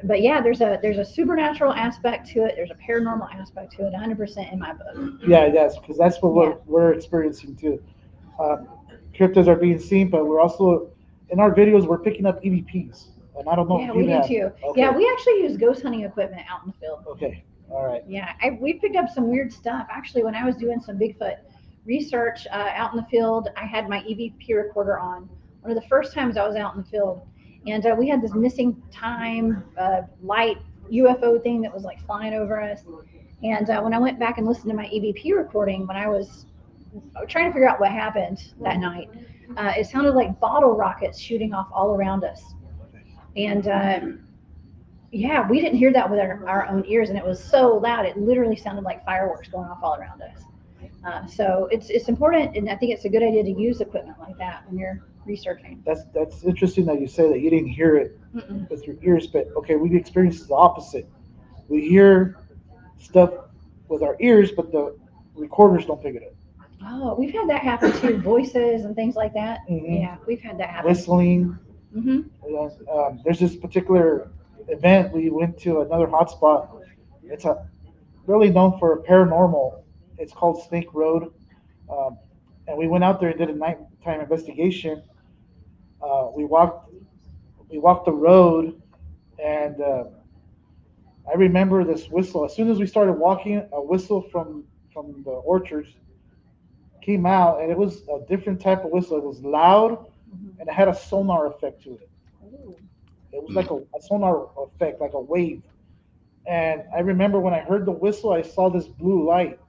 Speaker 3: But yeah, there's a supernatural aspect to it. There's a paranormal aspect to it, 100% in my book.
Speaker 12: Yeah, yes, because that's what we're experiencing too. Cryptids are being seen, but we're also in our videos we're picking up EVPs, and I don't know
Speaker 3: Yeah,
Speaker 12: if
Speaker 3: we
Speaker 12: you
Speaker 3: do
Speaker 12: have.
Speaker 3: too.
Speaker 12: Okay.
Speaker 3: Yeah, we actually use ghost hunting equipment out in the field.
Speaker 12: Okay, all right.
Speaker 3: Yeah, we picked up some weird stuff. Actually, when I was doing some Bigfoot research out in the field, I had my EVP recorder on. One of the first times I was out in the field, and we had this missing time light UFO thing that was like flying over us. And when I went back and listened to my EVP recording, when I was trying to figure out what happened that night, it sounded like bottle rockets shooting off all around us. And yeah, we didn't hear that with our own ears, and it was so loud, it literally sounded like fireworks going off all around us. So it's important, and I think it's a good idea to use equipment like that when you're researching.
Speaker 12: That's interesting that you say that you didn't hear it with your ears, but okay, we experienced the opposite. We hear stuff with our ears, but the recorders don't pick it up.
Speaker 3: Oh, we've had that happen too. Voices and things like that. Yeah, we've had that happen.
Speaker 12: Whistling. There's this particular event. We went to another hotspot. It's really known for paranormal. It's called Snake Road. And we went out there and did a nighttime investigation. We walked the road, and I remember this whistle. As soon as we started walking, a whistle from the orchards came out, and it was a different type of whistle. It was loud, and it had a sonar effect to it. It was like a sonar effect, like a wave. And I remember when I heard the whistle, I saw this blue light,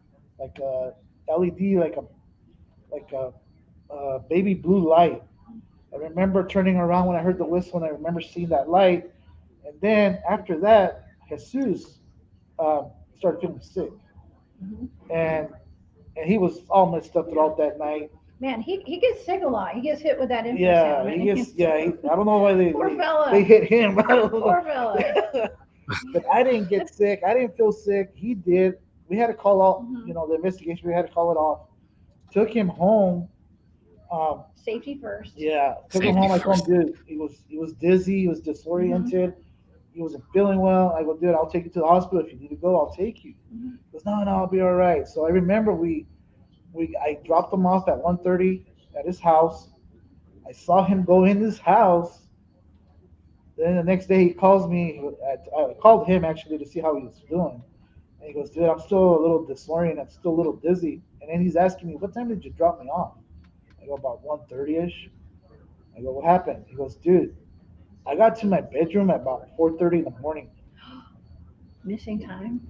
Speaker 12: like a LED, like a baby blue light. I remember turning around when I heard the whistle, and I remember seeing that light. And then after that, Jesus started feeling sick, and he was all messed up throughout that night.
Speaker 3: Man, he gets sick a lot. He gets hit with that infrasound.
Speaker 12: Yeah,
Speaker 3: right?
Speaker 12: he gets. I don't know why
Speaker 3: Poor fella.
Speaker 12: they hit him. I don't know.
Speaker 3: Poor fella.
Speaker 12: But I didn't get sick. I didn't feel sick. He did. We had to call out. The investigation. We had to call it off. Took him home.
Speaker 3: Safety first.
Speaker 12: Yeah, took him home. I told him, dude, he was dizzy. He was disoriented. He wasn't feeling well. I go, dude, I'll take you to the hospital. If you need to go, I'll take you. He goes, no, I'll be all right. So I remember I dropped him off at 1:30 at his house. I saw him go in his house. Then the next day he calls me. I called him actually to see how he was doing. And he goes, dude, I'm still a little disoriented. I'm still a little dizzy. And then he's asking me, what time did you drop me off? I go, about 1:30-ish. I go, what happened? He goes, dude, I got to my bedroom at about 4:30 in the morning.
Speaker 3: Missing time.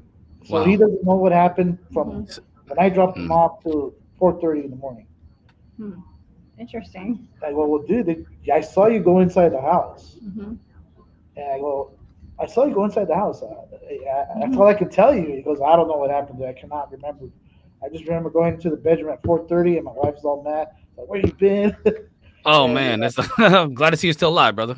Speaker 12: So he doesn't know what happened from when I dropped him off to 4:30 in the morning.
Speaker 3: Interesting.
Speaker 12: I go, well, dude, I saw you go inside the house. And I go, I saw you go inside the house. That's all I could tell you. He goes, I don't know what happened there. I cannot remember. I just remember going into the bedroom at 4:30, and my wife's all mad. Like, where you been?
Speaker 7: Oh man, I'm glad to see you still alive, brother.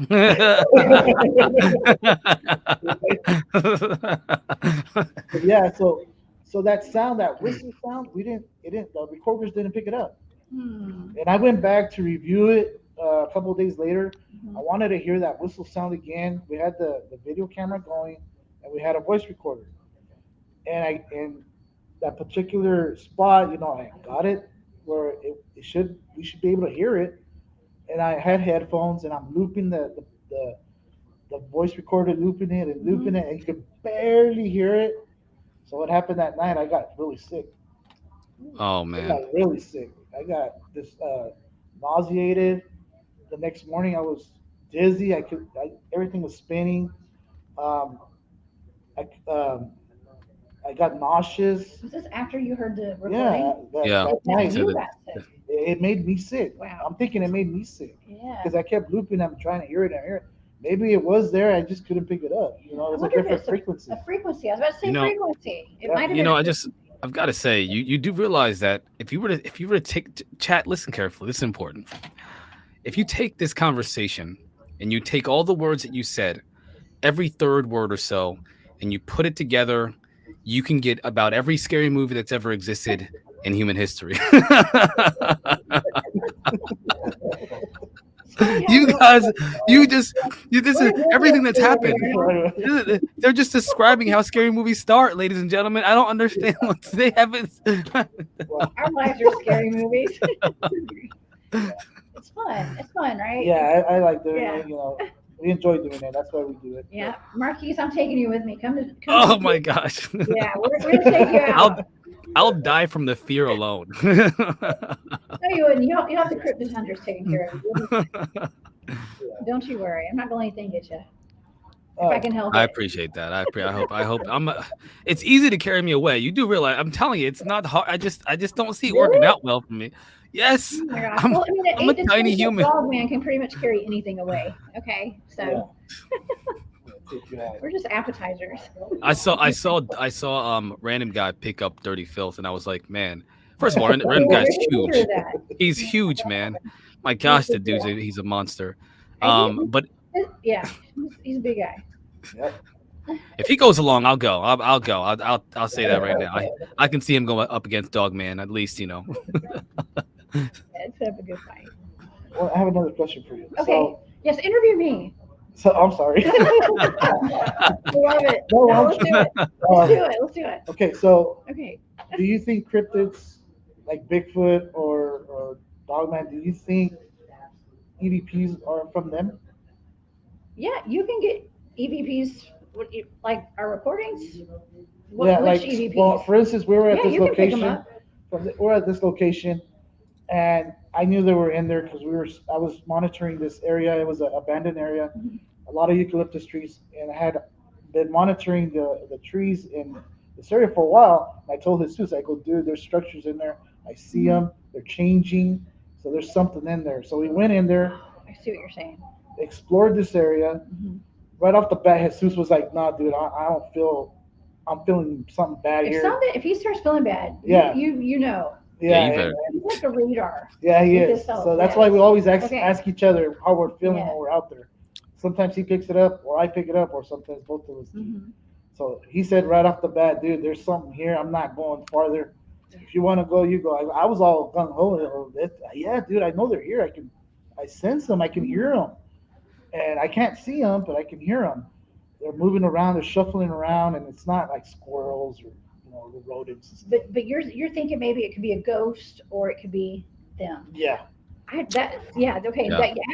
Speaker 12: Yeah, so that sound, that whistle sound, the recorders didn't pick it up. And I went back to review it a couple of days later. I wanted to hear that whistle sound again. We had the video camera going, and we had a voice recorder. And in that particular spot, I got it where we should be able to hear it. And I had headphones, and I'm looping the voice recorder, looping it, and you could barely hear it. So what happened that night? I got really sick.
Speaker 7: Oh man,
Speaker 12: I got really sick. I got this nauseated. The next morning, I was dizzy. Everything was spinning. I got nauseous.
Speaker 3: Was this after you heard the recording?
Speaker 12: That night.
Speaker 3: You got sick.
Speaker 12: It made me sick.
Speaker 3: Wow.
Speaker 12: I'm thinking it made me sick.
Speaker 3: Yeah.
Speaker 12: Because I kept looping. I'm trying to hear it. Maybe it was there. I just couldn't pick it up. It was a different frequency.
Speaker 3: A frequency. I was about to say frequency. It might have been.
Speaker 7: I've got to say, you do realize that if you were to take chat, listen carefully. This is important. if you take this conversation and you take all the words that you said, every third word or so, and you put it together, you can get about every scary movie that's ever existed in human history. You guys, this is everything that's happened. They're just describing how scary movies start, ladies and gentlemen. I don't understand what they haven't.
Speaker 3: Our lives are scary movies. It's fun. It's fun, right?
Speaker 12: Yeah, I like doing it. You know, we enjoy doing it. That's why we do it.
Speaker 3: Yeah, Marquise, I'm taking you with me. Come
Speaker 7: Oh my gosh.
Speaker 3: Yeah, we're gonna take you out.
Speaker 7: I'll die from the fear alone.
Speaker 3: No, you wouldn't. You have the cryptid hunters taking care of you. Don't you worry. I'm not going to let anything get you. If I can help
Speaker 7: I
Speaker 3: it.
Speaker 7: appreciate that. I hope it's easy to carry me away. You do realize I'm telling you, it's not hard. I just don't see it working out well for me. Yes.
Speaker 3: Oh my gosh.
Speaker 7: I'm a
Speaker 3: the
Speaker 7: tiny
Speaker 3: 8 to 10
Speaker 7: human.
Speaker 3: Dog man can pretty much carry anything away. Okay, so we're just appetizers.
Speaker 7: I saw random guy pick up Dirty Fylth, and I was like, man. First of all, random guy's huge. He's huge, man. My gosh, the dude's he's a monster. But
Speaker 3: yeah, he's a big guy.
Speaker 12: Yep.
Speaker 7: If he goes along, I'll go. I'll go. I'll say that right now. I can see him going up against Dog Man, at least, you know.
Speaker 3: It's up a good fight.
Speaker 12: Well, I have another question for you.
Speaker 3: Okay.
Speaker 12: So,
Speaker 3: Yes, interview me.
Speaker 12: So I'm sorry.
Speaker 3: I love it.
Speaker 12: No,
Speaker 3: No, let's do it. Let's do it.
Speaker 12: Okay, so
Speaker 3: Okay.
Speaker 12: do you think cryptids like Bigfoot or Dogman, do you think EVPs are from them?
Speaker 3: Yeah, you can get EVPs, like our recordings.
Speaker 12: Yeah,
Speaker 3: Which
Speaker 12: like
Speaker 3: EVPs?
Speaker 12: well, for instance, we were at
Speaker 3: Yeah,
Speaker 12: this
Speaker 3: you can pick 'em
Speaker 12: location.
Speaker 3: up.
Speaker 12: We're at this location, and I knew they were in there because I was monitoring this area. It was an abandoned area, a lot of eucalyptus trees, and I had been monitoring the trees in this area for a while. And I told Jesus, I go, dude, there's structures in there. I see them. They're changing. So there's something in there. So we went in there,
Speaker 3: I see what you're saying.
Speaker 12: explored this area. Right off the bat, Jesus was like, nah, dude, I don't feel, I'm feeling something bad here.
Speaker 3: If he starts feeling bad,
Speaker 12: Yeah.
Speaker 3: you know.
Speaker 12: Yeah,
Speaker 7: you better.
Speaker 3: He's like a radar.
Speaker 12: yeah, he
Speaker 3: with
Speaker 12: is.
Speaker 3: himself,
Speaker 12: So that's
Speaker 3: yeah.
Speaker 12: why we always ask
Speaker 3: Okay.
Speaker 12: each other how we're feeling
Speaker 3: Yeah.
Speaker 12: when we're out there. Sometimes he picks it up, or I pick it up, or sometimes both of us do. So he said right off the bat, dude, there's something here. I'm not going farther. If you want to go, you go. I was all gung ho. Yeah, dude, I know they're here. I sense them. I can hear them, and I can't see them, but I can hear them. They're moving around. They're shuffling around, and it's not like squirrels or the rodents. And stuff.
Speaker 3: But you're thinking maybe it could be a ghost or it could be them.
Speaker 12: Yeah.
Speaker 3: Okay,
Speaker 7: Yeah.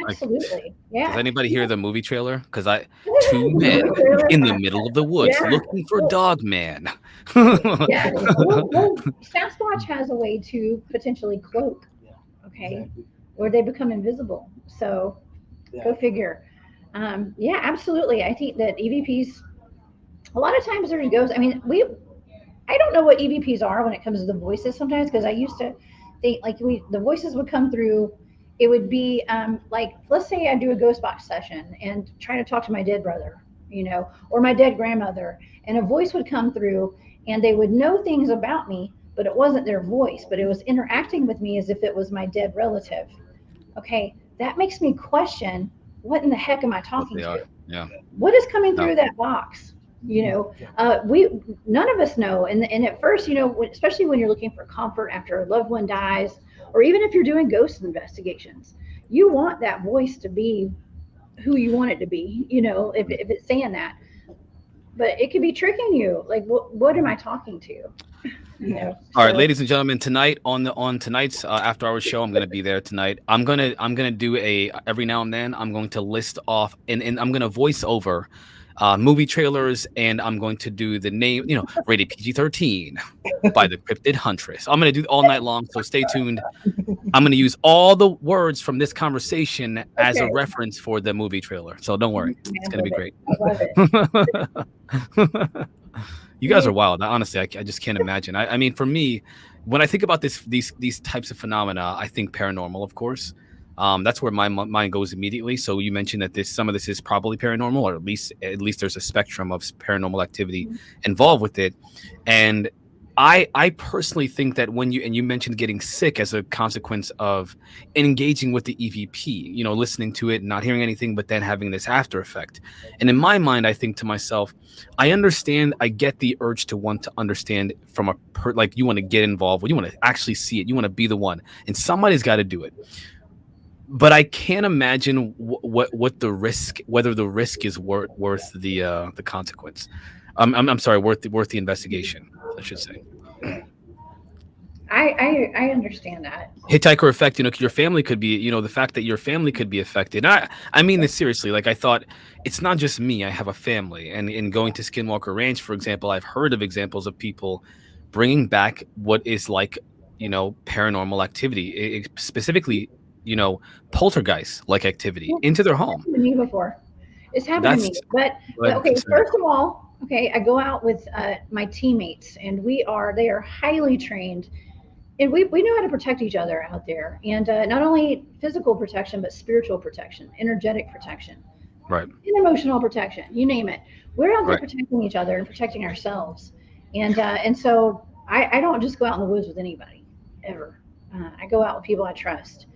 Speaker 3: absolutely. Yeah.
Speaker 7: Does anybody hear the movie trailer? Because two men in the middle of the woods
Speaker 3: Yeah.
Speaker 7: looking for Dog Man.
Speaker 3: Yeah. Well, Sasquatch has a way to potentially cloak. Okay.
Speaker 12: Exactly.
Speaker 3: Or they become invisible. So go figure. Yeah, absolutely. I think that EVPs, a lot of times there's ghosts. I mean, I don't know what EVPs are when it comes to the voices sometimes, because I used to think like the voices would come through. It would be like, let's say I do a ghost box session and try to talk to my dead brother, or my dead grandmother, and a voice would come through and they would know things about me, but it wasn't their voice, but it was interacting with me as if it was my dead relative. Okay, that makes me question, what in the heck am I talking to?
Speaker 7: Yeah.
Speaker 3: What is coming through that box? None of us know. And at first, especially when you're looking for comfort after a loved one dies, or even if you're doing ghost investigations, you want that voice to be who you want it to be, if it's saying that. But it could be tricking you. Like, what am I talking to?
Speaker 7: All right, ladies and gentlemen, tonight on tonight's after hours show, I'm gonna be there tonight. I'm gonna do every now and then I'm going to list off and I'm gonna voice over movie trailers, and I'm going to do the name, rated PG-13 by the Cryptid Huntress. I'm gonna do it all night long, so stay tuned. I'm gonna use all the words from this conversation as a reference for the movie trailer, so don't worry, it's gonna be great. You guys are wild. Honestly, I just can't imagine. I mean, for me, when I think about these types of phenomena, I think paranormal, of course. That's where my mind goes immediately. So you mentioned that some of this is probably paranormal, or at least there's a spectrum of paranormal activity involved with it. And I personally think that when you mentioned getting sick as a consequence of engaging with the EVP, listening to it, not hearing anything, but then having this after effect. And in my mind, I think to myself, I understand, I get the urge to want to understand from like you want to get involved, you want to actually see it, you want to be the one, and somebody's got to do it. But I can't imagine what the risk, whether the risk is worth the consequence. I'm sorry, worth the investigation, I should say.
Speaker 3: I understand that.
Speaker 7: Hitchhiker effect, your family could be, the fact that your family could be affected. I mean this seriously. Like, I thought, it's not just me. I have a family, and in going to Skinwalker Ranch, for example, I've heard of examples of people bringing back what is like, paranormal activity, specifically, poltergeist-like activity into their home.
Speaker 3: It's happened to me before. It's happened to me. But okay, first of all, I go out with my teammates, and they are highly trained, and we know how to protect each other out there, and not only physical protection, but spiritual protection, energetic protection,
Speaker 7: right,
Speaker 3: and emotional protection. You name it. We're out there protecting each other and protecting ourselves, and so I don't just go out in the woods with anybody ever. I go out with people I trust,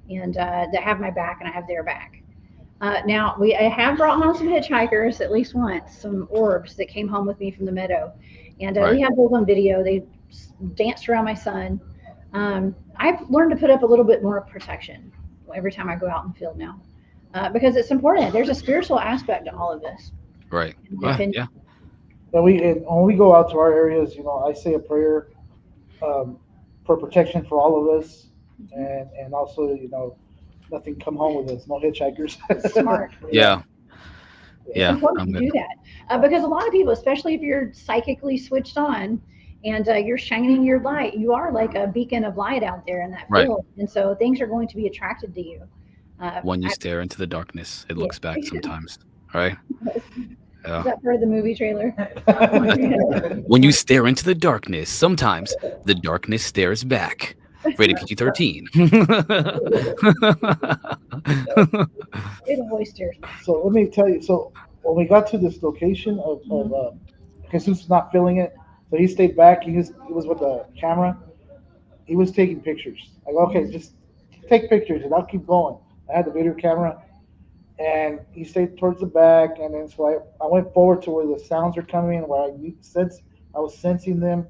Speaker 3: and that have my back, and I have their back. Now, I have brought home some hitchhikers at least once, some orbs that came home with me from the meadow. And we have those on video. They danced around my son. I've learned to put up a little bit more protection every time I go out in the field now, because it's important. There's a spiritual aspect to all of this.
Speaker 7: Right. Yeah.
Speaker 12: But when we go out to our areas, I say a prayer for protection for all of us, and also, nothing come home with us, no hitchhikers.
Speaker 3: Smart.
Speaker 7: Yeah.
Speaker 3: It's important to do that, because a lot of people, especially if you're psychically switched on and you're shining your light, you are like a beacon of light out there in that field, and so things are going to be attracted to you.
Speaker 7: When you stare into the darkness, it looks back sometimes, right?
Speaker 3: Is that part of the movie trailer?
Speaker 7: When you stare into the darkness, sometimes the darkness stares back. Rated PG-13.
Speaker 3: It always stares back.
Speaker 12: So let me tell you. So when we got to this location of Jesus was not feeling it, so he stayed back. He was with the camera. He was taking pictures. I go, okay, just take pictures, and I'll keep going. I had the video camera, and he stayed towards the back, and then so I went forward to where the sounds are coming, where I was sensing them.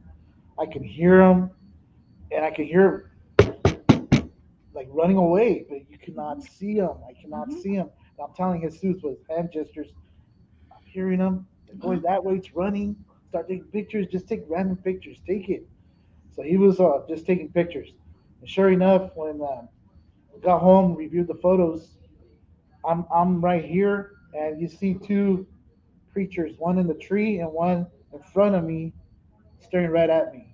Speaker 12: I could hear them. And I could hear like running away, but you cannot see him. I cannot see him. And I'm telling Jesus with hand gestures, I'm hearing him. They're going that way. It's running. Start taking pictures. Just take random pictures. Take it. So he was just taking pictures. And sure enough, when we got home, reviewed the photos, I'm right here, and you see two creatures, one in the tree and one in front of me, staring right at me.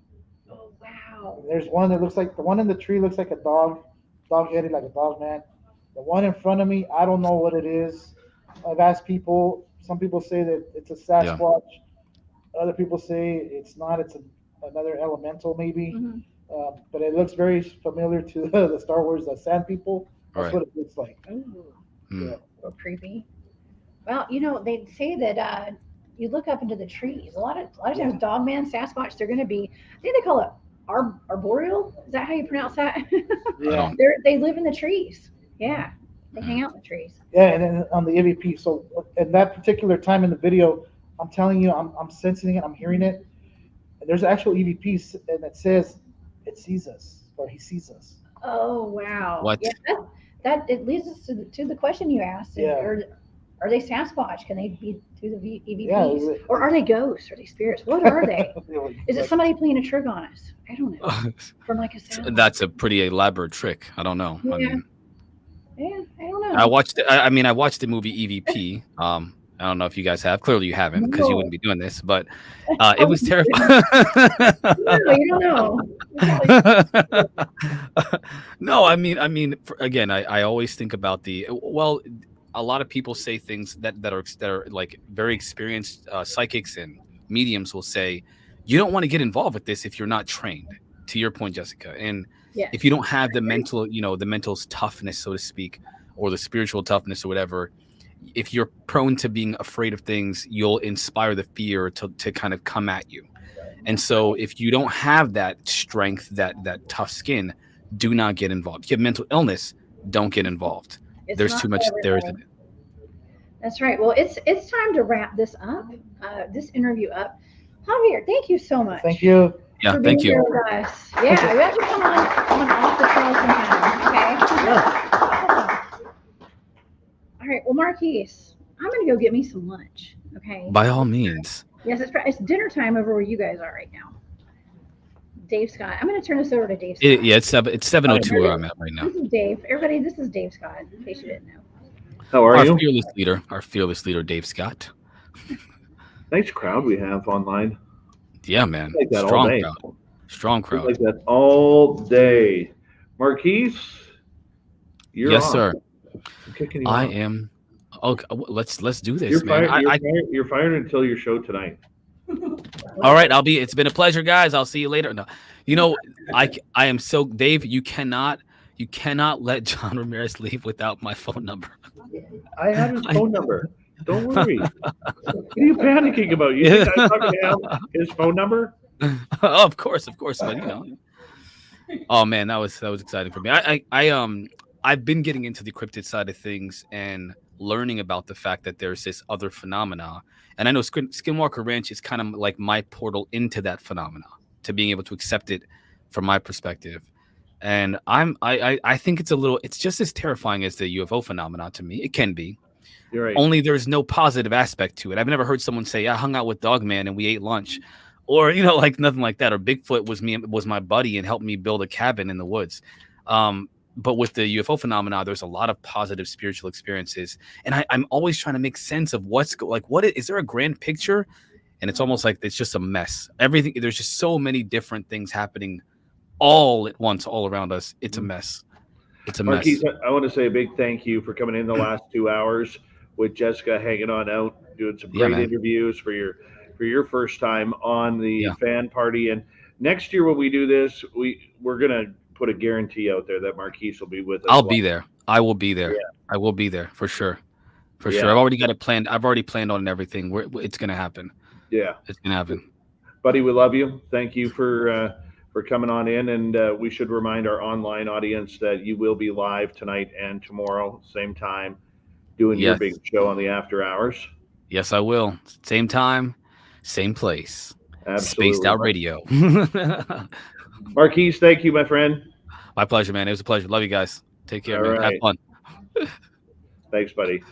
Speaker 12: There's one that looks like, the one in the tree looks like a dog-headed, like a dog man. The one in front of me, I don't know what it is. I've asked people. Some people say that it's a Sasquatch. Yeah. Other people say it's not. It's another elemental maybe. But it looks very familiar to the Star Wars Sand People. That's what it looks like.
Speaker 3: Yeah. So creepy. Well, they say that you look up into the trees. A lot of times, Dogman, Sasquatch, they're going to be, I think they call it arboreal. Is that how you pronounce that?
Speaker 12: Yeah.
Speaker 3: They live in the trees. Yeah. They hang out in the trees.
Speaker 12: Yeah, and then on the EVP. So at that particular time in the video, I'm telling you, I'm sensing it, I'm hearing it. And there's actual EVP, and it says it sees us, or he sees us.
Speaker 3: Oh, wow.
Speaker 7: What?
Speaker 3: Yeah, that it leads us to the question you asked.
Speaker 12: Yeah.
Speaker 3: Are they Sasquatch? Can they be through the EVPs?
Speaker 12: Yeah,
Speaker 3: or are they ghosts? Are they spirits? What are they? Is it somebody playing a trick on us? I don't know. From like a sound.
Speaker 7: That's a pretty elaborate trick. I don't know.
Speaker 3: Yeah. I don't know.
Speaker 7: I watched the movie EVP. I don't know if you guys have. Clearly you haven't, because you wouldn't be doing this, but it was terrifying.
Speaker 3: No, you don't know.
Speaker 7: No, I mean, again, I always think about a lot of people say things that are like very experienced psychics and mediums will say, you don't want to get involved with this if you're not trained, to your point, Jessica. And if you don't have the mental, the mental toughness, so to speak, or the spiritual toughness or whatever, if you're prone to being afraid of things, you'll inspire the fear to kind of come at you. And so if you don't have that strength, that tough skin, do not get involved. If you have mental illness, don't get involved.
Speaker 3: It's
Speaker 7: There's
Speaker 3: not
Speaker 7: too
Speaker 3: for
Speaker 7: much. There's
Speaker 3: everybody. That's right. Well, it's time to wrap this up, this interview up. Javier, thank you so much.
Speaker 12: Thank you.
Speaker 7: yeah.
Speaker 3: For
Speaker 7: Thank
Speaker 3: being here
Speaker 7: you.
Speaker 3: with us. Yeah, you have to come on off the trail sometime. Okay. All right. Well, Marquise, I'm gonna go get me some lunch. Okay.
Speaker 7: By all means.
Speaker 3: Yes, it's dinner time over where you guys are right now. Dave Scott. I'm gonna turn this over to Dave Scott.
Speaker 7: Yeah, it's 7:02 where I'm at right now.
Speaker 3: This is Dave. Everybody, this is Dave Scott, in case you didn't know.
Speaker 2: How are you?
Speaker 7: Our fearless leader, Dave Scott.
Speaker 2: Nice crowd we have online.
Speaker 7: Yeah, man.
Speaker 2: Like that all
Speaker 7: Strong
Speaker 2: day.
Speaker 7: crowd. Strong crowd.
Speaker 2: Like that all day. Marquise, you're
Speaker 7: Yes,
Speaker 2: on.
Speaker 7: sir.
Speaker 2: I'm kicking you
Speaker 7: I
Speaker 2: off.
Speaker 7: am. Okay, let's do this,
Speaker 2: You're
Speaker 7: man.
Speaker 2: fired. You're fired until your show tonight.
Speaker 7: All right, it's been a pleasure, guys. I'll see you later. No, I am so Dave. You cannot let John Ramirez leave without my phone number.
Speaker 2: I have his phone number. Don't worry. What are you panicking about? You think I'm not going to have his phone number?
Speaker 7: Oh, of course, but Oh man, that was exciting for me. I've been getting into the cryptid side of things and learning about the fact that there's this other phenomena. And I know Skinwalker Ranch is kind of like my portal into that phenomena, to being able to accept it from my perspective. And I think it's just as terrifying as the UFO phenomena to me. It can be.
Speaker 2: You're right.
Speaker 7: Only there's no positive aspect to it. I've never heard someone say, I hung out with Dogman and we ate lunch. Or, like nothing like that. Or Bigfoot was my buddy and helped me build a cabin in the woods. But with the UFO phenomena, there's a lot of positive spiritual experiences. And I'm always trying to make sense of is there a grand picture? And it's almost like it's just a mess. Everything, there's just so many different things happening all at once, all around us. It's a mess. It's a
Speaker 2: Marquise,
Speaker 7: mess.
Speaker 2: I want to say a big thank you for coming in the last 2 hours with Jessica, hanging on out, doing some great interviews for your first time on the fan party. And next year when we do this, we're gonna put a guarantee out there that Marquise will be with us.
Speaker 7: I'll be there. I will be there.
Speaker 2: Yeah.
Speaker 7: I will be there for sure. For
Speaker 2: Yeah.
Speaker 7: sure. I've already got it planned. I've already planned on everything. It's gonna happen.
Speaker 2: Yeah,
Speaker 7: it's gonna happen.
Speaker 2: Buddy, we love you. Thank you for coming on in, and we should remind our online audience that you will be live tonight and tomorrow, same time, doing your big show on the after hours.
Speaker 7: Yes, I will. Same time, same place.
Speaker 2: Absolutely.
Speaker 7: Spaced Out Radio.
Speaker 2: Marquise, thank you, my friend.
Speaker 7: My pleasure, man. It was a pleasure. Love you guys. Take care,
Speaker 2: All
Speaker 7: man.
Speaker 2: right.
Speaker 7: Have fun.
Speaker 2: Thanks, buddy.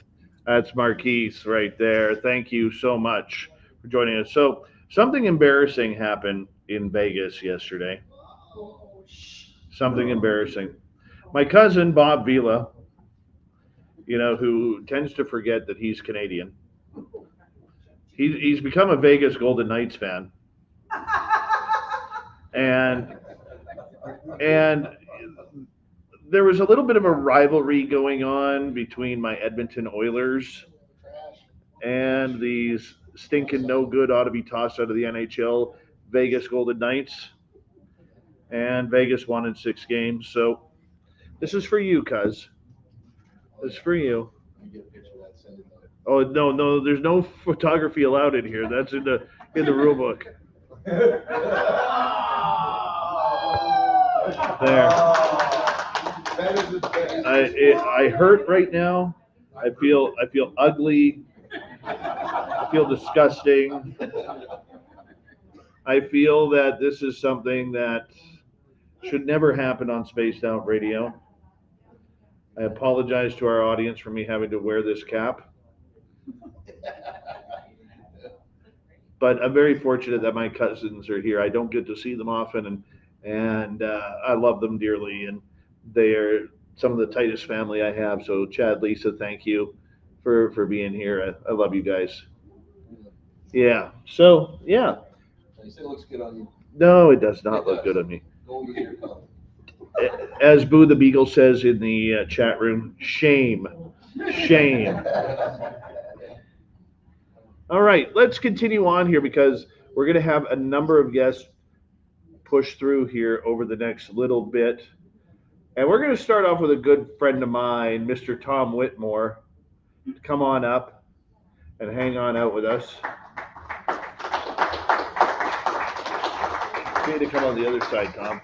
Speaker 2: That's Marquise right there. Thank you so much for joining us. So something embarrassing happened in Vegas yesterday. Something embarrassing. My cousin, Bob Vila, who tends to forget that he's Canadian. He's become a Vegas Golden Knights fan. And there was a little bit of a rivalry going on between my Edmonton Oilers and these stinking no good ought to be tossed out of the NHL Vegas Golden Knights. And Vegas won in 6 games. So this is for you, cuz. This is for you. Oh no, there's no photography allowed in here. That's in the rule book. There. I hurt right now. I feel ugly. I feel disgusting. I feel that this is something that should never happen on Spaced Out Radio. I apologize to our audience for me having to wear this cap. But I'm very fortunate that my cousins are here. I don't get to see them often, and I love them dearly, and they are some of the tightest family I have. So Chad, Lisa, thank you for being here. I love you guys. Yeah. So yeah.
Speaker 10: You said it looks good on you.
Speaker 2: No, it does not look good on me. As Boo the Beagle says in the chat room, shame. Shame. All right, let's continue on here because we're going to have a number of guests push through here over the next little bit. And we're going to start off with a good friend of mine, Mr. Tom Whitmore. come on up and hang on out with us. You need to come on the other side, Tom.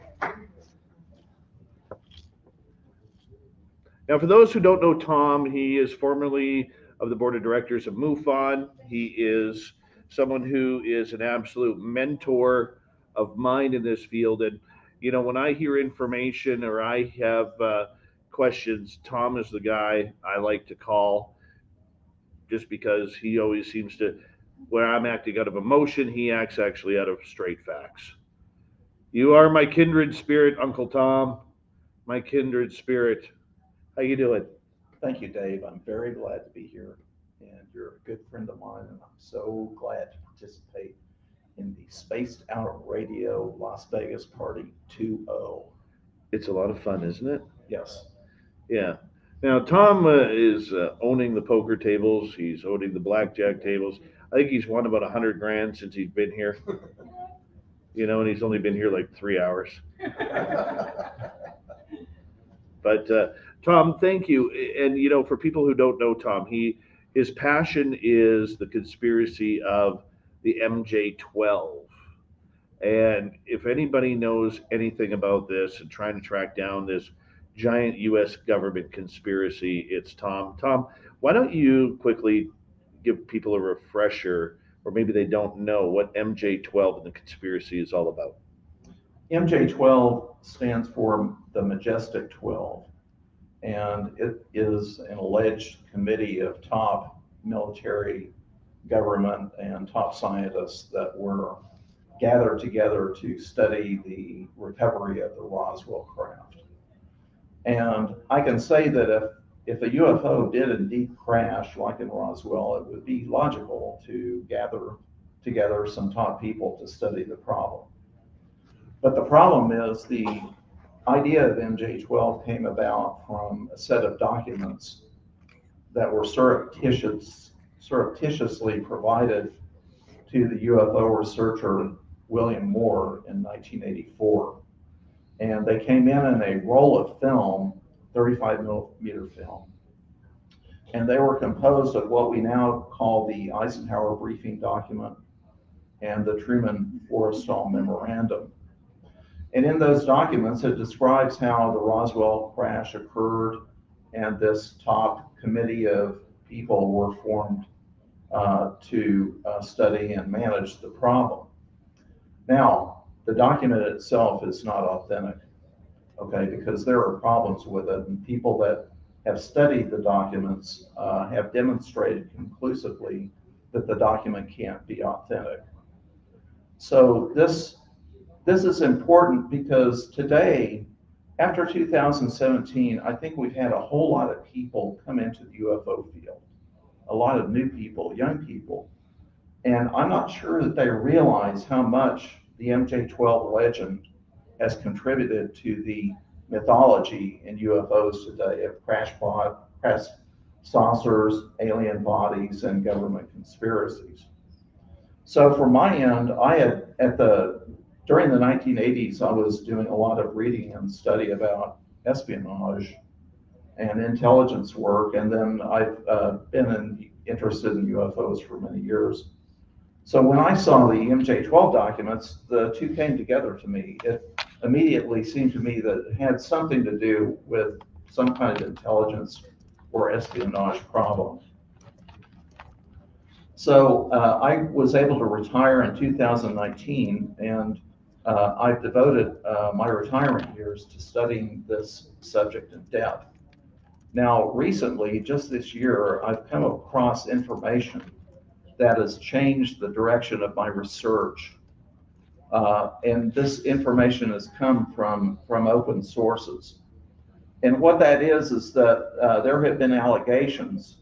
Speaker 2: Now, for those who don't know Tom, he is formerly of the board of directors of MUFON. He is someone who is an absolute mentor of mine in this field. And, you know, when I hear information or I have questions, Tom is the guy I like to call, just because he always seems to, where I'm acting out of emotion, he acts actually out of straight facts. You are my kindred spirit, Uncle Tom, my kindred spirit. How you doing?
Speaker 13: Thank you, Dave. I'm very glad to be here, and you're a good friend of mine, and I'm so glad to participate in the Spaced Out Radio Las Vegas Party 2.0.
Speaker 2: It's a lot of fun, isn't it?
Speaker 13: Yes.
Speaker 2: Yeah. Now, Tom is owning the poker tables. He's owning the blackjack tables. I think he's won about 100 grand since he's been here. You know, and he's only been here like 3 hours. But Tom, thank you. And, you know, for people who don't know Tom, his passion is the conspiracy of the MJ-12. And if anybody knows anything about this and trying to track down this giant U.S. government conspiracy, it's Tom. Tom, why don't you quickly give people a refresher, or maybe they don't know what MJ-12 and the conspiracy is all about?
Speaker 13: MJ-12 stands for the Majestic 12, and it is an alleged committee of top military, government, and top scientists that were gathered together to study the recovery of the Roswell craft. And I can say that if a UFO did indeed crash, like in Roswell, it would be logical to gather together some top people to study the problem. But the problem is the idea of MJ-12 came about from a set of documents that were surreptitiously provided to the UFO researcher William Moore in 1984. And they came in a roll of film, 35 millimeter film. And they were composed of what we now call the Eisenhower briefing document and the Truman-Forrestal memorandum. And in those documents, it describes how the Roswell crash occurred, and this top committee of people were formed to study and manage the problem. Now, the document itself is not authentic, okay, because there are problems with it, and people that have studied the documents have demonstrated conclusively that the document can't be authentic. So this is important because today, after 2017, I think we've had a whole lot of people come into the UFO field, a lot of new people, young people, and I'm not sure that they realize how much the MJ-12 legend has contributed to the mythology in UFOs today of crash saucers, alien bodies, and government conspiracies. So from my end, during the 1980s, I was doing a lot of reading and study about espionage and intelligence work, and then I've been interested in UFOs for many years. So when I saw the MJ-12 documents, the two came together to me. It immediately seemed to me that it had something to do with some kind of intelligence or espionage problem. So I was able to retire in 2019, and I've devoted my retirement years to studying this subject in depth. Now, recently, just this year, I've come across information that has changed the direction of my research. And this information has come from open sources. And what that is that there have been allegations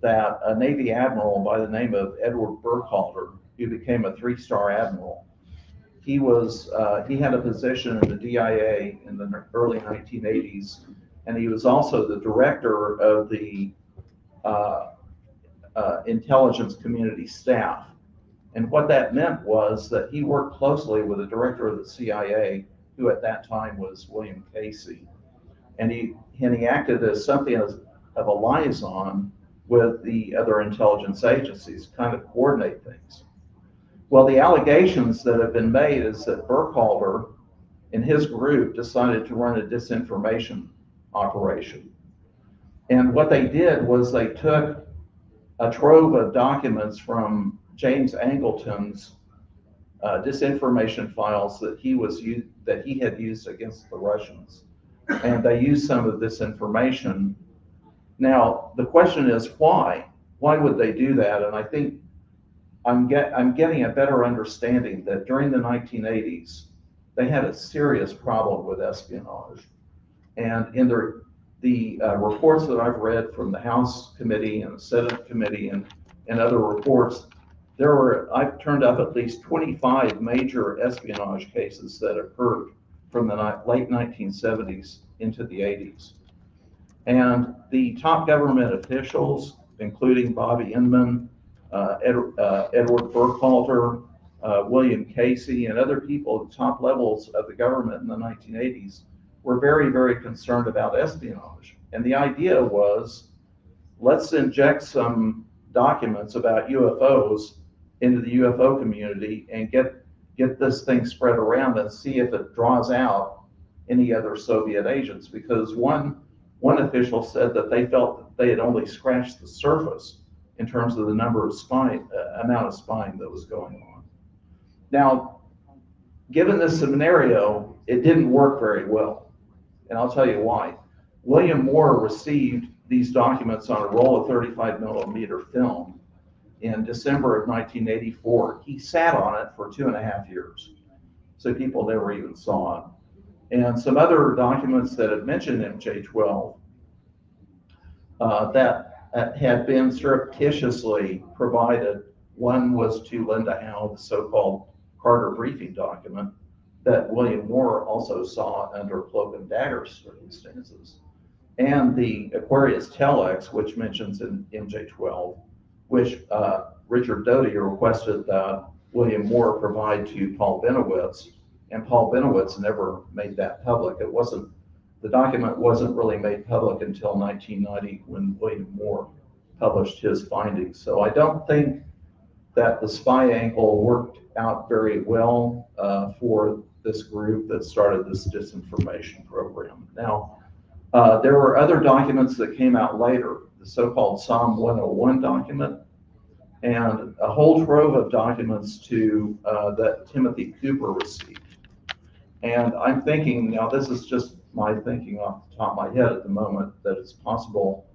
Speaker 13: that a Navy admiral by the name of Edward Burkhalter, who became a 3-star admiral, he had a position in the DIA in the early 1980s, and he was also the director of the intelligence community staff. And what that meant was that he worked closely with the director of the CIA, who at that time was William Casey. And he acted as something of a liaison with the other intelligence agencies, kind of coordinate things. Well, the allegations that have been made is that Burkhalter and his group decided to run a disinformation operation. And what they did was they took a trove of documents from James Angleton's disinformation files that he had used against the Russians, and they used some of this information. Now the question is why? Why would they do that? And I think I'm getting a better understanding that during the 1980s they had a serious problem with espionage, and in the reports that I've read from the House committee and the Senate committee and other reports, I've turned up at least 25 major espionage cases that occurred from the late 1970s into the 80s. And the top government officials, including Bobby Inman, Edward Burkhalter, William Casey, and other people at the top levels of the government in the 1980s, were very, very concerned about espionage. And the idea was, let's inject some documents about UFOs into the UFO community and get this thing spread around and see if it draws out any other Soviet agents. Because one official said that they felt that they had only scratched the surface in terms of the number of amount of spying that was going on. Now, given this scenario, it didn't work very well. And I'll tell you why. William Moore received these documents on a roll of 35 millimeter film in December of 1984. He sat on it for 2.5 years. So people never even saw it. And some other documents that had mentioned MJ12 that had been surreptitiously provided. One was to Linda Howe, the so-called Carter briefing document that William Moore also saw under cloak and dagger circumstances. And the Aquarius telex, which mentions in MJ12, which Richard Doty requested that William Moore provide to Paul Benowitz, and Paul Benowitz never made that public. The document wasn't really made public until 1990 when William Moore published his findings. So I don't think that the spy angle worked out very well for this group that started this disinformation program. Now, there were other documents that came out later, the so-called Psalm 101 document, and a whole trove of documents that Timothy Cooper received. And I'm thinking, now this is just my thinking off the top of my head at the moment, that it's possible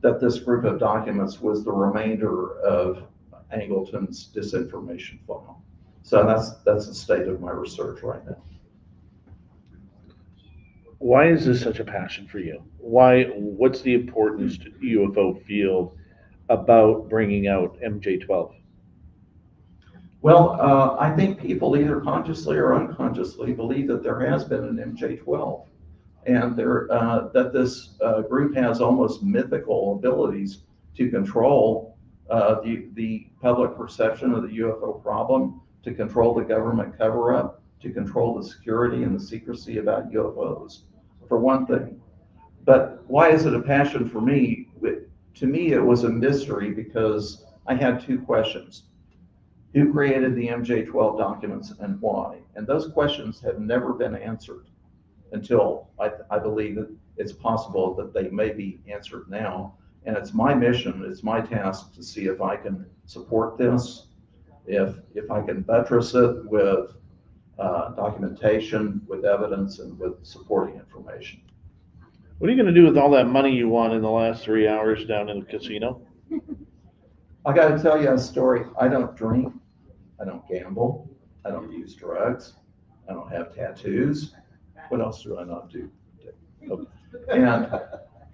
Speaker 13: that this group of documents was the remainder of Angleton's disinformation file. So that's the state of my research right now.
Speaker 2: Why is this such a passion for you? What's the importance to the UFO field about bringing out MJ12?
Speaker 13: Well, I think people either consciously or unconsciously believe that there has been an MJ12, and that this group has almost mythical abilities to control the public perception of the UFO problem, to control the government cover-up, to control the security and the secrecy about UFOs, for one thing. But why is it a passion for me? To me, it was a mystery because I had two questions. Who created the MJ12 documents and why? And those questions have never been answered until I believe that it's possible that they may be answered now. And it's my mission, it's my task to see if I can support this, if I can buttress it with documentation, with evidence, and with supporting information.
Speaker 2: What are you going to do with all that money you won in the last 3 hours down in the casino?
Speaker 13: I got to tell you a story. I don't drink, I don't gamble, I don't use drugs, I don't have tattoos. What else do I not do? Okay. And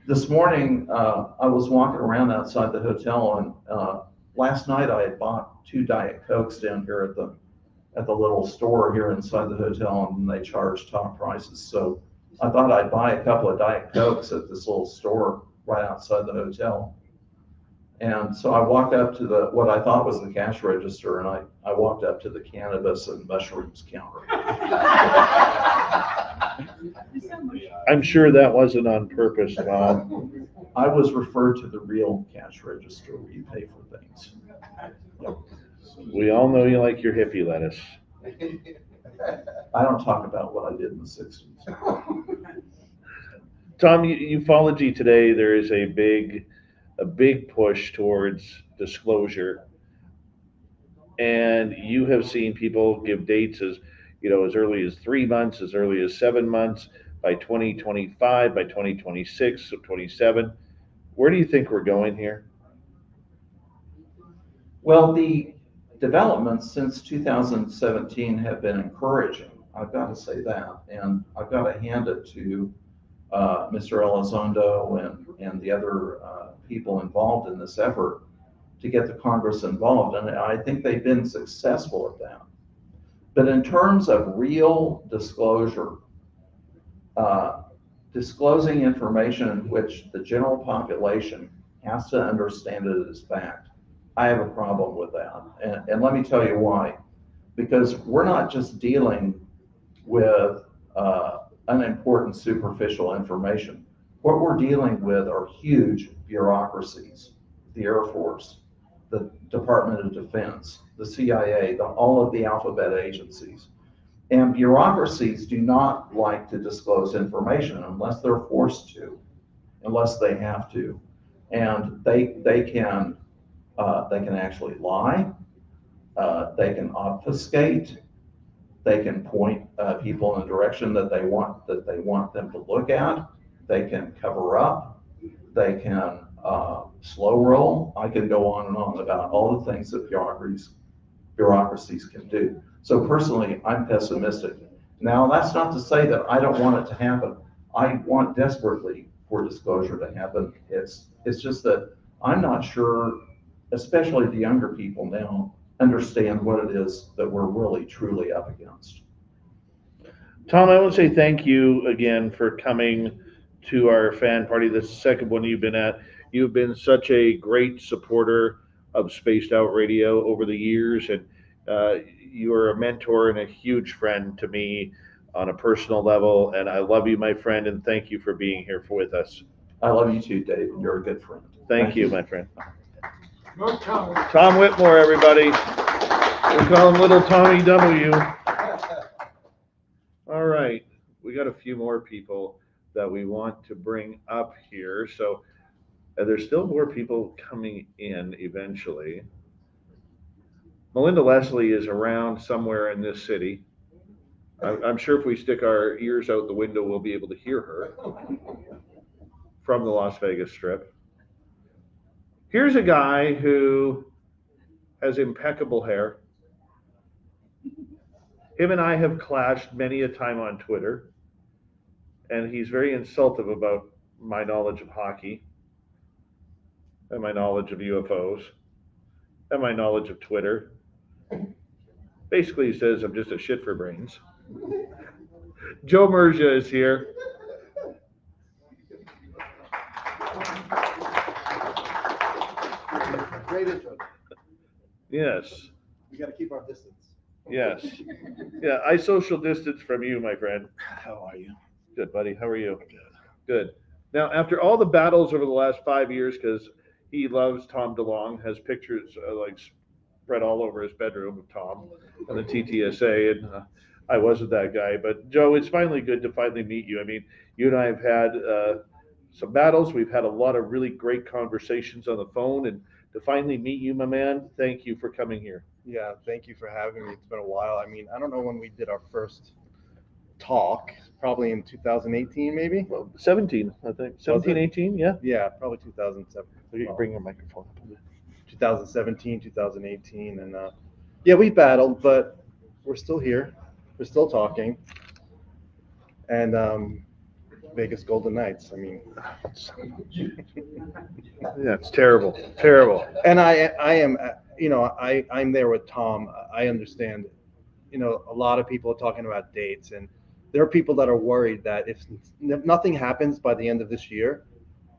Speaker 13: this morning, I was walking around outside the hotel, and last night I had bought 2 Diet Cokes down here at the little store here inside the hotel, and they charge top prices. So I thought I'd buy a couple of Diet Cokes at this little store right outside the hotel. And so I walked up to what I thought was the cash register, and I walked up to the cannabis and mushrooms counter.
Speaker 2: I'm sure that wasn't on purpose, Bob.
Speaker 13: I was referred to the real cash register where you pay for things.
Speaker 2: We all know you like your hippie lettuce.
Speaker 13: I don't talk about what I did in the 60s.
Speaker 2: Tom, ufology today, there is a big push towards disclosure. And you have seen people give dates as early as 3 months, as early as 7 months, by 2025, by 2026, so 27. Where do you think we're going here?
Speaker 13: Well, the developments since 2017 have been encouraging. I've got to say that. And I've got to hand it to Mr. Elizondo and the other people involved in this effort to get the Congress involved. And I think they've been successful at that. But in terms of real disclosure, disclosing information in which the general population has to understand it as fact, I have a problem with that. And let me tell you why. Because we're not just dealing with unimportant superficial information. What we're dealing with are huge bureaucracies, the Air Force, the Department of Defense, the CIA, all of the alphabet agencies. And bureaucracies do not like to disclose information unless they're forced to, unless they have to. And they can actually lie, they can obfuscate, they can point people in a direction that they want them to look at, they can cover up, they can slow roll. I could go on and on about all the things that bureaucracies can do. So personally, I'm pessimistic. Now, that's not to say that I don't want it to happen. I want desperately for disclosure to happen. It's just that I'm not sure, especially the younger people now, understand what it is that we're really truly up against.
Speaker 2: Tom, I want to say thank you again for coming to our fan party. This is the second one you've been at. You've been such a great supporter of Spaced Out Radio over the years, and you are a mentor and a huge friend to me on a personal level, and I love you, my friend, and thank you for being here with us.
Speaker 13: I love you too, Dave, and you're a good friend.
Speaker 2: Thank you, my friend. Tom Whitmore, everybody. We call him Little Tommy W. All right, we got a few more people that we want to bring up here. So there's still more people coming in eventually. Melinda Leslie is around somewhere in this city. I'm sure if we stick our ears out the window, we'll be able to hear her from the Las Vegas Strip. Here's a guy who has impeccable hair. Him and I have clashed many a time on Twitter, and he's very insultive about my knowledge of hockey and my knowledge of UFOs and my knowledge of Twitter. Basically, he says I'm just a shit for brains. Joe Merja is here.
Speaker 14: Great intro.
Speaker 2: Yes.
Speaker 14: We got to keep our distance.
Speaker 2: Yes. Yeah, I social distance from you, my friend.
Speaker 14: How are you?
Speaker 2: Good, buddy. How are you? Good. Now, after all the battles over the last 5 years, because he loves Tom DeLonge, has pictures like spread all over his bedroom of Tom and the TTSA, and I wasn't that guy. But Joe, it's finally good to finally meet you. I mean, you and I have had some battles. We've had a lot of really great conversations on the phone, and to finally meet you, my man, thank you for coming here.
Speaker 14: Yeah, thank you for having me. It's been a while. I mean, I don't know when we did our first talk, probably in 2018, maybe?
Speaker 2: Well, 17, I think. 17, 18, yeah?
Speaker 14: Yeah, probably 2007.
Speaker 2: You can bring your microphone up.
Speaker 14: 2017, 2018. And yeah, we battled, but we're still here. We're still talking. And Vegas Golden Knights, I mean.
Speaker 2: Yeah, it's terrible. Terrible.
Speaker 14: And I am, you know, I'm there with Tom. I understand, you know, a lot of people are talking about dates, and there are people that are worried that if nothing happens by the end of this year,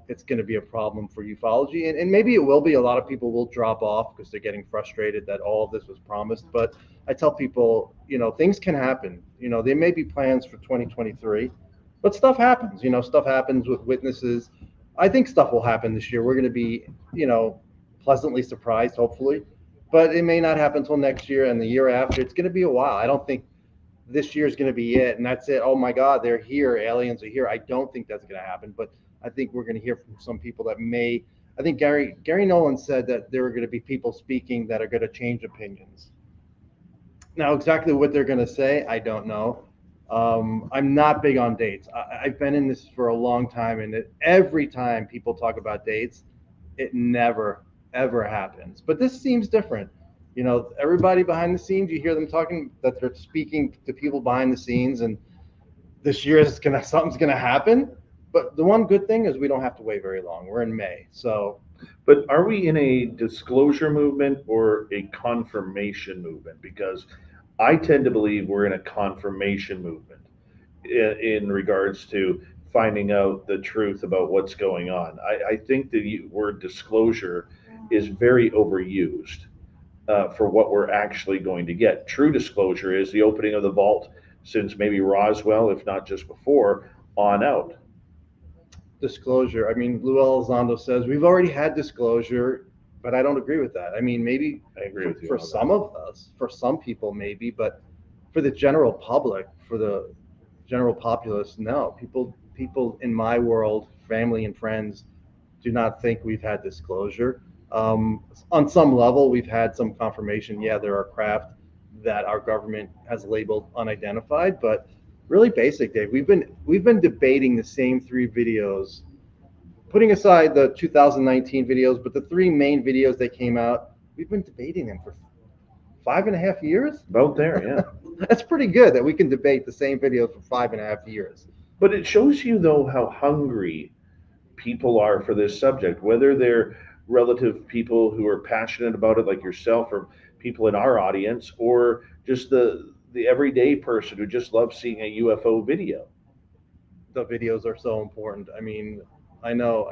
Speaker 14: it's going to be a problem for ufology. And maybe it will be. A lot of people will drop off because they're getting frustrated that all of this was promised. But I tell people, you know, things can happen. You know, there may be plans for 2023, but stuff happens. You know, stuff happens with witnesses. I think stuff will happen this year. We're going to be, pleasantly surprised, hopefully, but it may not happen until next year and the year after. It's going to be a while. I don't think this year is going to be it, and that's it. Oh my God, they're here. Aliens are here. I don't think that's going to happen, but I think we're going to hear from some people that may. I think Gary Nolan said that there are going to be people speaking that are going to change opinions. Now, exactly what they're going to say, I don't know. I'm not big on dates. I've been in this for a long time, and every time people talk about dates, it never, ever happens. But this seems different. Everybody behind the scenes, you hear them talking that they're speaking to people behind the scenes, and this year something's gonna happen. But the one good thing is we don't have to wait very long. We're in May, so.
Speaker 2: But are we in a disclosure movement or a confirmation movement? Because I tend to believe we're in a confirmation movement in regards to finding out the truth about what's going on. I think the word disclosure is very overused for what we're actually going to get. True disclosure is the opening of the vault since maybe Roswell, if not just before, on out.
Speaker 14: Disclosure. I mean, Lou Elizondo says we've already had disclosure, but I don't agree with that. I mean, maybe
Speaker 2: I agree with you
Speaker 14: for some of us, for some people maybe, but for the general public, for the general populace, no. People in my world, family and friends, do not think we've had disclosure. On some level, we've had some confirmation. Yeah, there are craft that our government has labeled unidentified, but really basic, Dave. We've been debating the same 3 videos, putting aside the 2019 videos, but the 3 main videos that came out, we've been debating them for 5.5 years.
Speaker 2: About there, yeah.
Speaker 14: That's pretty good that we can debate the same videos for 5.5 years.
Speaker 2: But it shows you, though, how hungry people are for this subject, whether they're relative people who are passionate about it like yourself or people in our audience, or just the everyday person who just loves seeing a UFO video.
Speaker 14: The videos are so important. I mean, I know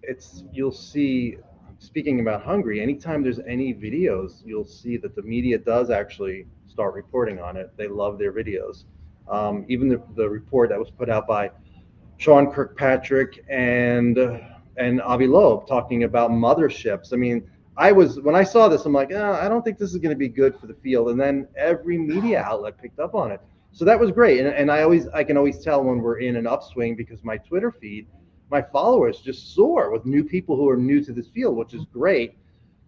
Speaker 14: it's you'll see, speaking about hungry, anytime there's any videos, you'll see that the media does actually start reporting on it. They love their videos. Even the report that was put out by Sean Kirkpatrick and Avi Loeb talking about motherships. I mean, when I saw this, I'm like, I don't think this is going to be good for the field. And then every media outlet picked up on it. So that was great. And I can always tell when we're in an upswing because my Twitter feed, my followers just soar with new people who are new to this field, which is great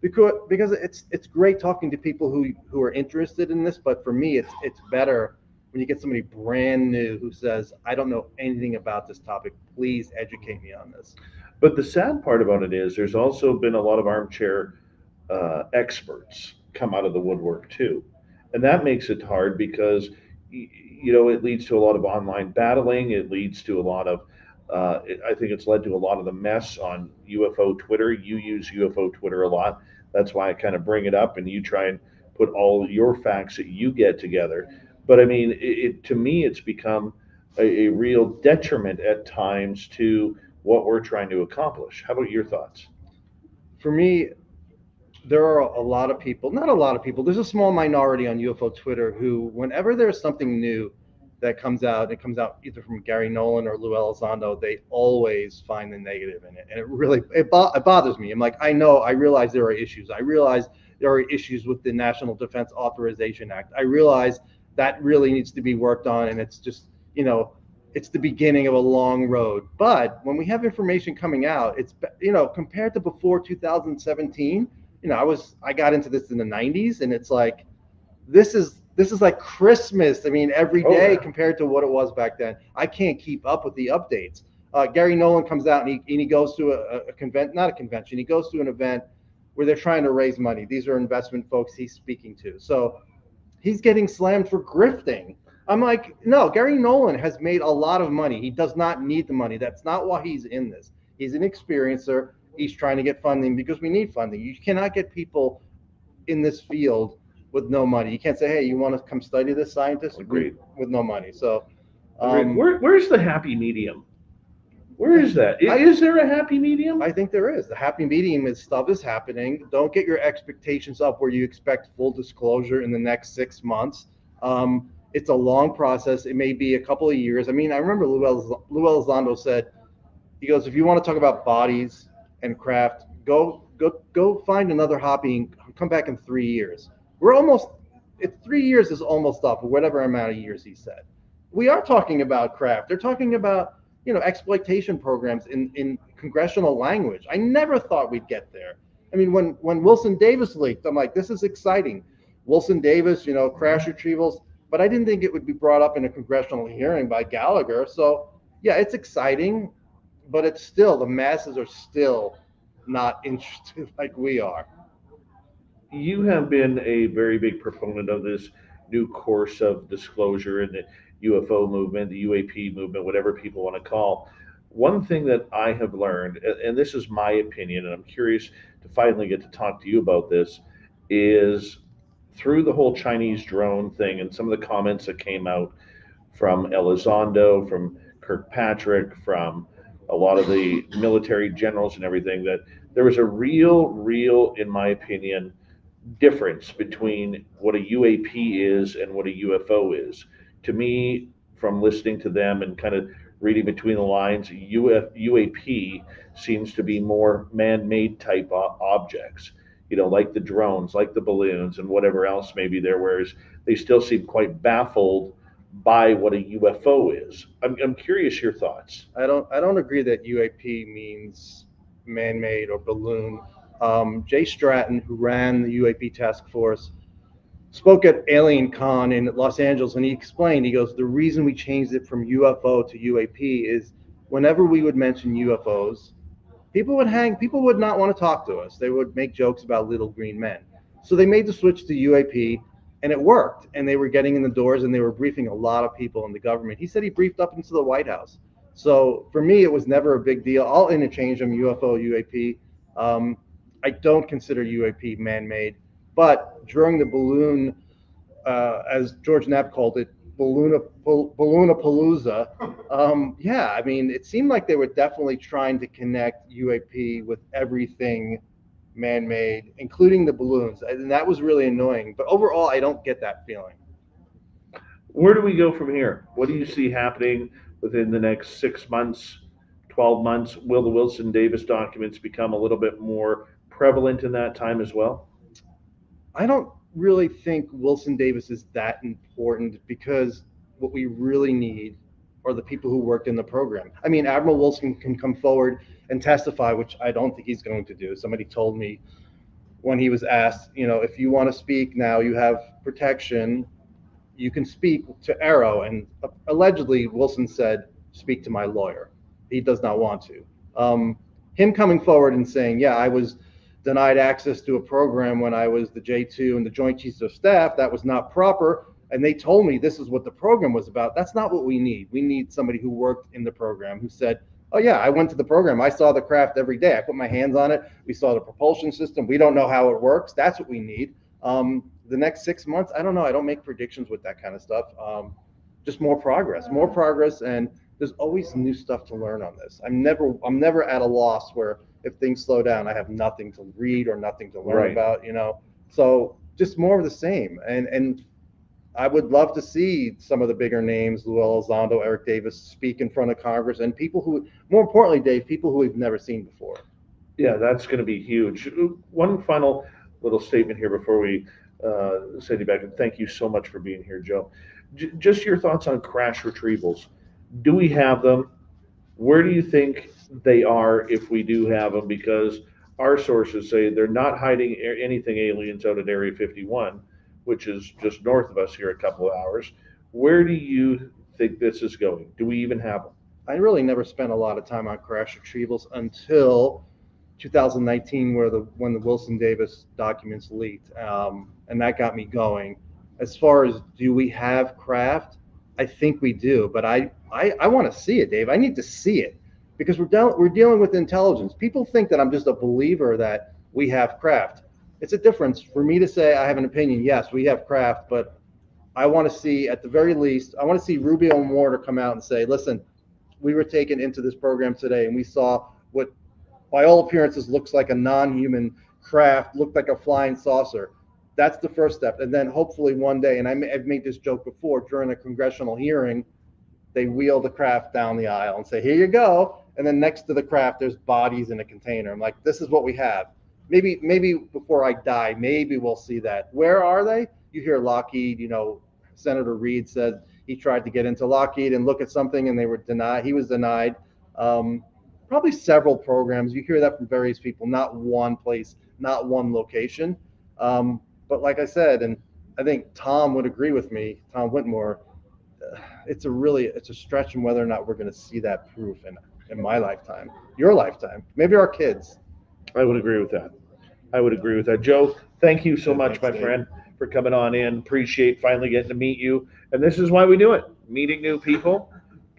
Speaker 14: because it's great talking to people who are interested in this. But for me, it's better when you get somebody brand new who says, I don't know anything about this topic. Please educate me on this.
Speaker 2: But the sad part about it is there's also been a lot of armchair experts come out of the woodwork too. And that makes it hard because, it leads to a lot of online battling. It leads to a lot of, I think it's led to a lot of the mess on UFO Twitter. You use UFO Twitter a lot. That's why I kind of bring it up and you try and put all your facts that you get together. But I mean, to me, it's become a real detriment at times to what we're trying to accomplish. How about your thoughts?
Speaker 14: For me, there are a lot of people, not a lot of people, there's a small minority on UFO Twitter who, whenever there's something new that comes out, it comes out either from Gary Nolan or Lou Elizondo, they always find the negative in it. And it bothers me. I'm like, I realize there are issues. I realize there are issues with the National Defense Authorization Act. I realize that really needs to be worked on. And it's just, it's the beginning of a long road. But when we have information coming out, it's, compared to before 2017, I got into this in the 90s, and it's like, this is like Christmas. I mean, every day compared to what it was back then. I can't keep up with the updates. Gary Nolan comes out and he goes to a convention, not a convention. He goes to an event where they're trying to raise money. These are investment folks he's speaking to. So he's getting slammed for grifting. I'm like, no, Gary Nolan has made a lot of money. He does not need the money. That's not why he's in this. He's an experiencer. He's trying to get funding because we need funding. You cannot get people in this field with no money. You can't say, hey, you want to come study this, scientist?
Speaker 2: Agreed.
Speaker 14: With no money. So
Speaker 2: where's the happy medium? Where is that? Is there a happy medium?
Speaker 14: I think there is. The happy medium is stuff is happening. Don't get your expectations up where you expect full disclosure in the next 6 months. It's a long process. It may be a couple of years. I mean, I remember Lou Elizondo said, he goes, if you want to talk about bodies and craft, go find another hobby and come back in 3 years. It's 3 years is almost up, or whatever amount of years he said. We are talking about craft. They're talking about, exploitation programs in congressional language. I never thought we'd get there. I mean, when Wilson Davis leaked, I'm like, this is exciting. Wilson Davis, crash retrievals, but I didn't think it would be brought up in a congressional hearing by Gallagher. So yeah, it's exciting, but it's still, the masses are still not interested like we are.
Speaker 2: You have been a very big proponent of this new course of disclosure in the UFO movement, the UAP movement, whatever people want to call. One thing that I have learned, and this is my opinion, and I'm curious to finally get to talk to you about this, is through the whole Chinese drone thing and some of the comments that came out from Elizondo, from Kirkpatrick, from a lot of the military generals and everything, that there was a real, in my opinion, difference between what a UAP is and what a UFO is. To me, from listening to them and kind of reading between the lines, UAP seems to be more man-made type objects, like the drones, like the balloons and whatever else may be there, whereas they still seem quite baffled by what a UFO is. I'm curious your thoughts.
Speaker 14: I don't agree that UAP means man-made or balloon. Jay Stratton, who ran the UAP task force, spoke at Alien Con in Los Angeles, and he explained, he goes, the reason we changed it from UFO to UAP is whenever we would mention UFOs, people would not want to talk to us. They would make jokes about little green men. So they made the switch to UAP, and it worked. And they were getting in the doors, and they were briefing a lot of people in the government. He said he briefed up into the White House. So for me, it was never a big deal. I'll interchange them, UFO, UAP. I don't consider UAP man-made, but during the balloon, as George Knapp called it, Balloonapalooza, yeah, I mean, it seemed like they were definitely trying to connect UAP with everything man-made, including the balloons, and that was really annoying. But overall, I don't get that feeling.
Speaker 2: Where do we go from here? What do you see happening within the next 6 months, 12 months? Will the Wilson Davis documents become a little bit more prevalent in that time as well?
Speaker 14: I don't really think Wilson Davis is that important, because what we really need are the people who worked in the program. I mean, Admiral Wilson can come forward and testify, which I don't think he's going to do. Somebody told me when he was asked, if you want to speak now, you have protection, you can speak to Arrow. And allegedly, Wilson said, speak to my lawyer. He does not want to. Him coming forward and saying, yeah, I was denied access to a program when I was the J2 and the Joint Chiefs of Staff, that was not proper, and they told me this is what the program was about. That's not what we need. We need somebody who worked in the program, who said, oh yeah, I went to the program, I saw the craft every day, I put my hands on it, we saw the propulsion system, we don't know how it works. That's what we need. The next 6 months, I don't know, I don't make predictions with that kind of stuff. Just more progress, and there's always new stuff to learn on this. I'm never at a loss where if things slow down, I have nothing to read or nothing to learn about, So just more of the same. And I would love to see some of the bigger names, Lou Elizondo, Eric Davis, speak in front of Congress, and people who, more importantly, Dave, people who we've never seen before.
Speaker 2: Yeah, that's going to be huge. One final little statement here before we send you back, and thank you so much for being here, Joe. Just your thoughts on crash retrievals. Do we have them? Where do you think they are if we do have them? Because our sources say they're not hiding anything aliens out at Area 51, which is just north of us here a couple of hours. Where do you think this is going? Do we even have them?
Speaker 14: I really never spent a lot of time on crash retrievals until 2019, when the Wilson Davis documents leaked, and that got me going. As far as do we have craft, I think we do, but I want to see it, Dave. I need to see it, because we're dealing with intelligence. People think that I'm just a believer that we have craft. It's a difference for me to say I have an opinion. Yes, we have craft, but I want to see, at the very least, I want to see Rubio and Warner come out and say, listen, we were taken into this program today and we saw what, by all appearances, looks like a non-human craft, looked like a flying saucer. That's the first step. And then hopefully one day, and I've made this joke before, during a congressional hearing, they wheel the craft down the aisle and say, here you go. And then next to the craft, there's bodies in a container. I'm like, this is what we have. Maybe before I die, maybe we'll see that. Where are they? You hear Lockheed, you know, Senator Reid said he tried to get into Lockheed and look at something and they were denied. He was denied. Probably several programs. You hear that from various people, not one place, not one location. But like I said, and I think Tom would agree with me, Tom Whitmore, it's a stretch in whether or not we're going to see that proof in my lifetime, your lifetime, maybe our kids.
Speaker 2: I would agree with that. Joe, thank you so much, my
Speaker 11: Dave.
Speaker 2: friend, for coming on in. Appreciate finally getting to meet you. And this is why we do it. Meeting new people,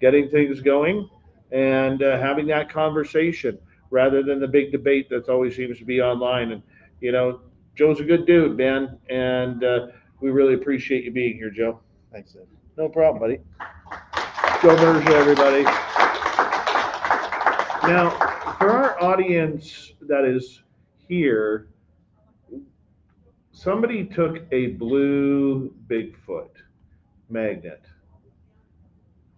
Speaker 2: getting things going, and having that conversation rather than the big debate that always seems to be online. And, you know, Joe's a good dude, man. And we really appreciate you being here, Joe.
Speaker 14: Thanks, Dave.
Speaker 2: No problem, buddy. Joe Merge, everybody. Now, for our audience that is here, somebody took a blue Bigfoot magnet.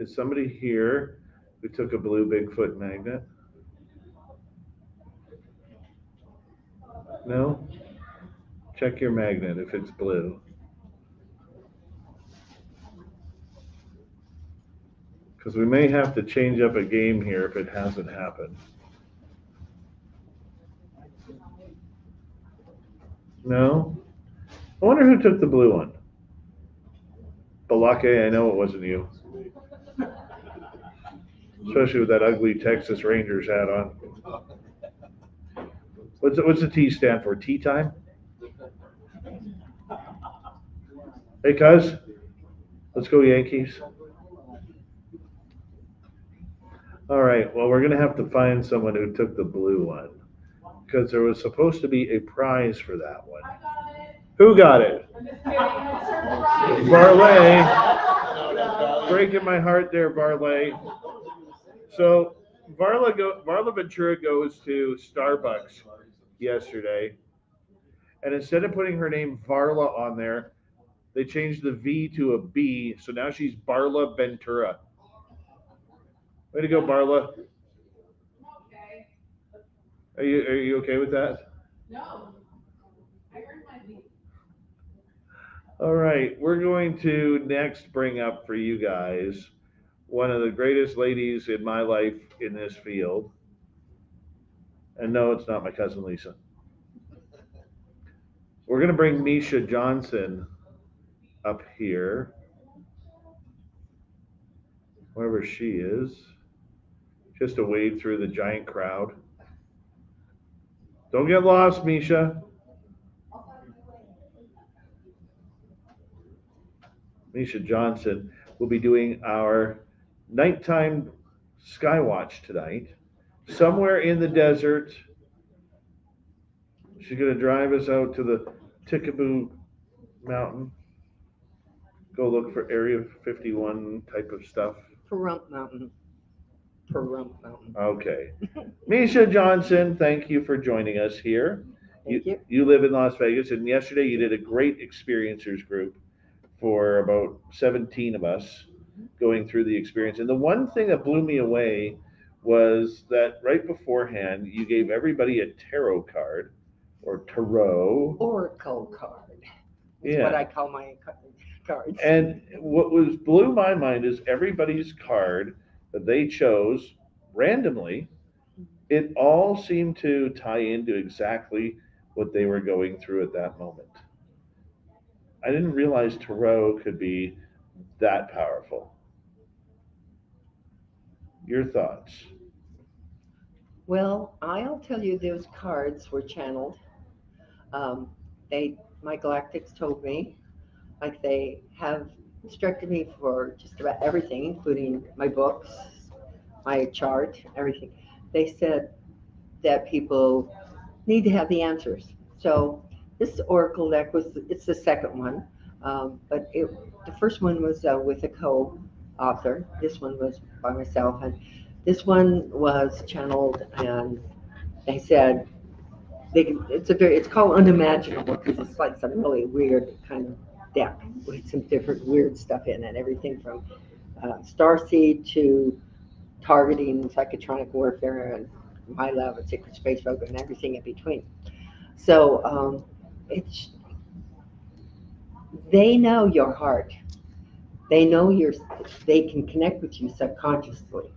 Speaker 2: Is somebody here who took a blue Bigfoot magnet? No? Check your magnet if it's blue. Because we may have to change up a game here if it hasn't happened. No? I wonder who took the blue one. Balake, I know it wasn't you. Especially with that ugly Texas Rangers hat on. What's the T stand for? Tea time? Hey, cuz, let's go Yankees. All right, well, we're going to have to find someone who took the blue one because there was supposed to be a prize for that one. I got it. Who got it? I'm just kidding. Barla. Breaking my heart there, Barla. So Barla Ventura goes to Starbucks yesterday, and instead of putting her name Varla on there, they changed the V to a B, so now she's Barla Ventura. Way to go, Barla. Okay. Are you okay with that? No. I earned my V. All right, we're going to next bring up for you guys one of the greatest ladies in my life in this field. And no, it's not my cousin Lisa. We're going to bring Misha Johnson up here, wherever she is, just to wade through the giant crowd. Don't get lost, Misha. Misha Johnson will be doing our nighttime skywatch tonight, somewhere in the desert. She's going to drive us out to the Tikaboo Mountain, go look for Area 51 type of stuff.
Speaker 15: Pahrump Mountain.
Speaker 2: Okay. Misha Johnson, thank you for joining us here.
Speaker 15: Thank you.
Speaker 2: You live in Las Vegas, and yesterday you did a great experiencers group for about 17 of us going through the experience. And the one thing that blew me away was that right beforehand, you gave everybody a tarot card, or tarot.
Speaker 15: Oracle card. That's what I call my cards.
Speaker 2: And what blew my mind is everybody's card that they chose randomly, it all seemed to tie into exactly what they were going through at that moment. I didn't realize tarot could be that powerful. Your thoughts?
Speaker 15: Well, I'll tell you, those cards were channeled. My galactics told me, like they have instructed me for just about everything, including my books, my chart, everything. They said that people need to have the answers. So this Oracle deck it's the second one, but the first one was with a co-author. This one was by myself, and this one was channeled, and they said, it's called unimaginable because it's like some really weird kind of deck with some different weird stuff in it, everything from starseed to targeting, psychotronic warfare, and my love and secret space program and everything in between. So they know your heart. They know they can connect with you subconsciously.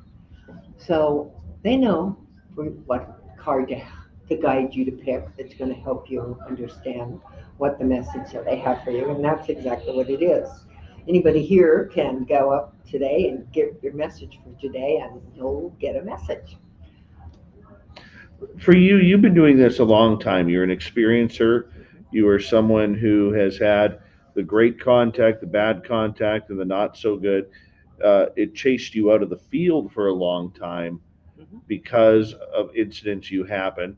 Speaker 15: So they know what card to guide you to pick that's going to help you understand what the message that they have for you. And that's exactly what it is. Anybody here can go up today and get your message for today, and you'll get a message.
Speaker 2: For you, you've been doing this a long time. You're an experiencer. You are someone who has had the great contact, the bad contact, and the not so good. It chased you out of the field for a long time because of incidents you happen.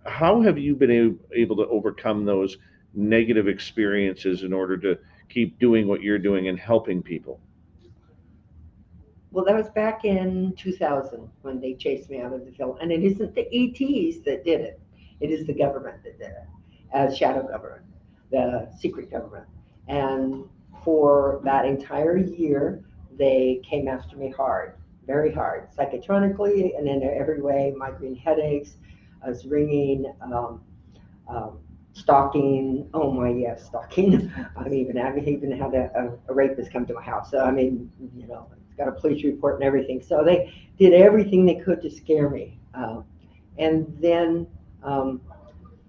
Speaker 2: How have you been able to overcome those negative experiences in order to keep doing what you're doing and helping people?
Speaker 15: Well, that was back in 2000 when they chased me out of the field. And it isn't the ETs that did it. It is the government that did it, as shadow government, the secret government. And for that entire year, they came after me hard, very hard, psychotronically and in every way, migraine headaches, I was ringing, stalking. Oh my, yes, stalking. I've even had a rapist come to my house. So, I mean, got a police report and everything. So they did everything they could to scare me. And then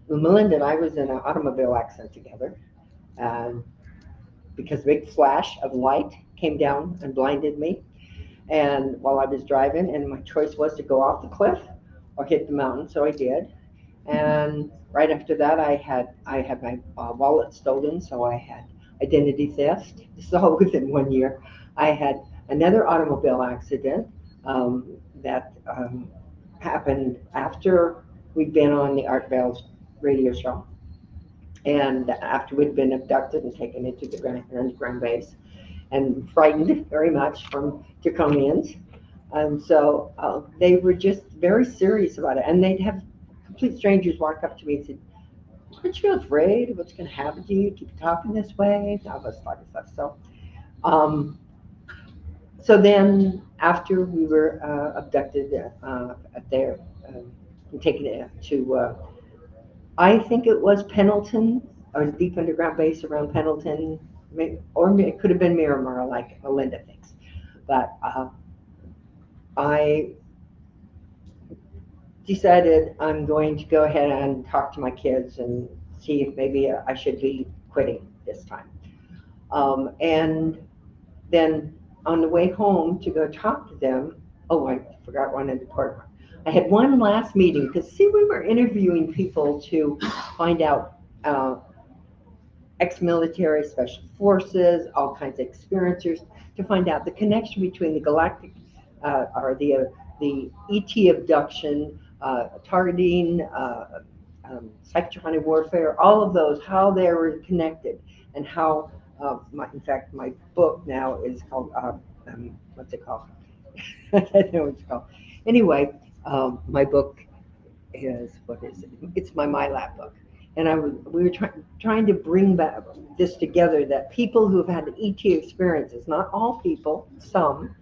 Speaker 15: Melinda and I was in an automobile accident together. Because a big flash of light came down and blinded me. And while I was driving, and my choice was to go off the cliff or hit the mountain, so I did. And right after that, I had my wallet stolen, so I had identity theft. This is all within 1 year. I had another automobile accident that happened after we'd been on the Art Bell's radio show, and after we'd been abducted and taken into the underground base, and frightened very much from draconians. And so they were just very serious about it. And they'd have complete strangers walk up to me and say, "Aren't you afraid of what's going to happen to you? Keep talking this way." All this type of stuff. So then after we were abducted there and taken to, I think it was Pendleton, or the deep underground base around Pendleton, or it could have been Miramar, like Melinda thinks. But I decided I'm going to go ahead and talk to my kids and see if maybe I should be quitting this time. And then on the way home to go talk to them, oh, I forgot one important part. I had one last meeting because, see, we were interviewing people to find out ex-military, special forces, all kinds of experiencers, to find out the connection between the galactic or the ET abduction, targeting, psychotronic warfare, all of those, how they were connected, and how, in fact, my book now is called, what's it called? I don't know what it's called. Anyway, my book is, what is it? It's my MyLab book. And we were trying to bring back this together, that people who've had ET experiences, not all people, some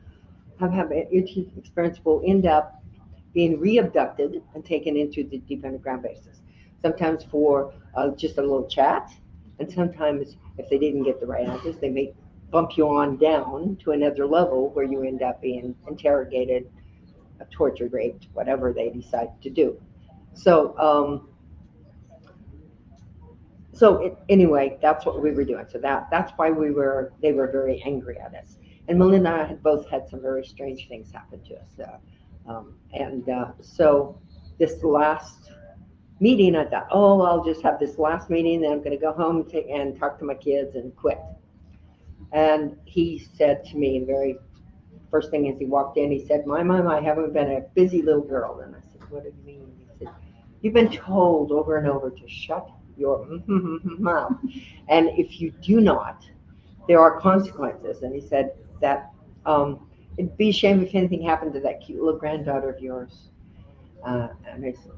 Speaker 15: have had ET experience, will end up being re-abducted and taken into the deep underground bases. Sometimes for just a little chat, and sometimes if they didn't get the right answers, they may bump you on down to another level where you end up being interrogated, tortured, raped, whatever they decide to do. So, anyway, that's what we were doing. So that's why they were very angry at us. And Melinda and I had both had some very strange things happen to us. So this last meeting, I thought, oh, I'll just have this last meeting, then I'm going to go home and talk to my kids and quit. And he said to me, the very first thing as he walked in, he said, my mom, I haven't been a busy little girl. And I said, what do you mean? He said, you've been told over and over to shut your mouth. And if you do not, there are consequences. And he said that it'd be a shame if anything happened to that cute little granddaughter of yours. And I said,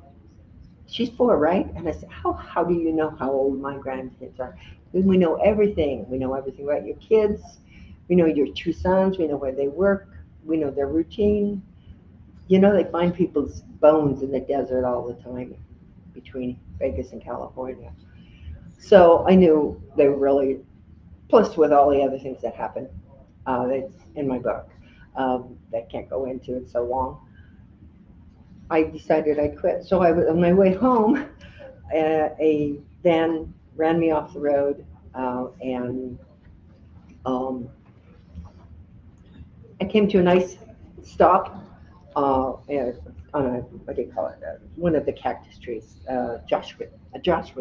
Speaker 15: she's 4, right? And I said, how do you know how old my grandkids are? We know everything. We know everything about your kids. We know your 2 sons. We know where they work. We know their routine. You know, they find people's bones in the desert all the time between Vegas and California. So I knew they were really, plus with all the other things that happened, that's in my book, that can't go into it so long. I decided I'd quit. So I was on my way home, a van ran me off the road, and I came to a nice stop on a, what do you call it, one of the cactus trees, a Joshua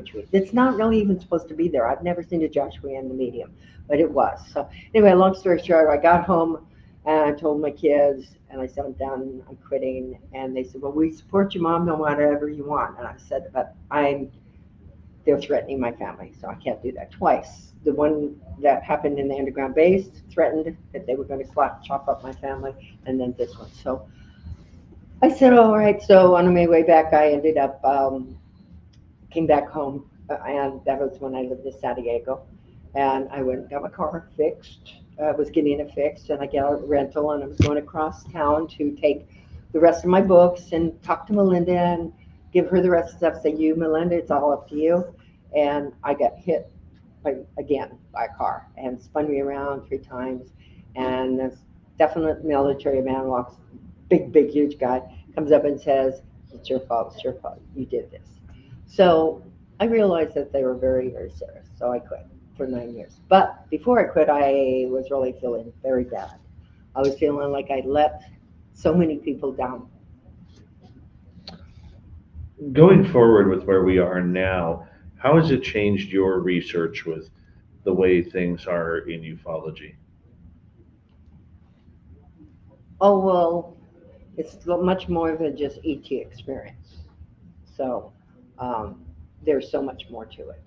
Speaker 15: tree. It's not really even supposed to be there. I've never seen a Joshua in the medium, but it was. So anyway, long story short, I got home and I told my kids, and I said, I'm done, I'm quitting. And they said, well, we support you, Mom, no whatever you want. And I said, but they're threatening my family, so I can't do that twice. The one that happened in the underground base threatened that they were going to chop up my family, and then this one. So I said, all right. So on my way back, I ended up, came back home, and that was when I lived in San Diego. And I went and got my car fixed. I was getting it fixed, and I got a rental, and I was going across town to take the rest of my books and talk to Melinda and give her the rest of the stuff. Say, you, Melinda, it's all up to you. And I got hit again by a car and spun me around 3 times. And this definite military man walks, big, huge guy, comes up and says, it's your fault, you did this. So I realized that they were very, very serious. So I quit for 9 years. But before I quit, I was really feeling very bad. I was feeling like I let so many people down.
Speaker 2: Going forward with where we are now, how has it changed your research with the way things are in ufology?
Speaker 15: Oh, well, it's much more than just ET experience. So there's so much more to it.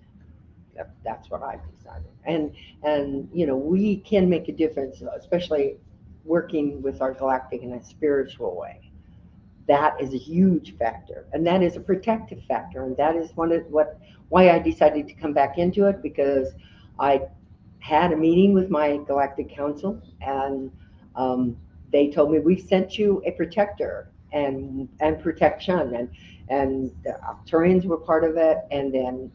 Speaker 15: That's what I've decided. And you know, we can make a difference, especially working with our galactic in a spiritual way. That is a huge factor, and that is a protective factor, and that is why I decided to come back into it, because I had a meeting with my galactic council, and they told me, we've sent you a protector and protection, and the Arcturians were part of it, and then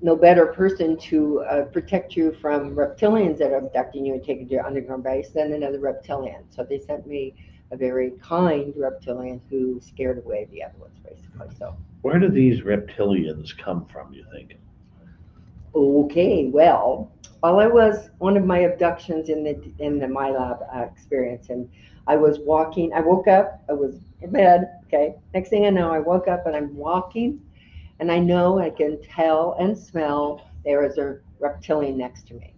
Speaker 15: no better person to protect you from reptilians that are abducting you and taking you to your underground base than another reptilian. So they sent me a very kind reptilian who scared away the other ones, basically. So
Speaker 2: Where do these reptilians come from, you think?
Speaker 15: okay, well, I was one of my abductions in the my lab experience, and I was walking. I woke up. I was in bed. Okay. Next thing I know, I woke up and I'm walking, and I know I can tell and smell there is a reptilian next to me,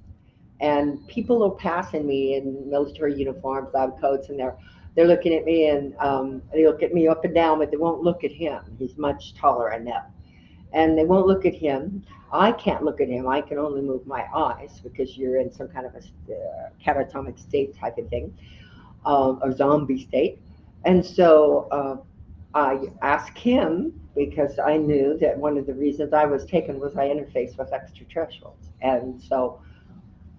Speaker 15: and people are passing me in military uniforms, lab coats, and they're looking at me, and they look at me up and down, but they won't look at him. He's much taller than them. And they won't look at him. I can't look at him. I can only move my eyes because you're in some kind of a catatonic state type of thing, or zombie state. And so I asked him, because I knew that one of the reasons I was taken was I interfaced with extraterrestrials. And so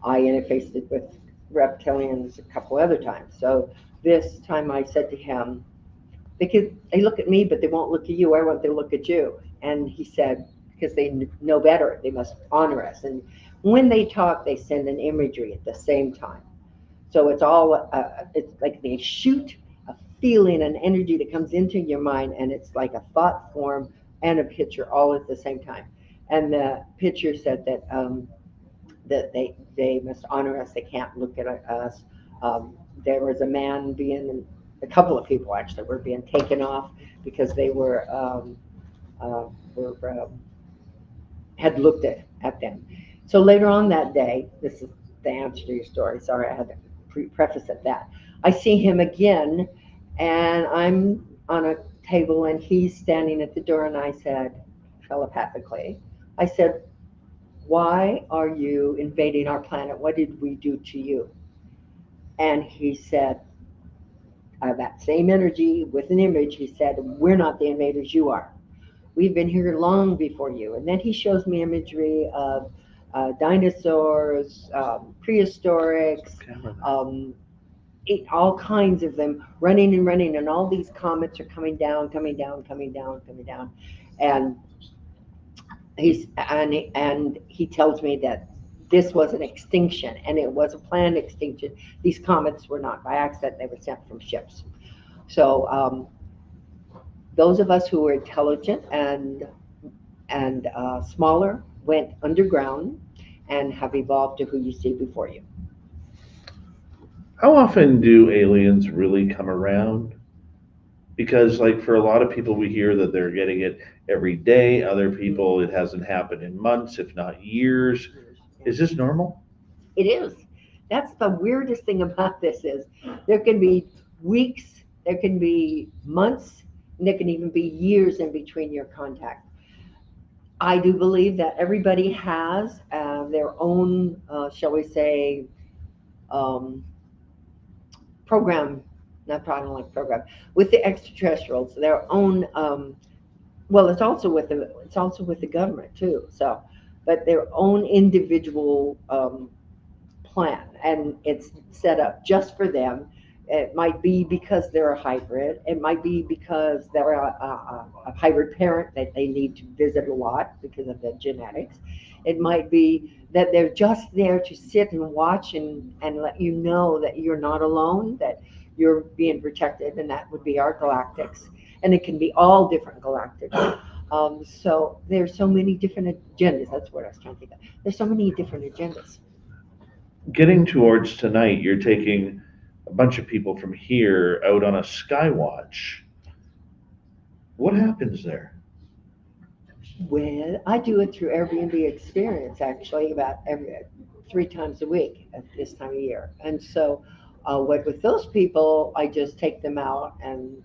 Speaker 15: I interfaced it with reptilians a couple other times. So this time I said to him, because they look at me, but they won't look at you. I want them to look at you. And he said, because they know better, they must honor us. And when they talk, they send an imagery at the same time. So it's all, it's like they shoot a feeling, an energy that comes into your mind, and it's like a thought form and a picture all at the same time. And the picture said that that they must honor us. They can't look at us. There was a man a couple of people actually were being taken off because they had looked at them. So later on that day, this is the answer to your story. Sorry, I had to preface it that. I see him again, and I'm on a table, and he's standing at the door, and I said, telepathically, I said, why are you invading our planet? What did we do to you? And he said, that same energy with an image, he said, we're not the invaders, you are. We've been here long before you. And then he shows me imagery of dinosaurs, prehistorics, all kinds of them running and running, and all these comets are coming down, coming down, coming down, coming down. And he tells me that this was an extinction, and it was a planned extinction. These comets were not by accident, they were sent from ships. So those of us who were intelligent and smaller went underground and have evolved to who you see before you.
Speaker 2: How often do aliens really come around? Because, like, for a lot of people, we hear that they're getting it every day. Other people, it hasn't happened in months, if not years. Is this normal?
Speaker 15: It is. That's the weirdest thing about this is there can be weeks, there can be months, and there can even be years in between your contact. I do believe that everybody has their own, shall we say, program, not probably like program, with the extraterrestrials, their own. Well, it's also with the government too. So, but their own individual plan, and it's set up just for them. It might be because they're a hybrid. It might be because they're a hybrid parent that they need to visit a lot because of the genetics. It might be that they're just there to sit and watch and let you know that you're not alone, that you're being protected, and that would be our galactics. And it can be all different galactics. So there's so many different agendas. That's what I was trying to think of. There's so many different agendas.
Speaker 2: Getting towards tonight, you're taking a bunch of people from here out on a skywatch. What happens there?
Speaker 15: Well, I do it through Airbnb experience, actually, about 3 times a week at this time of year. And so with those people, I just take them out and,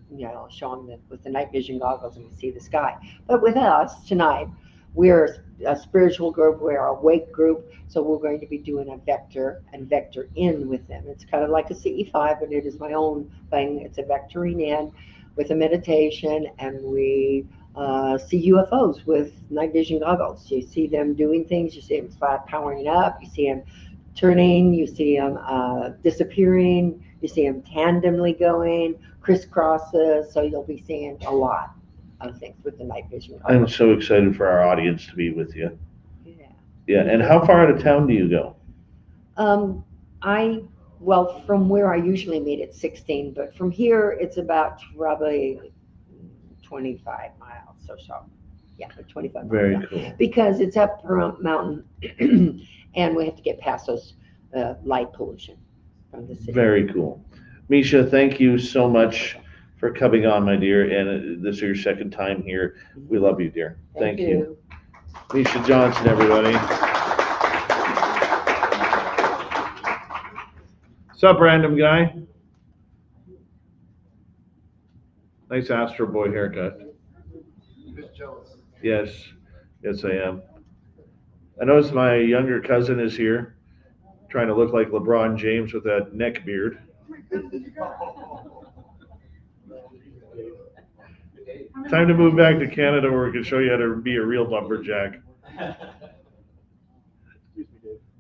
Speaker 15: show them that with the night vision goggles and we see the sky. But with us tonight, we're a spiritual group, we're a awake group, so we're going to be doing a vector and vector in with them. It's kind of like a CE5, but it is my own thing. It's a vectoring in with a meditation, and we see UFOs with night vision goggles. You see them doing things, you see them powering up, you see them turning, you see them disappearing, you see them tandemly going, crisscrosses, so you'll be seeing a lot of things with the night vision goggles.
Speaker 2: I'm so excited for our audience to be with you. Yeah, and how far out of town do you go?
Speaker 15: Well, from where I usually meet at 16, but from here it's about probably 25 miles or so. Yeah, 25
Speaker 2: Very
Speaker 15: miles.
Speaker 2: cool.
Speaker 15: Because it's up a mountain and we have to get past those light pollution from the city.
Speaker 2: Very cool. Misha, thank you so much for coming on, my dear. And this is your second time here. We love you, dear. Thank you. Misha Johnson, everybody. What's up, random guy? Nice Astro Boy haircut. Yes, yes, I am. I noticed my younger cousin is here, trying to look like LeBron James with that neck beard. Time to move back to Canada where we can show you how to be a real lumberjack.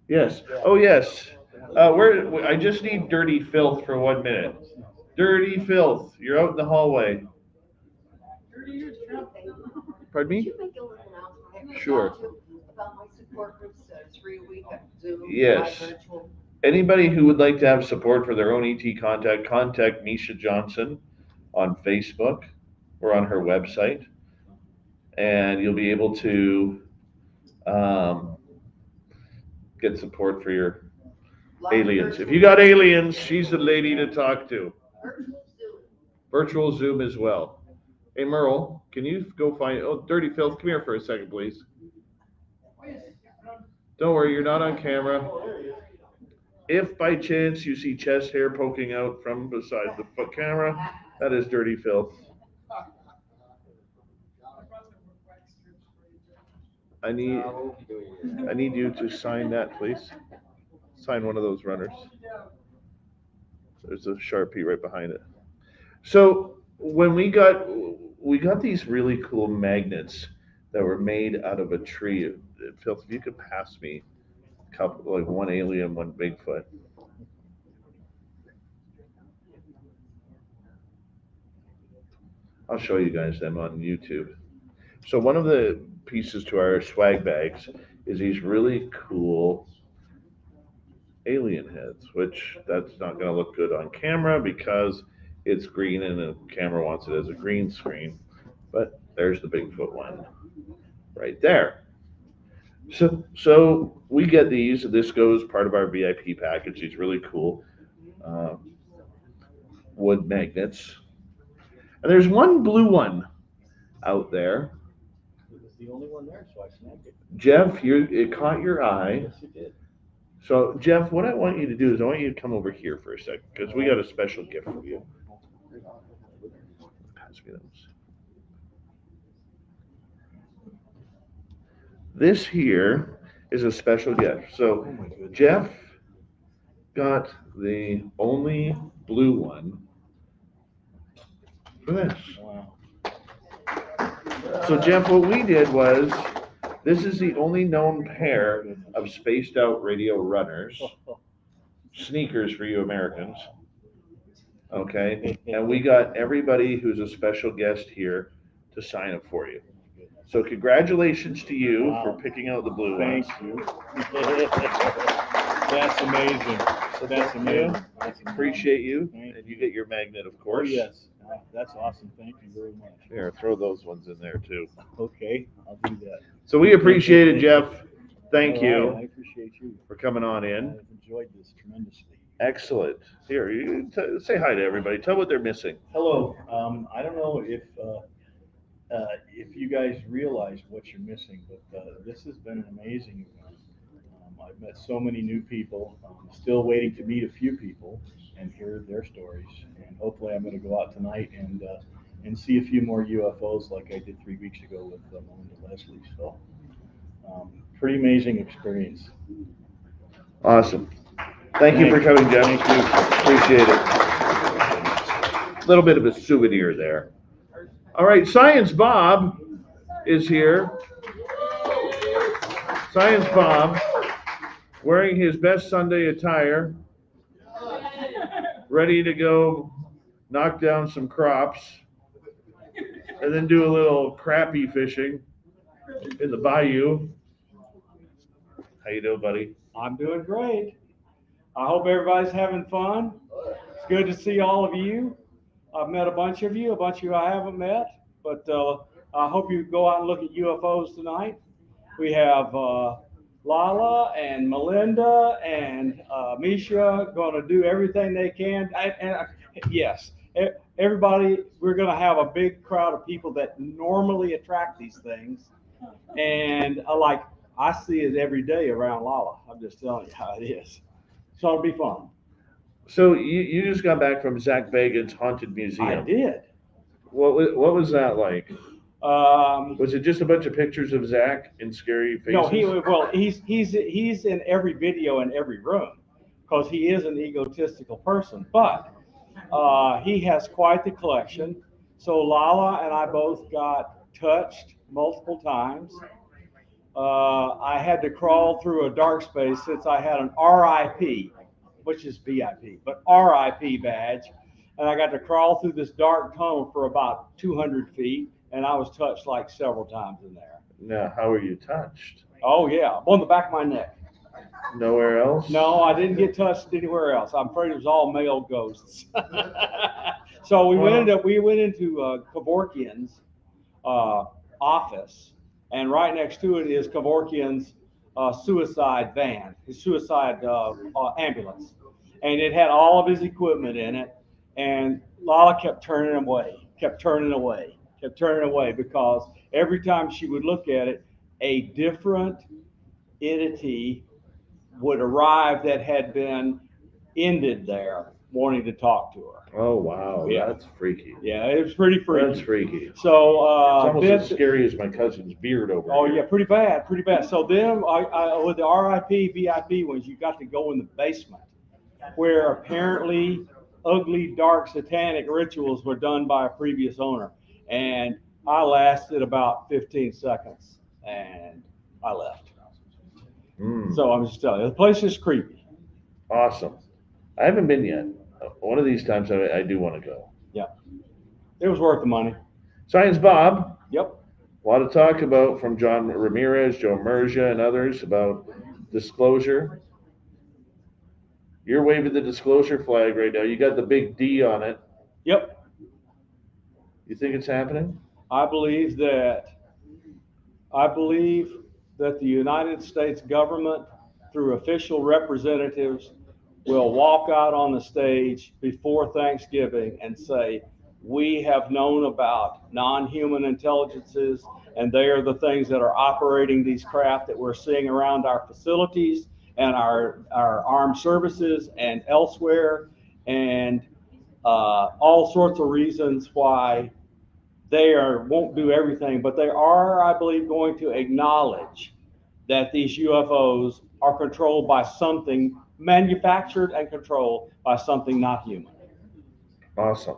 Speaker 2: Yes. Oh, yes. I just need Dirty Fylth for 1 minute. Dirty Fylth, you're out in the hallway. Pardon me? Sure.
Speaker 15: About my support groups, 3 a week on Zoom.
Speaker 2: Yes. Anybody who would like to have support for their own ET contact Misha Johnson on Facebook or on her website, and you'll be able to get support for your aliens. If you got aliens, she's the lady to talk to. Virtual Zoom as well. Hey, Merle, can you go find, Dirty Fylth, come here for a second, please. Don't worry, you're not on camera. If by chance you see chest hair poking out from beside the foot camera, that is Dirty Fylth. I need you to sign that, please. Sign one of those runners. There's a Sharpie right behind it. So when we got we got these really cool magnets that were made out of a tree. Fylth, if you could pass me a couple, like one alien, one Bigfoot. I'll show you guys them on YouTube. So one of the pieces to our swag bags is these really cool alien heads, which that's not going to look good on camera because it's green and the camera wants it as a green screen. But there's the Bigfoot one right there. So we get these. This goes part of our VIP package. These really cool wood magnets. And there's one blue one out there.
Speaker 16: It was the only one there, so I snagged it.
Speaker 2: Jeff, it caught your eye.
Speaker 16: Yes, it did.
Speaker 2: So, Jeff, what I want you to do is I want you to come over here for a second because we got a special gift for you. Pass me those. This here is a special gift. So, Jeff got the only blue one for this.
Speaker 16: Wow.
Speaker 2: So, Jeff, what we did was this is the only known pair of spaced out radio runners, sneakers for you Americans. Okay, and we got everybody who's a special guest here to sign up for you. So congratulations to you for picking out the blue ones.
Speaker 16: Thank you. That's amazing. That's amazing.
Speaker 2: Appreciate you, and you get your magnet, of course.
Speaker 16: Oh, yes. That's awesome. Thank you very much.
Speaker 2: Here, throw those ones in there too.
Speaker 16: Okay, I'll do that.
Speaker 2: So we appreciate it, Jeff. Thank
Speaker 16: All
Speaker 2: you
Speaker 16: right, I appreciate you
Speaker 2: for coming on in.
Speaker 16: I've enjoyed this tremendously.
Speaker 2: Excellent. Here, you say hi to everybody. Tell what they're missing.
Speaker 16: Hello. I don't know if you guys realize what you're missing, but this has been an amazing event. I've met so many new people. I'm still waiting to meet a few people and hear their stories. And hopefully, I'm going to go out tonight and see a few more UFOs like I did 3 weeks ago with Melinda Leslie. So, pretty amazing experience.
Speaker 2: Awesome. Thank you for coming, Jeff.
Speaker 16: Thank you.
Speaker 2: Appreciate it. A little bit of a souvenir there. All right, Science Bob is here. Science Bob, wearing his best Sunday attire, ready to go knock down some crops, and then do a little crappie fishing in the bayou. How you doing, buddy?
Speaker 4: I'm doing great. I hope everybody's having fun. It's good to see all of you. I've met a bunch of you I haven't met, but I hope you go out and look at UFOs tonight. We have Lala and Melinda and Misha going to do everything they can. Yes, everybody, we're going to have a big crowd of people that normally attract these things. And I see it every day around Lala. I'm just telling you how it is. So it'll be fun.
Speaker 2: So you just got back from Zach Bagan's Haunted Museum.
Speaker 4: I did.
Speaker 2: What was that like? Was it just a bunch of pictures of Zach in scary faces?
Speaker 4: No, he's in every video in every room because he is an egotistical person. But he has quite the collection. So Lala and I both got touched multiple times. I had to crawl through a dark space since I had an RIP, which is VIP, but RIP badge. And I got to crawl through this dark tunnel for about 200 feet, and I was touched like several times in there.
Speaker 2: Now, how were you touched?
Speaker 4: Oh, yeah, on the back of my neck.
Speaker 2: Nowhere else?
Speaker 4: No, I didn't get touched anywhere else. I'm afraid it was all male ghosts. So we went into Kevorkian's office, and right next to it is Kevorkian's suicide van, his suicide ambulance. And it had all of his equipment in it. And Lala kept turning away because every time she would look at it, a different entity would arrive that had been ended there, wanting to talk to her.
Speaker 2: Oh, wow.
Speaker 4: Yeah.
Speaker 2: That's freaky.
Speaker 4: Yeah, it was pretty freaky.
Speaker 2: That's freaky.
Speaker 4: So
Speaker 2: it's almost as scary as my cousin's beard over
Speaker 4: Oh,
Speaker 2: here.
Speaker 4: yeah, pretty bad. So then with the RIP, VIP ones, you got to go in the basement where apparently ugly, dark, satanic rituals were done by a previous owner. And I lasted about 15 seconds and I left. So I'm just telling you, the place is creepy.
Speaker 2: Awesome. I haven't been yet. One of these times I do want to go.
Speaker 4: Yeah. It was worth the money.
Speaker 2: Science Bob.
Speaker 4: Yep.
Speaker 2: A lot of talk about from John Ramirez, Joe Merja, and others about disclosure. You're waving the disclosure flag right now. You got the big D on it.
Speaker 4: Yep.
Speaker 2: You think it's happening?
Speaker 4: I believe that the United States government, through official representatives, will walk out on the stage before Thanksgiving and say, we have known about non-human intelligences, and they are the things that are operating these craft that we're seeing around our facilities and our armed services and elsewhere, and all sorts of reasons why they won't do everything, but they are, I believe, going to acknowledge that these UFOs are controlled by something, manufactured and controlled by something not human.
Speaker 2: Awesome.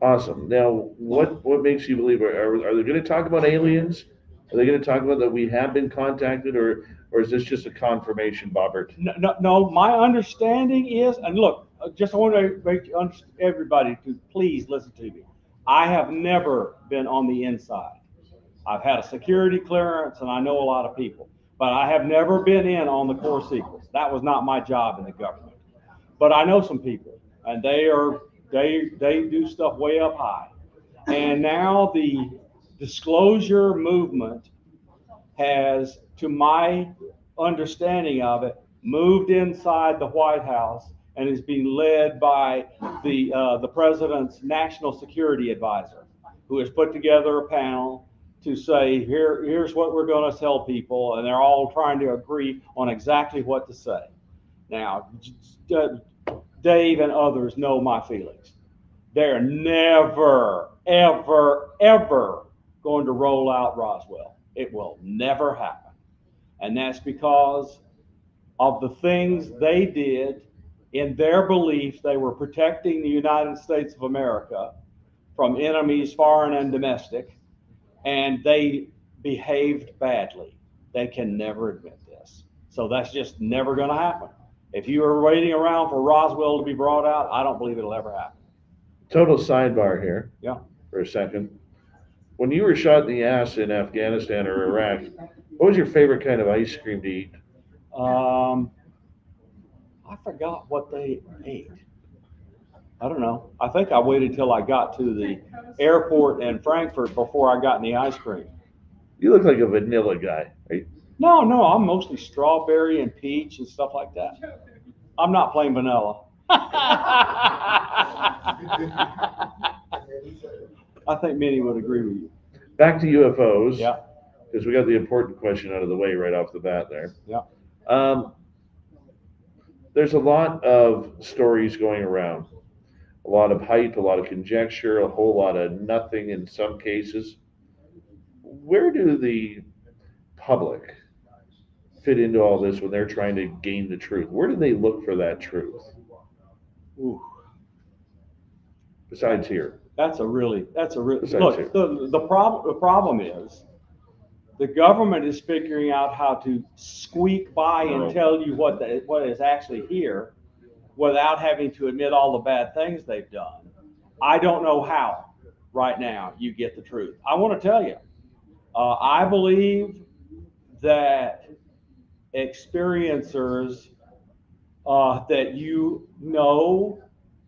Speaker 2: Awesome. Now, what makes you believe? Are they going to talk about aliens? Are they going to talk about that we have been contacted, or is this just a confirmation, Bobbert?
Speaker 4: No, my understanding is, and look, just I want to make everybody to please listen to me. I have never been on the inside. I've had a security clearance and I know a lot of people, but I have never been in on the core secrets. That was not my job in the government. But I know some people, and they do stuff way up high. And now the disclosure movement has, to my understanding of it, moved inside the White House and is being led by the president's national security advisor, who has put together a panel to say, here's what we're going to tell people, and they're all trying to agree on exactly what to say. Now, Dave and others know my feelings. They're never, ever, ever going to roll out Roswell. It will never happen. And that's because of the things they did. In their belief, they were protecting the United States of America from enemies, foreign and domestic, and they behaved badly. They can never admit this. So that's just never going to happen. If you are waiting around for Roswell to be brought out, I don't believe it'll ever happen.
Speaker 2: Total sidebar here.
Speaker 4: Yeah.
Speaker 2: For a second. When you were shot in the ass in Afghanistan or Iraq, what was your favorite kind of ice cream to eat?
Speaker 4: I forgot what they ate. I don't know. I think I waited till I got to the airport in Frankfurt before I got any ice cream.
Speaker 2: You look like a vanilla guy. Right?
Speaker 4: No, I'm mostly strawberry and peach and stuff like that. I'm not plain vanilla. I think many would agree with you.
Speaker 2: Back to UFOs.
Speaker 4: Yeah.
Speaker 2: Because we got the important question out of the way right off the bat there.
Speaker 4: Yeah.
Speaker 2: There's a lot of stories going around. A lot of hype, a lot of conjecture, a whole lot of nothing in some cases. Where do the public fit into all this when they're trying to gain the truth? Where do they look for that truth?
Speaker 4: Ooh.
Speaker 2: Besides here.
Speaker 4: That's a really
Speaker 2: Besides
Speaker 4: look.
Speaker 2: here.
Speaker 4: The problem is the government is figuring out how to squeak by and tell you what is actually here without having to admit all the bad things they've done. I don't know how right now you get the truth. I want to tell you, I believe that experiencers that you know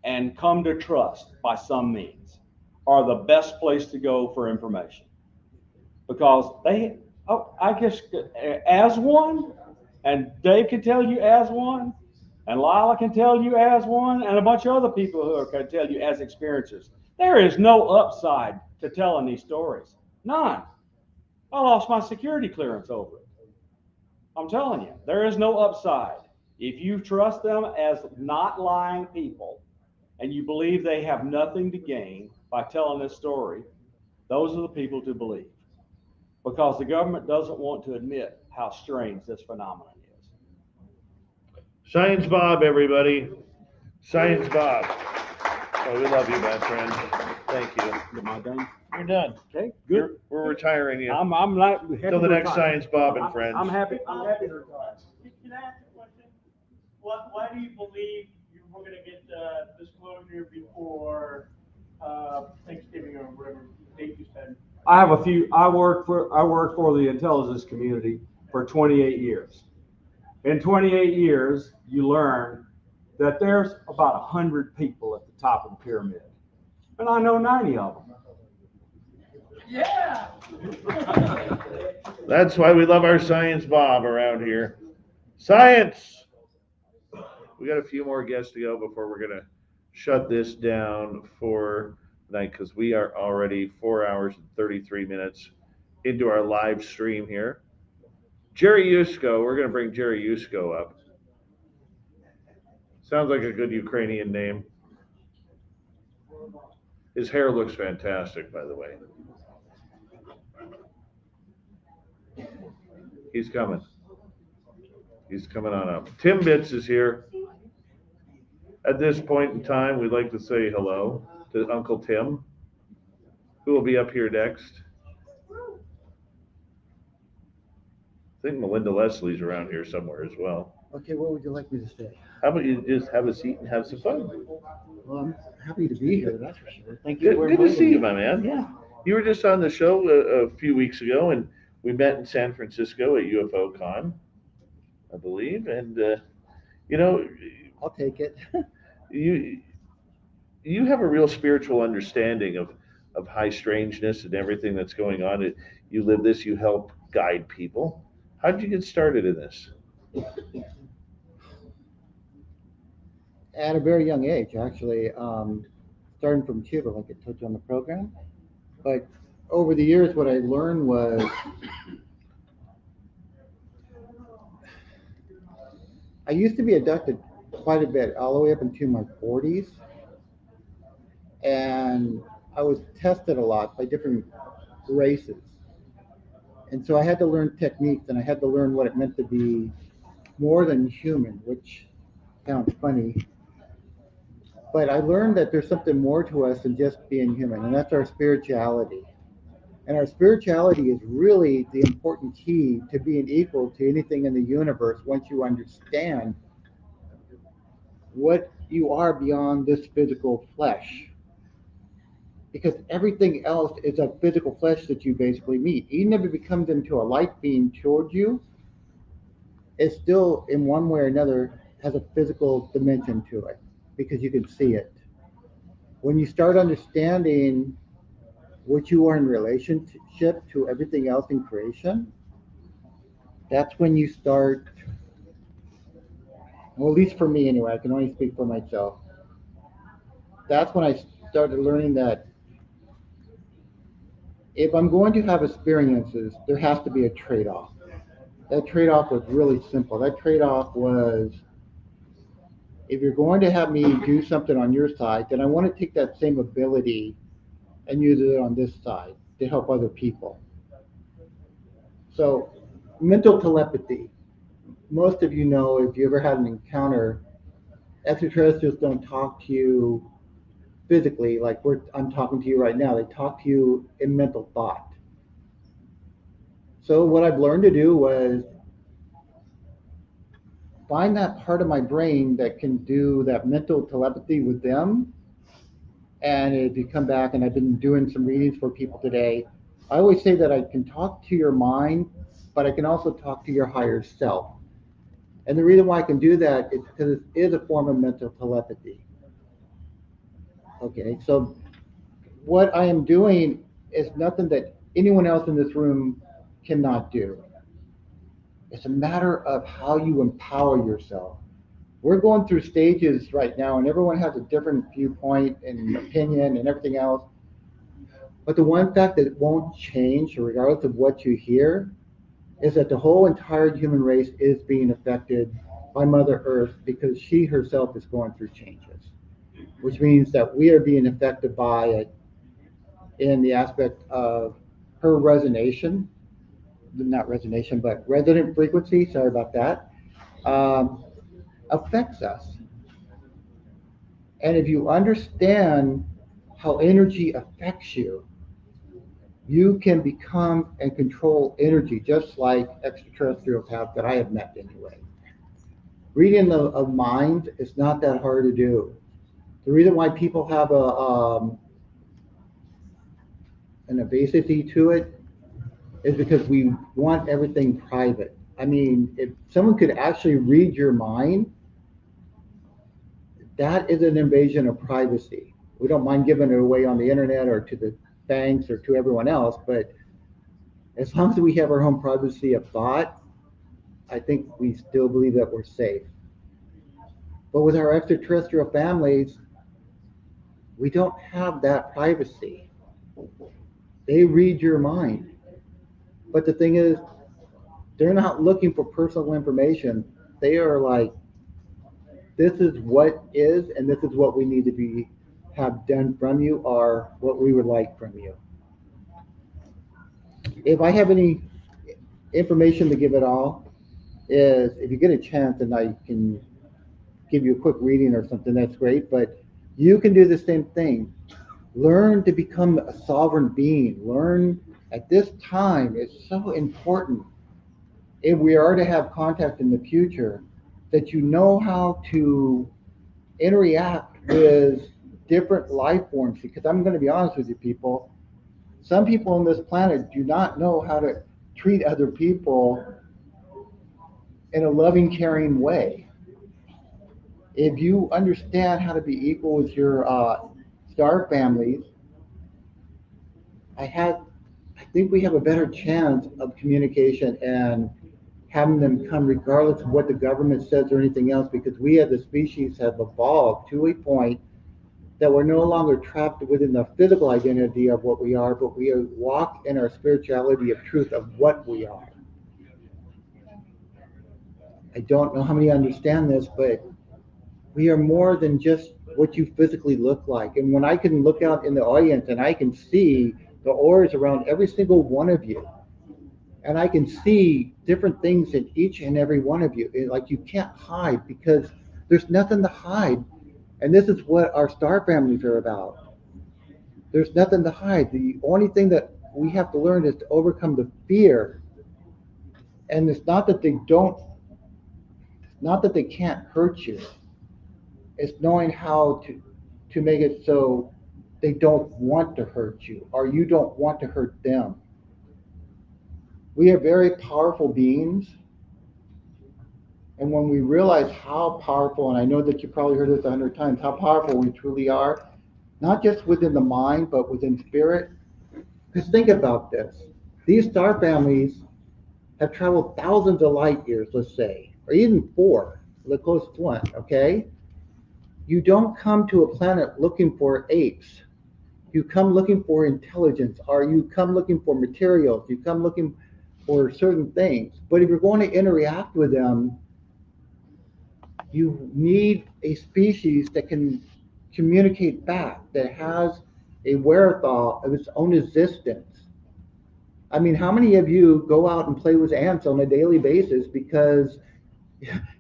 Speaker 4: and come to trust by some means are the best place to go for information. Because I guess as one, and Dave can tell you as one, and Lila can tell you as one, and a bunch of other people who can tell you as experiencers. There is no upside to telling these stories. None. I lost my security clearance over it. I'm telling you, there is no upside. If you trust them as not lying people, and you believe they have nothing to gain by telling this story, those are the people to believe. Because the government doesn't want to admit how strange this phenomenon is.
Speaker 2: Science Bob, everybody. Science Bob. Oh, we love you, my friend. Thank you.
Speaker 17: Am I done?
Speaker 2: You're done.
Speaker 17: Okay, good.
Speaker 2: We're retiring you.
Speaker 17: I'm like happy
Speaker 2: Till the
Speaker 17: to
Speaker 2: next
Speaker 17: retire.
Speaker 2: Science Bob and Friends.
Speaker 17: I'm happy to retire.
Speaker 4: Can I ask a question? Why do you believe you were gonna get disclosure before Thanksgiving or whatever date you said?
Speaker 17: I have a few. I work for the intelligence community for 28 years. In 28 years, you learn that there's about 100 people at the top of the pyramid, and I know 90 of them.
Speaker 4: Yeah.
Speaker 2: That's why we love our Science Bob around here. Science! We got a few more guests to go before we're going to shut this down for tonight, because we are already 4 hours and 33 minutes into our live stream here. Jerry Yusko, we're going to bring Jerry Yusko up. Sounds like a good Ukrainian name. His hair looks fantastic, by the way. He's coming. He's coming on up. Tim Bitts is here. At this point in time, we'd like to say hello to Uncle Tim, who will be up here next. I think Melinda Leslie's around here somewhere as well.
Speaker 18: Okay, what would you like me to say?
Speaker 2: How about you just have a seat and have some fun?
Speaker 18: Well, I'm happy to be here, that's for sure. Thank you for
Speaker 2: Good to
Speaker 18: inviting
Speaker 2: see
Speaker 18: me.
Speaker 2: you, my man.
Speaker 18: Yeah.
Speaker 2: You were just on the show a few weeks ago, and we met in San Francisco at UFO Con, I believe. And,
Speaker 18: I'll take it.
Speaker 2: you have a real spiritual understanding of high strangeness and everything that's going on. You live this, you help guide people. How did you get started in this?
Speaker 18: At a very young age, actually, starting from CHIVE, like I told you on the program. But over the years, what I learned was I used to be abducted quite a bit, all the way up into my 40s. And I was tested a lot by different races. And so I had to learn techniques, and I had to learn what it meant to be more than human, which sounds funny. But I learned that there's something more to us than just being human, and that's our spirituality. And our spirituality is really the important key to being equal to anything in the universe once you understand what you are beyond this physical flesh. Because everything else is a physical flesh that you basically meet. Even if it becomes into a light beam towards you, it still, in one way or another, has a physical dimension to it, because you can see it. When you start understanding what you are in relationship to everything else in creation, that's when you start, well, at least for me anyway, I can only speak for myself. That's when I started learning that if I'm going to have experiences, there has to be a trade-off. That trade-off was really simple. That trade-off was, if you're going to have me do something on your side, then I want to take that same ability and use it on this side to help other people. So, mental telepathy. Most of you know, if you ever had an encounter, extraterrestrials don't talk to you physically like I'm talking to you right now. They talk to you in mental thought. So what I've learned to do was find that part of my brain that can do that mental telepathy with them. And if you come back, and I've been doing some readings for people today, I always say that I can talk to your mind, but I can also talk to your higher self. And the reason why I can do that is because it is a form of mental telepathy. Okay, so what I am doing is nothing that anyone else in this room cannot do. It's a matter of how you empower yourself. We're going through stages right now, and everyone has a different viewpoint and opinion and everything else. But the one fact that won't change, regardless of what you hear, is that the whole entire human race is being affected by Mother Earth, because she herself is going through changes, which means that we are being affected by it in the aspect of her resonation, not resonation, but resonant frequency, sorry about that, affects us. And if you understand how energy affects you. You can become and control energy just like extraterrestrials have that I have met anyway. Reading a mind is not that hard to do. The reason why people have an obesity to it is because we want everything private. I mean, if someone could actually read your mind, that is an invasion of privacy. We don't mind giving it away on the internet or to the banks or to everyone else, but as long as we have our own privacy of thought, I think we still believe that we're safe. But with our extraterrestrial families, we don't have that privacy. They read your mind. But the thing is, they're not looking for personal information. They are like, this is what is, and this is what we need to have done from you, or what we would like from you. If I have any information to give at all, is if you get a chance and I can give you a quick reading or something, that's great. But you can do the same thing. Learn to become a sovereign being. Learn at this time, it's so important. If we are to have contact in the future, that you know how to interact with different life forms. Because I'm going to be honest with you, people, some people on this planet do not know how to treat other people in a loving, caring way. If you understand how to be equal with your star families, I think we have a better chance of communication and having them come regardless of what the government says or anything else, because we as a species have evolved to a point that we're no longer trapped within the physical identity of what we are, but we walk in our spirituality of truth of what we are. I don't know how many understand this, but we are more than just what you physically look like. And when I can look out in the audience and I can see the auras around every single one of you, and I can see different things in each and every one of you, like you can't hide because there's nothing to hide. And this is what our star families are about. There's nothing to hide. The only thing that we have to learn is to overcome the fear. And it's not that they can't hurt you. It's knowing how to make it so they don't want to hurt you, or you don't want to hurt them. We are very powerful beings. And when we realize how powerful, and I know that you probably heard this 100 times, how powerful we truly are, not just within the mind, but within spirit. Because think about this. These star families have traveled thousands of light years, let's say, or even 4, the closest one, okay? You don't come to a planet looking for apes. You come looking for intelligence, or you come looking for materials, you come looking for certain things. But if you're going to interact with them, you need a species that can communicate back, that has a wherewithal of its own existence. I mean, how many of you go out and play with ants on a daily basis because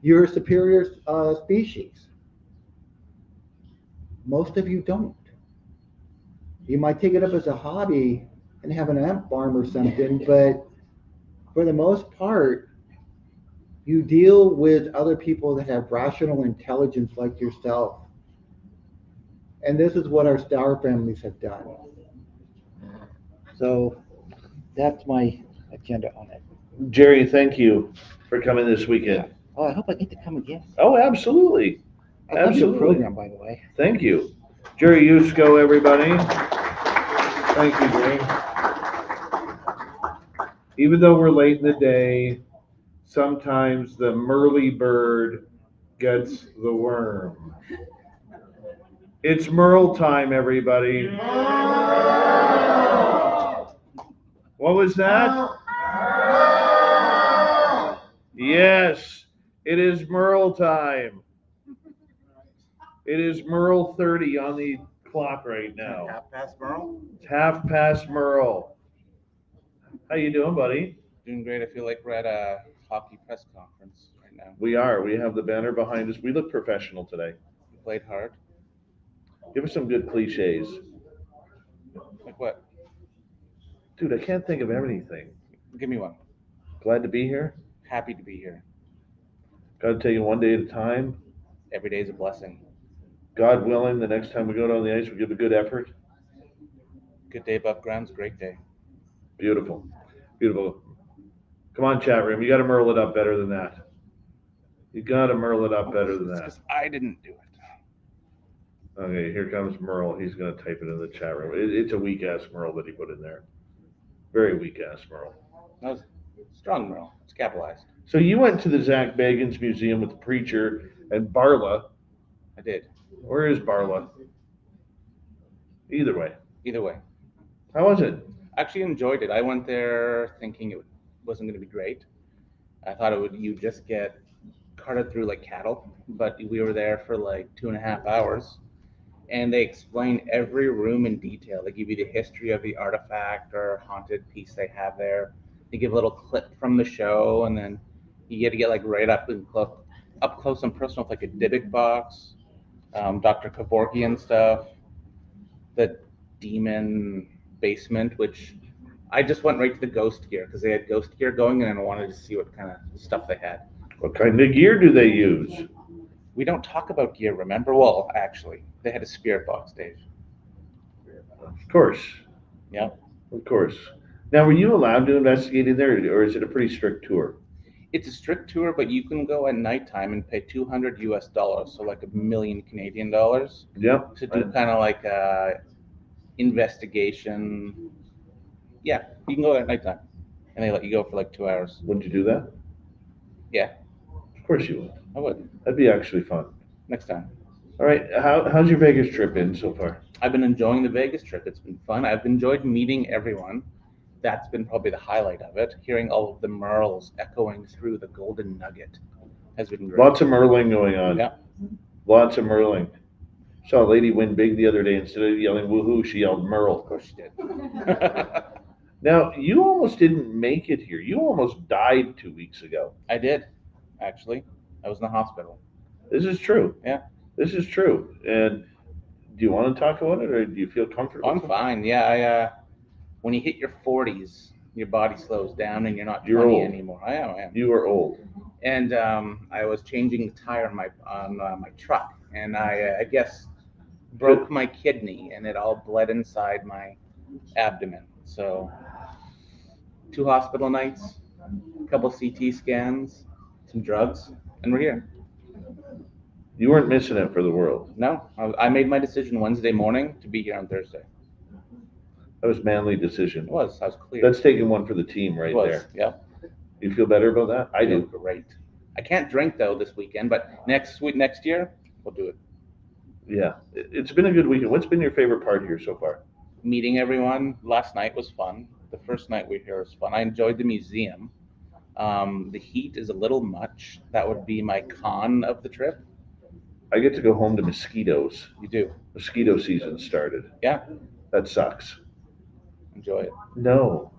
Speaker 18: you're a superior species? Most of you don't. You might take it up as a hobby and have an ant farm or something, but for the most part, you deal with other people that have rational intelligence like yourself. And this is what our star families have done. So that's my agenda on it.
Speaker 2: Jerry, thank you for coming this weekend.
Speaker 18: Oh, I hope I get to come again.
Speaker 2: Oh, absolutely.
Speaker 18: I love your program, by the way.
Speaker 2: Thank you. Jerry Yusko, everybody. Thank you, Jerry. Even though we're late in the day, sometimes the Merle bird gets the worm. It's Merle time, everybody. What was that? Yes, it is Merle time. It is Merle 30 on the clock right now.
Speaker 19: Half past Merle?
Speaker 2: It's half past Merle. How you doing, buddy?
Speaker 19: Doing great. I feel like we're at a hockey press conference right now.
Speaker 2: We are. We have the banner behind us. We look professional today.
Speaker 19: You played hard.
Speaker 2: Give us some good cliches.
Speaker 19: Like what?
Speaker 2: Dude, I can't think of anything.
Speaker 19: Give me one.
Speaker 2: Glad to be here.
Speaker 19: Happy to be here.
Speaker 2: Got to take it one day at a time.
Speaker 19: Every day is a blessing.
Speaker 2: God willing, the next time we go down the ice, we give a good effort.
Speaker 19: Good day above ground's a great day.
Speaker 2: Beautiful. Beautiful. Come on, chat room. You got to Merle it up better than that. You got to Merle it up better than that.
Speaker 19: Because I didn't do it.
Speaker 2: Okay, here comes Merle. He's going to type it in the chat room. It's a weak-ass Merle that he put in there. Very weak-ass Merle.
Speaker 19: That was strong, Merle. It's capitalized.
Speaker 2: So you went to the Zach Bagans Museum with the preacher and Barla.
Speaker 19: I did.
Speaker 2: Where is Barla? Either way.
Speaker 19: Either way.
Speaker 2: How was it?
Speaker 19: I actually enjoyed it. I went there thinking it wasn't going to be great. I thought you just get carted through like cattle, but we were there for like 2.5 hours, and they explain every room in detail. They give you the history of the artifact or haunted piece they have there. They give a little clip from the show, and then you get to get like right up close and personal with like a Dybbuk box, Dr. Kevorkian stuff, the demon basement, which I just went right to the ghost gear because they had ghost gear going, and I wanted to see what kind of stuff they had.
Speaker 2: What kind of gear do they use?
Speaker 19: We don't talk about gear, remember? Well, actually, they had a spirit box, Dave.
Speaker 2: Of course.
Speaker 19: Yeah.
Speaker 2: Of course. Now, were you allowed to investigate in there, or is it a pretty strict tour?
Speaker 19: It's a strict tour, but you can go at nighttime and pay $200 US, so like $1 million Canadian dollars.
Speaker 2: Yep.
Speaker 19: To do kind of like a investigation. Yeah, you can go at nighttime, and they let you go for like 2 hours.
Speaker 2: Wouldn't you do that?
Speaker 19: Yeah.
Speaker 2: Of course you would.
Speaker 19: I would.
Speaker 2: That'd be actually fun.
Speaker 19: Next time.
Speaker 2: All right. How's your Vegas trip been so far?
Speaker 19: I've been enjoying the Vegas trip. It's been fun. I've enjoyed meeting everyone. That's been probably the highlight of it. Hearing all of the Merles echoing through the Golden Nugget has been great.
Speaker 2: Lots of Merling going on.
Speaker 19: Yeah.
Speaker 2: Lots of Merling. Saw a lady win big the other day. Instead of yelling woohoo, she yelled Merle.
Speaker 19: Of course she did.
Speaker 2: Now, you almost didn't make it here. You almost died 2 weeks ago.
Speaker 19: I did, actually. I was in the hospital.
Speaker 2: This is true.
Speaker 19: Yeah.
Speaker 2: This is true. And do you want to talk about it, or do you feel comfortable?
Speaker 19: I'm fine. Yeah, when you hit your 40s, your body slows down and you're not 20
Speaker 2: old.
Speaker 19: anymore. I am.
Speaker 2: You are old.
Speaker 19: And I was changing the tire on my truck, and I guess broke my kidney, and it all bled inside my abdomen. So 2 hospital nights, a couple CT scans, some drugs, and we're here.
Speaker 2: You weren't missing it for the world.
Speaker 19: No, I made my decision Wednesday morning to be here on Thursday.
Speaker 2: That was a manly decision.
Speaker 19: It was. I was clear.
Speaker 2: That's taking one for the team right
Speaker 19: It was.
Speaker 2: there.
Speaker 19: Yep.
Speaker 2: You feel better about that? I do.
Speaker 19: Great. I can't drink though this weekend, but next year we'll do it.
Speaker 2: Yeah, it's been a good weekend. What's been your favorite part here so far?
Speaker 19: Meeting everyone. Last night was fun. The first night we were here was fun. I enjoyed the museum. The heat is a little much. That would be my con of the trip.
Speaker 2: I get to go home to mosquitoes.
Speaker 19: You do?
Speaker 2: Mosquito season started.
Speaker 19: Yeah.
Speaker 2: That sucks.
Speaker 19: Enjoy it.
Speaker 2: No.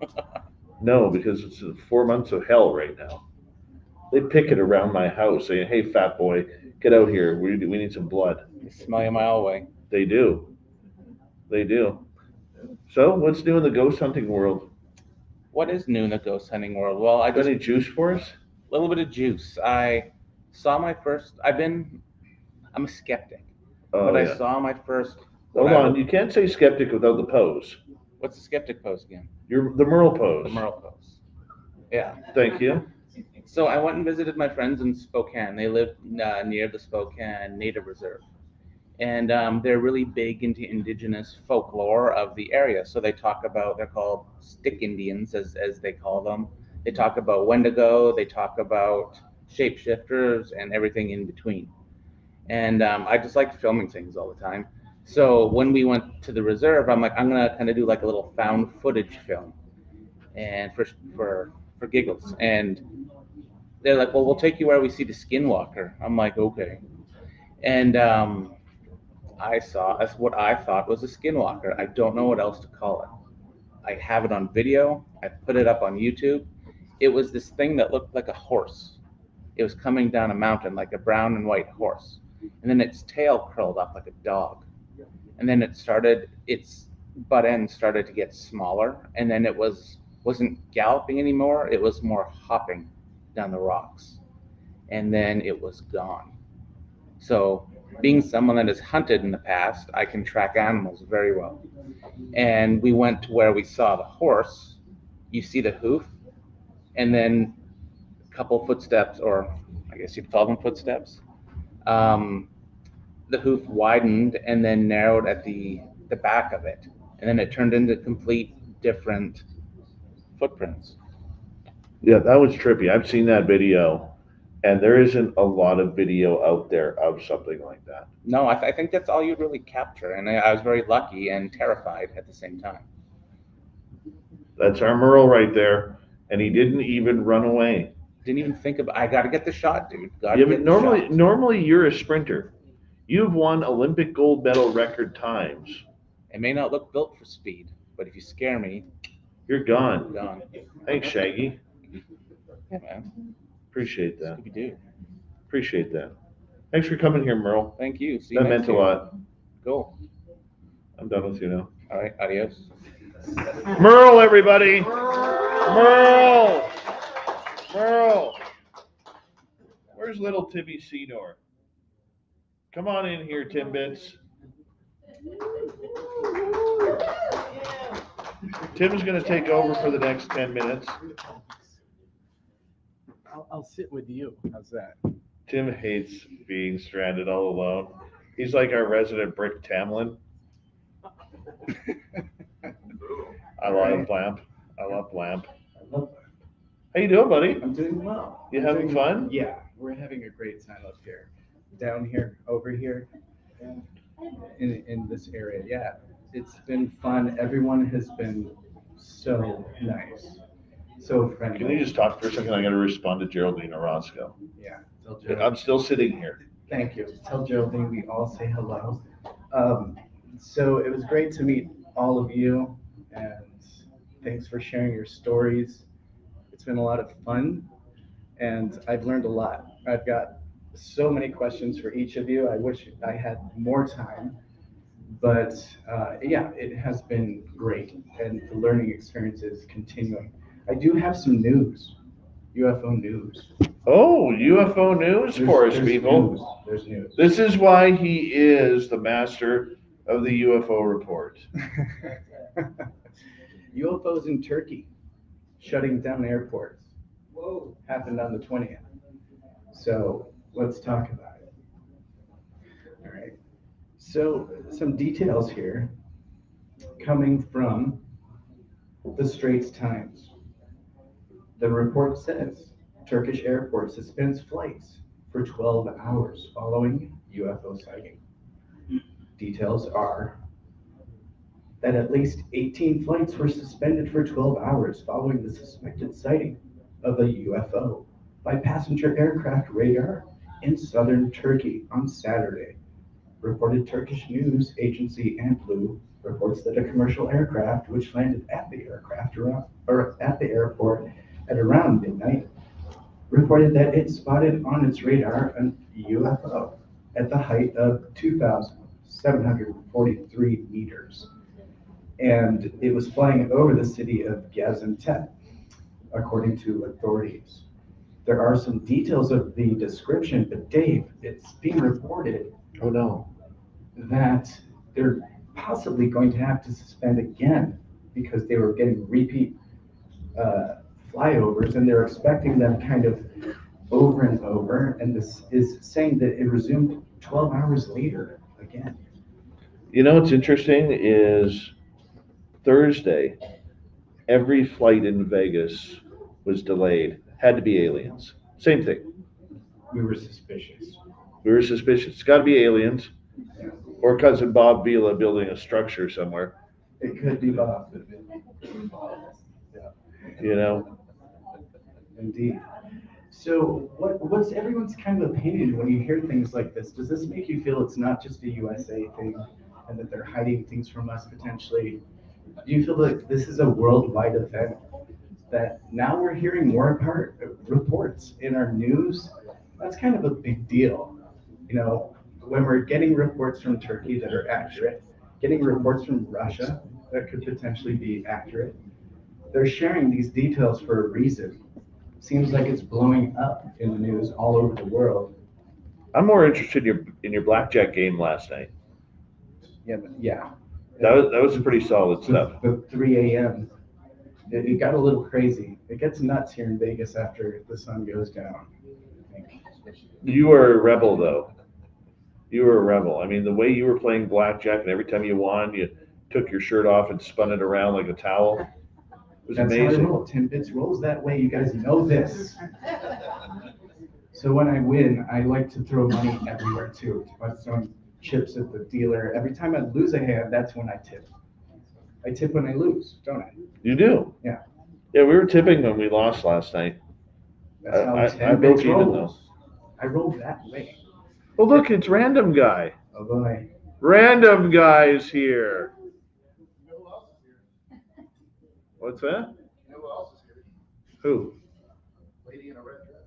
Speaker 2: No, because it's 4 months of hell right now. They picket around my house saying, hey, fat boy, get out here. We need some blood.
Speaker 19: They smell you a mile away.
Speaker 2: They do. They do. So what's new in the ghost hunting world?
Speaker 19: What is new in the ghost hunting world? Well, I
Speaker 2: got any juice for us?
Speaker 19: A little bit of juice. I saw my first, I'm a skeptic, but I saw my first.
Speaker 2: Hold on, you can't say skeptic without the pose.
Speaker 19: What's the skeptic pose again?
Speaker 2: The Merle pose.
Speaker 19: The Merle pose. Yeah.
Speaker 2: Thank you.
Speaker 19: So I went and visited my friends in Spokane. They live near the Spokane Native Reserve. And they're really big into indigenous folklore of the area. So they talk about, they're called stick Indians, as they call them. They talk about Wendigo, they talk about shapeshifters and everything in between. And I just like filming things all the time. So when we went to the reserve, I'm like, I'm gonna kind of do like a little found footage film, and for giggles. And they're like, well, we'll take you where we see the skinwalker. I'm like, okay. And I saw, that's what I thought was a skinwalker. I don't know what else to call it. I have it on video. I put it up on YouTube. It was this thing that looked like a horse. It was coming down a mountain like a brown and white horse. And then its tail curled up like a dog. And then it started, its butt end started to get smaller, and then it wasn't galloping anymore. It was more hopping down the rocks, and then it was gone. So, being someone that has hunted in the past, I can track animals very well. And we went to where we saw the horse. You see the hoof, and then a couple footsteps, or I guess you'd call them footsteps. The hoof widened and then narrowed at the back of it, and then it turned into complete different footprints.
Speaker 2: Yeah, that was trippy. I've seen that video, and there isn't a lot of video out there of something like that.
Speaker 19: No, I think that's all you'd really capture, and I was very lucky and terrified at the same time.
Speaker 2: That's our Merle right there, and he didn't even run away.
Speaker 19: Didn't even think about. I got to get the shot, dude.
Speaker 2: Yeah, but normally you're a sprinter. You've won Olympic gold medal record times.
Speaker 19: It may not look built for speed, but if you scare me,
Speaker 2: you're gone.
Speaker 19: Gone.
Speaker 2: Thanks, Shaggy.
Speaker 19: Yeah, man.
Speaker 2: Appreciate that.
Speaker 19: Scooby-Doo.
Speaker 2: Appreciate that. Thanks for coming here, Merle.
Speaker 19: Thank you. See you
Speaker 2: That
Speaker 19: next
Speaker 2: meant a
Speaker 19: year.
Speaker 2: lot.
Speaker 19: Go.
Speaker 2: I'm done with you now.
Speaker 19: All right. Adios.
Speaker 2: Merle, everybody. Merle. Merle. Where's little Timmy Seymour? Come on in here, Timbits. Tim's going to take over for the next 10 minutes.
Speaker 20: I'll sit with you. How's that?
Speaker 2: Tim hates being stranded all alone. He's like our resident Brick Tamlin. I love Lamp. I love Lamp. How you doing, buddy?
Speaker 20: I'm doing well.
Speaker 2: You having fun?
Speaker 20: Yeah, we're having a great time up here. Down here, over here, in this area. Yeah, it's been fun. Everyone has been so nice, so friendly.
Speaker 2: Can you just talk for a second? I got to respond to Geraldine Orozco.
Speaker 20: Yeah.
Speaker 2: I'm still sitting here.
Speaker 20: Thank you. Tell Geraldine we all say hello. So it was great to meet all of you, and thanks for sharing your stories. It's been a lot of fun, and I've learned a lot. I've got so many questions for each of you. I wish I had more time, but yeah, it has been great, and the learning experience is continuing. I do have some news, UFO news.
Speaker 2: Oh, UFO news for us,
Speaker 20: There's
Speaker 2: people.
Speaker 20: news. There's news.
Speaker 2: This is why he is the master of the UFO report.
Speaker 20: UFOs in Turkey shutting down airports. Whoa. Happened on the 20th. So let's talk about it. All right. So some details here coming from the Straits Times. The report says Turkish airport suspends flights for 12 hours following UFO sighting. Details are that at least 18 flights were suspended for 12 hours following the suspected sighting of a UFO by passenger aircraft radar in southern Turkey on Saturday. Reported Turkish news agency Anadolu reports that a commercial aircraft which landed at the airport at around midnight reported that it spotted on its radar a UFO at the height of 2,743 meters. And it was flying over the city of Gaziantep, according to authorities. There are some details of the description, but Dave, it's being reported that they're possibly going to have to suspend again because they were getting repeat flyovers, and they're expecting them kind of over and over, and this is saying that it resumed 12 hours later again.
Speaker 2: You know what's interesting is Thursday, every flight in Vegas was delayed. Had to be aliens. Same thing.
Speaker 20: We were suspicious.
Speaker 2: It's got to be aliens. Or cousin Bob Vila building a structure somewhere.
Speaker 20: It could be Bob.
Speaker 2: You know?
Speaker 20: Indeed. So what's everyone's kind of opinion when you hear things like this? Does this make you feel it's not just a USA thing and that they're hiding things from us potentially? Do you feel like this is a worldwide event that now we're hearing more reports in our news? That's kind of a big deal. You know, when we're getting reports from Turkey that are accurate, getting reports from Russia that could potentially be accurate. They're sharing these details for a reason. Seems like it's blowing up in the news all over the world.
Speaker 2: I'm more interested in your blackjack game last night.
Speaker 20: Yeah.
Speaker 2: That was pretty solid stuff.
Speaker 20: The 3 a.m. It got a little crazy. It gets nuts here in Vegas after the sun goes down.
Speaker 2: You were a rebel, though. You were a rebel. I mean, the way you were playing blackjack, and every time you won, you took your shirt off and spun it around like a towel. It was
Speaker 20: That's
Speaker 2: amazing.
Speaker 20: how I roll. 10 bits rolls that way. You guys know this. So when I win, I like to throw money everywhere too. I'm throwing chips at the dealer. Every time I lose a hand, that's when I tip. I tip when I lose, don't I?
Speaker 2: You do?
Speaker 20: Yeah.
Speaker 2: Yeah, we were tipping when we lost last night.
Speaker 20: That's how
Speaker 2: I
Speaker 20: 10
Speaker 2: broke
Speaker 20: bits
Speaker 2: even,
Speaker 20: rolls. I rolled that way.
Speaker 2: Well, look, it's Random Guy.
Speaker 20: Oh boy.
Speaker 2: Random Guy's here. What's that? Who?
Speaker 21: Lady in a red dress.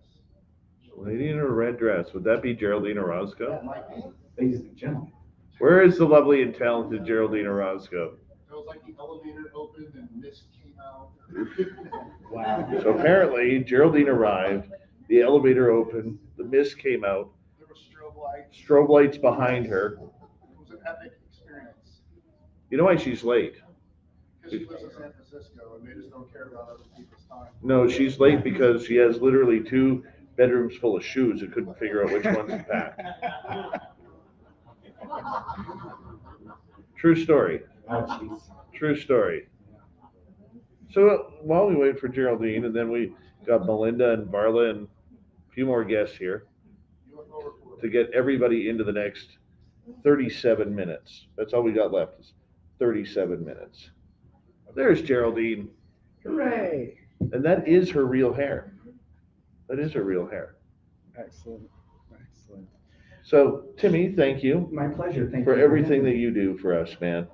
Speaker 2: Lady in a red dress. Would that be Geraldine Orozco?
Speaker 21: That might be.
Speaker 20: Ladies and gentlemen.
Speaker 2: Where is the lovely and talented Geraldine Orozco?
Speaker 21: It was like the elevator opened and mist came out.
Speaker 20: Wow.
Speaker 2: So apparently Geraldine arrived, the elevator opened, the mist came out,
Speaker 21: There were strobe lights.
Speaker 2: strobe lights behind her.
Speaker 21: It was an epic experience.
Speaker 2: You know why she's late?
Speaker 21: Because she lives in San Francisco and they just don't care about other people's time.
Speaker 2: No, she's late because she has literally 2 bedrooms full of shoes and couldn't figure out which ones to pack. True story.
Speaker 20: Oh, jeez.
Speaker 2: True story. So while we wait for Geraldine, and then we got Melinda and Barla and a few more guests here to get everybody into the next 37 minutes. That's all we got left is 37 minutes. There's Geraldine.
Speaker 20: Hooray.
Speaker 2: And that is her real hair. That is her real hair.
Speaker 20: Excellent. Excellent.
Speaker 2: So, Timmy, thank you.
Speaker 20: My pleasure. Thank
Speaker 2: for
Speaker 20: you.
Speaker 2: everything that you do for us, man.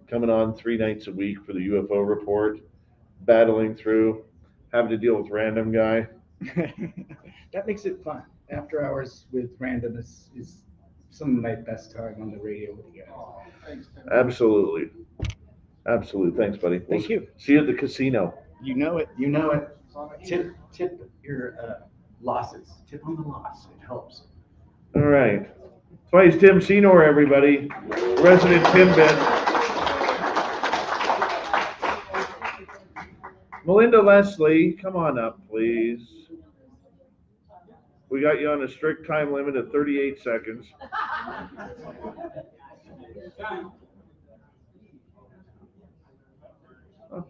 Speaker 2: Coming on 3 nights a week for the UFO report, battling through, having to deal with Random Guy.
Speaker 20: That makes it fun. After hours with Random is some of my best time on the radio with you guys.
Speaker 2: Absolutely. Absolutely. Thanks, buddy.
Speaker 20: Thank you.
Speaker 2: See you at the casino.
Speaker 20: You know it. You know it. Tip your losses. Tip on the loss. It helps.
Speaker 2: All right. That's why he's Tim Senor, everybody. Resident Timbit. Melinda Leslie, come on up, please. We got you on a strict time limit of 38 seconds.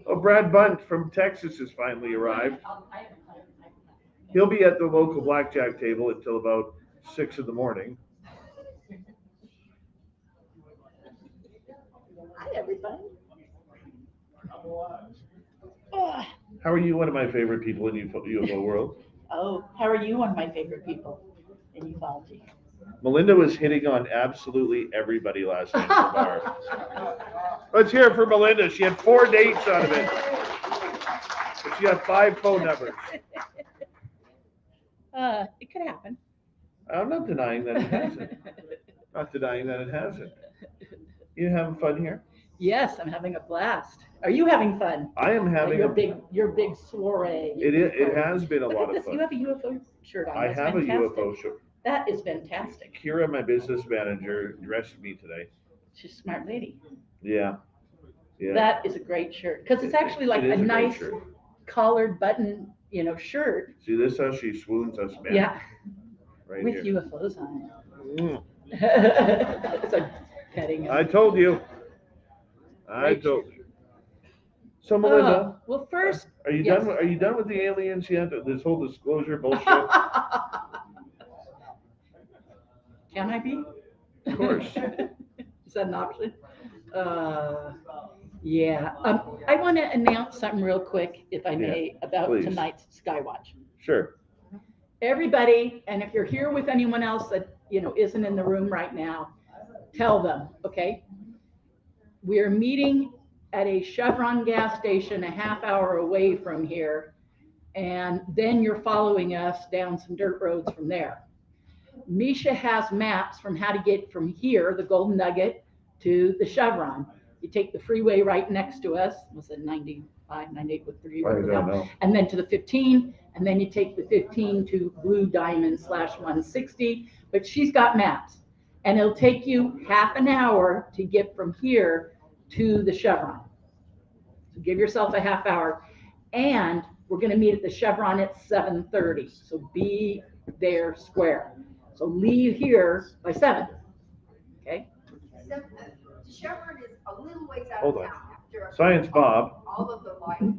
Speaker 2: Oh, Brad Bunt from Texas has finally arrived. He'll be at the local blackjack table until about 6 in the morning.
Speaker 22: Hi, everybody.
Speaker 2: How are you one of my favorite people in UFO world?
Speaker 22: Oh, how are you one of my favorite people in ufology?
Speaker 2: Melinda was hitting on absolutely everybody last night at the bar. Let's hear it for Melinda. She had 4 dates out of it. But she got 5 phone numbers.
Speaker 22: It could happen.
Speaker 2: I'm not denying that it hasn't. Not denying that it hasn't. You having fun here?
Speaker 22: Yes, I'm having a blast. Are you having fun?
Speaker 2: I am having
Speaker 22: your big soiree.
Speaker 2: It has been a
Speaker 22: Look
Speaker 2: lot
Speaker 22: at
Speaker 2: of
Speaker 22: this.
Speaker 2: fun.
Speaker 22: You have a UFO shirt on.
Speaker 2: I
Speaker 22: That's
Speaker 2: have
Speaker 22: fantastic.
Speaker 2: a UFO shirt.
Speaker 22: That is fantastic.
Speaker 2: Kira, my business manager, dressed me today.
Speaker 22: She's a smart lady.
Speaker 2: Yeah. Yeah.
Speaker 22: That is a great shirt because it's actually like
Speaker 2: It is
Speaker 22: a
Speaker 2: great
Speaker 22: nice
Speaker 2: shirt.
Speaker 22: collared button, shirt.
Speaker 2: See this how she swoons us, man.
Speaker 22: Yeah.
Speaker 2: Right
Speaker 22: With
Speaker 2: here.
Speaker 22: UFOs on
Speaker 2: Mm.
Speaker 22: it. So petting him.
Speaker 2: I told you. I
Speaker 22: Great
Speaker 2: told you. So Melinda,
Speaker 22: well, first,
Speaker 2: are you
Speaker 22: yes.
Speaker 2: done? Are you done with the aliens yet? This whole disclosure bullshit.
Speaker 22: Can I be?
Speaker 2: Of course.
Speaker 22: Is that an option? Yeah. I want to announce something real quick, if I may, about
Speaker 2: please.
Speaker 22: tonight's Skywatch.
Speaker 2: Sure.
Speaker 22: Everybody, and if you're here with anyone else that isn't in the room right now, tell them, okay? We are meeting at a Chevron gas station a half hour away from here, and then you're following us down some dirt roads from there. Misha has maps from how to get from here, the Golden Nugget, to the Chevron. You take the freeway right next to us, was it 95, 98 with 3?
Speaker 9: I don't know.
Speaker 22: And then to the 15, and then you take the 15 to Blue Diamond / 160. But she's got maps, and it'll take you half an hour to get from here to the Chevron. So give yourself a half hour, and we're going to meet at the Chevron at 7:30. So be there square. So leave here by 7. Okay.
Speaker 15: The Chevron is a little ways out
Speaker 9: Hold
Speaker 15: of
Speaker 9: on.
Speaker 15: town. After
Speaker 9: Science Bob.
Speaker 15: all of the lights.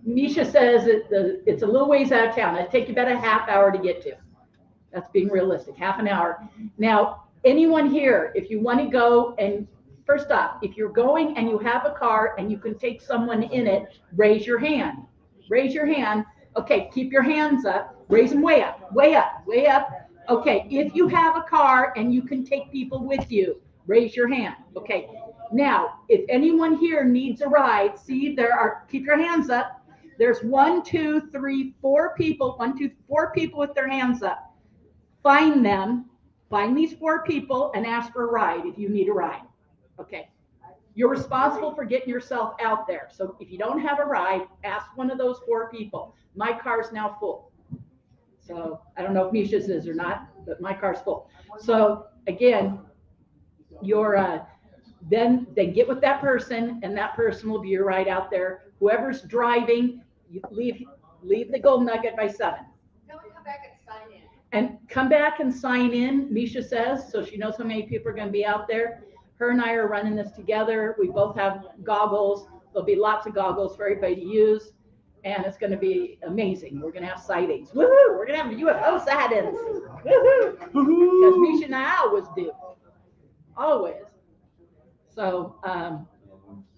Speaker 22: Misha says it's a little ways out of town. It'll take you about a half hour to get to. That's being realistic, half an hour. Now, anyone here, if you want to go, and first off, if you're going and you have a car and you can take someone in it, raise your hand. Raise your hand. Okay, keep your hands up. Raise them way up, way up, way up. Okay, if you have a car and you can take people with you, raise your hand. Okay, now, if anyone here needs a ride, see, keep your hands up. There's 1, 2, 3, 4 people, 1, 2, 4 people with their hands up. Find them, find these 4 people and ask for a ride if you need a ride. Okay. You're responsible for getting yourself out there. So if you don't have a ride, ask one of those 4 people. My car's now full. So I don't know if Misha's is or not, but my car's full. So again, then get with that person, and that person will be your ride out there. Whoever's driving, you leave the Gold Nugget by 7.
Speaker 15: Come back and sign in.
Speaker 22: And come back and sign in, Misha says, so she knows how many people are going to be out there. Her and I are running this together. We both have goggles. There'll be lots of goggles for everybody to use, and it's going to be amazing. We're going to have sightings. Woohoo! We're going to have UFO sightings. Woohoo! Because Misha and I always do. Always. So,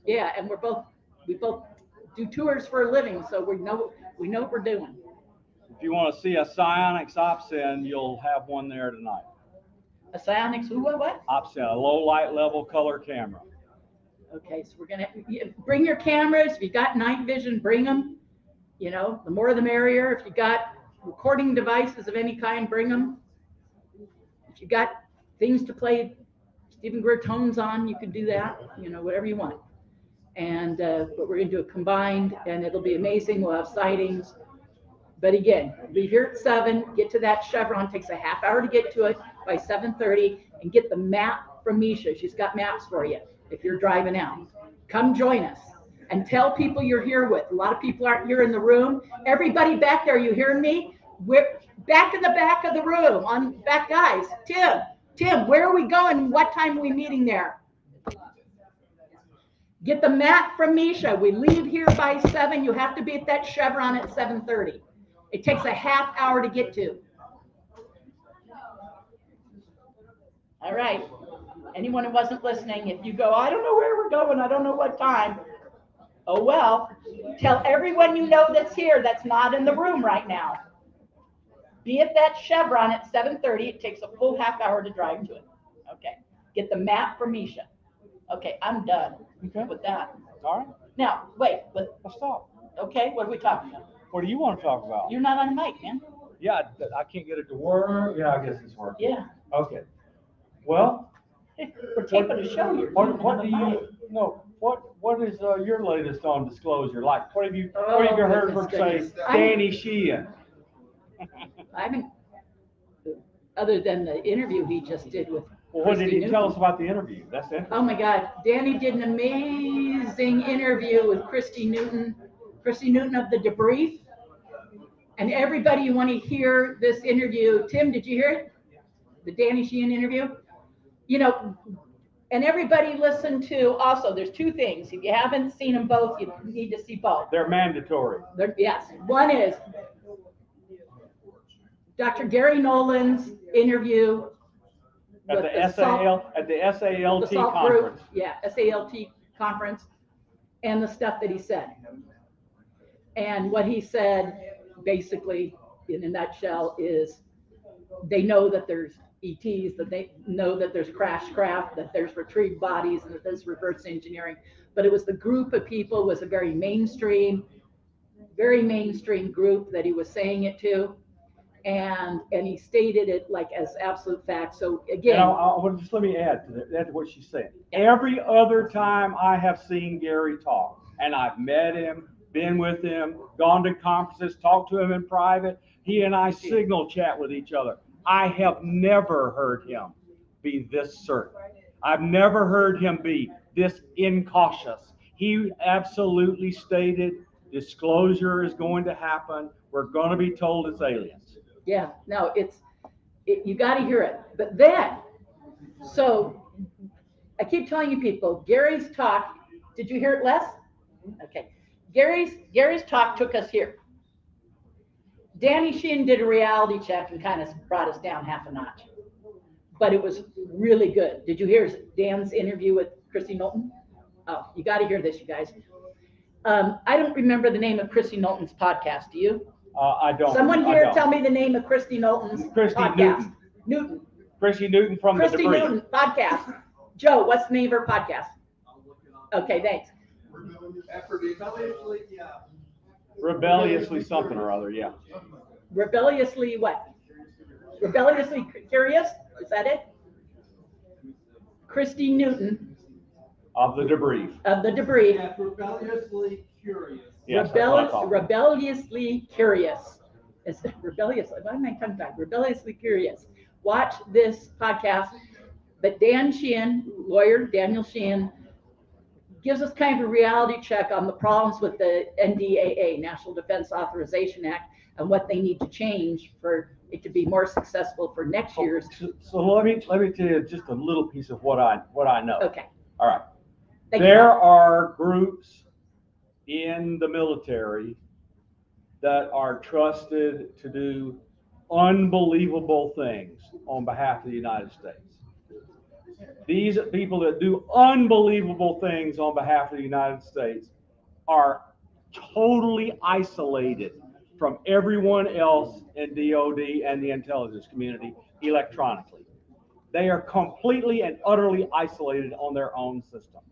Speaker 22: yeah, and we both do tours for a living, so we know what we're doing.
Speaker 17: If you want to see a psionics opsin, you'll have one there tonight.
Speaker 22: A psionics, what?
Speaker 17: Opsin, a low light level color camera.
Speaker 22: Okay, so we're gonna bring your cameras. If you got night vision, bring them. You know, the more the merrier. If you got recording devices of any kind, bring them. If you got things to play Stephen Greer tones on, you could do that. You know, whatever you want. And but we're gonna do it combined, and it'll be amazing. We'll have sightings. But again, leave here at 7, get to that Chevron, takes a half hour to get to it by 7:30, and get the map from Misha. She's got maps for you if you're driving out. Come join us and tell people you're here with. A lot of people aren't here in the room. Everybody back there, you hearing me? We're back in the back of the room, on back guys. Tim, where are we going? What time are we meeting there? Get the map from Misha. We leave here by 7. You have to be at that Chevron at 7:30. It takes a half hour to get to. All right. Anyone who wasn't listening, if you go, I don't know where we're going, I don't know what time. Oh, well, tell everyone you know that's here that's not in the room right now. Be at that Chevron at 7:30. It takes a full half hour to drive to it. Okay. Get the map from Misha. Okay, I'm done with that.
Speaker 17: All right.
Speaker 22: Now, wait.
Speaker 17: Let's stop.
Speaker 22: Okay, what are we talking about?
Speaker 17: What do you want to talk about?
Speaker 22: You're not on mic, man.
Speaker 17: Yeah, I can't get it to work. Yeah, I guess it's working.
Speaker 22: Yeah.
Speaker 17: Okay. Well,
Speaker 22: we're taping a show here.
Speaker 17: What do you know? What is your latest on disclosure? Like, what have you heard from say Danny Sheehan?
Speaker 22: I haven't, other than the interview he just did with.
Speaker 17: Well, what did he tell us about the interview? That's it.
Speaker 22: Oh my God, Danny did an amazing interview with Christy Newton of the Debrief. And everybody, you want to hear this interview. Tim, did you hear it? The Danny Sheehan interview? You know, and everybody listen to, also, there's 2 things. If you haven't seen them both, you need to see both.
Speaker 17: They're mandatory.
Speaker 22: Yes. One is Dr. Gary Nolan's interview
Speaker 17: at the SALT conference.
Speaker 22: Group. Yeah, SALT conference, and the stuff that he said. And what he said, basically, in a nutshell, is they know that there's ETs, that they know that there's crash craft, that there's retrieved bodies, and that there's reverse engineering. But it was the group of people, was a very mainstream group that he was saying it to. and he stated it like as absolute fact. So
Speaker 17: And
Speaker 22: again,
Speaker 17: just let me add to that, that's what she said. Every other time I have seen Gary talk, and I've met him, been with him, gone to conferences, talked to him in private, he and I signal chat with each other. I have never heard him be this certain. I've never heard him be this incautious. He absolutely stated disclosure is going to happen. We're going to be told it's aliens.
Speaker 22: yeah, no, you got to hear it. But then, so I keep telling you people, Gary's talk, did you hear it, Les? Okay. Gary's talk took us here. Danny Sheehan did a reality check and kind of brought us down half a notch. But it was really good. Did you hear Dan's interview with Christy Knowlton? Oh, you got to hear this, you guys. I don't remember the name of Christy Knowlton's podcast. Do you?
Speaker 17: I don't.
Speaker 22: Someone here tell me the name of Christy Knowlton's podcast. Newton.
Speaker 17: Christy Newton from
Speaker 22: Christy
Speaker 17: The Debris.
Speaker 22: Newton podcast. Joe, what's the name of her podcast? Okay, thanks.
Speaker 17: Rebelliously something or other, yeah.
Speaker 22: Rebelliously what? Rebelliously curious? Is that it? Christy Newton.
Speaker 17: Of The Debris.
Speaker 22: Of The Debris.
Speaker 4: Rebelliously curious.
Speaker 17: Yes, that's what I call it.
Speaker 22: Rebelliously curious. It's rebelliously. Why am I tongue tied? Rebelliously curious. Watch this podcast. But Dan Sheehan, lawyer Daniel Sheehan, gives us kind of a reality check on the problems with the NDAA, National Defense Authorization Act, and what they need to change for it to be more successful for next year's.
Speaker 17: So let me tell you just a little piece of what I know.
Speaker 22: Okay.
Speaker 17: All right.
Speaker 22: Thank you.
Speaker 17: There are groups in the military that are trusted to do unbelievable things on behalf of the United States. These people that do unbelievable things on behalf of the United States are totally isolated from everyone else in DOD and the intelligence community electronically. They are completely and utterly isolated on their own systems.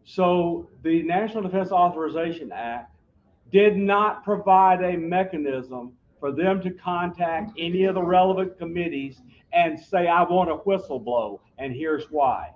Speaker 17: So the National Defense Authorization Act did not provide a mechanism for them to contact any of the relevant committees and say, I want a whistle blow, and here's why.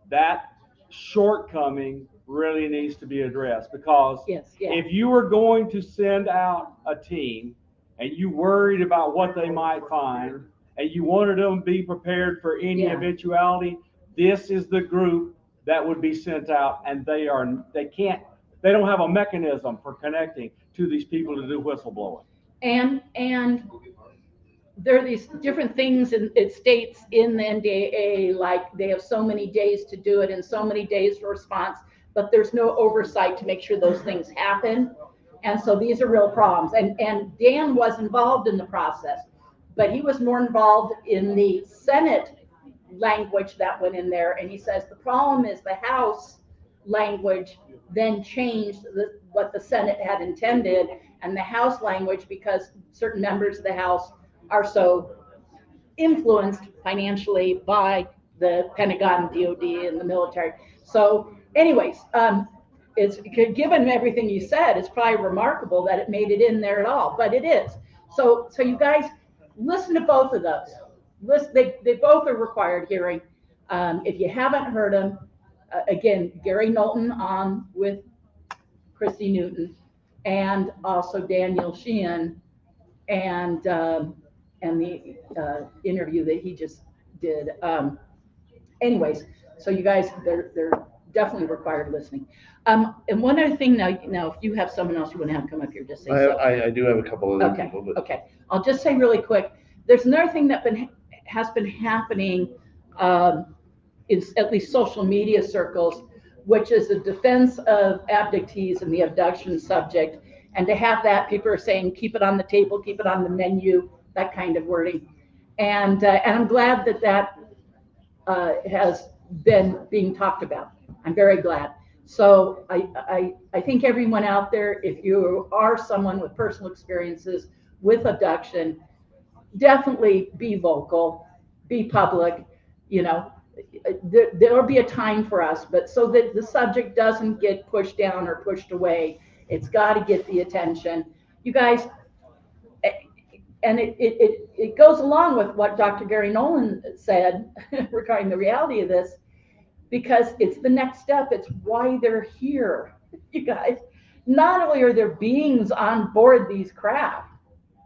Speaker 17: That shortcoming really needs to be addressed, because if you were going to send out a team and you worried about what they might find and you wanted them to be prepared for any eventuality, this is the group that would be sent out, and they don't have a mechanism for connecting to these people to do whistleblowing.
Speaker 22: And there are these different things it states in the NDAA, like they have so many days to do it and so many days for response, but there's no oversight to make sure those things happen. And so these are real problems. And Dan was involved in the process, but he was more involved in the Senate language that went in there. And he says the problem is the House language then changed what the Senate had intended, and the House language, because certain members of the House are so influenced financially by the Pentagon, DOD, and the military. So anyways, it's given everything you said, it's probably remarkable that it made it in there at all, but it is. So you guys listen to both of those. They both are required hearing. If you haven't heard them, again, Gary Knowlton on with Christy Newton, and also Daniel Sheehan, and the interview that he just did. Anyways, so you guys, they're definitely required listening. And one other thing now, if you have someone else you want to have come up here, just say so.
Speaker 14: I do have a couple of other people. But...
Speaker 22: Okay, I'll just say really quick. There's another thing that has been happening in at least social media circles, which is the defense of abductees and the abduction subject. And to have that, people are saying, keep it on the table, keep it on the menu, that kind of wording. And I'm glad that has been being talked about. I'm very glad. So I think everyone out there, if you are someone with personal experiences with abduction, definitely be vocal, be public. You know, there'll be a time for us, but so that the subject doesn't get pushed down or pushed away, it's got to get the attention. You guys, and it goes along with what Dr. Gary Nolan said regarding the reality of this, because it's the next step. It's why they're here, you guys. Not only are there beings on board these craft,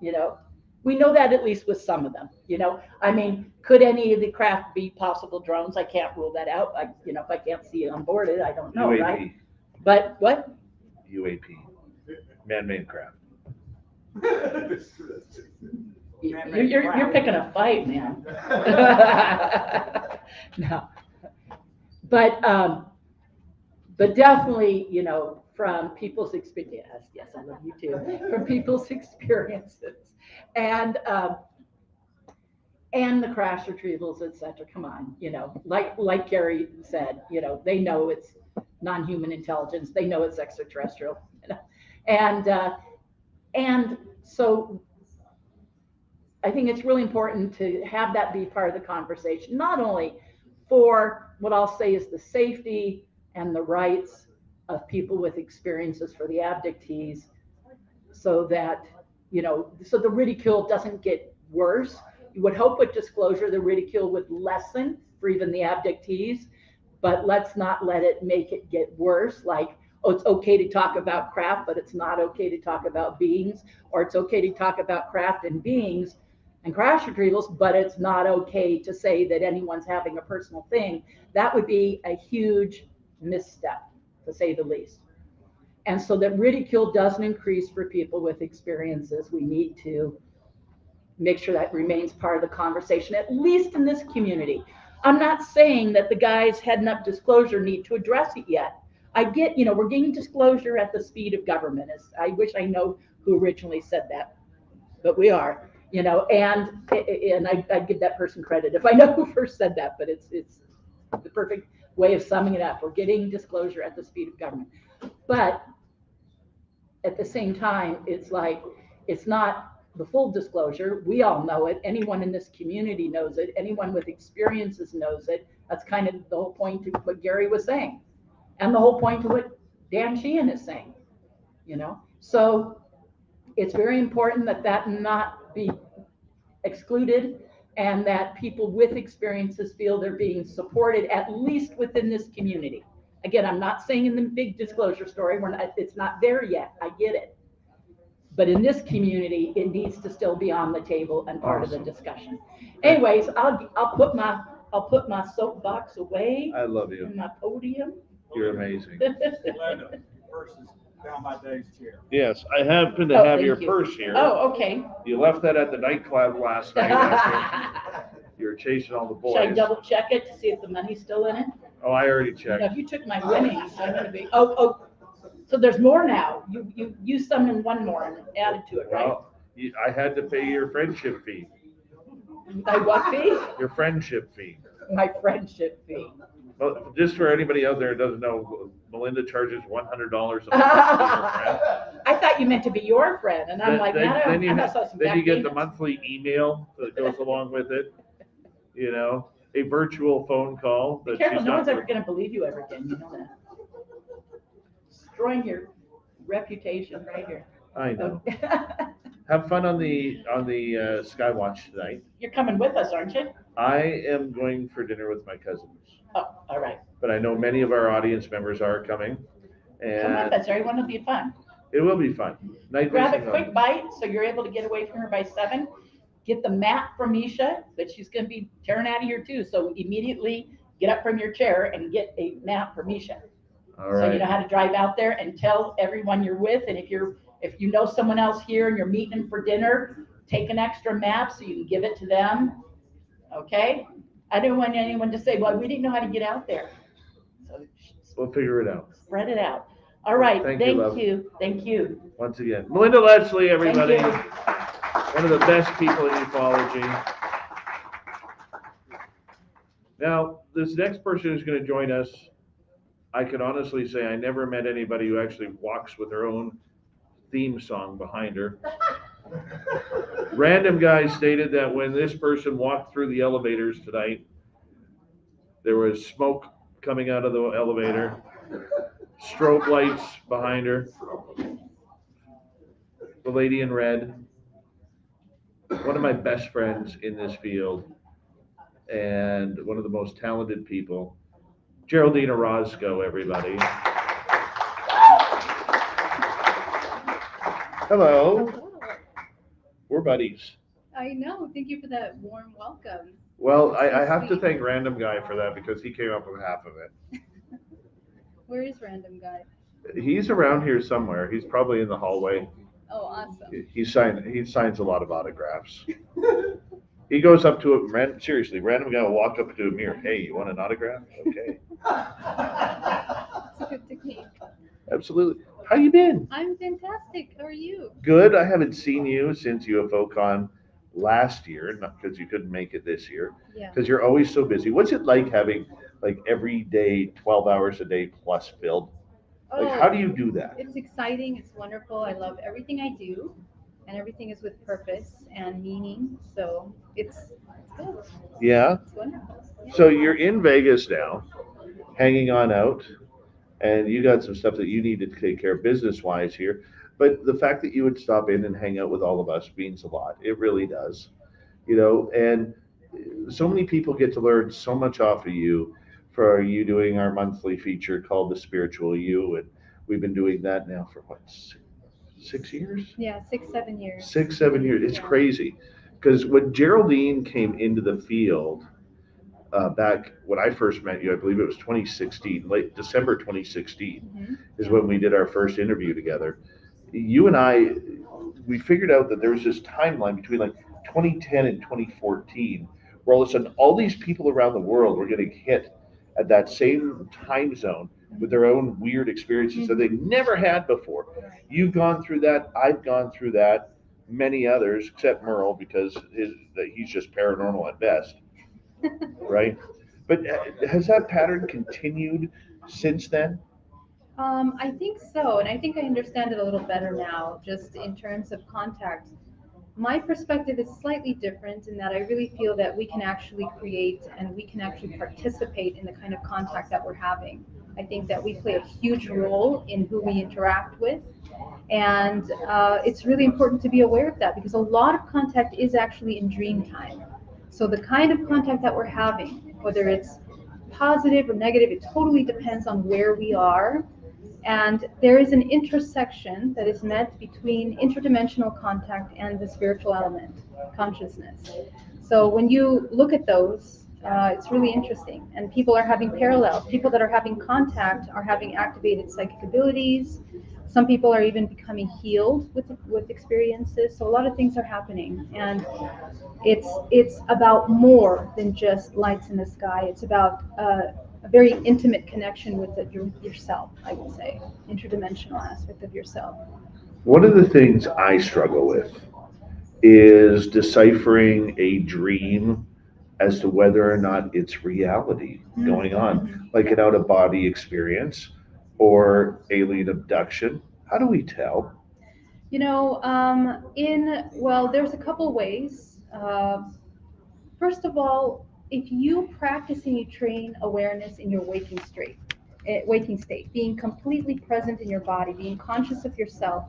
Speaker 22: you know, we know that at least with some of them, you know. I mean, could any of the craft be possible drones? I can't rule that out. You know, if I can't see it on board it, I don't know,
Speaker 2: UAP.
Speaker 22: right? But what?
Speaker 2: UAP, man-made craft.
Speaker 22: You're picking a fight, man. No, but definitely, you know, from people's experience. Yes, I love you too. From people's experiences, and the crash retrievals, etc. Come on, you know, like Gary said, you know, they know it's non-human intelligence. They know it's extraterrestrial, you know? And so I think it's really important to have that be part of the conversation, not only for what I'll say is the safety and the rights of people with experiences for the abductees, so that, you know, so the ridicule doesn't get worse. You would hope with disclosure the ridicule would lessen for even the abductees, but let's not let it make it get worse. Like, oh, it's okay to talk about craft, but it's not okay to talk about beings, or it's okay to talk about craft and beings and crash retrievals, but it's not okay to say that anyone's having a personal thing. That would be a huge misstep, to say the least. And so that ridicule doesn't increase for people with experiences. We need to make sure that remains part of the conversation, at least in this community. I'm not saying that the guys heading up disclosure need to address it yet. I get, you know, we're getting disclosure at the speed of government. I wish I know who originally said that, but we are, you know, and I give that person credit if I know who first said that, but it's the perfect way of summing it up. We're getting disclosure at the speed of government. But at the same time, it's like, it's not the full disclosure. We all know it. Anyone in this community knows it. Anyone with experiences knows it. That's kind of the whole point to what Gary was saying, and the whole point to what Dan Sheehan is saying, you know? So it's very important that that not be excluded, and that people with experiences feel they're being supported, at least within this community. Again, I'm not saying in the big disclosure story, it's not there yet. I get it. But in this community, it needs to still be on the table and part of the discussion. Anyways, I'll put my soapbox away.
Speaker 2: I love you.
Speaker 22: And my podium.
Speaker 2: You're amazing.
Speaker 4: Versus down by Dave's chair.
Speaker 2: Yes, I happen to have your purse here.
Speaker 22: Oh, okay.
Speaker 2: You left that at the nightclub last night. You were chasing all the boys.
Speaker 22: Should I double check it to see if the money's still in it?
Speaker 2: Oh, I already
Speaker 22: You
Speaker 2: checked.
Speaker 22: know, if you took my winnings, I'm gonna be, oh, so there's more now. You used some and one more and added to it, right?
Speaker 2: Well, I had to pay your friendship fee.
Speaker 22: My what fee?
Speaker 2: Your friendship fee.
Speaker 22: My friendship fee.
Speaker 2: Well, just for anybody out there who doesn't know, Melinda charges $100 a month to be her friend.
Speaker 22: I thought you meant to be your friend, and I'm like,
Speaker 2: Then you
Speaker 22: I saw some back
Speaker 2: get the
Speaker 22: payments.
Speaker 2: monthly email that goes along with it. You know, a virtual phone call.
Speaker 22: Be
Speaker 2: That
Speaker 22: careful,
Speaker 2: she's
Speaker 22: no
Speaker 2: not
Speaker 22: one's ever gonna believe you ever again, you know that. Destroying your reputation right here.
Speaker 2: I know. Have fun on the Skywatch tonight.
Speaker 22: You're coming with us, aren't you?
Speaker 2: I am going for dinner with my cousins,
Speaker 22: Oh, all right.
Speaker 2: but I know many of our audience members are coming,
Speaker 22: Come
Speaker 2: and
Speaker 22: with us, everyone will be fun.
Speaker 2: it will be fun. Night
Speaker 22: Grab a
Speaker 2: vision
Speaker 22: quick
Speaker 2: on-
Speaker 22: bite so you're able to get away from her by 7. Get the map from Misha, but she's going to be tearing out of here too. So immediately get up from your chair and get a map from Misha.
Speaker 2: All
Speaker 22: So
Speaker 2: right.
Speaker 22: you know how to drive out there and tell everyone you're with. And if you know someone else here and you're meeting them for dinner, take an extra map so you can give it to them. Okay? I don't want anyone to say, well, we didn't know how to get out there. So
Speaker 2: We'll figure it out.
Speaker 22: spread it out. All right.
Speaker 2: Thank you, love.
Speaker 22: Thank you.
Speaker 2: Once again, Melinda Leslie, everybody.
Speaker 22: Thank you.
Speaker 2: One of the best people in ufology. Now, this next person who's going to join us, I can honestly say I never met anybody who actually walks with her own theme song behind her. Random guy stated that when this person walked through the elevators tonight, there was smoke coming out of the elevator, strobe lights behind her, the lady in red. one of my best friends in this field and one of the most talented people, Geraldine Orozco, everybody. Hello. We're buddies.
Speaker 1: I know. Thank you for that warm welcome.
Speaker 2: Well,
Speaker 1: That's so
Speaker 2: I have to
Speaker 1: sweet.
Speaker 2: thank Random Guy for that because he came up with half of it.
Speaker 1: Where is Random Guy?
Speaker 2: He's around here somewhere. He's probably in the hallway.
Speaker 1: Oh, awesome.
Speaker 2: He signs a lot of autographs. He goes up to a seriously, Random Guy will walk up to a mirror. Hey, you want an autograph? Okay.
Speaker 1: It's a good technique.
Speaker 2: Absolutely. How you been?
Speaker 1: I'm fantastic. How are you?
Speaker 2: Good. I haven't seen you since UFOCon last year, not because you couldn't make it this year.
Speaker 1: Yeah.
Speaker 2: Because you're always so busy. What's it like having like every day, 12 hours a day plus filled? Like, how do you do that?
Speaker 1: It's exciting. It's wonderful. I love everything I do, and everything is with purpose and meaning. So it's good.
Speaker 2: Yeah.
Speaker 1: It's wonderful. Yeah.
Speaker 2: So you're in Vegas now, hanging on out, and you got some stuff that you need to take care of business-wise here. But the fact that you would stop in and hang out with all of us means a lot. It really does. You know, and so many people get to learn so much off of you for you doing our monthly feature called The Spiritual You. And we've been doing that now for what, 6 years?
Speaker 1: Yeah, 6, 7 years.
Speaker 2: 6, 7 years. It's
Speaker 1: Yeah.
Speaker 2: crazy. Because when Geraldine came into the field, back when I first met you, I believe it was 2016, late December 2016, is when we did our first interview together. You and I, we figured out that there was this timeline between like 2010 and 2014, where all of a sudden all these people around the world were getting hit at that same time zone with their own weird experiences that they never had before. You've gone through that. I've gone through that. Many others, except Merle, because he's just paranormal at best. Right? But has that pattern continued since then?
Speaker 1: I think so, and I think I understand it a little better now, just in terms of contact. My perspective is slightly different in that I really feel that we can actually create and we can actually participate in the kind of contact that we're having. I think that we play a huge role in who we interact with, and it's really important to be aware of that because a lot of contact is actually in dream time. So the kind of contact that we're having, whether it's positive or negative, it totally depends on where we are. And there is an intersection that is met between interdimensional contact and the spiritual element, consciousness. So when you look at those, it's really interesting. And people are having parallels. People that are having contact are having activated psychic abilities. Some people are even becoming healed with experiences. So a lot of things are happening. And it's about more than just lights in the sky. It's about a very intimate connection with yourself, I would say, interdimensional aspect of yourself.
Speaker 2: One of the things I struggle with is deciphering a dream as to whether or not it's reality going on, like an out-of-body experience or alien abduction. How do we tell?
Speaker 1: You know, there's a couple ways. First of all, if you practice and you train awareness in your waking state, being completely present in your body, being conscious of yourself,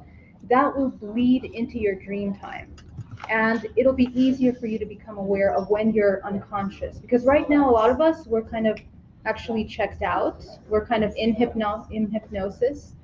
Speaker 1: that will bleed into your dream time. And it'll be easier for you to become aware of when you're unconscious. Because right now, a lot of us, we're kind of actually checked out. We're kind of in hypnosis.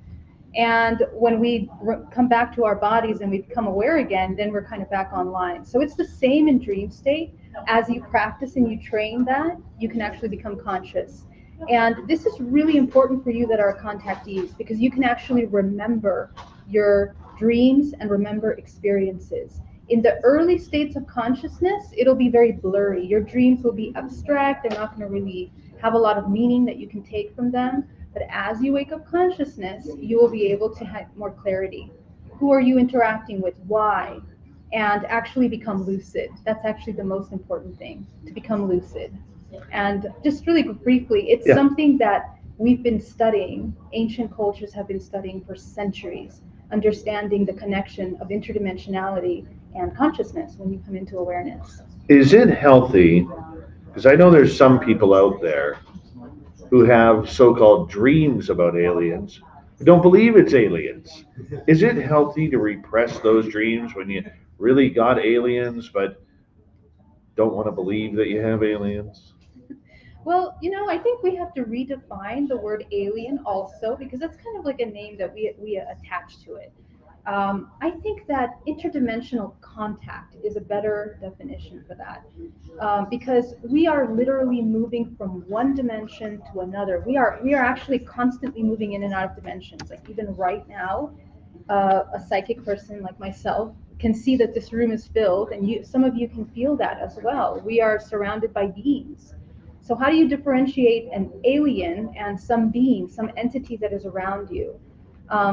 Speaker 1: And when we come back to our bodies and we become aware again, then we're kind of back online. So it's the same in dream state. As you practice and you train that, you can actually become conscious. And this is really important for you that are contactees, because you can actually remember your dreams and remember experiences. In the early states of consciousness, it'll be very blurry. Your dreams will be abstract. They're not going to really have a lot of meaning that you can take from them. But as you wake up consciousness, you will be able to have more clarity. Who are you interacting with? Why? And actually become lucid. That's actually the most important thing, to become lucid. And just really briefly, it's something that we've been studying. Ancient cultures have been studying for centuries, understanding the connection of interdimensionality and consciousness when you come into awareness.
Speaker 2: Is it healthy? Because I know there's some people out there who have so-called dreams about aliens, who don't believe it's aliens. Is it healthy to repress those dreams when you really got aliens, but don't want to believe that you have aliens?
Speaker 1: Well, I think we have to redefine the word alien also, because that's kind of like a name that we attach to it. I think that interdimensional contact is a better definition for that, because we are literally moving from one dimension to another. We are actually constantly moving in and out of dimensions. Like even right now, a psychic person like myself can see that this room is filled, and some of you can feel that as well. We are surrounded by beings. So how do you differentiate an alien and some being, some entity that is around you?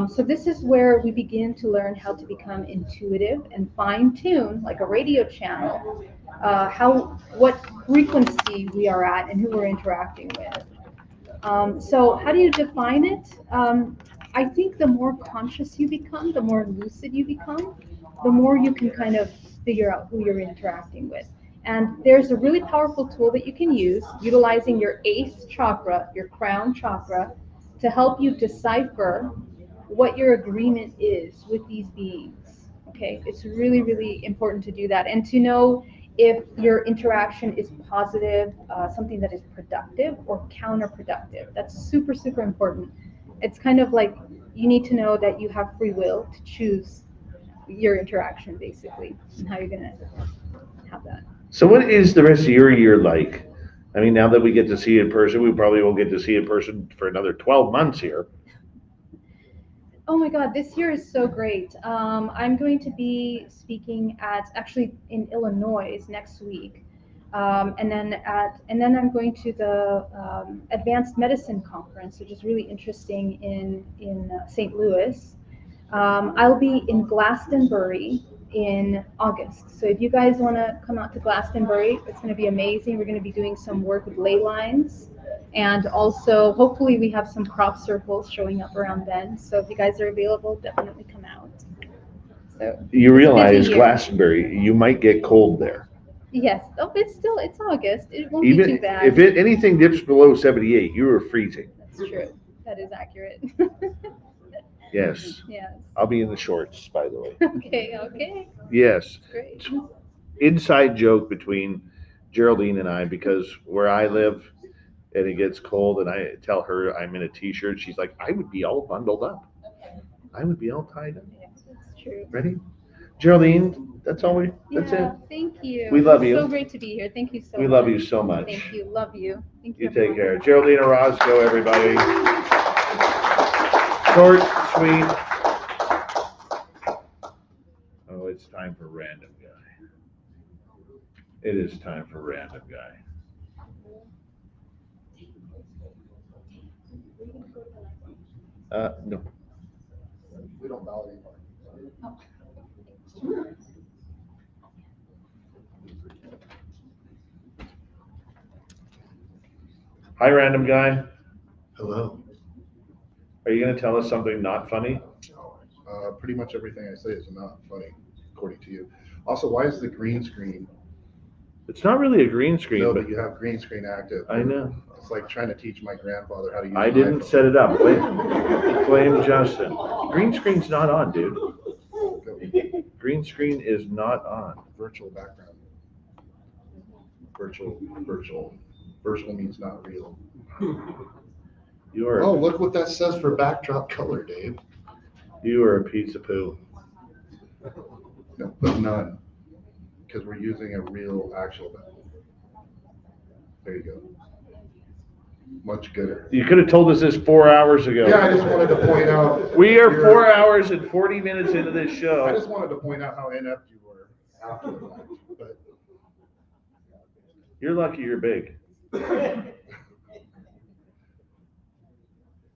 Speaker 1: So this is where we begin to learn how to become intuitive and fine-tune, like a radio channel, what frequency we are at and who we're interacting with. So how do you define it? I think the more conscious you become, the more lucid you become, the more you can kind of figure out who you're interacting with. And there's a really powerful tool that you can use, utilizing your 8th chakra, your crown chakra, to help you decipher what your agreement is with these beings. Okay, it's really, really important to do that, and to know if your interaction is positive, something that is productive, or counterproductive. That's super, super important. It's kind of like you need to know that you have free will to choose your interaction, basically, and how you're going to have that.
Speaker 2: So what is the rest of your year like? I mean, now that we get to see it in person, we probably won't get to see it in person for another 12 months here.
Speaker 1: Oh my God, this year is so great. I'm going to be speaking actually in Illinois next week. And then I'm going to the Advanced Medicine Conference, which is really interesting in St. Louis. I'll be in Glastonbury in August. So if you guys want to come out to Glastonbury, it's going to be amazing. We're going to be doing some work with ley lines. And also, hopefully, we have some crop circles showing up around then. So if you guys are available, definitely come out. So
Speaker 2: you realize Glastonbury, you might get cold there.
Speaker 1: Yes. Oh, it's August. It won't
Speaker 2: Even
Speaker 1: be too bad.
Speaker 2: if anything dips below 78, you are freezing.
Speaker 1: That's true. That is accurate.
Speaker 2: Yes.
Speaker 1: Yes.
Speaker 2: I'll be in the shorts, by the way.
Speaker 1: Okay.
Speaker 2: Yes.
Speaker 1: Great.
Speaker 2: Inside joke between Geraldine and I, because where I live and it gets cold and I tell her I'm in a t-shirt, she's like, I would be all bundled up. I would be all tied up.
Speaker 1: Yes, that's true.
Speaker 2: Ready? Geraldine, that's it.
Speaker 1: Thank you.
Speaker 2: We love you.
Speaker 1: So great to be here. Thank you so much.
Speaker 2: We love you so much.
Speaker 1: Thank you. Love you. Thank
Speaker 2: You
Speaker 1: you.
Speaker 2: take care. Geraldine Orozco, everybody. Short, sweet. Oh, it's time for Random Guy. It is time for Random Guy. No.
Speaker 18: We don't bow anymore.
Speaker 2: Hi, Random Guy.
Speaker 5: Hello.
Speaker 2: Are you going to tell us something not funny?
Speaker 5: Pretty much everything I say is not funny, according to you. Also, why is the green screen?
Speaker 2: It's not really a green screen.
Speaker 5: No,
Speaker 2: but
Speaker 5: but you have green screen active.
Speaker 2: I know.
Speaker 5: It's like trying to teach my grandfather how to use
Speaker 2: I
Speaker 5: an
Speaker 2: didn't
Speaker 5: iPhone.
Speaker 2: set it up. Blame Justin. Green screen's not on, dude. Green screen is not on.
Speaker 5: Virtual background. Virtual means not real.
Speaker 2: You are.
Speaker 5: Oh, look what that says for backdrop color, Dave.
Speaker 2: You are a piece of poo.
Speaker 5: No, but none, because we're using a real actual background. There you go. Much gooder.
Speaker 2: You could have told us this 4 hours ago.
Speaker 5: Yeah, I just wanted to point out.
Speaker 2: We are 4 hours and 40 minutes into this show.
Speaker 5: I just wanted to point out how inept you were after the fact, but
Speaker 2: you're lucky you're big.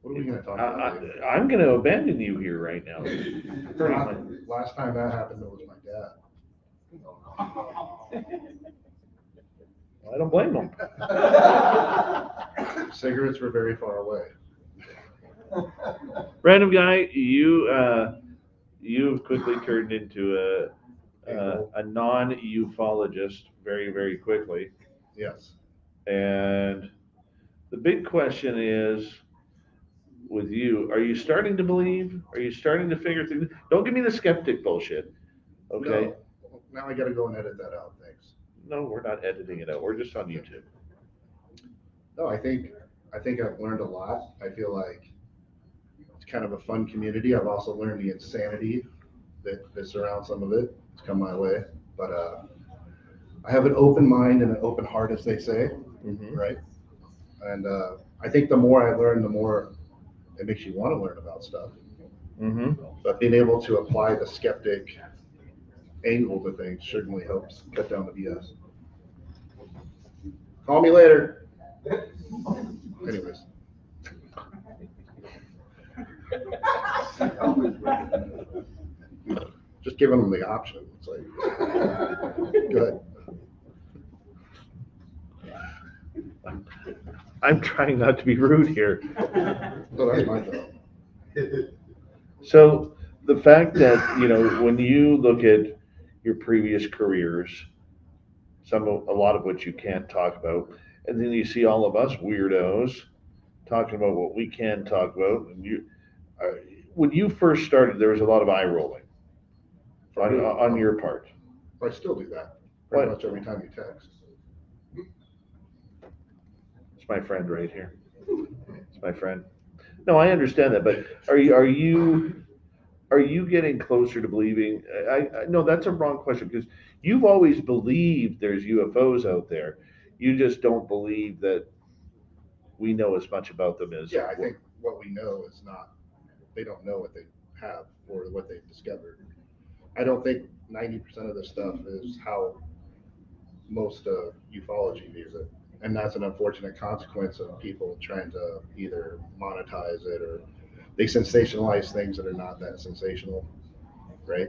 Speaker 5: What are we going to talk about?
Speaker 2: I'm going to abandon you here right now.
Speaker 5: Last time that happened, it was my dad.
Speaker 2: I don't blame him.
Speaker 5: Cigarettes were very far away.
Speaker 2: Random Guy, you've quickly turned into a non-ufologist very, very quickly.
Speaker 5: Yes.
Speaker 2: And the big question is, with you, are you starting to believe? Are you starting to figure things? Don't give me the skeptic bullshit. Okay.
Speaker 5: No. Now I gotta go and edit that out, thanks.
Speaker 2: No, we're not editing it out. We're just on YouTube.
Speaker 5: No, I think I've learned a lot. I feel like it's kind of a fun community. I've also learned the insanity that surrounds some of it. It's come my way. But I have an open mind and an open heart, as they say, right? And I think the more I learn, the more it makes you want to learn about stuff. But being able to apply the skeptic angle to things certainly helps cut down the BS. Call me later. Anyways. Just giving them the option. It's like, good.
Speaker 2: I'm trying not to be rude here.
Speaker 5: No, that's my fault.
Speaker 2: So the fact that, when you look at your previous careers, a lot of which you can't talk about, and then you see all of us weirdos talking about what we can talk about, and when you first started, there was a lot of eye rolling on your part.
Speaker 5: I still do that pretty much every time you text.
Speaker 2: It's my friend right here. It's my friend. No, I understand that, but are you getting closer to believing? No, that's a wrong question, because you've always believed there's UFOs out there. You just don't believe that we know as much about them as.
Speaker 5: Yeah, I think what we know is not, they don't know what they have or what they've discovered. I don't think 90% of this stuff is how most ufology views it. And that's an unfortunate consequence of people trying to either monetize it, or they sensationalize things that are not that sensational, right?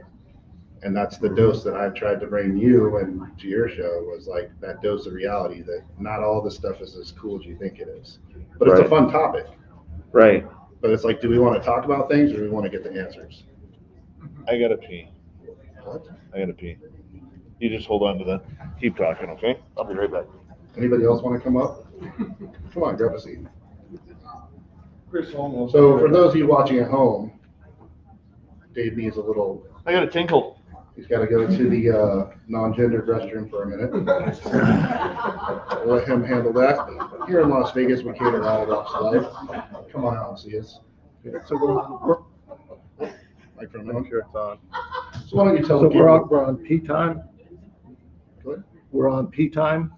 Speaker 5: And that's the dose that I've tried to bring you and to your show, was like that dose of reality that not all this stuff is as cool as you think it is. But it's a fun topic.
Speaker 2: Right.
Speaker 5: But it's like, do we want to talk about things, or do we want to get the answers?
Speaker 2: I gotta pee.
Speaker 5: What?
Speaker 2: I gotta pee. You just hold on to that. Keep talking, okay? I'll be right back.
Speaker 5: Anybody else want to come up? Come on, grab a seat.
Speaker 9: Chris almost.
Speaker 5: So for those of you watching at home, Dave needs a little.
Speaker 2: I got a tinkle.
Speaker 5: He's got to go to the non-gendered restroom for a minute. We'll let him handle that. Here in Las Vegas, we cater all walks of life. Come on out and see us. So like from him.
Speaker 14: Sure, it's on.
Speaker 5: So why don't you tell
Speaker 14: So
Speaker 5: the people?
Speaker 14: we're on P time.
Speaker 5: Good.
Speaker 14: We're on P time.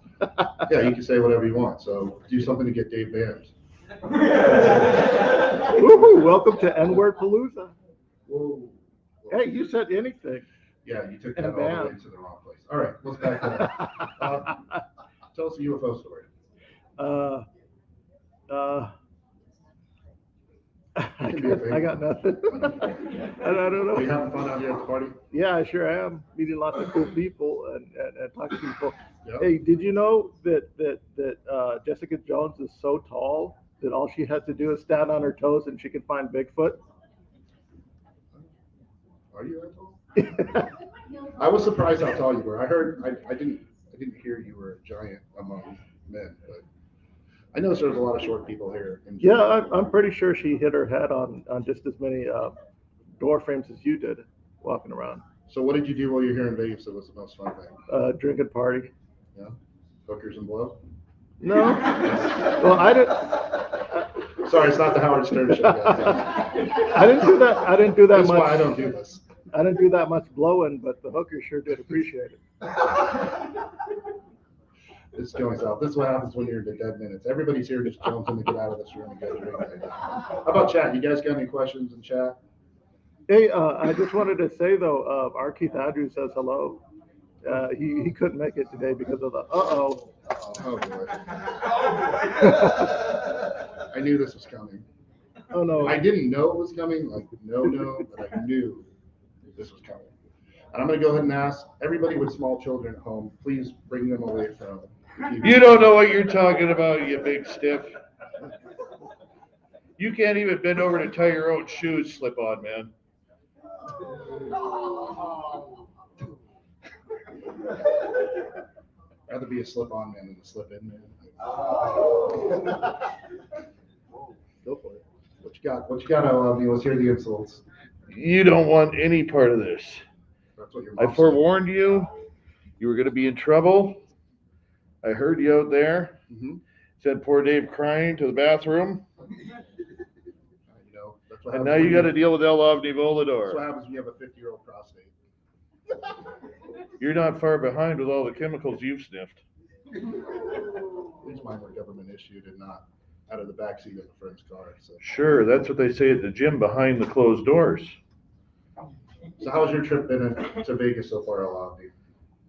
Speaker 5: Yeah, you can say whatever you want. So do something to get Dave banned.
Speaker 14: Woohoo! Welcome to N-word Palooza.
Speaker 5: Whoa.
Speaker 14: Hey, you said anything.
Speaker 5: Yeah, you took
Speaker 14: And
Speaker 5: that
Speaker 14: a
Speaker 5: all the way
Speaker 14: band.
Speaker 5: to the wrong place. All right, let's back that up. Tell us a UFO story.
Speaker 14: I got nothing. And I don't know.
Speaker 5: Are you having fun out here at the party?
Speaker 14: Yeah, I sure am. Meeting lots of cool people and talking to people.
Speaker 5: Yep.
Speaker 14: Hey, did you know that Jessica Jones is so tall that all she has to do is stand on her toes and she can find Bigfoot?
Speaker 5: Are you that tall? I was surprised how tall you were. I heard. I didn't hear you were a giant among men, but I know there's a lot of short people here.
Speaker 14: Yeah, I'm pretty sure she hit her head on just as many door frames as you did walking around.
Speaker 5: So what did you do while you're here in Vegas that was the most fun thing?
Speaker 14: Drinking party.
Speaker 5: Yeah, hookers and blow.
Speaker 14: No. Well, I didn't.
Speaker 5: Sorry, it's not the Howard Stern show, guys.
Speaker 14: I didn't do that. I didn't do that
Speaker 5: That's
Speaker 14: much.
Speaker 5: why I don't do this.
Speaker 14: I didn't do that much blowing, but the hookers sure did appreciate it.
Speaker 5: It's going south. This is what happens when you're in the dead minutes. Everybody's here just jumps in to get out of this room and get a drink. How about chat? You guys got any questions in chat?
Speaker 14: Hey, I just wanted to say though, our Keith Andrew says hello. He couldn't make it today because of the
Speaker 5: Oh boy. I knew this was coming.
Speaker 14: Oh no.
Speaker 5: I didn't know it was coming, like no, but I knew this was coming. And I'm going to go ahead and ask everybody with small children at home, please bring them away from TV.
Speaker 2: You don't know what you're talking about, you big stiff. You can't even bend over to tie your own shoes, slip on, man.
Speaker 5: Rather be a slip-on man than a slip-in man. Go for it. What you got? What you got? I love you. Let's hear the insults.
Speaker 2: You don't want any part of this.
Speaker 5: That's what your
Speaker 2: I
Speaker 5: mom
Speaker 2: forewarned you. You were going to be in trouble. I heard you out there.
Speaker 5: Mm-hmm.
Speaker 2: Sent poor Dave crying to the bathroom.
Speaker 5: You know, that's what
Speaker 2: And
Speaker 5: happens
Speaker 2: now
Speaker 5: when
Speaker 2: you got to deal with El
Speaker 5: That's what
Speaker 2: Omnivolador.
Speaker 5: happens when you have a 50-year-old prostate.
Speaker 2: You're not far behind with all the chemicals you've sniffed.
Speaker 5: At least mine were government issued and not out of the backseat of a friend's car. So.
Speaker 2: Sure, that's what they say at the gym behind the closed doors.
Speaker 5: So how's your trip been to Vegas so far, Alani?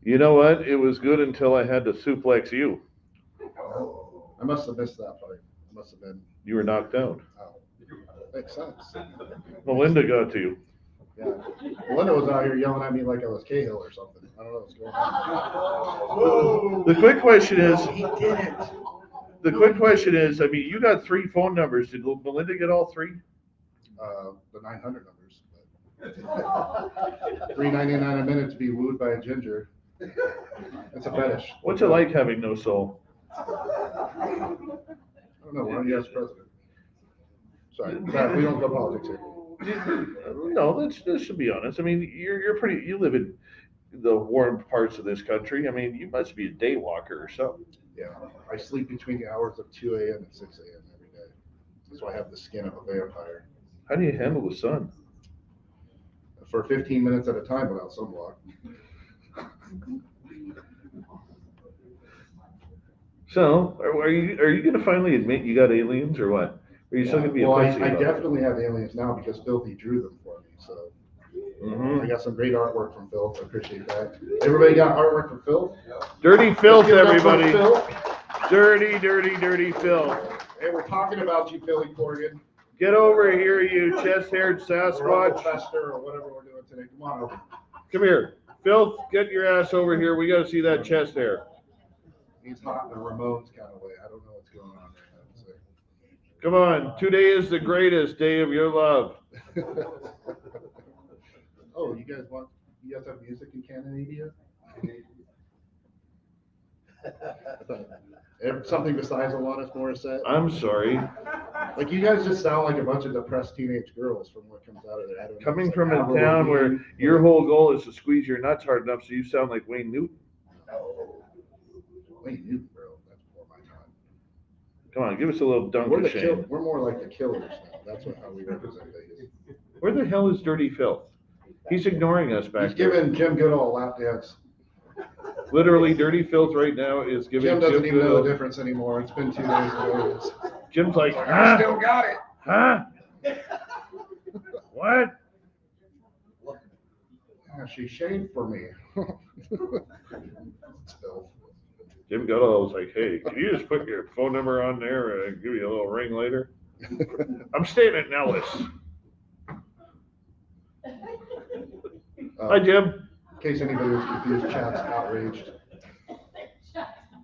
Speaker 2: You know what? It was good until I had to suplex you.
Speaker 5: I must have missed that part. I must have been.
Speaker 2: You were knocked out.
Speaker 5: Oh, makes sense.
Speaker 2: Melinda got to you.
Speaker 5: Yeah. Melinda was out here yelling at me like I was Cahill or something. I don't know what's going on.
Speaker 2: The quick question is,
Speaker 5: He did it.
Speaker 2: the quick question is, I mean, you got 3 phone numbers. Did Melinda get all 3?
Speaker 5: The 900 numbers. $3.99 a minute to be wooed by a ginger. It's a fetish.
Speaker 2: What's it like having no soul?
Speaker 5: I don't know. We're U.S. president. Sorry, we don't go politics here.
Speaker 2: No, let's just be honest. I mean, you're pretty. You live in the warm parts of this country. I mean, you must be a day walker or something.
Speaker 5: Yeah, I sleep between the hours of 2 a.m. and 6 a.m. every day. That's why I have the skin of a vampire.
Speaker 2: How do you handle the sun?
Speaker 5: For 15 minutes at a time without sunblock.
Speaker 2: So, are you going to finally admit you got aliens or what? Are you still going to be a
Speaker 5: Well,
Speaker 2: pussy
Speaker 5: I
Speaker 2: about it?
Speaker 5: definitely have aliens now because Fylth drew them for me. So I got some great artwork from Fylth. I appreciate that. Everybody got artwork from Fylth?
Speaker 2: Dirty Fylth,
Speaker 5: Let's give it up for
Speaker 2: everybody.
Speaker 5: Fylth.
Speaker 2: Dirty, dirty, dirty Fylth.
Speaker 5: Hey, we're talking about you, Philly Corrigan.
Speaker 2: Get over here, you chest-haired Sasquatch.
Speaker 5: Fester or whatever we're doing today. Come on over.
Speaker 2: Come here. Fylth, get your ass over here. We got to see that chest hair.
Speaker 5: He's hot in the Ramones kind of way. I don't know what's going on right now. So.
Speaker 2: Come on. Today is the greatest day of your love.
Speaker 5: Oh, you guys have music in Canada? Something besides Alanis Morissette?
Speaker 2: I'm sorry.
Speaker 5: Like, you guys just sound like a bunch of depressed teenage girls from what comes out of there. I don't know.
Speaker 2: Coming
Speaker 5: It's
Speaker 2: from
Speaker 5: like
Speaker 2: a
Speaker 5: Avril
Speaker 2: town where
Speaker 5: Lavigne.
Speaker 2: your whole goal is to squeeze your nuts hard enough so you sound like Wayne Newton.
Speaker 5: Wayne Newton, bro. That's before my time.
Speaker 2: Come on, give us a little dunk
Speaker 5: We're,
Speaker 2: of shame.
Speaker 5: we're more like the Killers now. That's how we represent Vegas.
Speaker 2: Where the hell is Dirty Fylth? He's ignoring us back
Speaker 5: He's
Speaker 2: there.
Speaker 5: giving Jim Goodall a lap dance.
Speaker 2: Literally, Dirty Fylth right now is giving
Speaker 5: Jim doesn't even know
Speaker 2: Goodall-
Speaker 5: the difference anymore. It's been 2 days ago.
Speaker 2: Jim's like,
Speaker 5: I
Speaker 2: huh?
Speaker 5: still got it.
Speaker 2: Huh? What?
Speaker 5: Yeah, she shaved for me. Still.
Speaker 2: Jim Goodall was like, hey, can you just put your phone number on there and give you a little ring later? I'm staying at Nellis. Hi, Jim.
Speaker 5: In case anybody was confused, chat's outraged.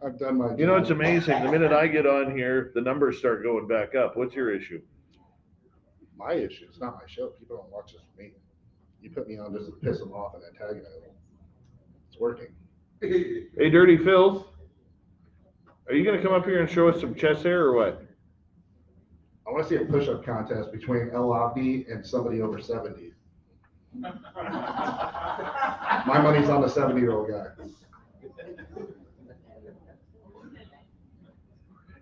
Speaker 5: I've done my job.
Speaker 2: You know, it's amazing. The minute I get on here, the numbers start going back up. What's your issue?
Speaker 5: My issue. It's not my show. People don't watch this for me. You put me on just to piss them off and antagonize them. It's working.
Speaker 2: Hey, Dirty Fylth. Are you going to come up here and show us some chest hair or what?
Speaker 5: I want to see a push-up contest between El Abdi and somebody over 70. My money's on the 70-year-old guy.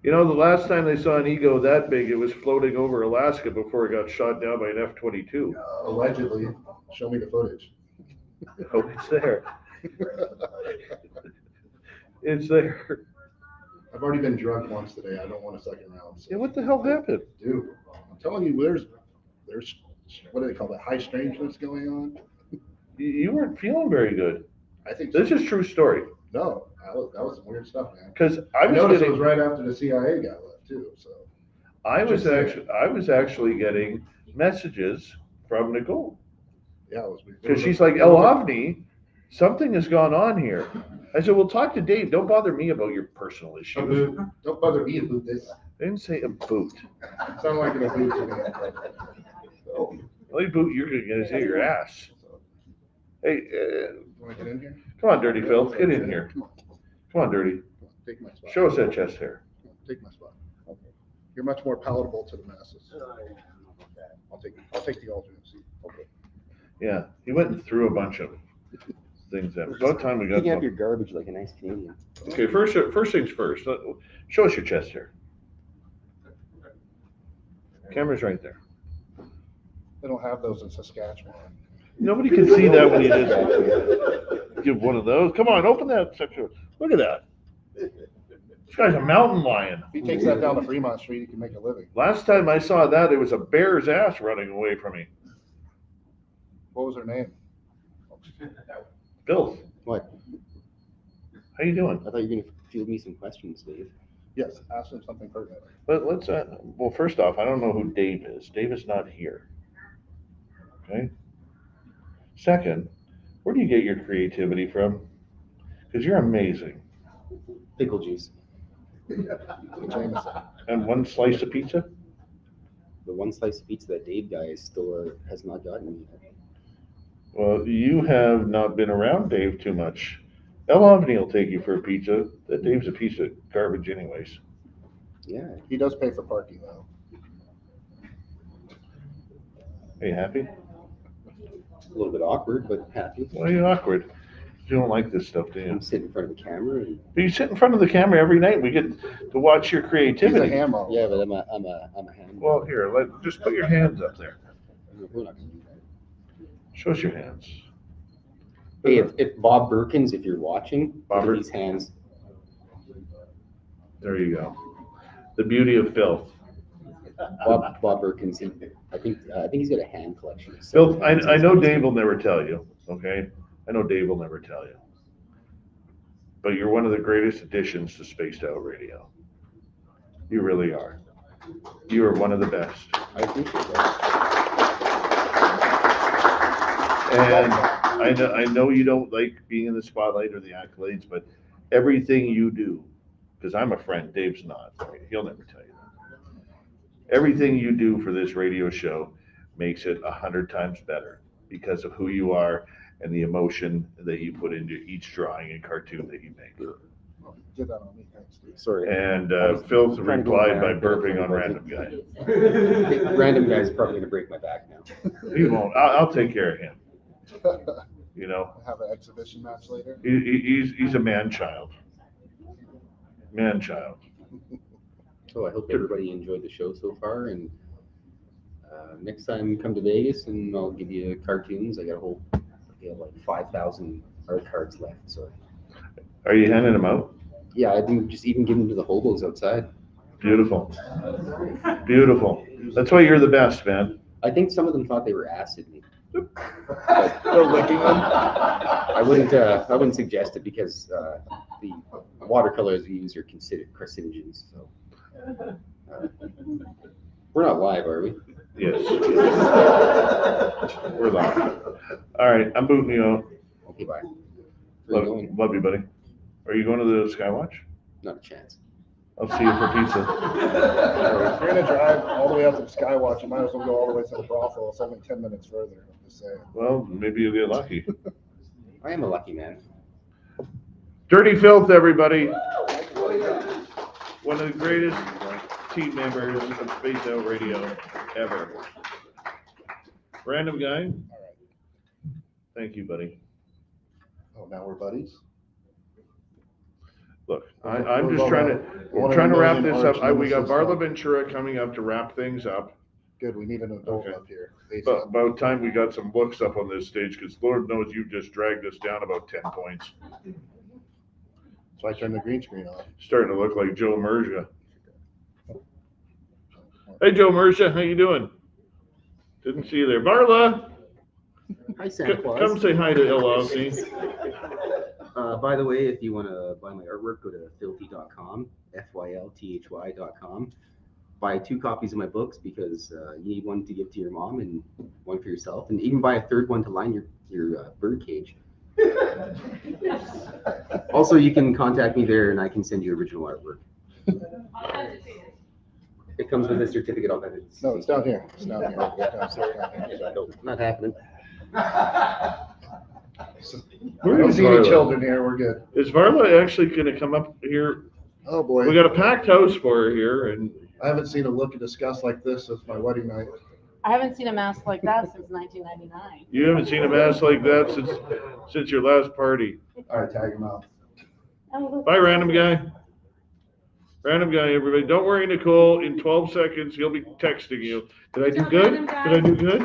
Speaker 2: You know, the last time they saw an ego that big, it was floating over Alaska before it got shot down by an F-22.
Speaker 5: Allegedly. Show me the footage.
Speaker 2: Oh, it's there. It's there.
Speaker 5: I've already been drugged once today. I don't want a second round. So.
Speaker 2: Yeah, what the hell happened?
Speaker 5: Dude, I'm telling you, there's what do they call that? High strangeness going on.
Speaker 2: You weren't feeling very good.
Speaker 5: I think
Speaker 2: this is true story.
Speaker 5: No, that was some weird stuff, man.
Speaker 2: Because I
Speaker 5: noticed it was right after the CIA guy left too. So
Speaker 2: I was actually getting messages from Nicole.
Speaker 5: Yeah, it was
Speaker 2: Because she's like, El Avni, something has gone on here. I said, well, talk to Dave. Don't bother me about your personal issues.
Speaker 5: Don't bother me about this.
Speaker 2: I didn't say a boot.
Speaker 5: Sound like an boot to me. So,
Speaker 2: The only boot you're going to get is hit your ass. Hey,
Speaker 5: want to get in here?
Speaker 2: come on, Dirty Phil. Get in here. Come on, Dirty.
Speaker 5: Take my spot.
Speaker 2: Show us that chest hair.
Speaker 5: Take my spot. You're much more palatable to the masses. I'll take the alternate seat. Okay.
Speaker 2: Yeah, he went through a bunch of them. things up. About time we got.
Speaker 6: Picking up your garbage like a nice Canadian.
Speaker 2: Okay, first things first. Show us your chest here. Camera's right there.
Speaker 5: They don't have those in Saskatchewan.
Speaker 2: Nobody can see that when you did that. Give one of those. Come on, open that section. Look at that. This guy's a mountain lion.
Speaker 5: If he takes that down to Fremont Street, he can make a living.
Speaker 2: Last time I saw that, it was a bear's ass running away from me.
Speaker 5: What was her name?
Speaker 2: Fylth.
Speaker 6: What?
Speaker 2: How you doing?
Speaker 6: I thought you were going to field me some questions, Dave.
Speaker 5: Yes, ask him something pertinent.
Speaker 2: Let's. Well, first off, I don't know who Dave is. Dave is not here. Okay. Second, where do you get your creativity from? Because you're amazing.
Speaker 6: Pickle juice.
Speaker 2: And one slice of pizza?
Speaker 6: The one slice of pizza that Dave guy still has not gotten me yet.
Speaker 2: Well, you have not been around Dave too much. El Avni will take you for a pizza. That Dave's a piece of garbage anyways.
Speaker 6: Yeah.
Speaker 5: He does pay for parking though.
Speaker 2: Are you happy?
Speaker 6: A little bit awkward, but happy.
Speaker 2: Why are you awkward? You don't like this stuff, do you?
Speaker 6: I'm sitting in front of the camera. And...
Speaker 2: But you sit in front of the camera every night. We get to watch your creativity.
Speaker 5: He's a hammer.
Speaker 6: Yeah, but I'm a ham.
Speaker 2: Well, here, just put your hands up there.
Speaker 6: We're not going to do that.
Speaker 2: Show us your hands.
Speaker 6: Hey, if Bob Birkins, if you're watching,
Speaker 2: Bob
Speaker 6: look at these hands.
Speaker 2: There you go. The beauty of Fylth.
Speaker 6: Bob Birkins, I think he's got a hand collection.
Speaker 2: Fylth, I know Dave will never tell you, okay? I know Dave will never tell you. But you're one of the greatest additions to Spaced Out Radio. You really are. You are one of the best.
Speaker 6: I appreciate that.
Speaker 2: And I know you don't like being in the spotlight or the accolades, but everything you do, because I'm a friend, Dave's not. He'll never tell you that. Everything you do for this radio show makes it 100 times better because of who you are and the emotion that you put into each drawing and cartoon that you make.
Speaker 5: Get that on me, thanks, Steve.
Speaker 6: Sorry.
Speaker 2: And Fylth replied by burping on Random Guy.
Speaker 6: Random Guy's probably going to break my back now.
Speaker 2: He won't. I'll take care of him. You know,
Speaker 5: Have an exhibition match later.
Speaker 2: he's a man-child. Man-child.
Speaker 6: So I hope everybody enjoyed the show so far. And next time come to Vegas, and I'll give you cartoons. I got like 5,000 art cards left. So.
Speaker 2: Are you handing them out?
Speaker 6: Yeah, I think just even give them to the hobos outside.
Speaker 2: Beautiful. Beautiful. That's why you're the best, man.
Speaker 6: I think some of them thought they were acid me.
Speaker 5: They're licking them.
Speaker 6: I wouldn't suggest it because the watercolors we use are considered carcinogens. So we're not live, are we?
Speaker 2: Yes. We're live. All right, I'm booting you out.
Speaker 6: Okay, bye.
Speaker 2: Love you, buddy. Are you going to the Skywatch?
Speaker 6: Not a chance.
Speaker 2: I'll see you for pizza.
Speaker 5: If you're gonna drive all the way out to the Skywatch, you might as well go all the way to the brothel. It's only 10 minutes further. I'm just saying.
Speaker 2: Well, maybe you'll get lucky.
Speaker 6: I am a lucky man.
Speaker 2: Dirty Fylth, everybody. One of the greatest team members of Space Out Radio ever. Random Guy.
Speaker 5: All right.
Speaker 2: Thank you, buddy.
Speaker 5: Oh, now we're buddies.
Speaker 2: Look, I'm just trying to wrap this up. We got Barla Ventura coming up to wrap things up.
Speaker 5: Good, we need an adult up here.
Speaker 2: But about time we got some books up on this stage, because Lord knows you've just dragged us down about 10 points.
Speaker 5: So I turned the green screen off.
Speaker 2: Starting to look like Joe Merja. Hey, Joe Merja, how you doing? Didn't see you there. Barla!
Speaker 6: Hi, Santa Claus.
Speaker 2: Come say hi to Ilovni.
Speaker 6: By the way, if you want to buy my artwork, go to fylthy.com, FYLTHY.com. Buy 2 copies of my books because you need one to give to your mom and one for yourself, and even buy a third one to line your bird cage. Also, you can contact me there, and I can send you original artwork. It comes with a certificate of it.
Speaker 5: No, it's down here. It's down here. It's down here.
Speaker 6: No, not happening.
Speaker 5: We don't see any children here. We're good.
Speaker 2: Is Barla actually going to come up here?
Speaker 5: Oh boy.
Speaker 2: We got a packed house for her here, and
Speaker 5: I haven't seen a look and disgust like this since my wedding night.
Speaker 8: I haven't seen a mask like that since 1999.
Speaker 2: You haven't seen a mask like that since your last party.
Speaker 5: All right, tag him out.
Speaker 2: Bye, random guy. Random guy, everybody. Don't worry, Nicole. In 12 seconds, he'll be texting you. Did I do good? Did I do good?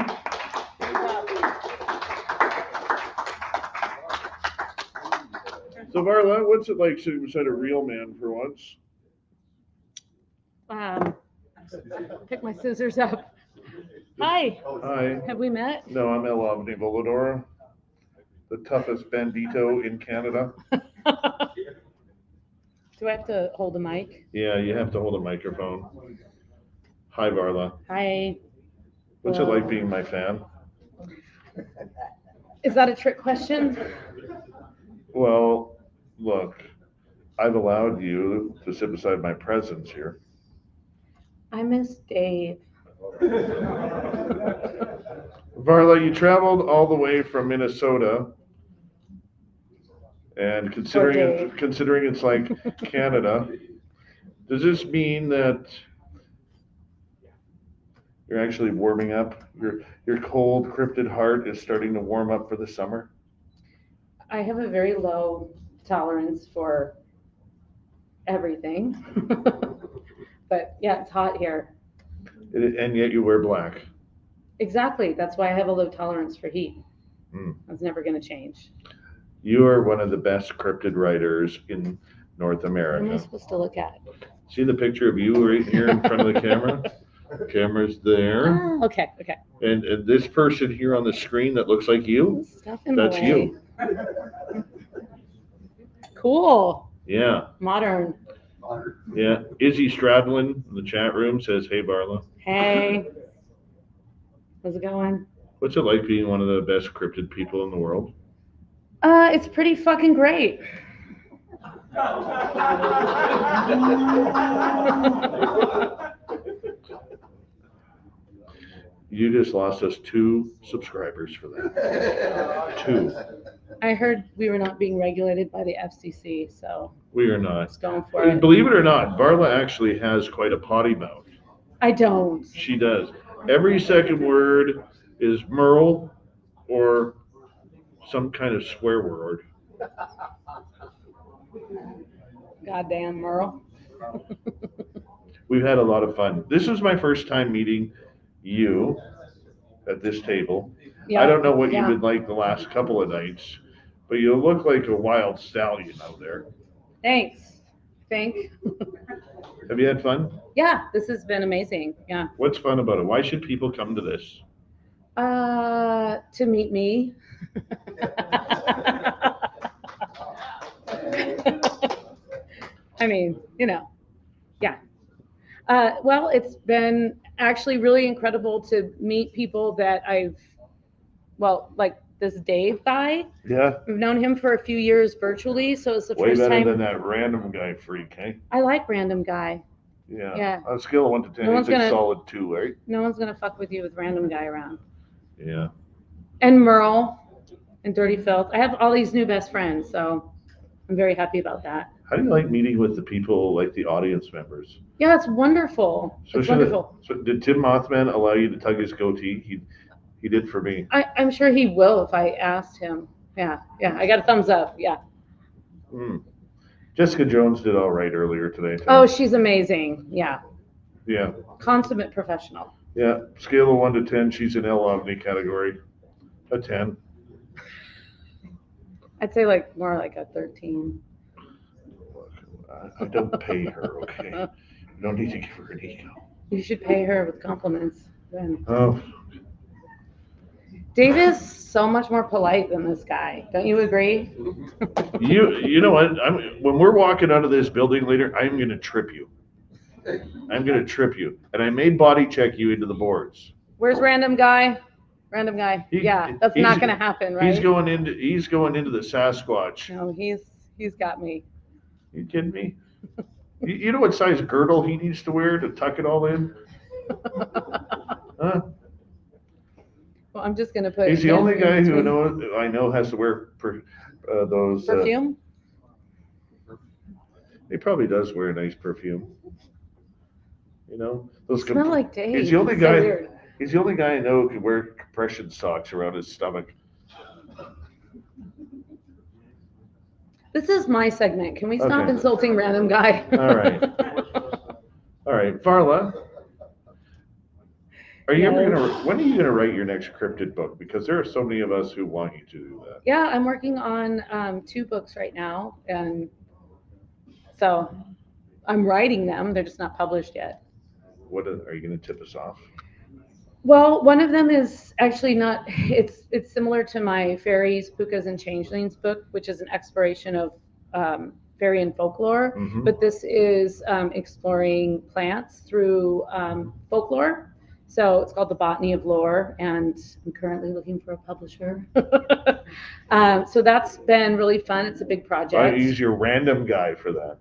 Speaker 2: So, Barla, what's it like sitting beside a real man for once?
Speaker 8: Pick my scissors up. Hi.
Speaker 2: Hi.
Speaker 8: Have we met?
Speaker 2: No, I'm El Avni Voladora, the toughest bandito in Canada.
Speaker 8: Do I have to hold a mic?
Speaker 2: Yeah, you have to hold a microphone. Hi, Barla.
Speaker 8: Hi.
Speaker 2: What's it like being my fan?
Speaker 8: Is that a trick question?
Speaker 2: Well, look, I've allowed you to sit beside my presence here.
Speaker 8: I miss Dave.
Speaker 2: Barla, you traveled all the way from Minnesota, and considering it's like Canada, does this mean that you're actually warming up? Your cold, cryptid heart is starting to warm up for the summer?
Speaker 8: I have a very low tolerance for everything. But yeah, it's hot here.
Speaker 2: And yet you wear black.
Speaker 8: Exactly. That's why I have a low tolerance for heat. That's never going to change.
Speaker 2: You are one of the best cryptid writers in North
Speaker 8: What am I
Speaker 2: America.
Speaker 8: supposed to look at?
Speaker 2: See the picture of you right here in front of the camera? The camera's there.
Speaker 8: Oh, okay.
Speaker 2: And this person here on the screen that looks like you,
Speaker 8: Stuff in the
Speaker 2: that's
Speaker 8: way.
Speaker 2: you.
Speaker 8: Cool.
Speaker 2: Yeah.
Speaker 8: Modern.
Speaker 2: Yeah. Izzy Stradlin in the chat room says, hey, Barla.
Speaker 8: Hey. How's it going?
Speaker 2: What's it like being one of the best cryptid people in the world?
Speaker 8: It's pretty fucking great.
Speaker 2: You just lost us 2 subscribers for that. 2.
Speaker 8: I heard we were not being regulated by the FCC, so
Speaker 2: We are not.
Speaker 8: just going for it.
Speaker 2: Believe it or not, Barla actually has quite a potty mouth.
Speaker 8: I don't.
Speaker 2: She does. Every second word is Merle or some kind of swear word.
Speaker 8: Goddamn, Merle.
Speaker 2: We've had a lot of fun. This is my first time meeting you at this table.
Speaker 8: Yeah,
Speaker 2: I don't know what
Speaker 8: yeah.
Speaker 2: you've been like the last couple of nights, but you look like a wild stallion out there.
Speaker 8: Thanks. Think.
Speaker 2: Have you had fun?
Speaker 8: Yeah, this has been amazing. Yeah.
Speaker 2: What's fun about it? Why should people come to this?
Speaker 8: To meet me. I mean, yeah. Well, it's been actually really incredible to meet people that like this Dave guy.
Speaker 2: Yeah.
Speaker 8: We've known him for a few years virtually, so it's the
Speaker 2: Way
Speaker 8: first
Speaker 2: better
Speaker 8: time.
Speaker 2: than that random guy freak, hey?
Speaker 8: I like random guy.
Speaker 2: Yeah.
Speaker 8: Yeah.
Speaker 2: On a scale of 1 to 10,
Speaker 8: No
Speaker 2: he's
Speaker 8: one's
Speaker 2: a
Speaker 8: gonna-
Speaker 2: solid 2, right?
Speaker 8: No one's gonna fuck with you with random guy around.
Speaker 2: Yeah.
Speaker 8: And Merle and Dirty Fylth. I have all these new best friends, so I'm very happy about that.
Speaker 2: How do you like meeting with the people, like the audience members?
Speaker 8: Yeah, it's wonderful. It's wonderful.
Speaker 2: So did Tim Mothman allow you to tug his goatee? He did for me.
Speaker 8: I'm sure he will if I asked him. Yeah, I got a thumbs up. Yeah.
Speaker 2: Jessica Jones did all right earlier today, too.
Speaker 8: Oh, she's amazing. Yeah.
Speaker 2: Yeah.
Speaker 8: Consummate professional.
Speaker 2: Yeah. Scale of 1 to 10, she's in El Avni category. A 10.
Speaker 8: I'd say more like a 13.
Speaker 2: I don't pay her, okay? You don't need to give her an ego.
Speaker 8: You should pay her with compliments then.
Speaker 2: Oh.
Speaker 8: Dave is so much more polite than this guy. Don't you agree?
Speaker 2: You know what? When we're walking out of this building later, I'm going to trip you. I'm going to trip you. And I made body check you into the boards.
Speaker 8: Where's random guy? Random guy. Yeah, that's not going to happen, right?
Speaker 2: He's going into the Sasquatch.
Speaker 8: No, he's got me.
Speaker 2: You kidding me? You know what size girdle he needs to wear to tuck it all in? Huh?
Speaker 8: Well, I'm just going to put.
Speaker 2: He's the
Speaker 8: him
Speaker 2: only
Speaker 8: in
Speaker 2: guy
Speaker 8: between.
Speaker 2: I know has to wear those.
Speaker 8: Perfume?
Speaker 2: He probably does wear a nice perfume. Those.
Speaker 8: Smell like Dave.
Speaker 2: He's the only
Speaker 8: It's so
Speaker 2: guy.
Speaker 8: weird.
Speaker 2: He's the only guy I know who can wear compression socks around his stomach.
Speaker 8: This is my segment. Can we stop
Speaker 2: Okay.
Speaker 8: insulting random guy?
Speaker 2: All right. All right, Barla. Are you ever gonna? When are you gonna write your next cryptid book? Because there are so many of us who want you to do that.
Speaker 8: Yeah, I'm working on 2 books right now, and so I'm writing them. They're just not published yet.
Speaker 2: What are you gonna tip us off?
Speaker 8: Well, one of them is actually not. It's similar to my fairies, pukas, and changelings book, which is an exploration of fairy and folklore.
Speaker 2: Mhm.
Speaker 8: But this is exploring plants through folklore. So it's called The Botany of Lore, and I'm currently looking for a publisher. So that's been really fun. It's a big project.
Speaker 2: I use your random guy for that.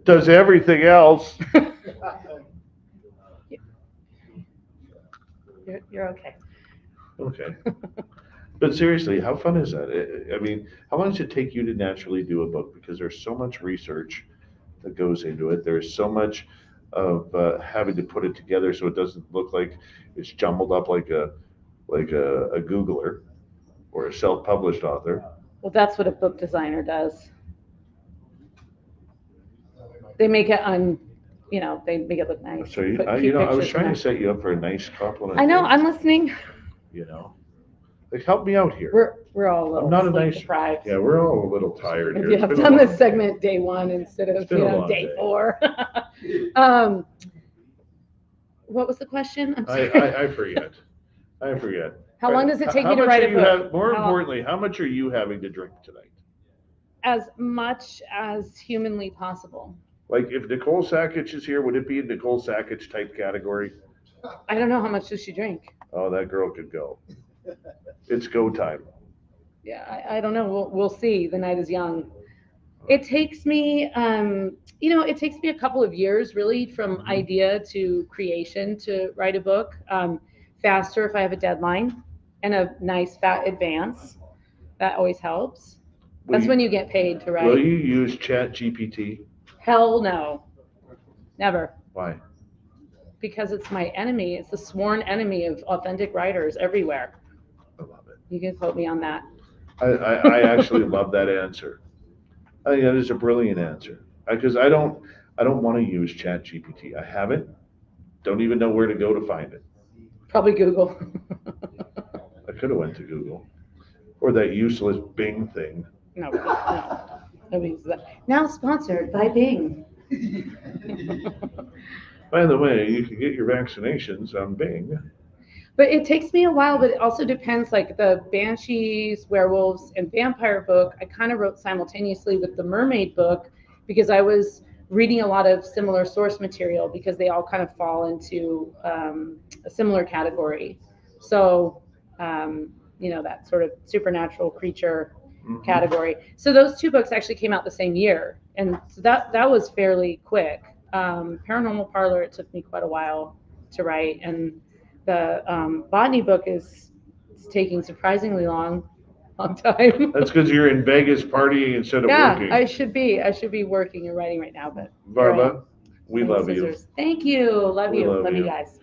Speaker 2: Does everything else.
Speaker 8: You're okay.
Speaker 2: Okay. But seriously, how fun is that? I mean, how long does it take you to naturally do a book? Because there's so much research that goes into it. There's so much of having to put it together so it doesn't look like it's jumbled up like a Googler or a self-published author.
Speaker 8: Well, that's what a book designer does. They make it they make it look nice.
Speaker 2: So
Speaker 8: Put
Speaker 2: I
Speaker 8: cute
Speaker 2: was
Speaker 8: pictures
Speaker 2: trying
Speaker 8: in
Speaker 2: to
Speaker 8: there.
Speaker 2: set you up for a nice compliment.
Speaker 8: I know. I'm listening.
Speaker 2: Like, help me out here.
Speaker 8: We're all a little
Speaker 2: I'm not a
Speaker 8: sleep
Speaker 2: nice.
Speaker 8: deprived.
Speaker 2: Yeah, we're all a little tired here.
Speaker 8: Maybe
Speaker 2: It's
Speaker 8: I've
Speaker 2: been a
Speaker 8: done
Speaker 2: long-
Speaker 8: this segment day 1 instead of
Speaker 2: been a long
Speaker 8: day
Speaker 2: day.
Speaker 8: 4. What was the question? I'm sorry.
Speaker 2: I forget. I forget.
Speaker 8: How long does it take
Speaker 2: How
Speaker 8: you to
Speaker 2: much
Speaker 8: write
Speaker 2: are
Speaker 8: a
Speaker 2: you
Speaker 8: book?
Speaker 2: More
Speaker 8: How-
Speaker 2: importantly, how much are you having to drink tonight?
Speaker 8: As much as humanly possible.
Speaker 2: Like, if Nicole Sackich is here, would it be a Nicole Sackich type category?
Speaker 8: I don't know how much does she drink.
Speaker 2: Oh, that girl could go. It's go time.
Speaker 8: Yeah, I don't know. We'll see. The night is young. It takes me, it takes me a couple of years really from idea to creation to write a book. Faster if I have a deadline and a nice fat advance. That always helps. That's when you get paid to write.
Speaker 2: Will you use Chat GPT?
Speaker 8: Hell no. Never.
Speaker 2: Why?
Speaker 8: Because it's my enemy. It's the sworn enemy of authentic writers everywhere.
Speaker 2: I love it.
Speaker 8: You can quote me on that.
Speaker 2: I actually love that answer. I think that is a brilliant answer. Because I don't want to use Chat GPT. I haven't. Don't even know where to go to find it.
Speaker 8: Probably Google.
Speaker 2: I could have went to Google. Or that useless Bing thing.
Speaker 8: No. Nobody uses that. Now sponsored by Bing.
Speaker 2: By the way, you can get your vaccinations on Bing.
Speaker 8: But it takes me a while, but it also depends, like the Banshees, Werewolves, and Vampire book, I kind of wrote simultaneously with the Mermaid book because I was reading a lot of similar source material because they all kind of fall into a similar category. So, that sort of supernatural creature category. So those 2 books actually came out the same year. And so that was fairly quick. Paranormal Parlor, it took me quite a while to write. And the botany book is taking surprisingly long time.
Speaker 2: That's because you're in Vegas partying instead of working.
Speaker 8: I should be working and writing right now, but
Speaker 2: Barla, we love you.
Speaker 8: scissors. Thank you. Love
Speaker 2: We
Speaker 8: you.
Speaker 2: love
Speaker 8: Love you
Speaker 2: you.
Speaker 8: guys.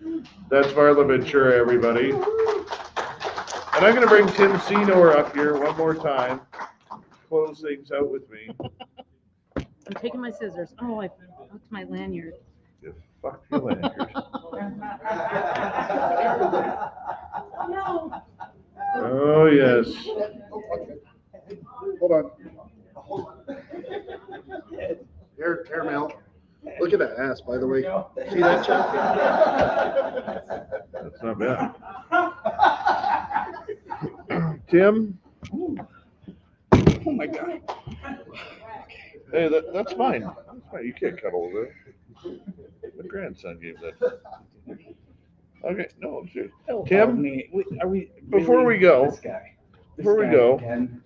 Speaker 2: That's Barla Ventura, everybody. And I'm going to bring Tim Senor up here one more time. Close things out with me.
Speaker 8: I'm taking my scissors. Oh, I fucked my lanyard.
Speaker 2: You fucked your lanyard.
Speaker 8: No.
Speaker 2: Oh, yes.
Speaker 5: Hold on. Here, Merle. Look at that ass, by the way. See that, Chuck?
Speaker 2: That's not bad. Tim?
Speaker 20: Oh my God.
Speaker 2: Hey, that's fine. That's fine. You can't cuddle with it. My grandson gave that. Okay, no, seriously. Tim,
Speaker 20: Are we
Speaker 2: before we go,
Speaker 20: This guy
Speaker 2: again.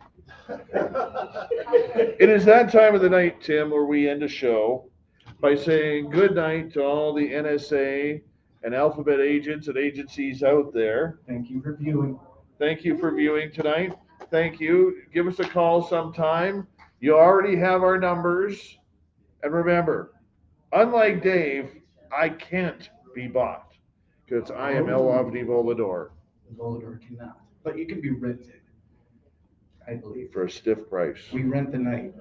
Speaker 2: It is that time of the night, Tim, where we end a show by saying good night to all the NSA and alphabet agents and agencies out there.
Speaker 20: Thank you for viewing.
Speaker 2: Thank you for viewing tonight. Thank you. Give us a call sometime. You already have our numbers. And remember, unlike Dave, I can't be bought. Because I am El Avni Volador.
Speaker 20: Volador cannot, but you can be rented, I believe.
Speaker 2: For a stiff price.
Speaker 20: We rent the night.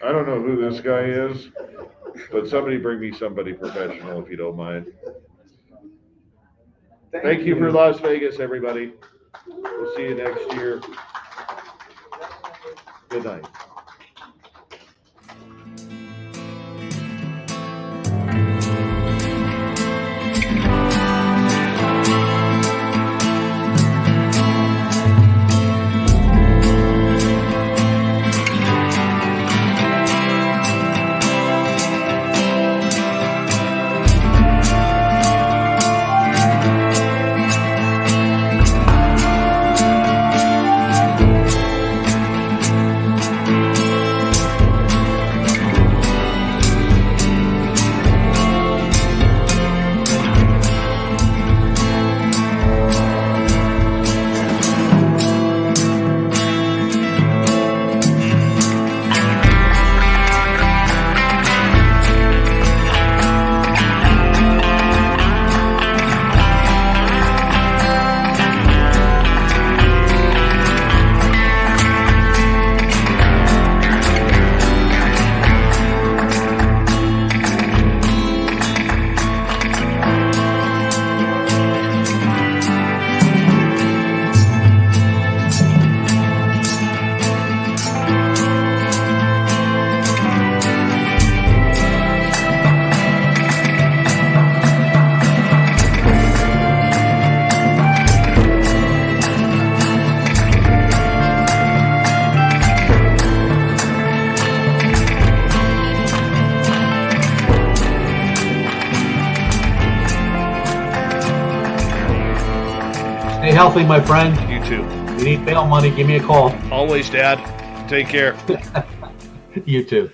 Speaker 2: I don't know who this guy is, but somebody bring me somebody professional if you don't mind. Thank you for Las Vegas, everybody. We'll see you next year. Good night.
Speaker 3: Stay healthy, my friend.
Speaker 2: You too.
Speaker 3: If you need bail money, give me a call.
Speaker 2: Always, Dad. Take care.
Speaker 3: You too.